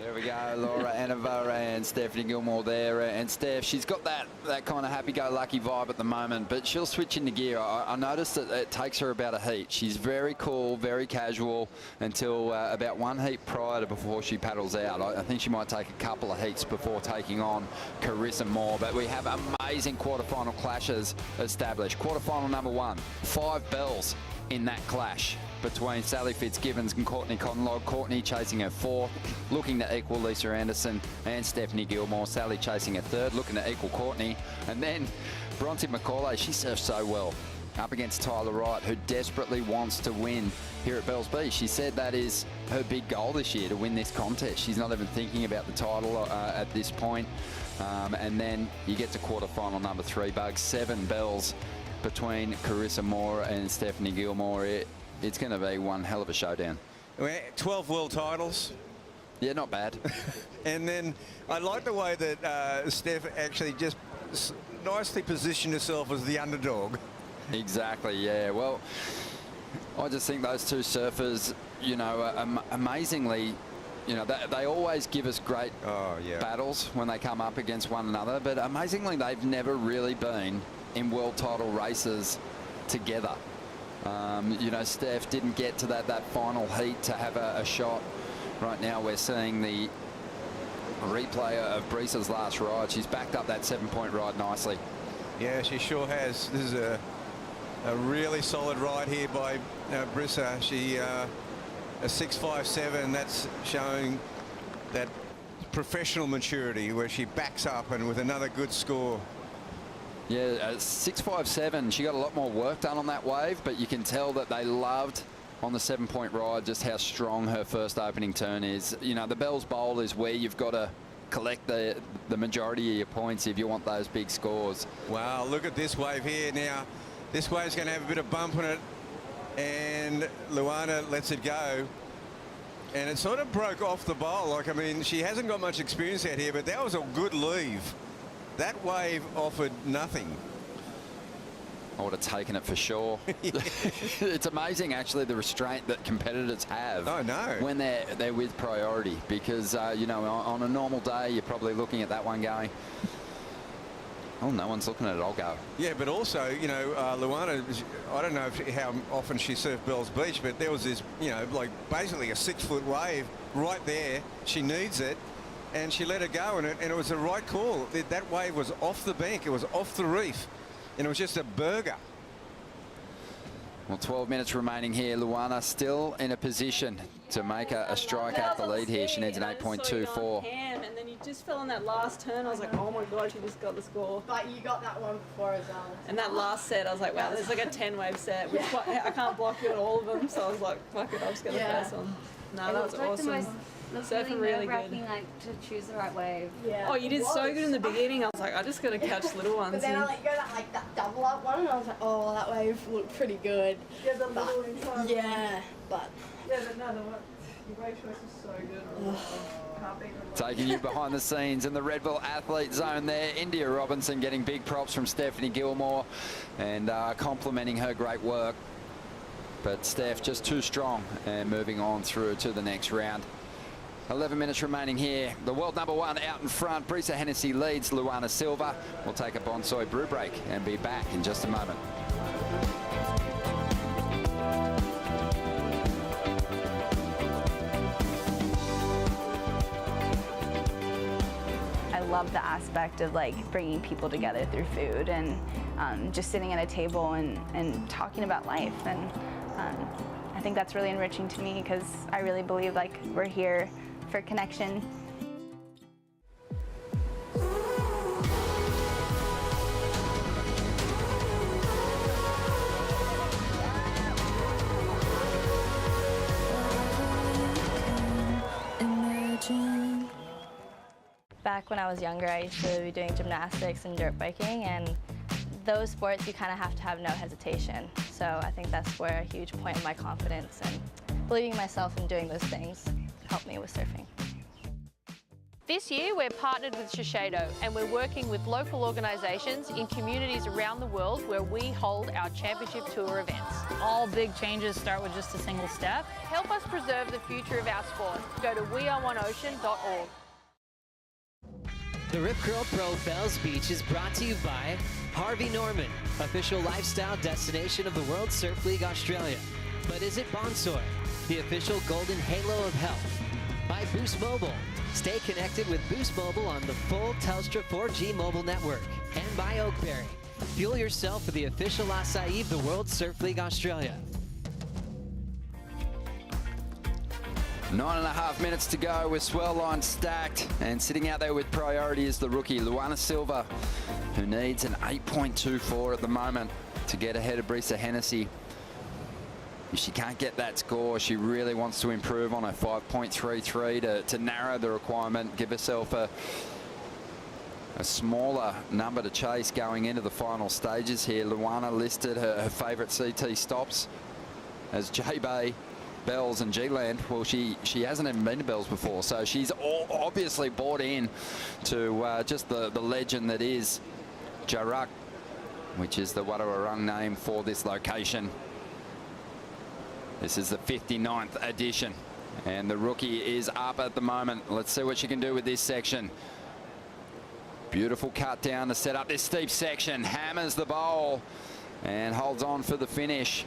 There we go, Laura Enova and Stephanie Gilmore there. And Steph, she's got that kind of happy-go-lucky vibe at the moment, but she'll switch into gear. I noticed that it takes her about a heat. She's very cool, very casual until about 1 heat prior to before she paddles out. I think she might take a couple of heats before taking on Carissa Moore. But we have amazing quarterfinal clashes established. Quarterfinal number 1, 5 bells in that clash between Sally Fitzgibbons and Courtney Conlog. Courtney chasing her 4th, looking to equal Lisa Anderson and Stephanie Gilmore. Sally chasing her 3rd, looking to equal Courtney. And then Bronte Mccauley, she surfs so well up against Tyler Wright, who desperately wants to win here at Bells Beach. She said that is her big goal this year, to win this contest. She's not even thinking about the title at this point. And then you get to quarterfinal number 3, Bugs. 7 bells between Carissa Moore and Stephanie Gilmore. It's going to be one hell of a showdown. 12 world titles. Yeah, not bad. And then I like the way that Steph actually just nicely positioned herself as the underdog. Exactly, yeah. Well, I just think those 2 surfers, you know, amazingly, you know, they always give us great battles when they come up against one another, but amazingly they've never really been in world title races together. You know, Steph didn't get to that final heat to have a shot. Right now we're seeing the replay of Brisa's last ride. She's backed up that 7-point ride nicely. Yeah, she sure has. This is a really solid ride here by Brisa. She a 6.57. That's showing that professional maturity where she backs up and with another good score. Yeah, 6.57. She got a lot more work done on that wave, but you can tell that they loved on the 7-point ride just how strong her first opening turn is. You know, the Bells Bowl is where you've got to collect the majority of your points if you want those big scores. Wow, look at this wave here now. This wave's going to have a bit of bump on it, and Luana lets it go. And it sort of broke off the bowl. Like, I mean, she hasn't got much experience out here, but that was a good leave. That wave offered nothing. I would have taken it for sure. It's amazing, actually, the restraint that competitors have. I know. When they're with priority, because you know, on a normal day, you're probably looking at that one going, oh, no one's looking at it, I'll go. Yeah, but also, you know, Luana, I don't know how often she surfed Bells Beach, but there was this, you know, like basically a 6-foot wave right there. She needs it, and she let it go, and it was the right call. That wave was off the bank. It was off the reef, and it was just a burger. Well, 12 minutes remaining here. Luana still in a position to make a strike out the lead here. She needs an 8.24. And then you just fell on that last turn. I was like, oh my God, she just got the score. But you got that one before as well. And that last set, I was like, wow, there's like a 10-wave set. Which I can't block you on all of them. So I was like, fuck it, I'll just get the first one. No, that was awesome. Surfing really good. Like to choose the right wave. Yeah. Oh, you did so good in the beginning. I was like, I just got to catch little ones. But then I let you go that double up one, and I was like, oh, that wave looked pretty good. Yeah, the little inside. Yeah, but. Yeah, but no, your wave choice was so good. Can't beat them. Taking you behind the scenes in the Red Bull athlete zone there. India Robinson getting big props from Stephanie Gilmore and complimenting her great work. But Steph just too strong and moving on through to the next round. 11 minutes remaining here. The world #1 out in front. Brisa Hennessy leads Luana Silva. We'll take a Bonsai brew break and be back in just a moment. I love the aspect of like bringing people together through food and just sitting at a table and talking about life. And I think that's really enriching to me because I really believe like we're here for connection. Back when I was younger, I used to be doing gymnastics and dirt biking, and those sports you kind of have to have no hesitation. So I think that's where a huge point of my confidence and believing in myself and doing those things helped me with surfing. This year we're partnered with Shiseido and we're working with local organisations in communities around the world where we hold our championship tour events. All big changes start with just a single step. Help us preserve the future of our sport. Go to weareoneocean.org. The Rip Curl Pro Bells Beach is brought to you by Harvey Norman, official lifestyle destination of the World Surf League Australia. But is it Bonsai, the official golden halo of health? By Boost Mobile. Stay connected with Boost Mobile on the full Telstra 4G mobile network. And by Oakberry. Fuel yourself with the official acai of the World Surf League Australia. 9.5 minutes to go with swell line stacked, and sitting out there with priority is the rookie Luana Silva, who needs an 8.24 at the moment to get ahead of Brisa Hennessy. If she can't get that score, she really wants to improve on her 5.33 to narrow the requirement, give herself a smaller number to chase going into the final stages here. Luana listed her favourite CT stops as J-Bay, Bells and G-Land. Well, she hasn't even been to Bells before, so she's obviously bought in to just the legend that is Jarak, which is the Wadawurrung name for this location. This is the 59th edition, and the rookie is up at the moment. Let's see what she can do with this section. Beautiful cut down to set up this steep section. Hammers the bowl and holds on for the finish.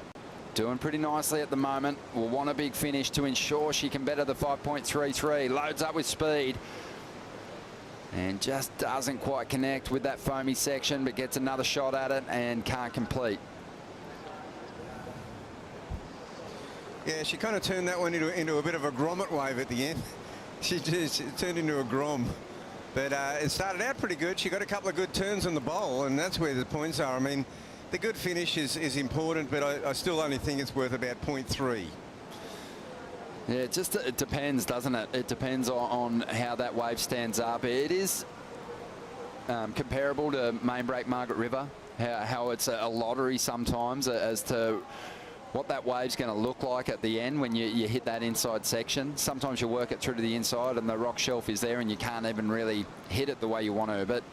Doing pretty nicely at the moment. Will want a big finish to ensure she can better the 5.33. Loads up with speed. And just doesn't quite connect with that foamy section, but gets another shot at it and can't complete. Yeah, she kind of turned that one into a bit of a grommet wave at the end. She turned into a grom. But it started out pretty good. She got a couple of good turns on the bowl, and that's where the points are. I mean, the good finish is important, but I still only think it's worth about 0.3. Yeah, it depends, doesn't it? It depends on how that wave stands up. It is comparable to main break Margaret River, how it's a lottery sometimes as to what that wave's going to look like at the end when you hit that inside section. Sometimes you work it through to the inside and the rock shelf is there and you can't even really hit it the way you want to. But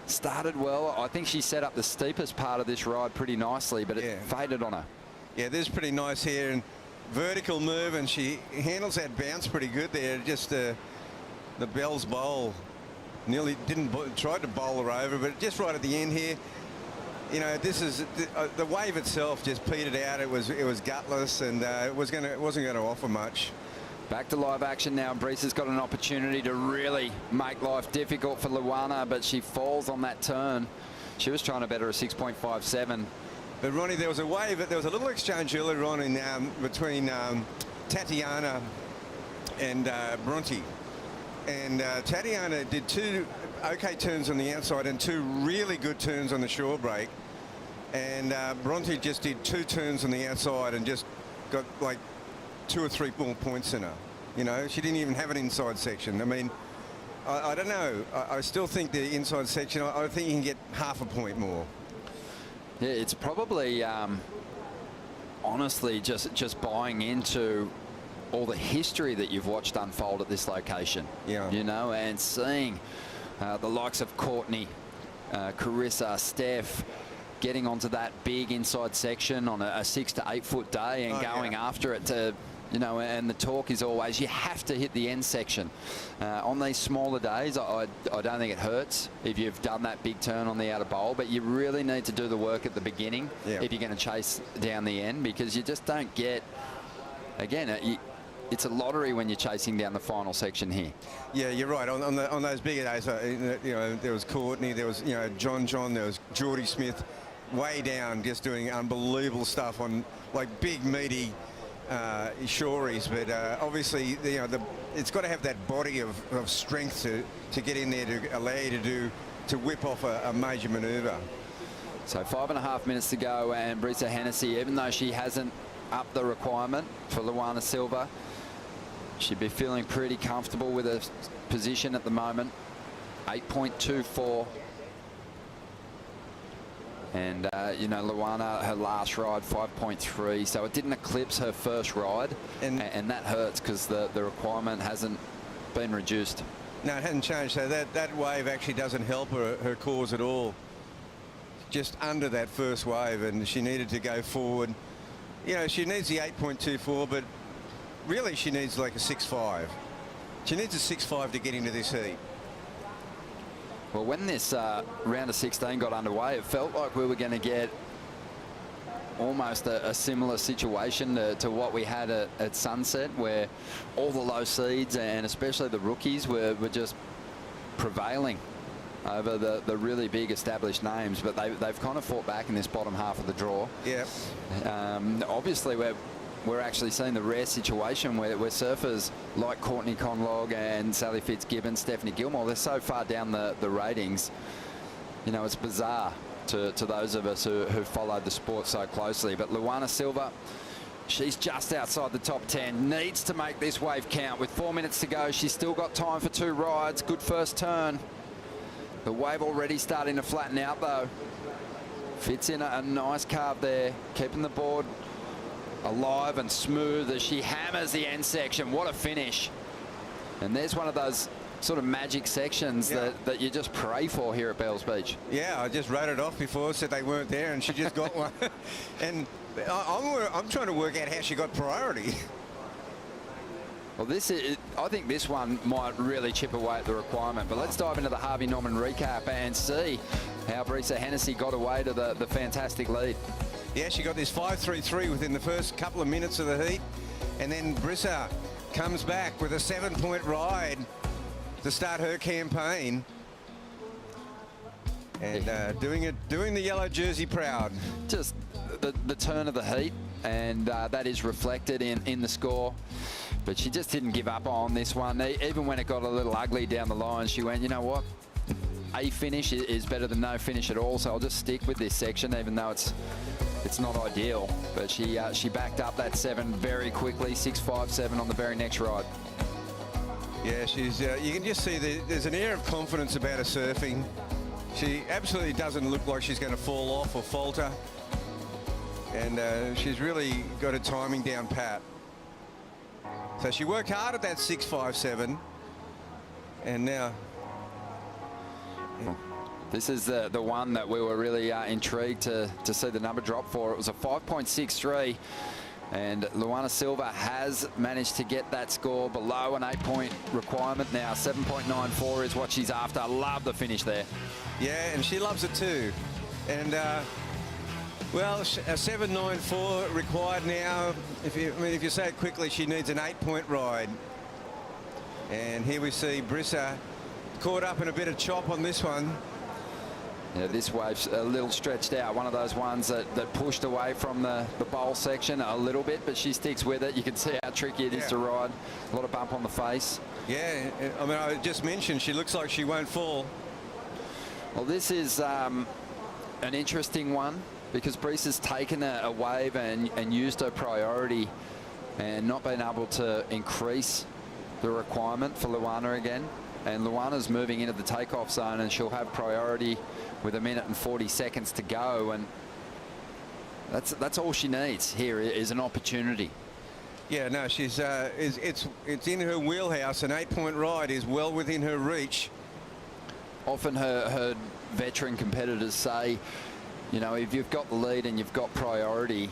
started well. I think she set up the steepest part of this ride pretty nicely, but it faded on her. Yeah, this is pretty nice here, and vertical move, and she handles that bounce pretty good there. Just the Bell's bowl nearly tried to bowl her over, but just right at the end here, you know, this is the wave itself just petered out. It was gutless, and it wasn't going to offer much. Back to live action now. Breesa's got an opportunity to really make life difficult for Luana, but she falls on that turn. She was trying to better a 6.57. But Ronnie, there was a wave. There was a little exchange earlier on in between Tatiana and Bronte, and Tatiana did 2 okay turns on the outside and 2 really good turns on the shore break, and Bronte just did 2 turns on the outside and just got like 2 or 3 more points in her. You know, she didn't even have an inside section. I mean, I don't know. I still think the inside section, I think you can get half a point more. Yeah, it's probably honestly just buying into all the history that you've watched unfold at this location. Yeah. You know, and seeing the likes of Courtney, Carissa, Steph getting onto that big inside section on a 6 to 8 foot day and going after it to, you know, and the talk is always you have to hit the end section. On these smaller days, I don't think it hurts if you've done that big turn on the outer bowl, but you really need to do the work at the beginning if you're going to chase down the end, because you just don't get, again, it's a lottery when you're chasing down the final section here. Yeah, you're right. On those bigger days, you know, there was Courtney, there was, you know, John, there was Geordie Smith, way down, just doing unbelievable stuff on like big meaty shories. But obviously, you know, it's got to have that body of strength to get in there to allow you to whip off a major manoeuvre. So 5.5 minutes to go, and Brisa Hennessy, even though she hasn't upped the requirement for Luana Silva, she'd be feeling pretty comfortable with her position at the moment. 8.24. And, you know, Luana, her last ride, 5.3. So it didn't eclipse her first ride. And that hurts because the requirement hasn't been reduced. No, it hasn't changed. So that wave actually doesn't help her cause at all. Just under that first wave, and she needed to go forward. You know, she needs the 8.24, but really she needs like a 6.5. She needs a 6.5 to get into this heat. Well, when this round of 16 got underway, it felt like we were going to get almost a similar situation to what we had at Sunset, where all the low seeds and especially the rookies were just prevailing over the really big established names, but they've kind of fought back in this bottom half of the draw. Yeah. Obviously, we're actually seeing the rare situation where surfers like Courtney Conlog and Sally Fitzgibbons, Stephanie Gilmore, they're so far down the ratings. You know, it's bizarre to those of us who followed the sport so closely. But Luana Silva, she's just outside the top 10, needs to make this wave count. With 4 minutes to go, she's still got time for 2 rides. Good first turn. The wave already starting to flatten out, though. Fits in a nice carve there, keeping the board alive and smooth as she hammers the end section. What a finish. And there's one of those sort of magic sections that you just pray for here at Bells Beach. Yeah, I just wrote it off before, said they weren't there, and she just got one. And I'm trying to work out how she got priority. Well, I think this one might really chip away at the requirement. But let's dive into the Harvey Norman recap and see how Brisa Hennessy got away to the fantastic lead. Yeah, she got this 5.33 within the first couple of minutes of the heat. And then Brisa comes back with a 7-point ride to start her campaign. And doing the yellow jersey proud. Just the turn of the heat, and that is reflected in the score. But she just didn't give up on this one. Even when it got a little ugly down the line, she went, you know what? A finish is better than no finish at all, so I'll just stick with this section, even though it's not ideal. But she backed up that 7 very quickly, 6.57 on the very next ride. Yeah, she's. You can just see there's an air of confidence about her surfing. She absolutely doesn't look like she's going to fall off or falter, and she's really got her timing down pat. So she worked hard at that 6.57, and now. This is the one that we were really intrigued to see the number drop for. It was a 5.63, and Luana Silva has managed to get that score below an 8-point requirement now. 7.94 is what she's after. I love the finish there. Yeah, and she loves it too. And well, a 7.94 required now. If you say it quickly, she needs an 8-point ride. And here we see Brissa caught up in a bit of chop on this one. Yeah, this wave's a little stretched out. One of those ones that pushed away from the bowl section a little bit, but she sticks with it. You can see how tricky it is to ride. A lot of bump on the face. Yeah, I mean, I just mentioned she looks like she won't fall. Well, this is an interesting one because Brissa's taken a wave and used her priority and not been able to increase the requirement for Luana again. And Luana's moving into the takeoff zone, and she'll have priority with 1 minute and 40 seconds to go, and that's all she needs here is an opportunity. Yeah, no, she's it's in her wheelhouse. An 8-point ride is well within her reach. Often her veteran competitors say, you know, if you've got the lead and you've got priority,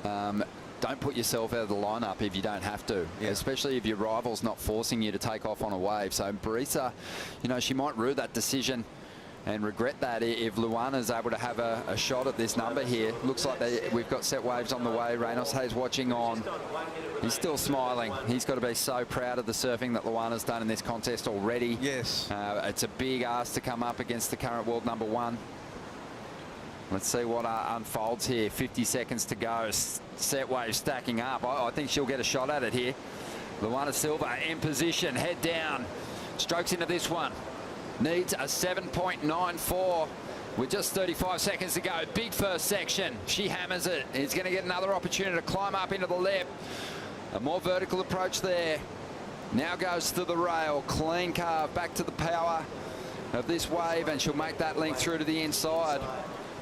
don't put yourself out of the lineup if you don't have to, especially if your rival's not forcing you to take off on a wave. So Brissa, you know, she might rue that decision and regret that if Luana's able to have a shot at this number here. Looks like we've got set waves on the way. Reynolds Hayes watching on. He's still smiling. He's got to be so proud of the surfing that Luana's done in this contest already. Yes. It's a big ask to come up against the current world number 1. Let's see what unfolds here. 50 seconds to go. Set wave stacking up. I think she'll get a shot at it here. Luana Silva in position, head down. Strokes into this one. Needs a 7.94 with just 35 seconds to go. Big first section. She hammers it. He's going to get another opportunity to climb up into the lip. A more vertical approach there. Now goes to the rail. Clean carve back to the power of this wave, and she'll make that link through to the inside.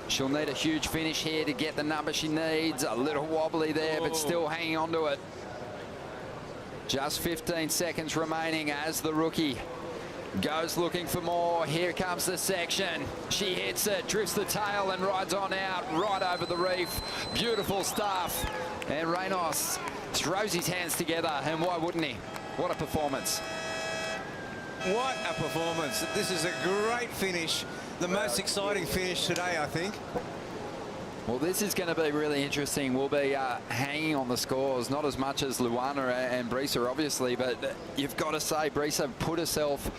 She'll need a huge finish here to get the number she needs. A little wobbly there, but still hanging on to it. Just 15 seconds remaining as the rookie goes looking for more. Here comes the section. She hits it, drifts the tail, and rides on out right over the reef. Beautiful stuff. And Reynolds throws his hands together, and why wouldn't he? What a performance. What a performance. This is a great finish. The most exciting finish today, I think. Well, this is going to be really interesting. We'll be hanging on the scores, not as much as Luana and Brissa, obviously, but you've got to say Brissa put herself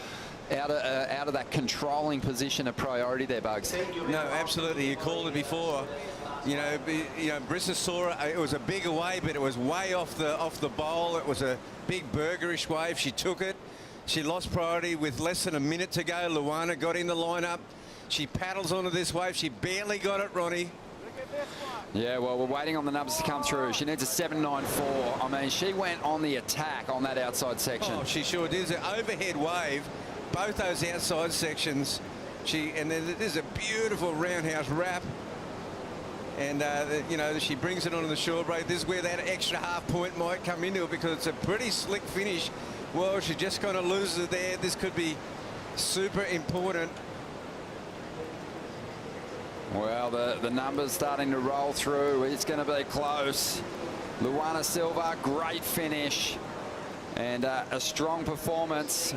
out of that controlling position of priority there, Bugs. No, absolutely. You called it before. You know, Brissa saw it. It was a bigger wave, but it was way off the bowl. It was a big burgerish wave. She took it. She lost priority with less than a minute to go. Luana got in the lineup. She paddles onto this wave. She barely got it, Ronnie. Yeah, well, we're waiting on the numbers to come through. She needs a 7.94. I mean, she went on the attack on that outside section. Oh, she sure did. It's an overhead wave. Both those outside sections. And then there's a beautiful roundhouse wrap. And, you know, she brings it onto the shore break. This is where that extra half point might come into it because it's a pretty slick finish. Well, she just kind of loses it there. This could be super important. Well, the numbers starting to roll through. It's going to be close. Luana Silva, great finish and a strong performance.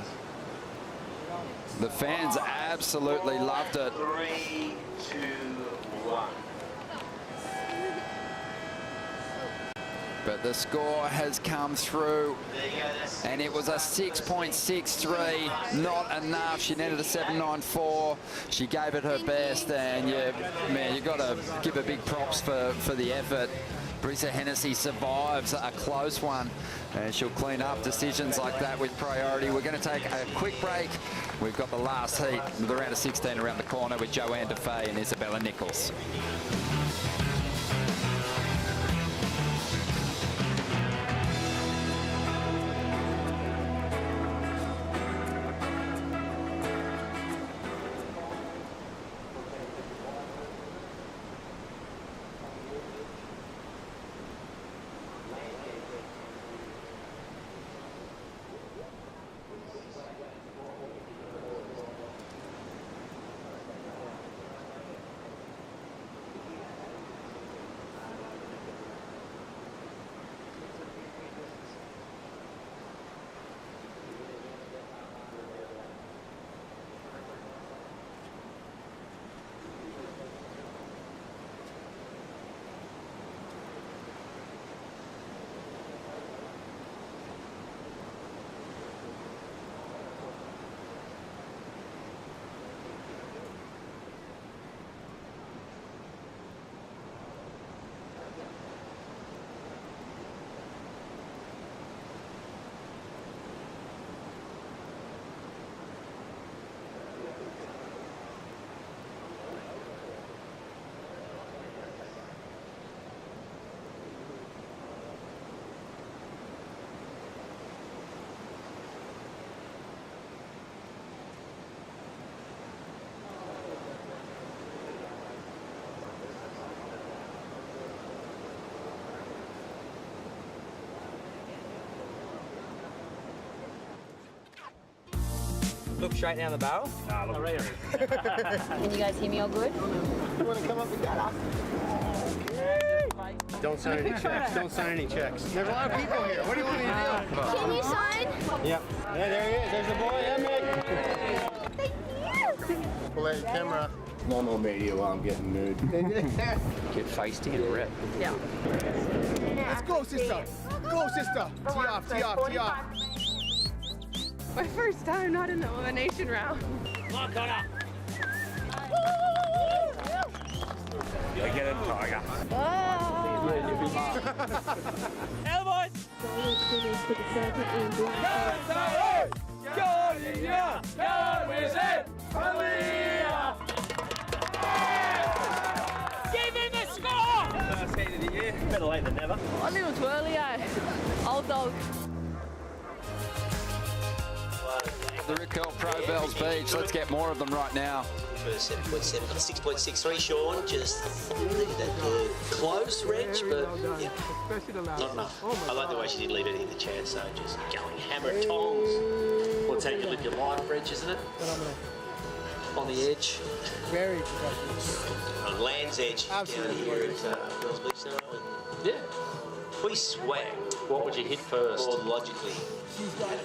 The fans absolutely loved it. 3, 2, 1. but the score has come through, and it was a 6.63. Not enough. She needed a 7.94. She gave it her best, and man, you've got to give her big props for the effort. Brisa Hennessy survives a close one, and she'll clean up decisions like that with priority. We're going to take a quick break. We've got the last heat, the round of 16 around the corner with Joanne Defay and Isabella Nichols. Look straight down the barrel. Nah, look right. Can you guys hear me all good? You want to come up and get us? Don't sign any checks. Don't sign any checks. There's a lot of people here. What do you want me to do? Can you sign? Yep. Yeah, there he is. There's the boy, Emmett. Thank you. Pull out your camera. No more media while I'm getting nude. Get feisty and rip. Yeah. Let's go, sister. Go, sister. Tee off, tee off, tee off. My first time not in the elimination round. Come on, Connor. Get in, Tiger. Hello, boys. Give him the score! First heat of the year. Better late than never. A little twirly, Old dog. The Rip Curl Pro Bells Beach. Let's get more of them right now. First 7.7, got 6.63, Sean. Just the close wrench, but yeah, not enough. I like the way she didn't leave anything to chance, so just going hammer tongs. Well, it's how you live your life, wrench, isn't it? On the edge. Very professional. On Land's Edge. Absolutely. Down here at Bells Beach now. Yeah. We swag. What would you hit first? Or logically.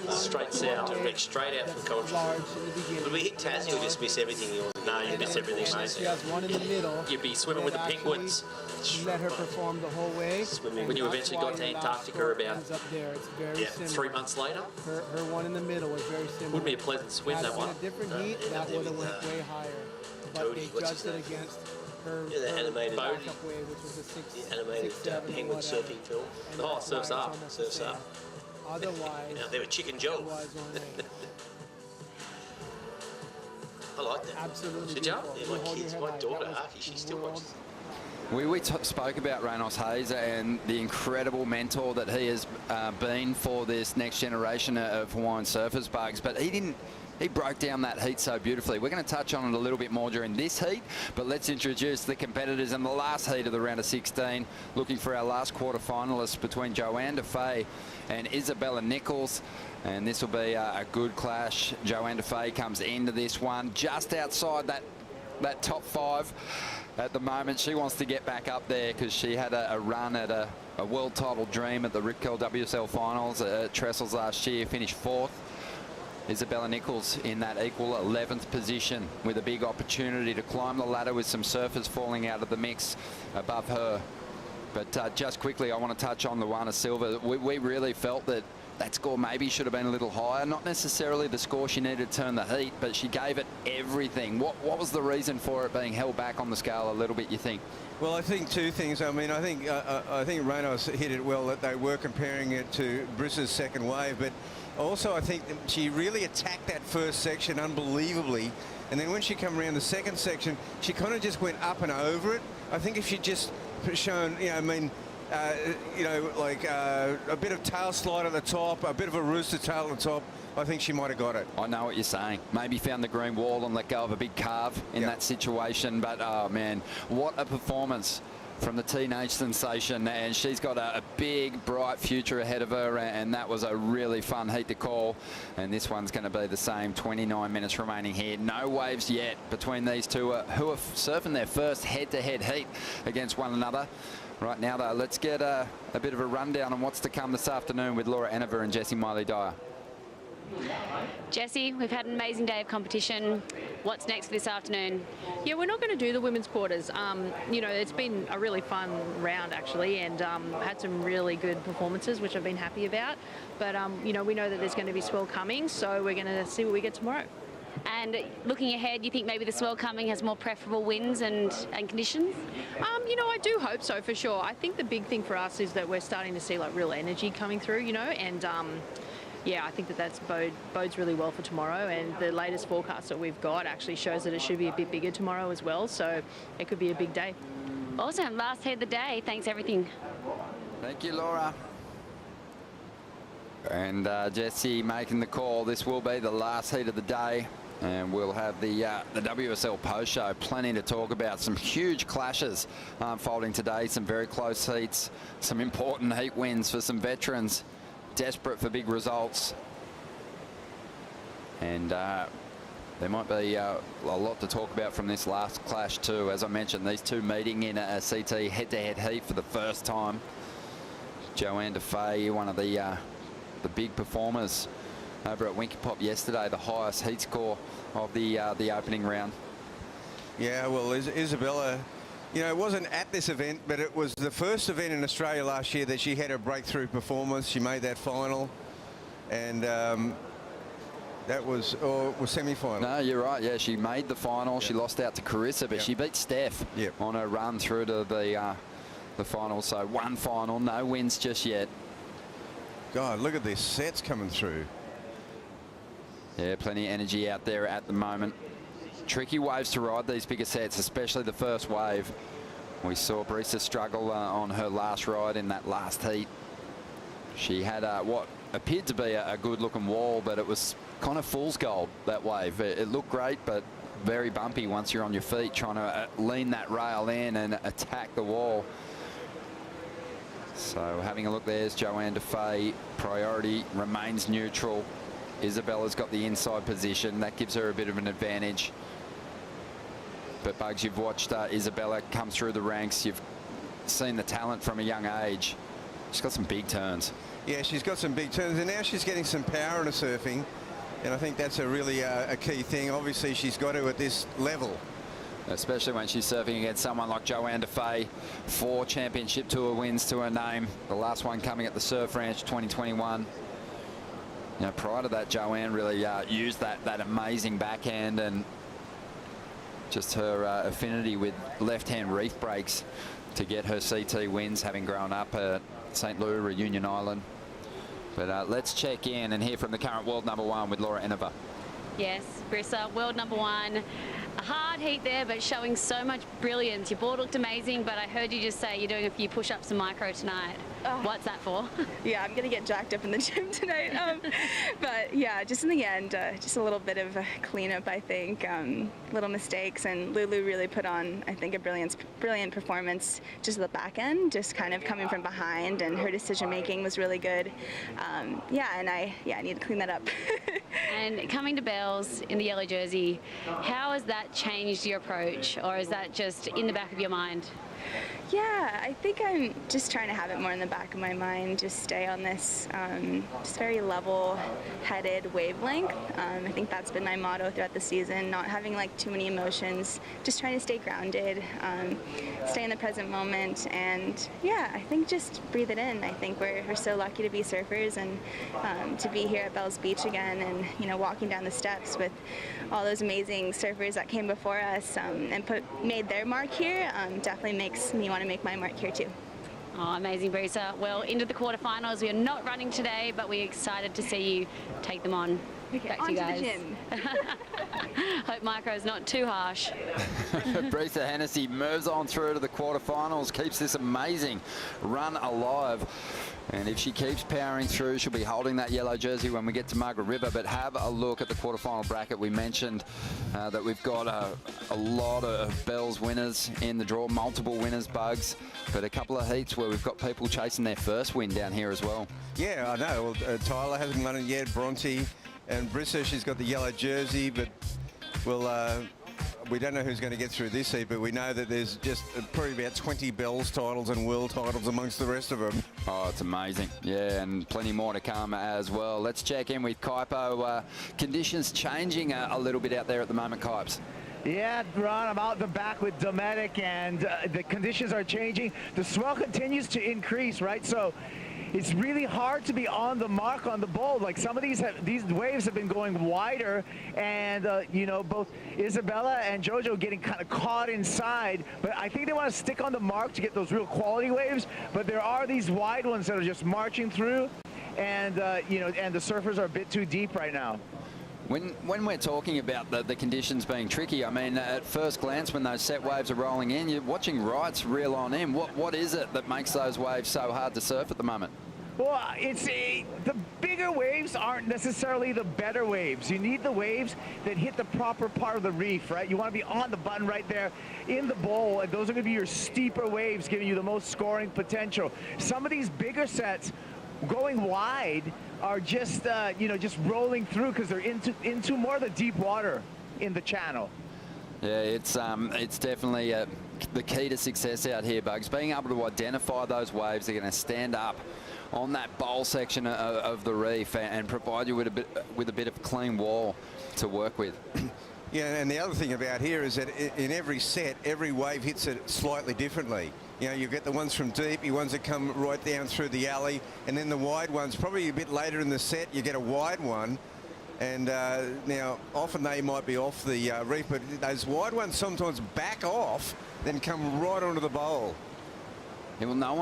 Straight south. Direct straight out from Coventry. Would we hit Tassie or just miss everything? No, you miss everything, mate. She has one in the middle. You'd be swimming with the penguins. Let her perform the whole way. When you eventually got to Antarctica about up there. It's very similar. 3 months later. Her one in the middle was very similar. Wouldn't be a pleasant swim, that one. In a different heat, that would have went way higher. But they judged it against her, the animated backup wave, which was a 6, the animated 6, 7, penguin whatever. surfing film. And Oh, that's Surf's why Up. it's almost Surf's the same. Up. Otherwise, They were Chicken Joe. I like that. Absolutely. Did you? beautiful. Yeah, You my hold kids, your my head high. daughter, That was Aki, she still world- watches. We spoke about Reynos Hayes and the incredible mentor that he has been for this next generation of Hawaiian surfers, Bugs, but he broke down that heat so beautifully. We're going to touch on it a little bit more during this heat, but let's introduce the competitors in the last heat of the round of 16, looking for our last quarter finalists between Joanne Defay and Isabella Nichols. And this will be a good clash. Joanne Defay comes into this one just outside that top 5 at the moment. She wants to get back up there because she had a run at a world title dream at the Rip Curl WSL finals at Trestles last year, finished 4th. Isabella Nichols in that equal 11th position with a big opportunity to climb the ladder with some surfers falling out of the mix above her. But just quickly, I want to touch on Luana Silva. We really felt that score maybe should have been a little higher. Not necessarily the score she needed to turn the heat, but she gave it everything. What was the reason for it being held back on the scale a little bit, you think? Well, I think two things. I mean, I think Reynolds hit it well that they were comparing it to Briss's second wave, but also I think that she really attacked that first section unbelievably. And then when she came around the second section, she kind of just went up and over it. I think if she'd just shown, a bit of tail slide at the top, a bit of a rooster tail at the top, I think she might have got it. I know what you're saying. Maybe found the green wall and let go of a big carve in that situation. But, oh, man, what a performance from the teenage sensation. And she's got a big, bright future ahead of her. And that was a really fun heat to call. And this one's going to be the same. 29 minutes remaining here. No waves yet between these two who are surfing their first head-to-head heat against one another. Right now, though, let's get a bit of a rundown on what's to come this afternoon with Laura Eneva and Jessie Miley-Dyer. Jessie, we've had an amazing day of competition. What's next for this afternoon? Yeah, we're not going to do the women's quarters. It's been a really fun round, actually, and had some really good performances, which I've been happy about. But, we know that there's going to be swell coming, so we're going to see what we get tomorrow. And looking ahead, you think maybe the swell coming has more preferable winds and conditions? I do hope so, for sure. I think the big thing for us is that we're starting to see real energy coming through, and yeah, I think that bodes really well for tomorrow, and the latest forecast that we've got actually shows that it should be a bit bigger tomorrow as well, so it could be a big day. Awesome. Last heat of the day. Thanks, everything. Thank you, Laura. And Jessie making the call. This will be the last heat of the day, and we'll have the WSL post show. Plenty to talk about. Some huge clashes unfolding today. Some very close heats. Some important heat wins for some veterans. Desperate for big results. And there might be a lot to talk about from this last clash too. As I mentioned, these two meeting in a CT head-to-head heat for the first time. Joanne Defay, one of the big performers over at Winkie-Pop yesterday, the highest heat score of the opening round. Yeah, well, Isabella, it wasn't at this event, but it was the first event in Australia last year that she had a breakthrough performance. She made that final, and that was semi-final. No, you're right. Yeah, she made the final. Yep. She lost out to Carissa, but she beat Steph on her run through to the final. So one final, no wins just yet. God, look at these sets coming through. Yeah, plenty of energy out there at the moment. Tricky waves to ride these bigger sets, especially the first wave. We saw Brisa struggle on her last ride in that last heat. She had what appeared to be a good-looking wall, but it was kind of fool's gold, that wave. It looked great, but very bumpy once you're on your feet, trying to lean that rail in and attack the wall. So having a look, there's Joanne Defay. Priority remains neutral. Isabella's got the inside position. That gives her a bit of an advantage. But Bugs, you've watched Isabella come through the ranks. You've seen the talent from a young age. She's got some big turns. Yeah, she's got some big turns, and now she's getting some power in her surfing, and I think that's a really a key thing. Obviously, she's got to at this level. Especially when she's surfing against someone like Joanne Defay. 4 championship tour wins to her name. The last one coming at the Surf Ranch 2021. Prior to that, Joanne really used that amazing backhand and just her affinity with left-hand reef breaks to get her CT wins, having grown up at St. Lou, Reunion Island. But let's check in and hear from the current world #1 with Laura Eneva. Yes, Brissa, world #1. A hard heat there, but showing so much brilliance. Your board looked amazing, but I heard you just say you're doing a few push-ups and micro tonight. Oh. What's that for? Yeah, I'm going to get jacked up in the gym tonight. But yeah, just in the end, just a little bit of a cleanup, I think. Little mistakes, and Lulu really put on, I think, a brilliant performance just at the back end, just kind of coming from behind, and her decision-making was really good. Yeah, and I need to clean that up. And coming to Bell, Bells in the yellow jersey. How has that changed your approach, or is that just in the back of your mind? Yeah, I think I'm just trying to have it more in the back of my mind, just stay on this just very level-headed wavelength. I think that's been my motto throughout the season, not having like too many emotions, just trying to stay grounded, stay in the present moment, and yeah, I think just breathe it in. I think we're so lucky to be surfers and to be here at Bells Beach again, and you know, walking down the steps with all those amazing surfers that came before us and made their mark here definitely makes me want to make my mark here too. Oh, amazing, Brisa. Well, into the quarterfinals. We are not running today, but we're excited to see you take them on. Okay, back on to you to guys. the gym. Hope Micro's not too harsh. Brisa Hennessy moves on through to the quarterfinals, keeps this amazing run alive. And if she keeps powering through, she'll be holding that yellow jersey when we get to Margaret River. But have a look at the quarterfinal bracket. We mentioned that we've got a lot of Bells winners in the draw, multiple winners, Bugs, but a couple of heats where we've got people chasing their first win down here as well. Yeah, I know. Well, Tyler hasn't won it yet. Bronte and Brisa, she's got the yellow jersey, but we don't know who's going to get through this heat, but we know that there's just probably about 20 Bells titles and world titles amongst the rest of them. Oh, it's amazing. Yeah, and plenty more to come as well. Let's check in with Kaipo. Conditions changing a little bit out there at the moment, Kipes. Yeah, Ron, I'm out the back with Dometic, and the conditions are changing. The swell continues to increase, right? So it's really hard to be on the mark on the bowl. Like some of these waves have been going wider, and you know, both Isabella and Jojo getting kind of caught inside. But I think they want to stick on the mark to get those real quality waves. But there are these wide ones that are just marching through, and you know, and the surfers are a bit too deep right now. When we're talking about the conditions being tricky, I mean, at first glance, when those set waves are rolling in, you're watching rights reel on in. What is it that makes those waves so hard to surf at the moment? Well, the bigger waves aren't necessarily the better waves. You need the waves that hit the proper part of the reef, right? You want to be on the button right there in the bowl, and those are going to be your steeper waves, giving you the most scoring potential. Some of these bigger sets going wide are just, you know, just rolling through because they're into more of the deep water in the channel. Yeah, it's definitely the key to success out here, Bugs. Being able to identify those waves that are going to stand up on that bowl section of the reef and provide you with a bit of clean wall to work with. Yeah, and the other thing about here is that in every set, every wave hits it slightly differently. You know, you get the ones from deep, the ones that come right down through the alley, and then the wide ones, probably a bit later in the set, you get a wide one. And now, often they might be off the reef, but those wide ones sometimes back off, then come right onto the bowl. Yeah, well, no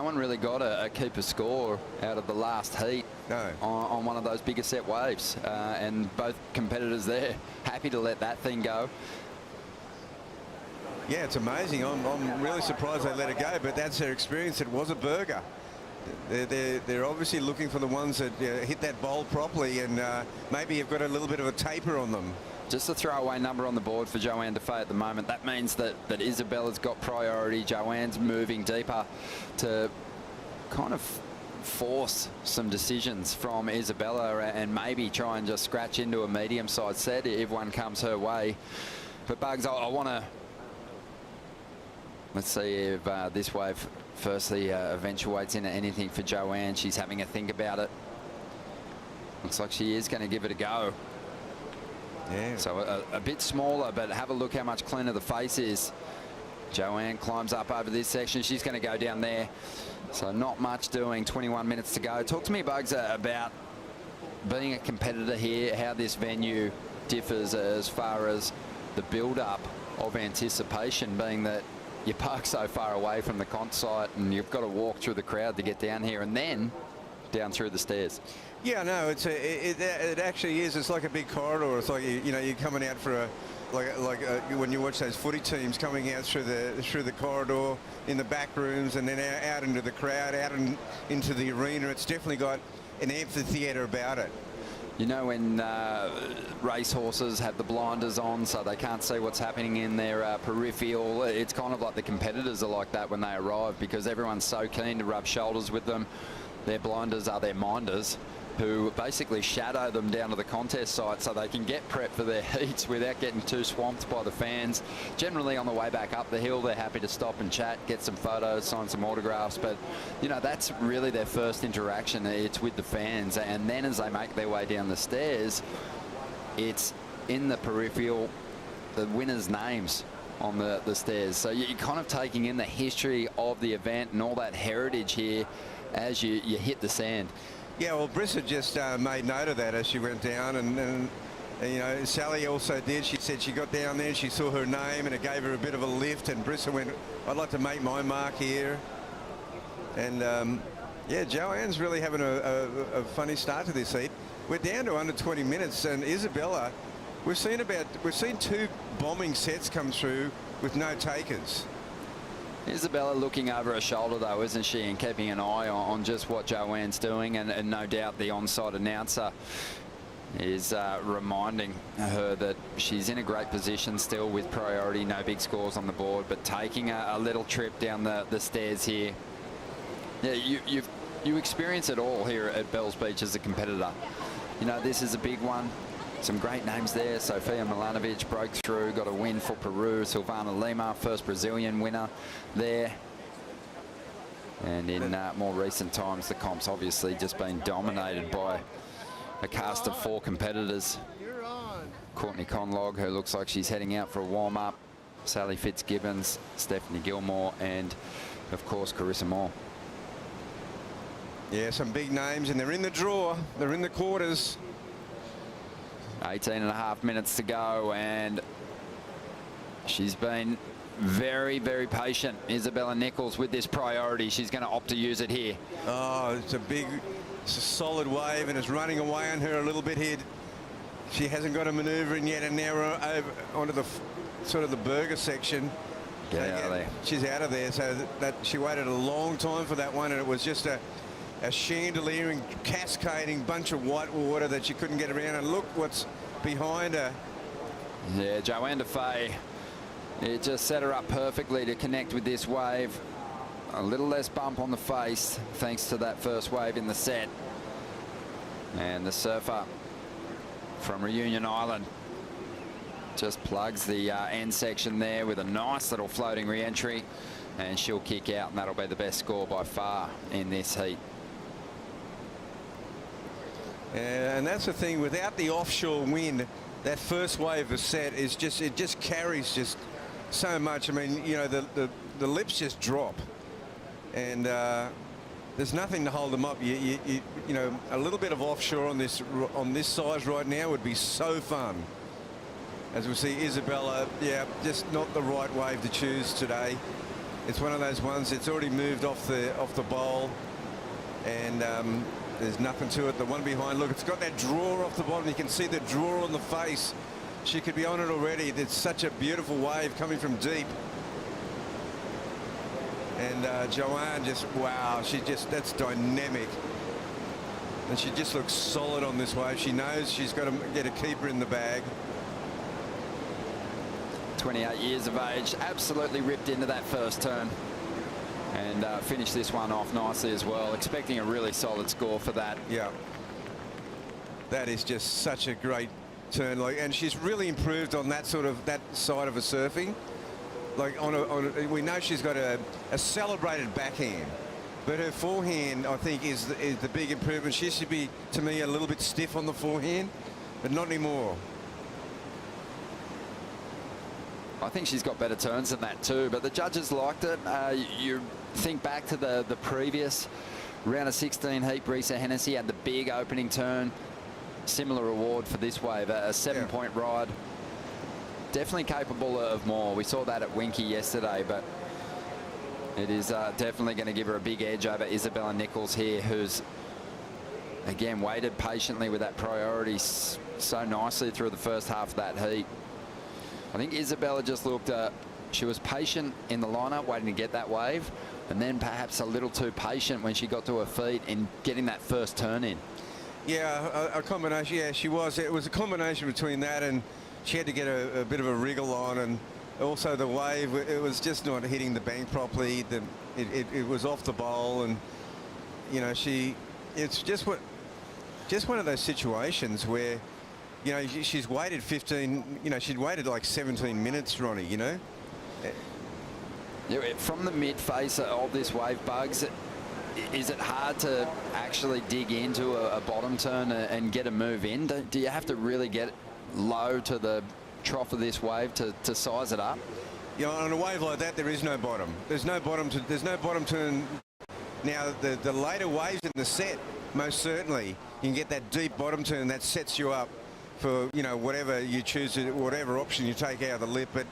one really got a keeper score out of the last heat on one of those bigger set waves. And both competitors there happy to let that thing go. Yeah, it's amazing. I'm really surprised they let it go, but that's their experience. It was a burger. They're obviously looking for the ones that hit that bowl properly, and maybe have got a little bit of a taper on them. Just a throwaway number on the board for Joanne Defay at the moment. That means that Isabella's got priority. Joanne's moving deeper to kind of force some decisions from Isabella and maybe try and just scratch into a medium-sized set if one comes her way. But Bugs, I want to... Let's see if this wave firstly eventuates into anything for Joanne. She's having a think about it. Looks like she is going to give it a go. Yeah. So a bit smaller, but have a look how much cleaner the face is. Joanne climbs up over this section. She's going to go down there. So not much doing. 21 minutes to go. Talk to me, Bugs, about being a competitor here, how this venue differs as far as the build-up of anticipation, being that you park so far away from the con site and you've got to walk through the crowd to get down here and then down through the stairs. Yeah, no, it actually is. It's like a big corridor. It's like you know, you're coming out for when you watch those footy teams coming out through the corridor in the back rooms and then out into the crowd, into the arena. It's definitely got an amphitheatre about it. You know, when racehorses have the blinders on so they can't see what's happening in their peripheral, it's kind of like the competitors are like that when they arrive, because everyone's so keen to rub shoulders with them. Their blinders are their minders, who basically shadow them down to the contest site so they can get prep for their heats without getting too swamped by the fans. Generally on the way back up the hill, they're happy to stop and chat, get some photos, sign some autographs, but you know, that's really their first interaction. It's with the fans, and then as they make their way down the stairs, it's in the peripheral, the winners' names on the stairs. So you're kind of taking in the history of the event and all that heritage here as you hit the sand. Yeah, well, Brissa just made note of that as she went down, and you know, Sally also did. She said she got down there, she saw her name, and it gave her a bit of a lift, and Brissa went, I'd like to make my mark here. And yeah, Joanne's really having a funny start to this heat. We're down to under 20 minutes, and Isabella, we've seen 2 bombing sets come through with no takers. Isabella looking over her shoulder though, isn't she, and keeping an eye on just what Joanne's doing, and no doubt the on-site announcer is reminding her that she's in a great position still with priority, no big scores on the board, but taking a little trip down the stairs here. Yeah, you experience it all here at Bells Beach as a competitor. You know, this is a big one. Some great names there. Sofia Milanovic broke through, got a win for Peru. Silvana Lima, first Brazilian winner there. And in more recent times, the comp's obviously just been dominated by a cast of 4 competitors. Courtney Conlog, who looks like she's heading out for a warm-up. Sally Fitzgibbons, Stephanie Gilmore, and of course Carissa Moore. Yeah, some big names, and they're in the draw. They're in the quarters. 18.5 minutes to go, and she's been very, very patient, Isabella Nichols, with this priority. She's going to opt to use it here. Oh, it's a solid wave, and it's running away on her a little bit here. She hasn't got a manoeuvre in yet, and now we're over onto the sort of the burger section. Get out of there. She's out of there, so that she waited a long time for that one, and it was just a chandeliering, cascading bunch of white water that she couldn't get around. And look what's behind her. Yeah, Joanne Defay, it just set her up perfectly to connect with this wave. A little less bump on the face thanks to that first wave in the set. And the surfer from Reunion Island just plugs the end section there with a nice little floating re-entry, and she'll kick out, and that'll be the best score by far in this heat. And that's the thing, without the offshore wind, that first wave of set is just, it just carries just so much. I mean, you know, the lips just drop, and there's nothing to hold them up. You know, a little bit of offshore on this size right now would be so fun. As we see Isabella, yeah, just not the right wave to choose today. It's one of those ones, it's already moved off the bowl, and there's nothing to it. The one behind, look, it's got that draw off the bottom. You can see the draw on the face. She could be on it already. It's such a beautiful wave coming from deep. And Joanne just, wow, that's dynamic. And she just looks solid on this wave. She knows she's got to get a keeper in the bag. 28 years of age, absolutely ripped into that first turn, and finished this one off nicely as well. Expecting a really solid score for that. Yeah, that is just such a great turn. Like, and she's really improved on that side of her surfing. Like we know she's got a celebrated backhand, but her forehand, I think, is the big improvement. She should be, to me, a little bit stiff on the forehand, but not anymore. I think she's got better turns than that too, but the judges liked it. You think back to the previous round of 16 heat, Brisa Hennessy had the big opening turn. Similar award for this wave, a 7-point ride. Definitely capable of more. We saw that at Winky yesterday, but it is definitely going to give her a big edge over Isabella Nichols here, who's again waited patiently with that priority so nicely through the first half of that heat. I think Isabella just looked, she was patient in the lineup waiting to get that wave, and then perhaps a little too patient when she got to her feet in getting that first turn in. Yeah, a combination. Yeah, she was. It was a combination between that, and she had to get a bit of a wriggle on, and also the wave, it was just not hitting the bank properly. It was off the bowl, and you know, it's just what just one of those situations where, you know, she's waited 15, you know, she'd waited like 17 minutes, Ronnie, you know. Yeah, from the mid-face of this wave, Bugs, is it hard to actually dig into a bottom turn and get a move in? Do you have to really get low to the trough of this wave to size it up? You know, on a wave like that, there is no bottom. There's no bottom turn. Now, the later waves in the set, most certainly, you can get that deep bottom turn that sets you up for, you know, whatever you choose, whatever option you take out of the lip. But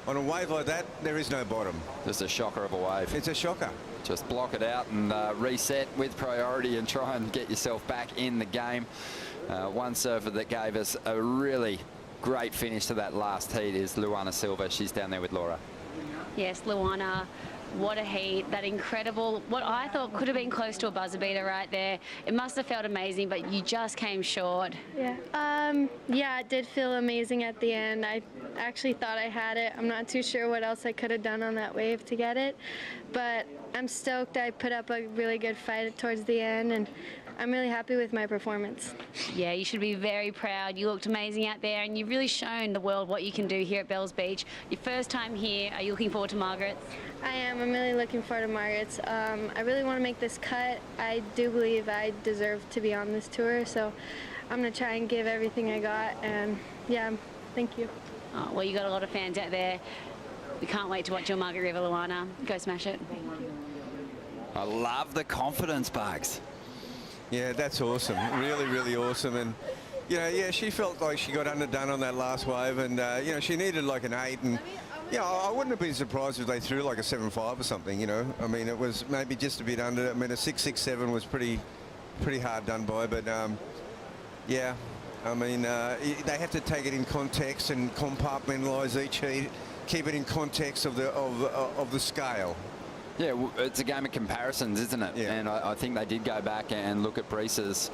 on a wave like that, there is no bottom. Just a shocker of a wave. It's a shocker. Just block it out and reset with priority and try and get yourself back in the game. One surfer that gave us a really great finish to that last heat is Luana Silva. She's down there with Laura. Yes, Luana, what a heat. That incredible, what I thought could have been close to a buzzer beater right there. It must have felt amazing, but you just came short. Yeah, yeah, it did feel amazing at the end. I actually thought I had it. I'm not too sure what else I could have done on that wave to get it, but I'm stoked. I put up a really good fight towards the end, and I'm really happy with my performance. Yeah, you should be very proud. You looked amazing out there, and you've really shown the world what you can do here at Bells Beach. Your first time here, are you looking forward to Margaret's? I am. I'm really looking forward to Margaret's. I really want to make this cut. I do believe I deserve to be on this tour, so I'm going to try and give everything I got, and yeah, thank you. Oh, well, you got a lot of fans out there. We can't wait to watch your Margaret River, Luana. Go smash it. I love the confidence, Bugs. Yeah, that's awesome. Really, really awesome. And, you know, yeah, she felt like she got underdone on that last wave, and, you know, she needed like an 8. And, you know, I wouldn't have been surprised if they threw like a 7.5 or something, you know. I mean, it was maybe just a bit under. I mean, a 6.67 was pretty hard done by. But, yeah, I mean, they have to take it in context and compartmentalise each heat, keep it in context of the scale. Yeah, it's a game of comparisons, isn't it? Yeah. And I think they did go back and look at Breese's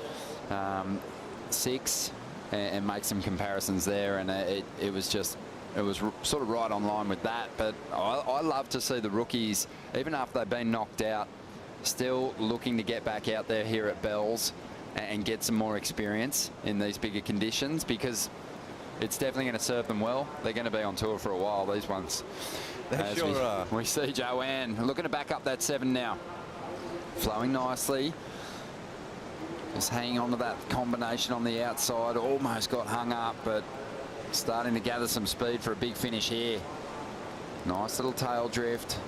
6 and make some comparisons there, and it was sort of right on line with that. But I love to see the rookies, even after they've been knocked out, still looking to get back out there here at Bells and get some more experience in these bigger conditions, because it's definitely going to serve them well. They're going to be on tour for a while, these ones. They sure are. We see Joanne looking to back up that 7 now. Flowing nicely. Just hanging on to that combination on the outside. Almost got hung up, but starting to gather some speed for a big finish here. Nice little tail drift.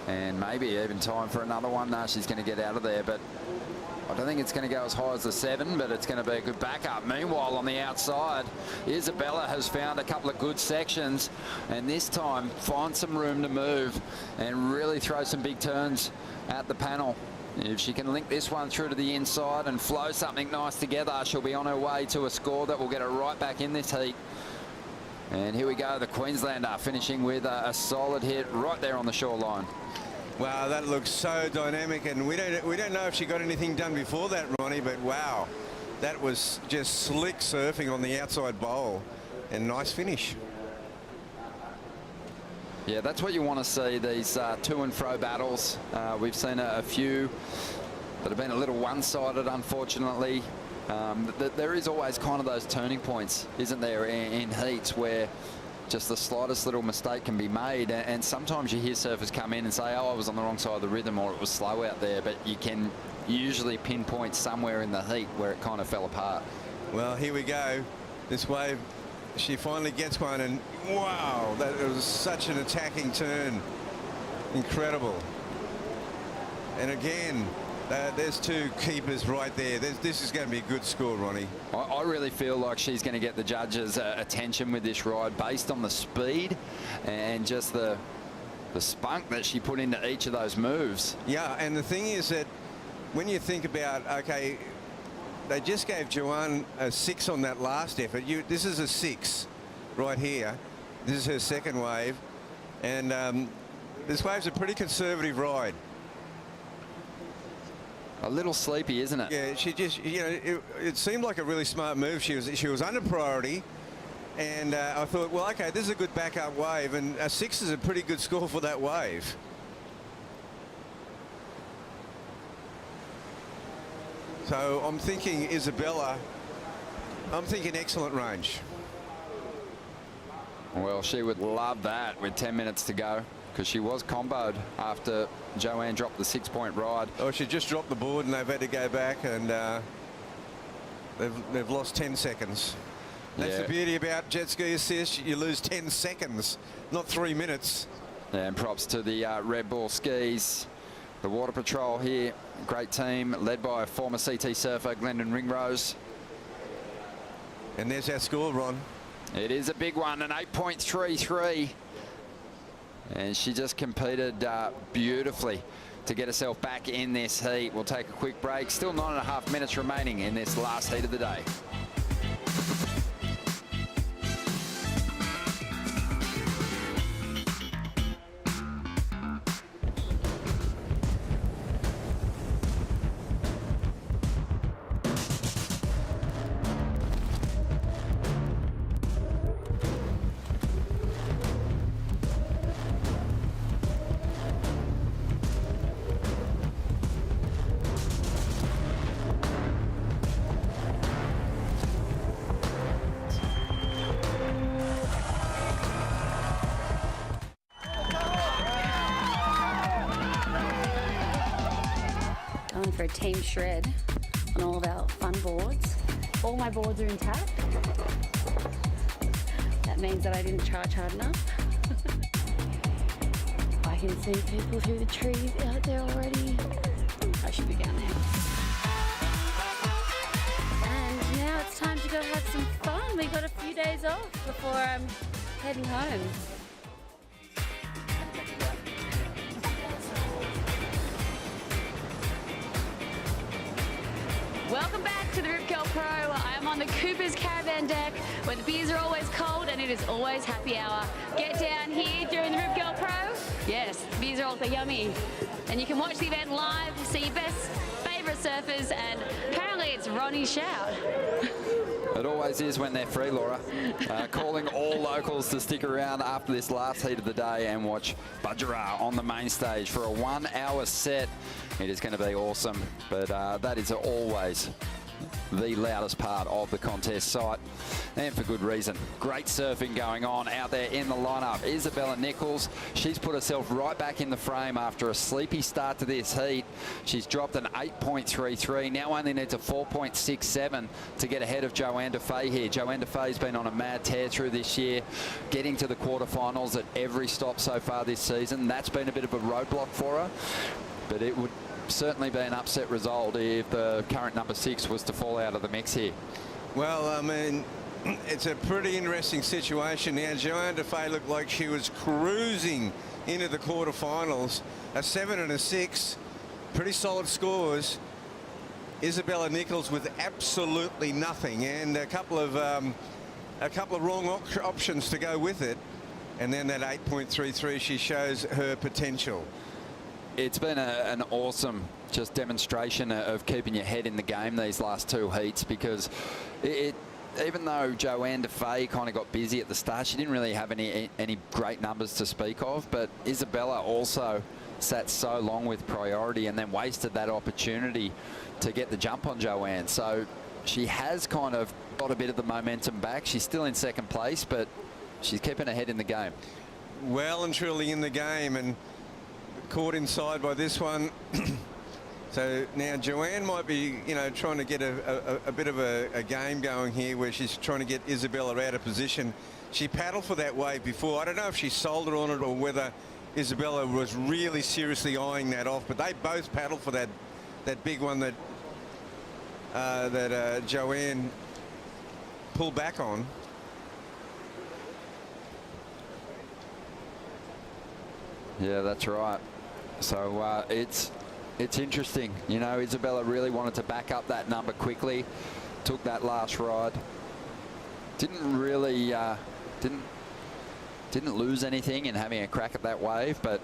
And maybe even time for another one. No, she's going to get out of there, but I don't think it's going to go as high as the 7, but it's going to be a good backup. Meanwhile, on the outside, Isabella has found a couple of good sections, and this time find some room to move and really throw some big turns at the panel. If she can link this one through to the inside and flow something nice together, she'll be on her way to a score that will get her right back in this heat. And here we go, the Queenslander finishing with a solid hit right there on the shoreline. Wow, that looks so dynamic, and we don't know if she got anything done before that, Ronnie, but wow, that was just slick surfing on the outside bowl, and nice finish. Yeah, that's what you want to see, these to and fro battles. We've seen a few that have been a little one-sided, unfortunately. There is always kind of those turning points, isn't there, in heats where just the slightest little mistake can be made, and sometimes you hear surfers come in and say, oh, I was on the wrong side of the rhythm, or it was slow out there, but you can usually pinpoint somewhere in the heat where it kind of fell apart. Well, here we go. This wave, she finally gets one, and wow, that was such an attacking turn. Incredible. And again, there's 2 keepers right there. This is going to be a good score, Ronnie. I really feel like she's going to get the judges' attention with this ride based on the speed and just the spunk that she put into each of those moves. Yeah, and the thing is that when you think about, okay, they just gave Joanne a 6 on that last effort. This is a 6 right here. This is her second wave, and this wave's a pretty conservative ride. A little sleepy, isn't it? Yeah, she just, you know, it seemed like a really smart move. She was under priority, and I thought, well, okay, this is a good backup wave, and a 6 is a pretty good score for that wave. So I'm thinking Isabella, I'm thinking excellent range. Well, she would love that with 10 minutes to go, because she was comboed after Joanne dropped the 6-point ride. Oh, she just dropped the board and they've had to go back, and they've lost 10 seconds. That's the beauty about jet ski assist. You lose 10 seconds, not 3 minutes. And props to the Red Bull skis. The Water Patrol here, great team, led by former CT surfer Glendon Ringrose. And there's our score, Ron. It is a big one, an 8.33. And she just competed beautifully to get herself back in this heat. We'll take a quick break. Still 9.5 minutes remaining in this last heat of the day. Going for a team shred on all of our fun boards. All my boards are intact. That means that I didn't charge hard enough. I can see people through the trees out there already. I should be down there. And now it's time to go have some fun. We got a few days off before I'm heading home. Welcome back to the Rip Curl Pro. I am on the Cooper's Caravan deck where the beers are always cold and it is always happy hour. Get down here during the Rip Curl Pro. Yes, beers are also yummy. And you can watch the event live, see your best favourite surfers, and apparently it's Ronnie's shout. It always is when they're free, Laura. Calling all locals to stick around after this last heat of the day and watch Budgerah on the main stage for a 1 hour set. It is going to be awesome, but that is always the loudest part of the contest site, and for good reason. Great surfing going on out there in the lineup. Isabella Nichols, she's put herself right back in the frame after a sleepy start to this heat. She's dropped an 8.33, now only needs a 4.67 to get ahead of Joanne Defay here. Joanne Defay's been on a mad tear through this year, getting to the quarterfinals at every stop so far this season. That's been a bit of a roadblock for her, but it would certainly be an upset result if the current number 6 was to fall out of the mix here. Well, I mean, it's a pretty interesting situation now. Joanne Defay looked like she was cruising into the quarterfinals. A 7 and a 6, pretty solid scores. Isabella Nichols with absolutely nothing, and a couple of wrong options to go with it, and then that 8.33, she shows her potential. It's been an awesome just demonstration of keeping your head in the game these last 2 heats, because even though Joanne Defay kind of got busy at the start, she didn't really have any great numbers to speak of, but Isabella also sat so long with priority and then wasted that opportunity to get the jump on Joanne. So she has kind of got a bit of the momentum back. She's still in second place, but she's keeping her head in the game. Well and truly in the game, and caught inside by this one. So now Joanne might be, you know, trying to get a bit of a game going here where she's trying to get Isabella out of position. She paddled for that wave before. I don't know if she sold it on it or whether Isabella was really seriously eyeing that off, but they both paddled for that big one that Joanne pulled back on. Yeah, that's right. So it's interesting. You know, Isabella really wanted to back up that number quickly, took that last ride. Didn't really didn't lose anything in having a crack at that wave, but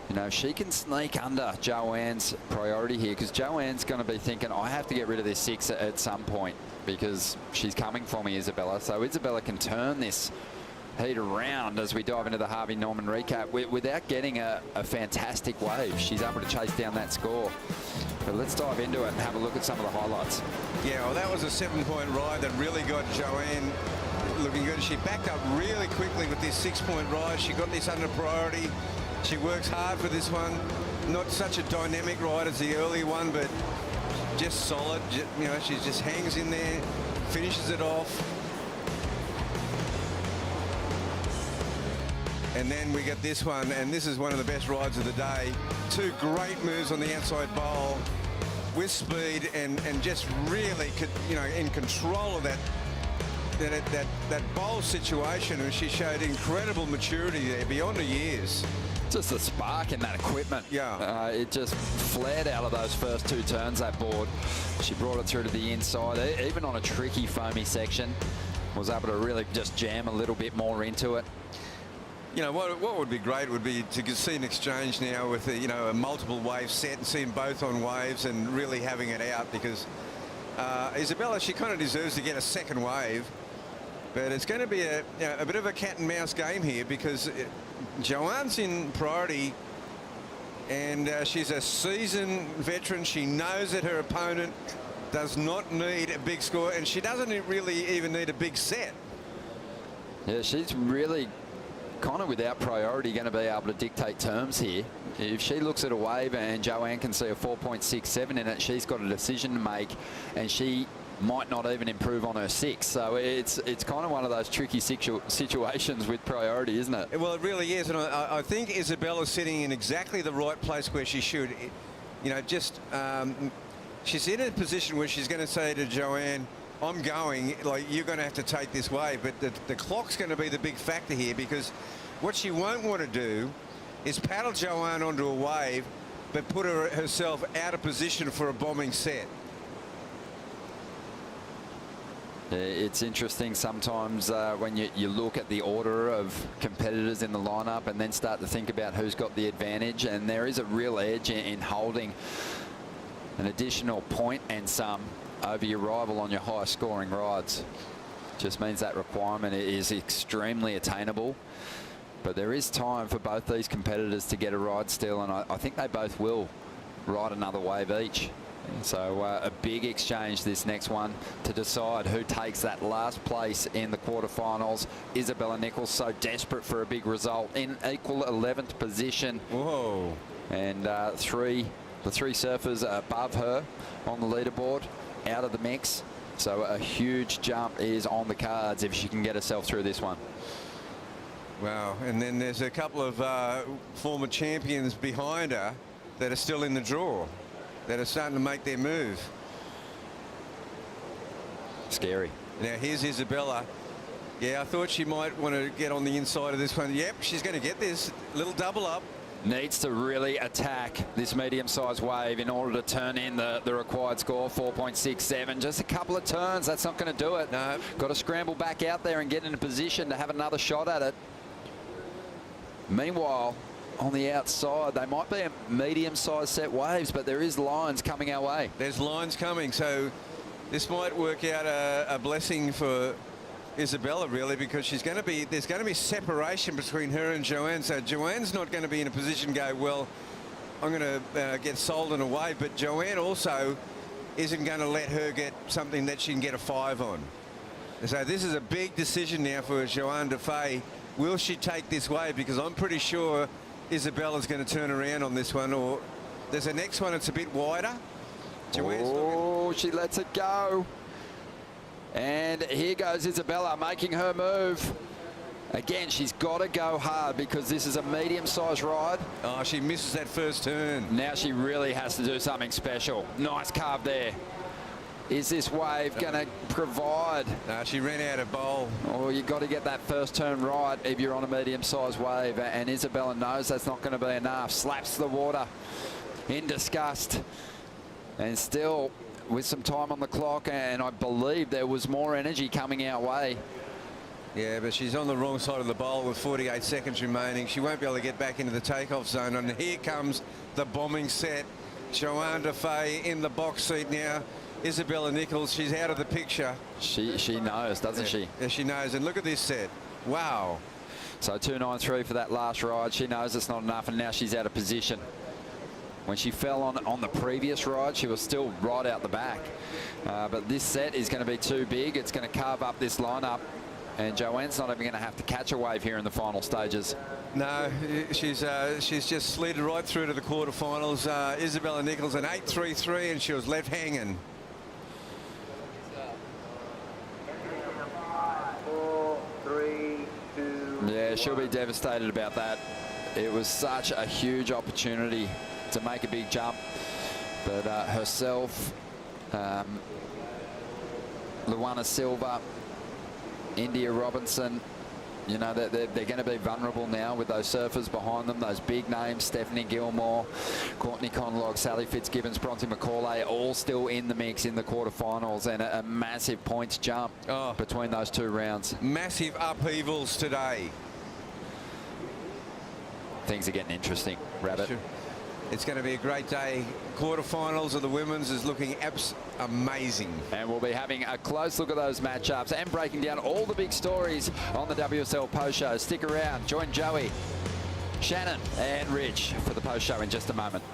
you know, she can sneak under Joanne's priority here, because Joanne's going to be thinking, I have to get rid of this 6 at some point because she's coming for me, Isabella. So Isabella can turn this heat around as we dive into the Harvey Norman recap without getting a fantastic wave. She's able to chase down that score. But let's dive into it and have a look at some of the highlights. Yeah, well, that was a 7-point ride that really got Joanne looking good. She backed up really quickly with this 6-point ride. She got this under priority. She works hard for this one. Not such a dynamic ride as the early one, but just solid. You know, she just hangs in there, finishes it off. And then we get this one, and this is one of the best rides of the day. 2 great moves on the outside bowl with speed and just really, you know, in control of that bowl situation. And she showed incredible maturity there, beyond her years. Just a spark in that equipment. Yeah. It just flared out of those first 2 turns, that board. She brought it through to the inside, even on a tricky foamy section. Was able to really just jam a little bit more into it. You know, what would be great would be to see an exchange now with, you know, a multiple wave set and see them both on waves and really having it out, because Isabella, she kind of deserves to get a second wave. But it's going to be a bit of a cat and mouse game here, because Joanne's in priority, and she's a seasoned veteran. She knows that her opponent does not need a big score, and she doesn't really even need a big set. Yeah, she's really kind of without priority going to be able to dictate terms here. If she looks at a wave and Joanne can see a 4.67 in it, she's got a decision to make, and she might not even improve on her 6. So it's kind of one of those tricky situations with priority, isn't it? Well, it really is, and I think Isabella's sitting in exactly the right place where she should. You know, just she's in a position where she's going to say to Joanne, I'm going, like, you're going to have to take this wave. But the clock's going to be the big factor here, because what she won't want to do is paddle Joanne onto a wave but put herself out of position for a bombing set. It's interesting sometimes when you look at the order of competitors in the lineup and then start to think about who's got the advantage, and there is a real edge in holding an additional point and some over your rival on your high scoring rides. Just means that requirement is extremely attainable, but there is time for both these competitors to get a ride still, and I think they both will ride another wave each. So a big exchange this next one to decide who takes that last place in the quarterfinals. Isabella Nichols so desperate for a big result, in equal 11th position. Whoa. And the three surfers above her on the leaderboard out of the mix. So a huge jump is on the cards if she can get herself through this one. Wow. And then there's a couple of former champions behind her that are still in the draw, that are starting to make their move. Scary. Now here's Isabella. Yeah, I thought she might want to get on the inside of this one. Yep, she's going to get this little double up. Needs to really attack this medium-sized wave in order to turn in the required score, 4.67. Just a couple of turns, that's not going to do it. No. Got to scramble back out there and get in a position to have another shot at it. Meanwhile, on the outside, they might be a medium-sized set waves, but there is lines coming our way. There's lines coming, so this might work out a blessing for Isabella, really, because there's going to be separation between her and Joanne. So Joanne's not going to be in a position to go, well, I'm going to get sold in a wave, but Joanne also isn't going to let her get something that she can get a 5 on. So this is a big decision now for Joanne Defay. Will she take this wave? Because I'm pretty sure Isabella's going to turn around on this one, or there's a next one that's a bit wider. Oh, she lets it go. And here goes Isabella making her move. Again, she's got to go hard because this is a medium-sized ride. Oh, she misses that first turn. Now she really has to do something special. Nice carve there. Is this wave going to provide? No, she ran out of bowl. Oh, you've got to get that first turn right if you're on a medium-sized wave, and Isabella knows that's not going to be enough. Slaps the water in disgust. And still, with some time on the clock, and I believe there was more energy coming our way. Yeah, but she's on the wrong side of the bowl with 48 seconds remaining. She won't be able to get back into the takeoff zone. And here comes the bombing set. Joanne Defay in the box seat now. Isabella Nichols, she's out of the picture. She knows, doesn't she? Yeah, she knows. And look at this set. Wow. So 2.93 for that last ride. She knows it's not enough, and now she's out of position. When she fell on the previous ride, she was still right out the back. But this set is going to be too big. It's going to carve up this lineup, and Joanne's not even going to have to catch a wave here in the final stages. No, she's just slid right through to the quarterfinals. Isabella Nichols an 8.33, and she was left hanging. Yeah, she'll be devastated about that. It was such a huge opportunity to make a big jump, but herself, Luana Silva, India Robinson, you know, they're going to be vulnerable now with those surfers behind them, those big names, Stephanie Gilmore, Courtney Conlog, Sally Fitzgibbons, Bronte Mccauley, all still in the mix in the quarterfinals, and a massive points jump between those two rounds. Massive upheavals today. Things are getting interesting, Rabbit. Sure. It's going to be a great day. Quarterfinals of the women's is looking amazing. And we'll be having a close look at those matchups and breaking down all the big stories on the WSL post show. Stick around. Join Joey, Shannon and Rich for the post show in just a moment.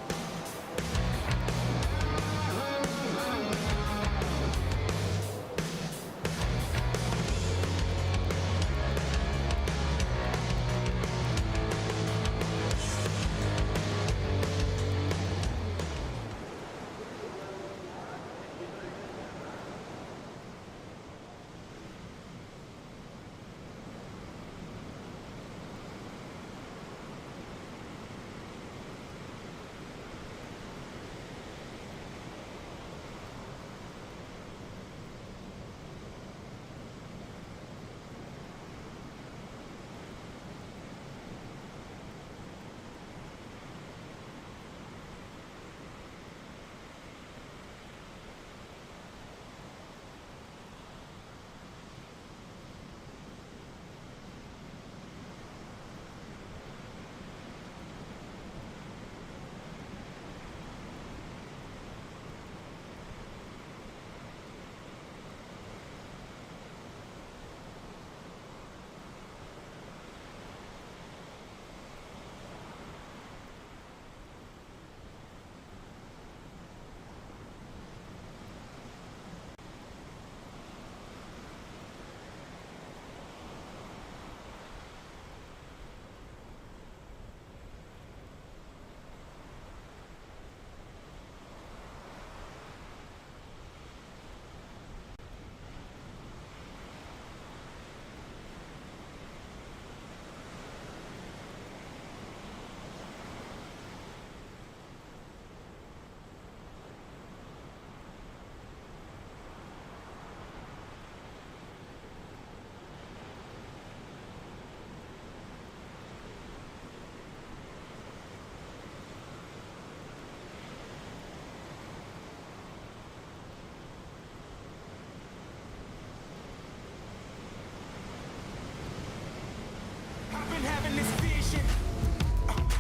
Having this vision,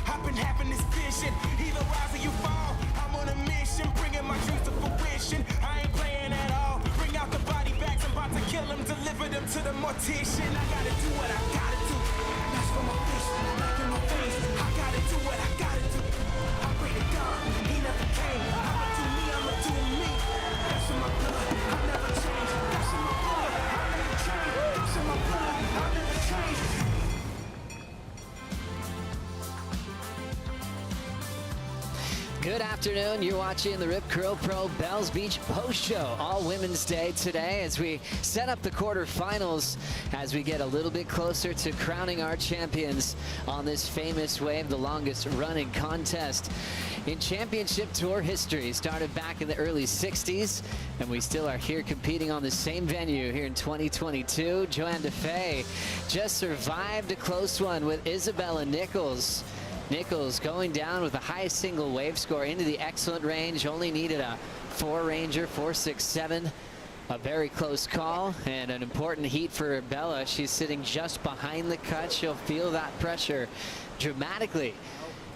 I've been having this vision. Either rise or you fall. I'm on a mission, bringing my dreams to fruition. I ain't playing at all. Bring out the body bags, I'm about to kill them, deliver them to the mortician. I gotta do what I gotta do. That's for my vision, making my face. I gotta do what I gotta do. I pray to God, He never came. I'ma do me, I'ma do me. That's in my blood, I'll never change. That's in my blood, I'll never change. That's in my blood, I'll never change. Good afternoon. You're watching the Rip Curl Pro Bells Beach post show. All Women's Day today as we set up the quarterfinals as we get a little bit closer to crowning our champions on this famous wave, the longest running contest in championship tour history. Started back in the early 60s, and we still are here competing on the same venue here in 2022. Joanne DeFay just survived a close one with Isabella Nichols. Nichols going down with the highest single wave score into the excellent range. Only needed a 4-ranger, 4.67. A very close call and an important heat for Bella. She's sitting just behind the cut. She'll feel that pressure dramatically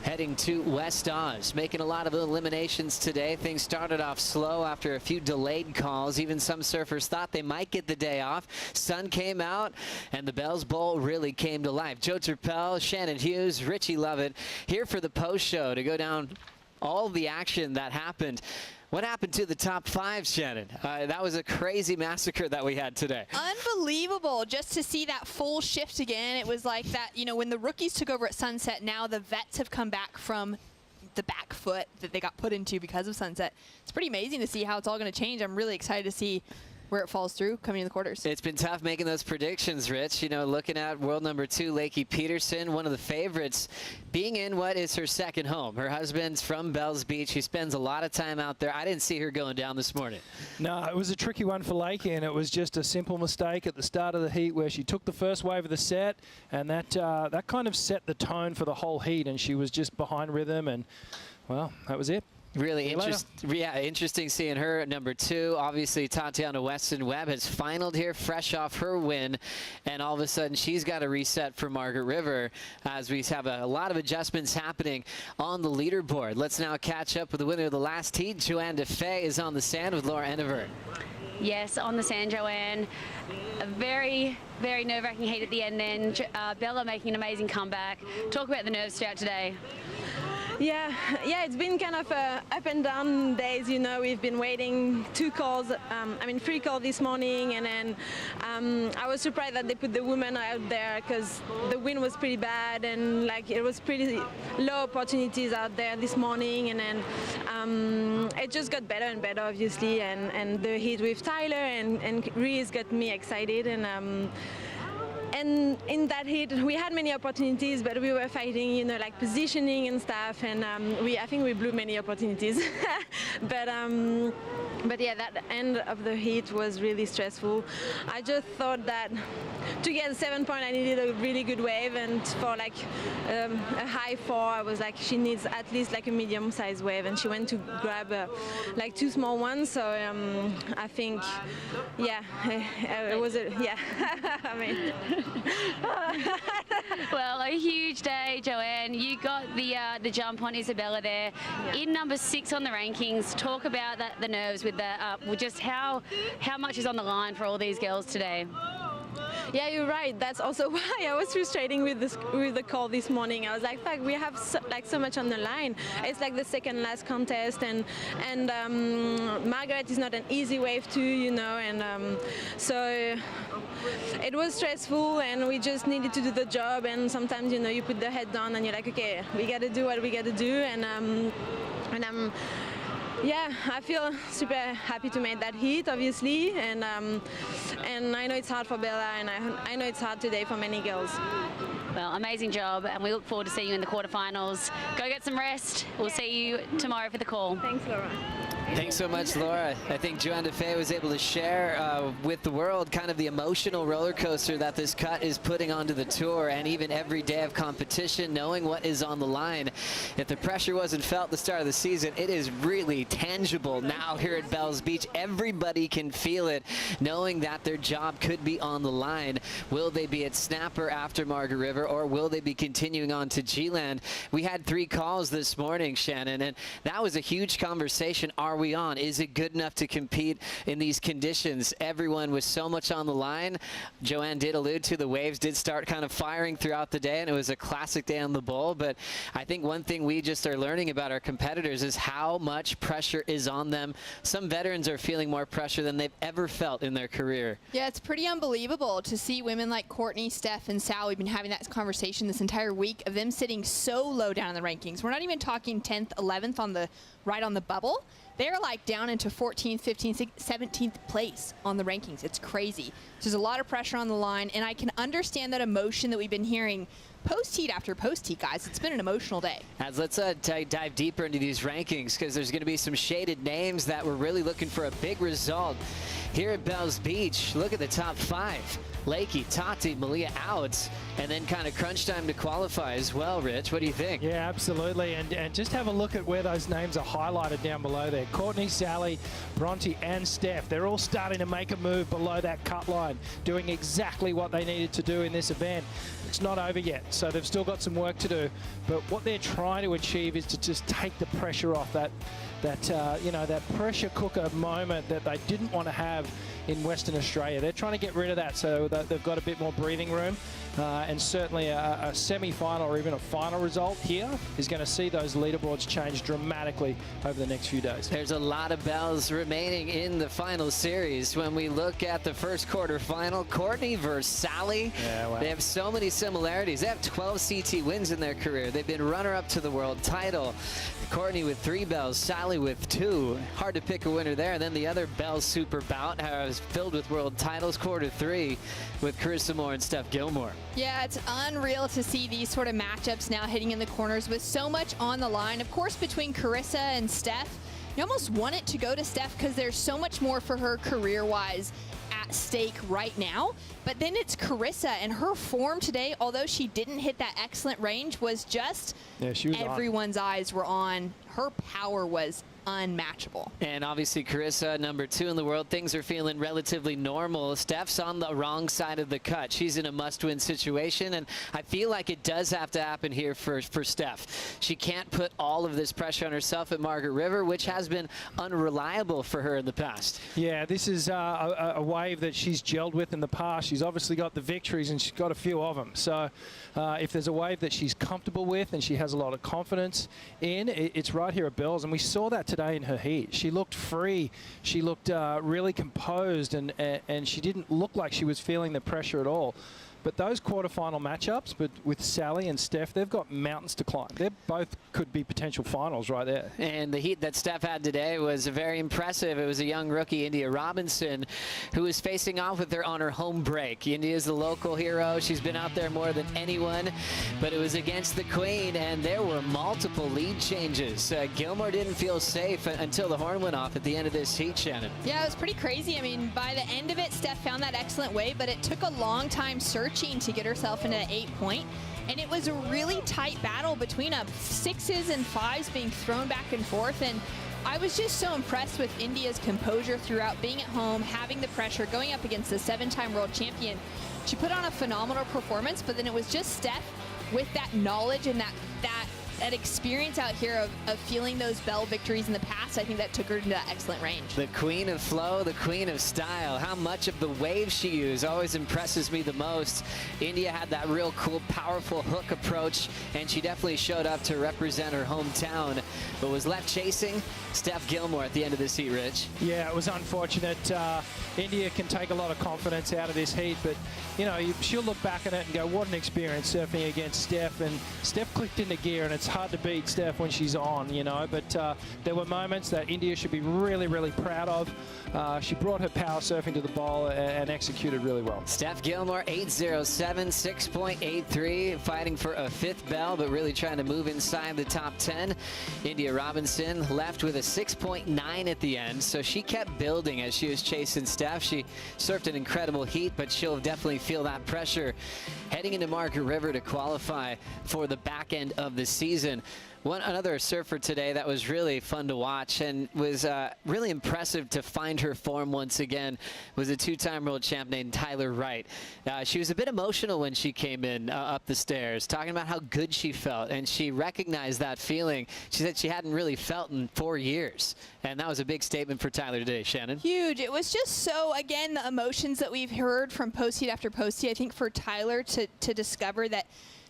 heading to West Oz, making a lot of eliminations today. Things started off slow after a few delayed calls. Even some surfers thought they might get the day off. Sun came out, and the Bells Bowl really came to life. Joe Turpel, Shannon Hughes, Richie Lovett here for the post show to go down all the action that happened. What happened to the top 5, Shannon? That was a crazy massacre that we had today. Unbelievable just to see that full shift again. It was like that, you know, when the rookies took over at Sunset, now the vets have come back from the back foot that they got put into because of Sunset. It's pretty amazing to see how it's all going to change. I'm really excited to see where it falls through coming in the quarters. It's been tough making those predictions, Rich. You know, looking at world number 2, Lakey Peterson, one of the favorites, being in what is her second home. Her husband's from Bells Beach. He spends a lot of time out there. I didn't see her going down this morning. No, it was a tricky one for Lakey, and it was just a simple mistake at the start of the heat where she took the first wave of the set, and that kind of set the tone for the whole heat, and she was just behind rhythm, and, well, that was it. Really interesting seeing her at number 2. Obviously, Tatiana Weston-Webb has finaled here, fresh off her win, and all of a sudden she's got to reset for Margaret River as we have a lot of adjustments happening on the leaderboard. Let's now catch up with the winner of the last heat. Joanne DeFay is on the sand with Laura Ennever. Yes, on the sand, Joanne. A very, very nerve-wracking heat at the end then. Bella making an amazing comeback. Talk about the nerves throughout today. Yeah, it's been kind of up and down days, you know. We've been waiting 3 calls this morning, and then I was surprised that they put the women out there because the wind was pretty bad, and like it was pretty low opportunities out there this morning, and then it just got better and better, obviously, and the heat with Tyler and Reese got me excited, and in that heat, we had many opportunities, but we were fighting, you know, like positioning and stuff, and I think we blew many opportunities. But yeah, that end of the heat was really stressful. I just thought that to get a 7 point, I needed a really good wave, and for like a high 4, I was like, she needs at least like a medium-sized wave, and she went to grab like 2 small ones. So I think, yeah, it was I mean. Well, a huge day, Joanne. You got the jump on Isabella there. In number 6 on the rankings. Talk about the nerves with just how much is on the line for all these girls today. Yeah, you're right. That's also why I was frustrating with the call this morning. I was like, fuck, we have so much on the line. It's like the second last contest, and Margaret is not an easy wave too, you know, and so it was stressful, and we just needed to do the job. And sometimes, you know, you put the head down and you're like, okay, we got to do what we got to do, and I'm. Yeah, I feel super happy to make that heat, obviously, and I know it's hard for Bella, and I know it's hard today for many girls. Well, amazing job, and we look forward to seeing you in the quarterfinals. Go get some rest. We'll see you tomorrow for the call. Thanks, Laura. Thanks so much, Laura. I think Joanne DeFay was able to share with the world kind of the emotional roller coaster that this cut is putting onto the tour, and even every day of competition, knowing what is on the line. If the pressure wasn't felt at the start of the season, it is really tangible now here at Bells Beach. Everybody can feel it, knowing that their job could be on the line. Will they be at Snapper after Margaret River, or will they be continuing on to G-Land? We had 3 calls this morning, Shannon, and that was a huge conversation. Are we on? Is it good enough to compete in these conditions? Everyone was so much on the line. Joanne did allude to the waves did start kind of firing throughout the day, and it was a classic day on the bowl. But I think one thing we just are learning about our competitors is how much pressure is on them. Some veterans are feeling more pressure than they've ever felt in their career. Yeah, it's pretty unbelievable to see women like Courtney, Steph, and Sal. We've been having that conversation this entire week of them sitting so low down in the rankings. We're not even talking 10th, 11th right on the bubble. They're like down into 14th, 15th, 17th place on the rankings. It's crazy. There's a lot of pressure on the line, and I can understand that emotion that we've been hearing post-heat after post-heat, guys. It's been an emotional day. As let's dive deeper into these rankings, because there's going to be some shaded names that we're really looking for a big result here at Bells Beach. Look at the top 5. Lakey, Tati, Malia out, and then kind of crunch time to qualify as well. Rich, what do you think? Yeah, absolutely, and just have a look at where those names are highlighted down below there. Courtney, Sally, Bronte, and Steph. They're all starting to make a move below that cut line, doing exactly what they needed to do in this event. it's not over yet, so they've still got some work to do. But what they're trying to achieve is to just take the pressure off that pressure cooker moment that they didn't want to have in Western Australia. They're trying to get rid of that so that they've got a bit more breathing room. And certainly a semi-final or even a final result here is going to see those leaderboards change dramatically over the next few days. There's a lot of bells remaining in the final series. When we look at the first quarterfinal, Courtney versus Sally, they have so many similarities. They have 12 CT wins in their career. They've been runner-up to the world title. Courtney with 3 bells, Sally with 2. Hard to pick a winner there. And then the other bells super bout was filled with world titles, quarter 3, with Carissa Moore and Steph Gilmore. Yeah, it's unreal to see these sort of matchups now hitting in the corners with so much on the line. Of course, between Carissa and Steph, you almost want it to go to Steph because there's so much more for her career-wise at stake right now. But then it's Carissa, and her form today, although she didn't hit that excellent range, was just everyone's eyes were on. Her power was unmatchable. And obviously Carissa, number 2 in the world, things are feeling relatively normal. Steph's on the wrong side of the cut. She's in a must-win situation, and I feel like it does have to happen here for Steph. She can't put all of this pressure on herself at Margaret River, which has been unreliable for her in the past. Yeah, this is a wave that she's gelled with in the past. She's obviously got the victories, and she's got a few of them. So if there's a wave that she's comfortable with and she has a lot of confidence in, it's right here at Bells, and we saw that today in her heat. She looked free. She looked really composed, and she didn't look like she was feeling the pressure at all. But those quarterfinal matchups, but with Sally and Steph, they've got mountains to climb. They both could be potential finals right there. And the heat that Steph had today was very impressive. It was a young rookie, India Robinson, who was facing off with her on her home break. India's the local hero. She's been out there more than anyone, but it was against the Queen, and there were multiple lead changes. Gilmore didn't feel safe until the horn went off at the end of this heat, Shannon. Yeah, it was pretty crazy. I mean, by the end of it, Steph found that excellent wave, but it took a long time searching to get herself into 8-point. And it was a really tight battle between 6s and 5s being thrown back and forth. And I was just so impressed with India's composure throughout, being at home, having the pressure, going up against the 7-time world champion. She put on a phenomenal performance, but then it was just Steph with that knowledge and that experience out here of feeling those bell victories in the past. I think that took her into that excellent range. The queen of flow, the queen of style. How much of the wave she used always impresses me the most. India had that real cool, powerful hook approach, and she definitely showed up to represent her hometown, but was left chasing Steph Gilmore at the end of this heat, Rich. Yeah, it was unfortunate. India can take a lot of confidence out of this heat, but you know, she'll look back at it and go, what an experience surfing against Steph. And Steph clicked into gear, and it's hard to beat Steph when she's on, you know. But there were moments that India should be really, really proud of. She brought her power surfing to the bowl and executed really well. Steph Gilmore, 8.07, 6.83, fighting for a 5th bell, but really trying to move inside the top 10. India Robinson left with a 6.9 at the end, so she kept building as she was chasing Steph. She surfed an incredible heat, but she'll definitely feel that pressure heading into Margaret River to qualify for the back end of the season. Another surfer today that was really fun to watch and was really impressive to find her form once again was a 2-time world champ named Tyler Wright. She was a bit emotional when she came in up the stairs, talking about how good she felt, and she recognized that feeling. She said she hadn't really felt in 4 years, and that was a big statement for Tyler today, Shannon. Huge. It was just so, again, the emotions that we've heard from post-heat after post-heat. I think for Tyler to discover that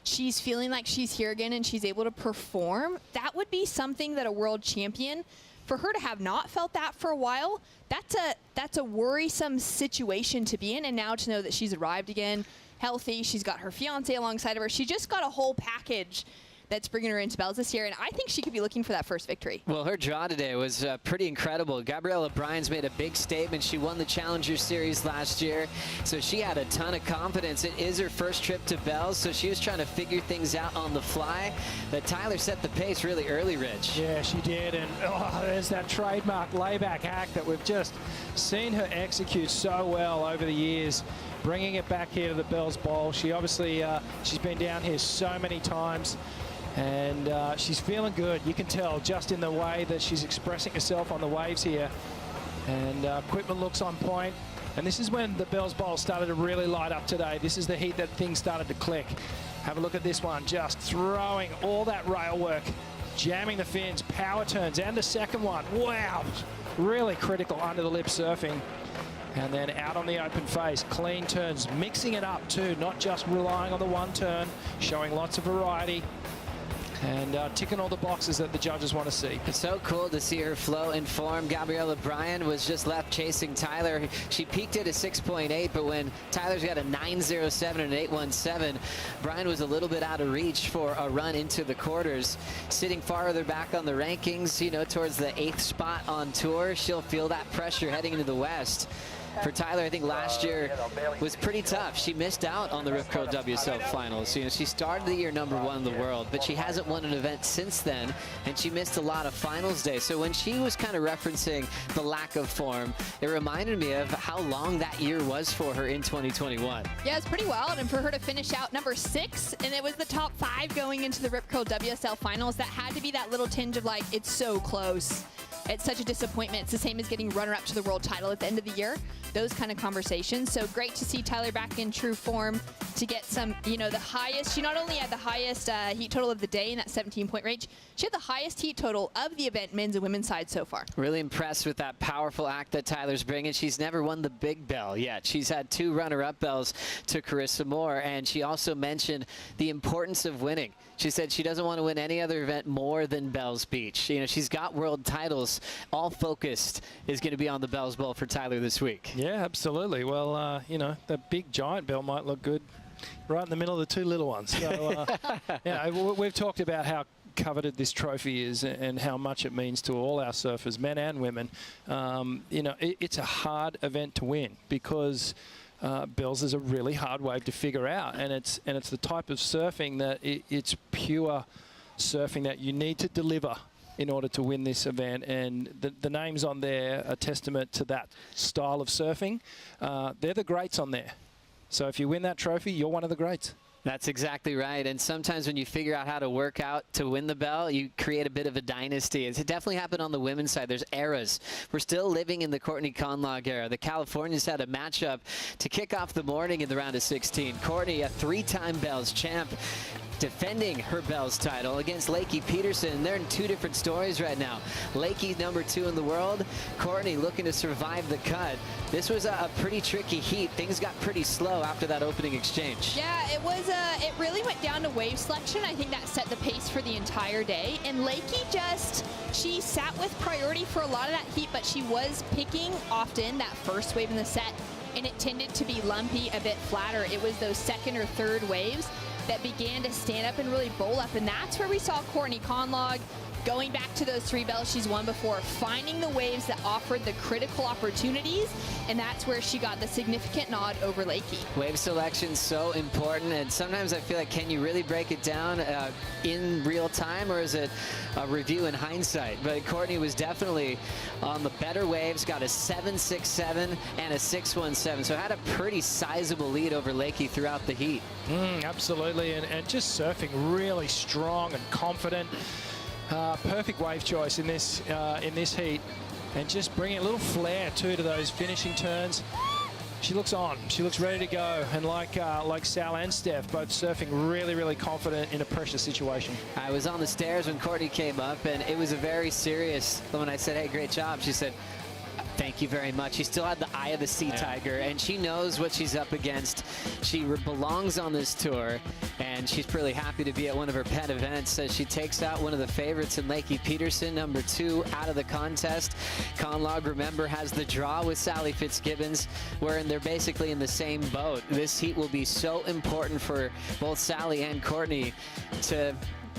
she's feeling like she's here again and she's able to perform, that would be something that a world champion, for her to have not felt that for a while, that's a worrisome situation to be in. And now to know that she's arrived again, healthy, she's got her fiance alongside of her, she just got a whole package that's bringing her into bells this year, and I think she could be looking for that first victory. Well, her draw today was pretty incredible. Gabriella Bryan's made a big statement. She won the Challenger Series last year, so she had a ton of confidence. It is her first trip to bells, so she was trying to figure things out on the fly. But Tyler set the pace really early, Rich. Yeah, she did, and there's that trademark layback hack that we've just seen her execute so well over the years, bringing it back here to the Bells Bowl. She obviously, she's been down here so many times, and she's feeling good. You can tell just in the way that she's expressing herself on the waves here. And equipment looks on point. And this is when the Bells Bowl started to really light up today. This is the heat that things started to click. Have a look at this one, just throwing all that rail work, jamming the fins, power turns, and the second one. Wow, really critical under the lip surfing. And then out on the open face, clean turns, mixing it up too, not just relying on the one turn, showing lots of variety. And ticking all the boxes that the judges want to see. It's so cool to see her flow in form. Gabriella Bryan was just left chasing Tyler. She peaked at a 6.8, but when Tyler's got a 9.07 and an 8.17, Bryan was a little bit out of reach for a run into the quarters. Sitting farther back on the rankings, you know, towards the 8th spot on tour, she'll feel that pressure heading into the West. For Tyler, I think last year was pretty tough. She missed out on the Rip Curl WSL finals. You know, she started the year #1 in the world, but she hasn't won an event since then, and she missed a lot of finals days. So when she was kind of referencing the lack of form, it reminded me of how long that year was for her in 2021. Yeah, it's pretty wild, and for her to finish out #6, and it was the top 5 going into the Rip Curl WSL finals, that had to be that little tinge of like, it's so close. It's such a disappointment. It's the same as getting runner-up to the world title at the end of the year. Those kind of conversations. So great to see Tyler back in true form to get some, you know, the highest. She not only had the highest heat total of the day in that 17-point range, she had the highest heat total of the event, men's and women's side so far. Really impressed with that powerful act that Tyler's bringing. She's never won the big bell yet. She's had 2 runner-up bells to Carissa Moore, and she also mentioned the importance of winning. She said she doesn't want to win any other event more than Bells Beach. You know, she's got world titles. All focused is going to be on the Bells Bowl for Tyler this week. Yeah, absolutely. Well, you know, the big giant bell might look good right in the middle of the 2 little ones. So, yeah, we've talked about how coveted this trophy is and how much it means to all our surfers, men and women. You know, it's a hard event to win because Bells is a really hard wave to figure out, and it's the type of surfing that it's pure surfing that you need to deliver in order to win this event, and the names on there are testament to that style of surfing. They're the greats on there. So if you win that trophy, you're one of the greats. That's exactly right. And sometimes when you figure out how to work out to win the bell, you create a bit of a dynasty. It definitely happened on the women's side. There's eras. We're still living in the Courtney Conlogue era. The Californians had a matchup to kick off the morning in the round of 16. Courtney, a 3-time Bells champ, defending her Bells title against Lakey Peterson. They're in 2 different stories right now. Lakey #2 in the world. Courtney looking to survive the cut. This was a pretty tricky heat. Things got pretty slow after that opening exchange. Yeah, it was. It really went down to wave selection. I think that set the pace for the entire day. And Lakey she sat with priority for a lot of that heat, but she was picking often that first wave in the set, and it tended to be lumpy, a bit flatter. It was those second or third waves that began to stand up and really bowl up, and that's where we saw Courtney Conlogue going back to those 3 bells she's won before, finding the waves that offered the critical opportunities, and that's where she got the significant nod over Lakey. Wave selection so important, and sometimes I feel like, can you really break it down in real time, or is it a review in hindsight? But Courtney was definitely on the better waves, got a 7.67 and a 6.17, so had a pretty sizable lead over Lakey throughout the heat. Absolutely, and just surfing really strong and confident. Perfect wave choice in this heat, and just bringing a little flair too to those finishing turns. She looks on. She looks ready to go, and like Sal and Steph, both surfing really, really confident in a pressure situation. I was on the stairs when Courtney came up, and it was a very serious. When I said, "Hey, great job," she said, "Thank you very much." She still had the eye of the sea tiger, and she knows what she's up against. She belongs on this tour, and she's really happy to be at one of her pet events as she takes out one of the favorites in Lakey Peterson, #2 out of the contest. Conlogue, remember, has the draw with Sally Fitzgibbons, wherein they're basically in the same boat. This heat will be so important for both Sally and Courtney to...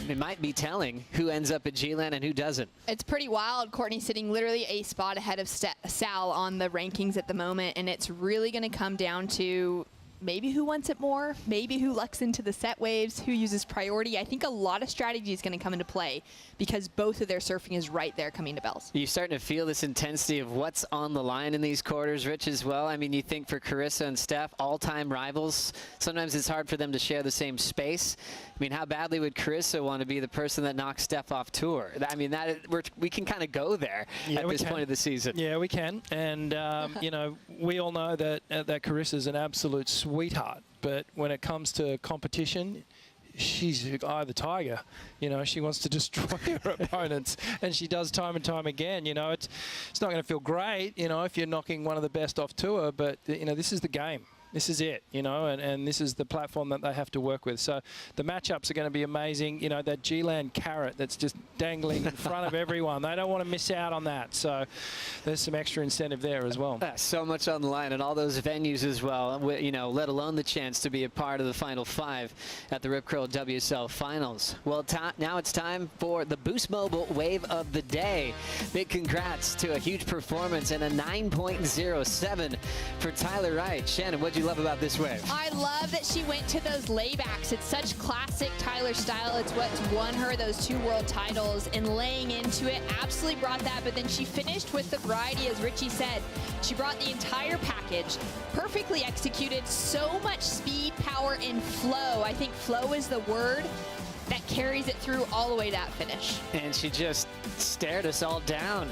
It might be telling who ends up at G-Land and who doesn't. It's pretty wild. Courtney sitting literally a spot ahead of Sal on the rankings at the moment, and it's really going to come down to maybe who wants it more, maybe who lucks into the set waves, who uses priority. I think a lot of strategy is going to come into play because both of their surfing is right there coming to bells. You're starting to feel this intensity of what's on the line in these quarters, Rich, as well. I mean, you think for Carissa and Steph, all-time rivals, sometimes it's hard for them to share the same space. I mean, how badly would Carissa want to be the person that knocks Steph off tour? I mean, we can kind of go there at this point of the season. Yeah, we can. And, you know, we all know that Carissa's an absolute sweetheart. But when it comes to competition, she's eye of the tiger. You know, she wants to destroy her opponents, and she does time and time again. You know, it's not going to feel great, you know, if you're knocking one of the best off tour, but, you know, this is the game. This is it, you know, and this is the platform that they have to work with. So the matchups are going to be amazing. You know, that G-Land carrot that's just dangling in front of everyone. They don't want to miss out on that. So there's some extra incentive there as well. So much on the line and all those venues as well, you know, let alone the chance to be a part of the Final Five at the Rip Curl WSL Finals. Well, now it's time for the Boost Mobile Wave of the Day. Big congrats to a huge performance and a 9.07 for Tyler Wright. Shannon, what'd you love about this wave? I love that she went to those laybacks. It's such classic Tyler style. It's what's won her those 2 world titles, and laying into it absolutely brought that. But then she finished with the variety, as Richie said. She brought the entire package, perfectly executed, so much speed, power, and flow. I think flow is the word that carries it through all the way to that finish. And she just stared us all down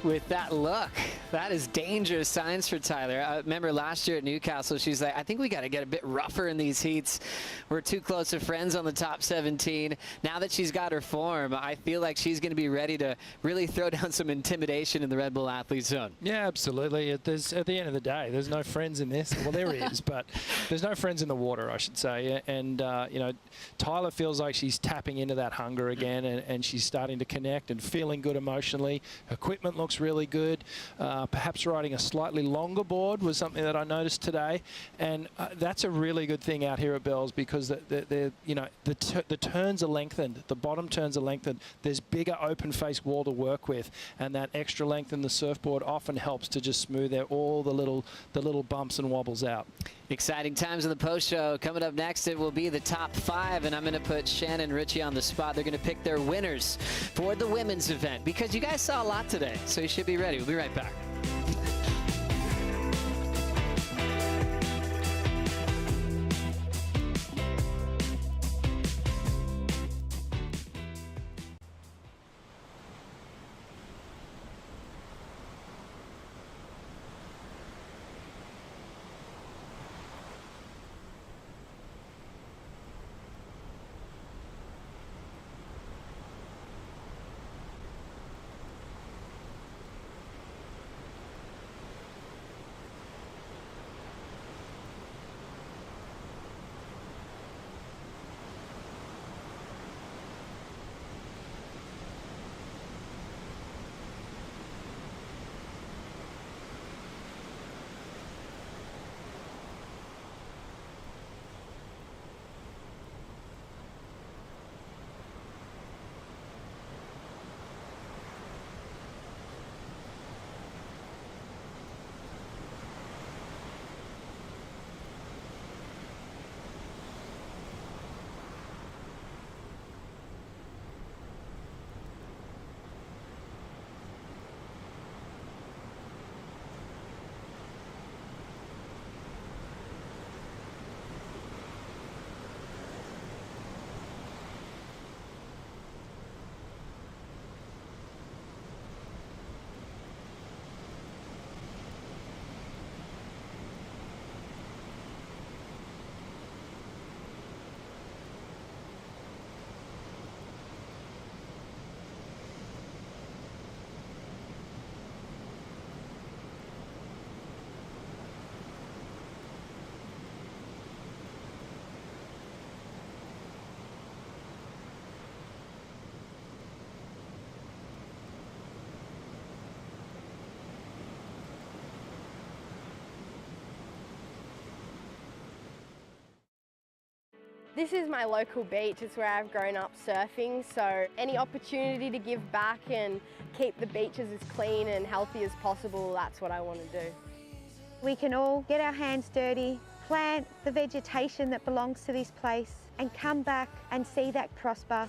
with that look. That is dangerous signs for Tyler. I remember last year at Newcastle, she's like, I think we got to get a bit rougher in these heats. We're too close of friends on the top 17. Now that she's got her form, I feel like she's going to be ready to really throw down some intimidation in the Red Bull Athlete Zone. Yeah, absolutely. At the end of the day, there's no friends in this. Well, there is, but there's no friends in the water, I should say. And, you know, Tyler feels like she's tapping into that hunger again, and she's starting to connect and feeling good emotionally. Her equipment looks really good. Perhaps riding a slightly longer board was something that I noticed today, and that's a really good thing out here at Bells, because you know, the turns are lengthened, the bottom turns are lengthened. There's bigger open face wall to work with, and that extra length in the surfboard often helps to just smooth out all the little bumps and wobbles out. Exciting times in the post show. Coming up next, it will be the top 5, and I'm going to put Shannon and Richie on the spot. They're going to pick their winners for the women's event, because you guys saw a lot today, so you should be ready. We'll be right back. This is my local beach. It's where I've grown up surfing, so any opportunity to give back and keep the beaches as clean and healthy as possible, that's what I want to do. We can all get our hands dirty, plant the vegetation that belongs to this place and come back and see that prosper.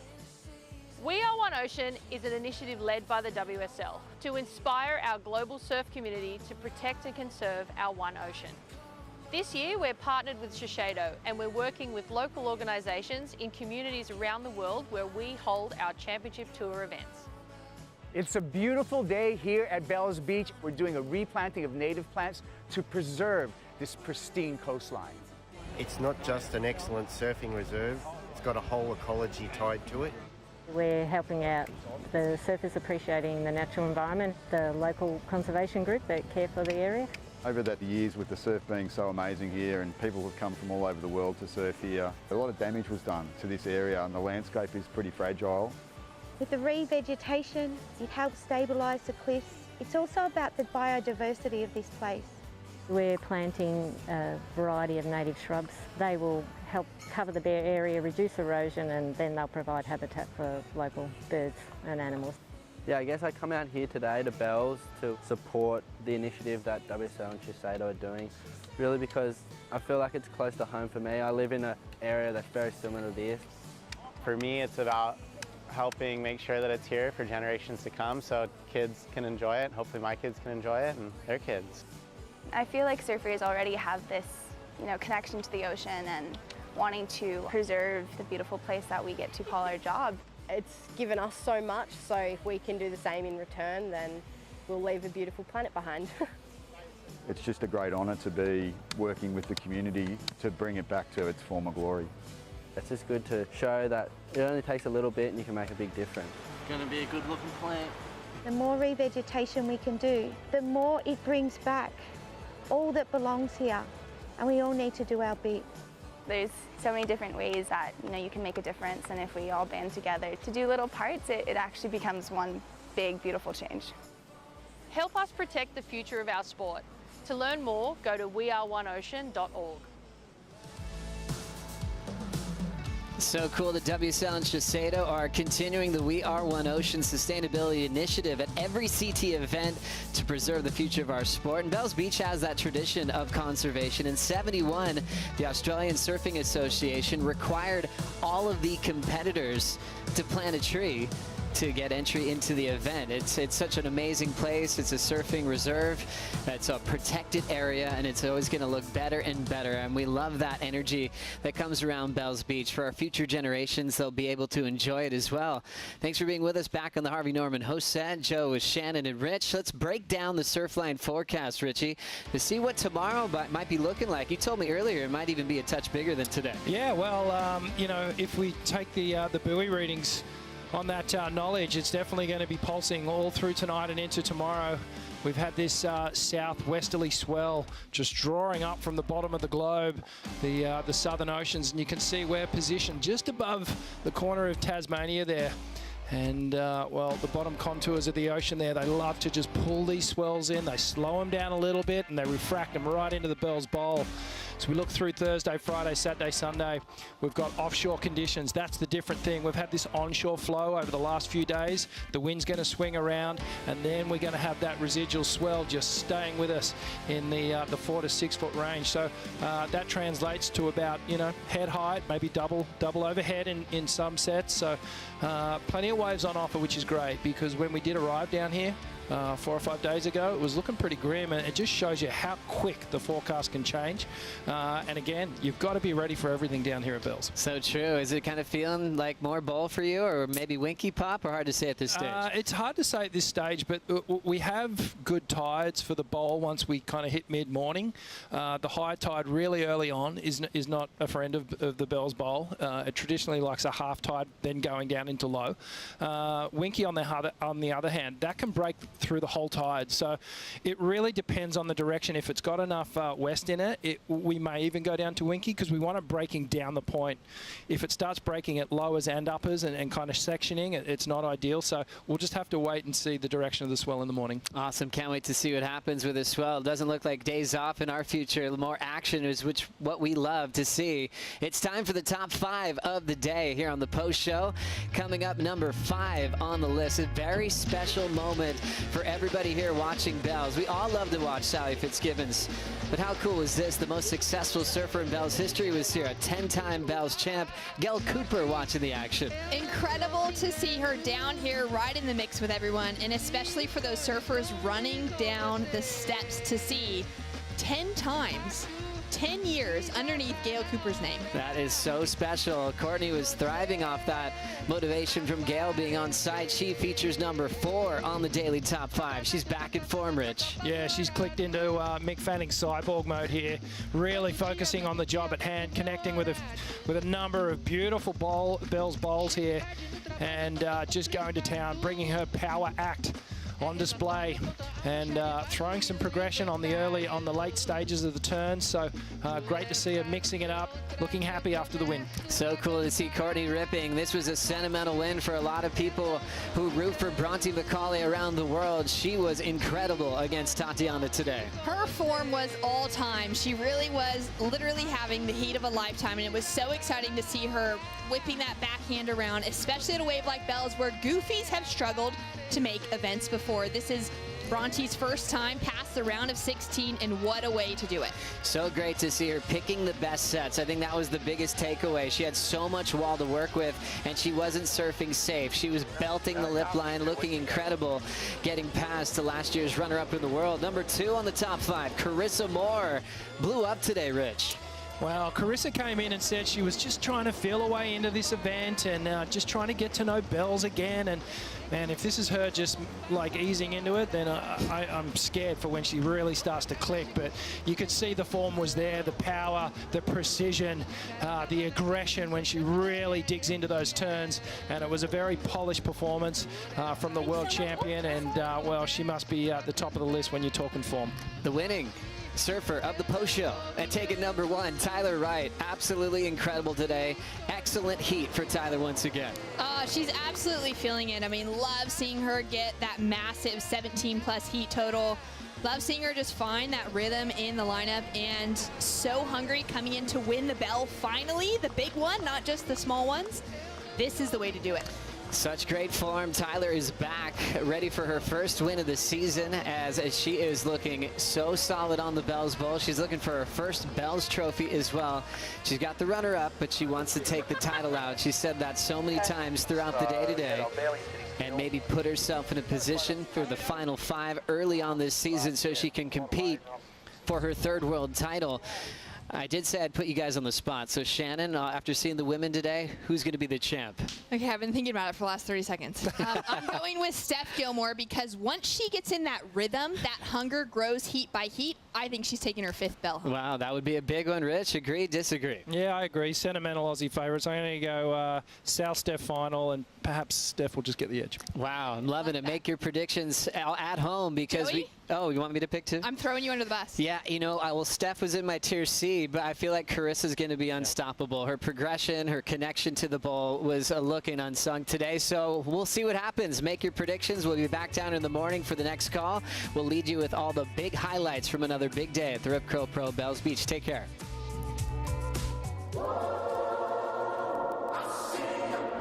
We Are One Ocean is an initiative led by the WSL to inspire our global surf community to protect and conserve our one ocean. This year we're partnered with Shiseido and we're working with local organisations in communities around the world where we hold our championship tour events. It's a beautiful day here at Bells Beach. We're doing a replanting of native plants to preserve this pristine coastline. It's not just an excellent surfing reserve, it's got a whole ecology tied to it. We're helping out the surfers appreciating the natural environment, the local conservation group that care for the area. Over the years, with the surf being so amazing here and people have come from all over the world to surf here, a lot of damage was done to this area and the landscape is pretty fragile. With the revegetation, it helps stabilise the cliffs. It's also about the biodiversity of this place. We're planting a variety of native shrubs. They will help cover the bare area, reduce erosion, and then they'll provide habitat for local birds and animals. Yeah, I guess I come out here today to Bells to support the initiative that WSL and Shiseido are doing, really because I feel like it's close to home for me. I live in an area that's very similar to this. For me, it's about helping make sure that it's here for generations to come so kids can enjoy it. Hopefully my kids can enjoy it and their kids. I feel like surfers already have this, connection to the ocean and wanting to preserve the beautiful place that we get to call our job. It's given us so much, so if we can do the same in return, then we'll leave a beautiful planet behind. It's just a great honour to be working with the community to bring it back to its former glory. It's just good to show that it only takes a little bit and you can make a big difference. It's going to be a good looking plant. The more revegetation we can do, the more it brings back all that belongs here, and we all need to do our bit. There's so many different ways that you can make a difference, and if we all band together to do little parts, it actually becomes one big, beautiful change. Help us protect the future of our sport. To learn more, go to weareoneocean.org. So cool that WSL and Shiseido are continuing the We Are One Ocean Sustainability Initiative at every CT event to preserve the future of our sport. And Bells Beach has that tradition of conservation. In '71, the Australian Surfing Association required all of the competitors to plant a tree to get entry into the event. It's such an amazing place. It's a surfing reserve. It's a protected area, and it's always going to look better and better. And we love that energy that comes around Bells Beach. For our future generations, they'll be able to enjoy it as well. Thanks for being with us back on the Harvey Norman host set. Joe with Shannon and Rich. Let's break down the Surfline forecast, Richie, to see what tomorrow might be looking like. You told me earlier it might even be a touch bigger than today. Yeah, well, if we take the buoy readings on that knowledge, it's definitely going to be pulsing all through tonight and into tomorrow. We've had this southwesterly swell just drawing up from the bottom of the globe, the southern oceans, and you can see we're positioned just above the corner of Tasmania there. And, well, the bottom contours of the ocean there, they love to just pull these swells in. They slow them down a little bit, and they refract them right into the Bells Bowl. So we look through Thursday, Friday, Saturday, Sunday. We've got offshore conditions. That's the different thing. We've had this onshore flow over the last few days. The wind's going to swing around, and then we're going to have that residual swell just staying with us in the 4 to 6 foot range. So that translates to about, head height, maybe double overhead in some sets. So plenty of waves on offer, which is great, because when we did arrive down here 4 or 5 days ago, it was looking pretty grim, and it just shows you how quick the forecast can change. And again, you've got to be ready for everything down here at Bells. So true. Is it kind of feeling like more bowl for you, or maybe winky pop, or hard to say at this stage? It's hard to say at this stage, but we have good tides for the bowl once we kind of hit mid-morning. The high tide really early on is not a friend of the Bells Bowl. It traditionally likes a half tide, then going down into low. Winky, on the other hand, that can break through the whole tide. So it really depends on the direction. If it's got enough west in it, we may even go down to winky, because we want it breaking down the point. If it starts breaking at lowers and uppers and kind of sectioning, it's not ideal. So we'll just have to wait and see the direction of the swell in the morning. Awesome. Can't wait to see what happens with this swell. It doesn't look like days off in our future. More action is what we love to see. It's time for the top 5 of the day here on the post show. Coming up, number 5 on the list. A very special moment for everybody here watching Bells. We all love to watch Sally Fitzgibbons, but how cool is this? The most successful surfer in Bells history was here, a 10-time Bells champ, Gail Cooper, watching the action. Incredible to see her down here right in the mix with everyone, and especially for those surfers running down the steps to see 10 times, 10 years underneath Gail Cooper's name. That is so special. Courtney was thriving off that motivation from Gail being on site. She features number 4 on the daily top 5. She's back in form, Rich. Yeah, she's clicked into Mick Fanning's cyborg mode here, really focusing on the job at hand, connecting with a number of beautiful Bells bowls here, and just going to town, bringing her power act on display, and throwing some progression on the late stages of the turn. So great to see her mixing it up, looking happy after the win. So cool to see Courtney ripping. This was a sentimental win for a lot of people who root for Bronte Mccauley around the world. She was incredible against Tatiana today. Her form was all time. She really was literally having the heat of a lifetime, and it was so exciting to see her whipping that backhand around, especially at a wave like Bells where goofies have struggled to make events before. This is Bronte's first time past the round of 16, and what a way to do it. So great to see her picking the best sets. I think that was the biggest takeaway. She had so much wall to work with, and she wasn't surfing safe. She was belting the lip line, looking incredible, getting past to last year's runner-up in the world. Number 2 on the top 5, Carissa Moore, blew up today, Rich. Well, Carissa came in and said she was just trying to feel her way into this event and just trying to get to know Bells again. And man, if this is her just like easing into it, then I'm scared for when she really starts to click. But you could see the form was there, the power, the precision, the aggression when she really digs into those turns. And it was a very polished performance from the world champion. And well, she must be at the top of the list when you're talking form. The winning surfer of the post show and taking number 1, Tyler Wright. Absolutely incredible today. Excellent heat for Tyler once again. She's absolutely feeling it. I mean, love seeing her get that massive 17+ heat total. Love seeing her just find that rhythm in the lineup, and so hungry coming in to win the bell finally, the big one, not just the small ones. This is the way to do it. Such great form. Tyler is back, ready for her first win of the season, as she is looking so solid on the Bells Bowl. She's looking for her first Bells trophy as well. She's got the runner-up, but she wants to take the title out. She said that so many times throughout the day today, and maybe put herself in a position for the final 5 early on this season so she can compete for her 3rd world title. I did say I'd put you guys on the spot. So Shannon, after seeing the women today, who's going to be the champ? Okay, I've been thinking about it for the last 30 seconds. I'm going with Steph Gilmore, because once she gets in that rhythm, that hunger grows heat by heat. I think she's taking her 5th bell. Wow, that would be a big one, Rich. Agree, disagree? Yeah, I agree. Sentimental Aussie favourites. I'm going to go South Steph final, and perhaps Steph will just get the edge. Wow, I'm loving it. Make your predictions at home, because Joey? Oh, you want me to pick 2? I'm throwing you under the bus. Yeah, you know, well, Steph was in my tier C, but I feel like Carissa's going to be unstoppable. Her progression, her connection to the bowl was looking unsung today, so we'll see what happens. Make your predictions. We'll be back down in the morning for the next call. We'll lead you with all the big highlights from another big day at the Rip Curl Pro Bells Beach. Take care.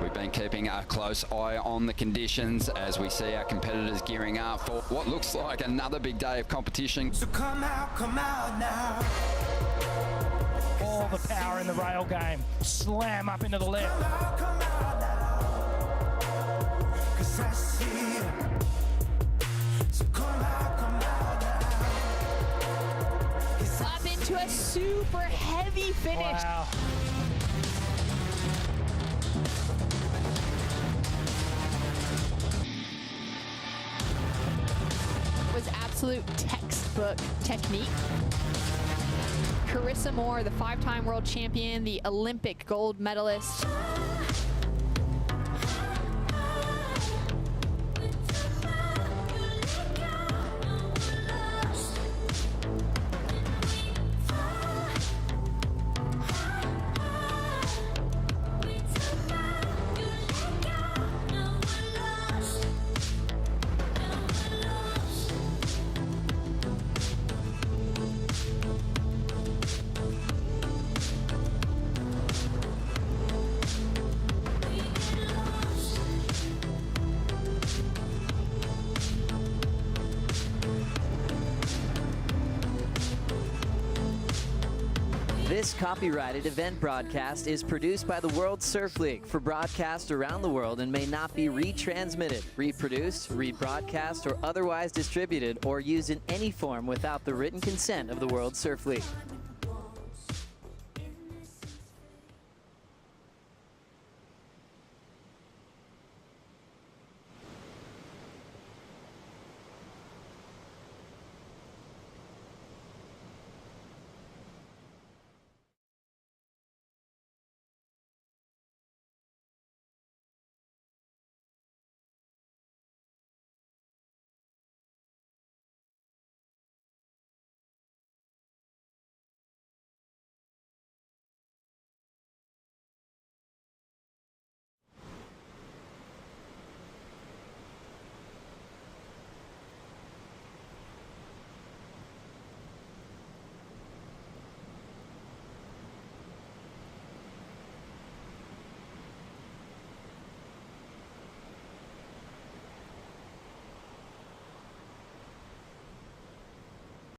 We've been keeping a close eye on the conditions as we see our competitors gearing up for what looks like another big day of competition. So come out now. All the power in the rail game. Slam up into the left. Come out now. 'Cause I see it. So come out now. Up into a super heavy finish. Wow. Was absolute textbook technique. Carissa Moore, the 5-time world champion, the Olympic gold medalist. This copyrighted event broadcast is produced by the World Surf League for broadcast around the world and may not be retransmitted, reproduced, rebroadcast, or otherwise distributed or used in any form without the written consent of the World Surf League.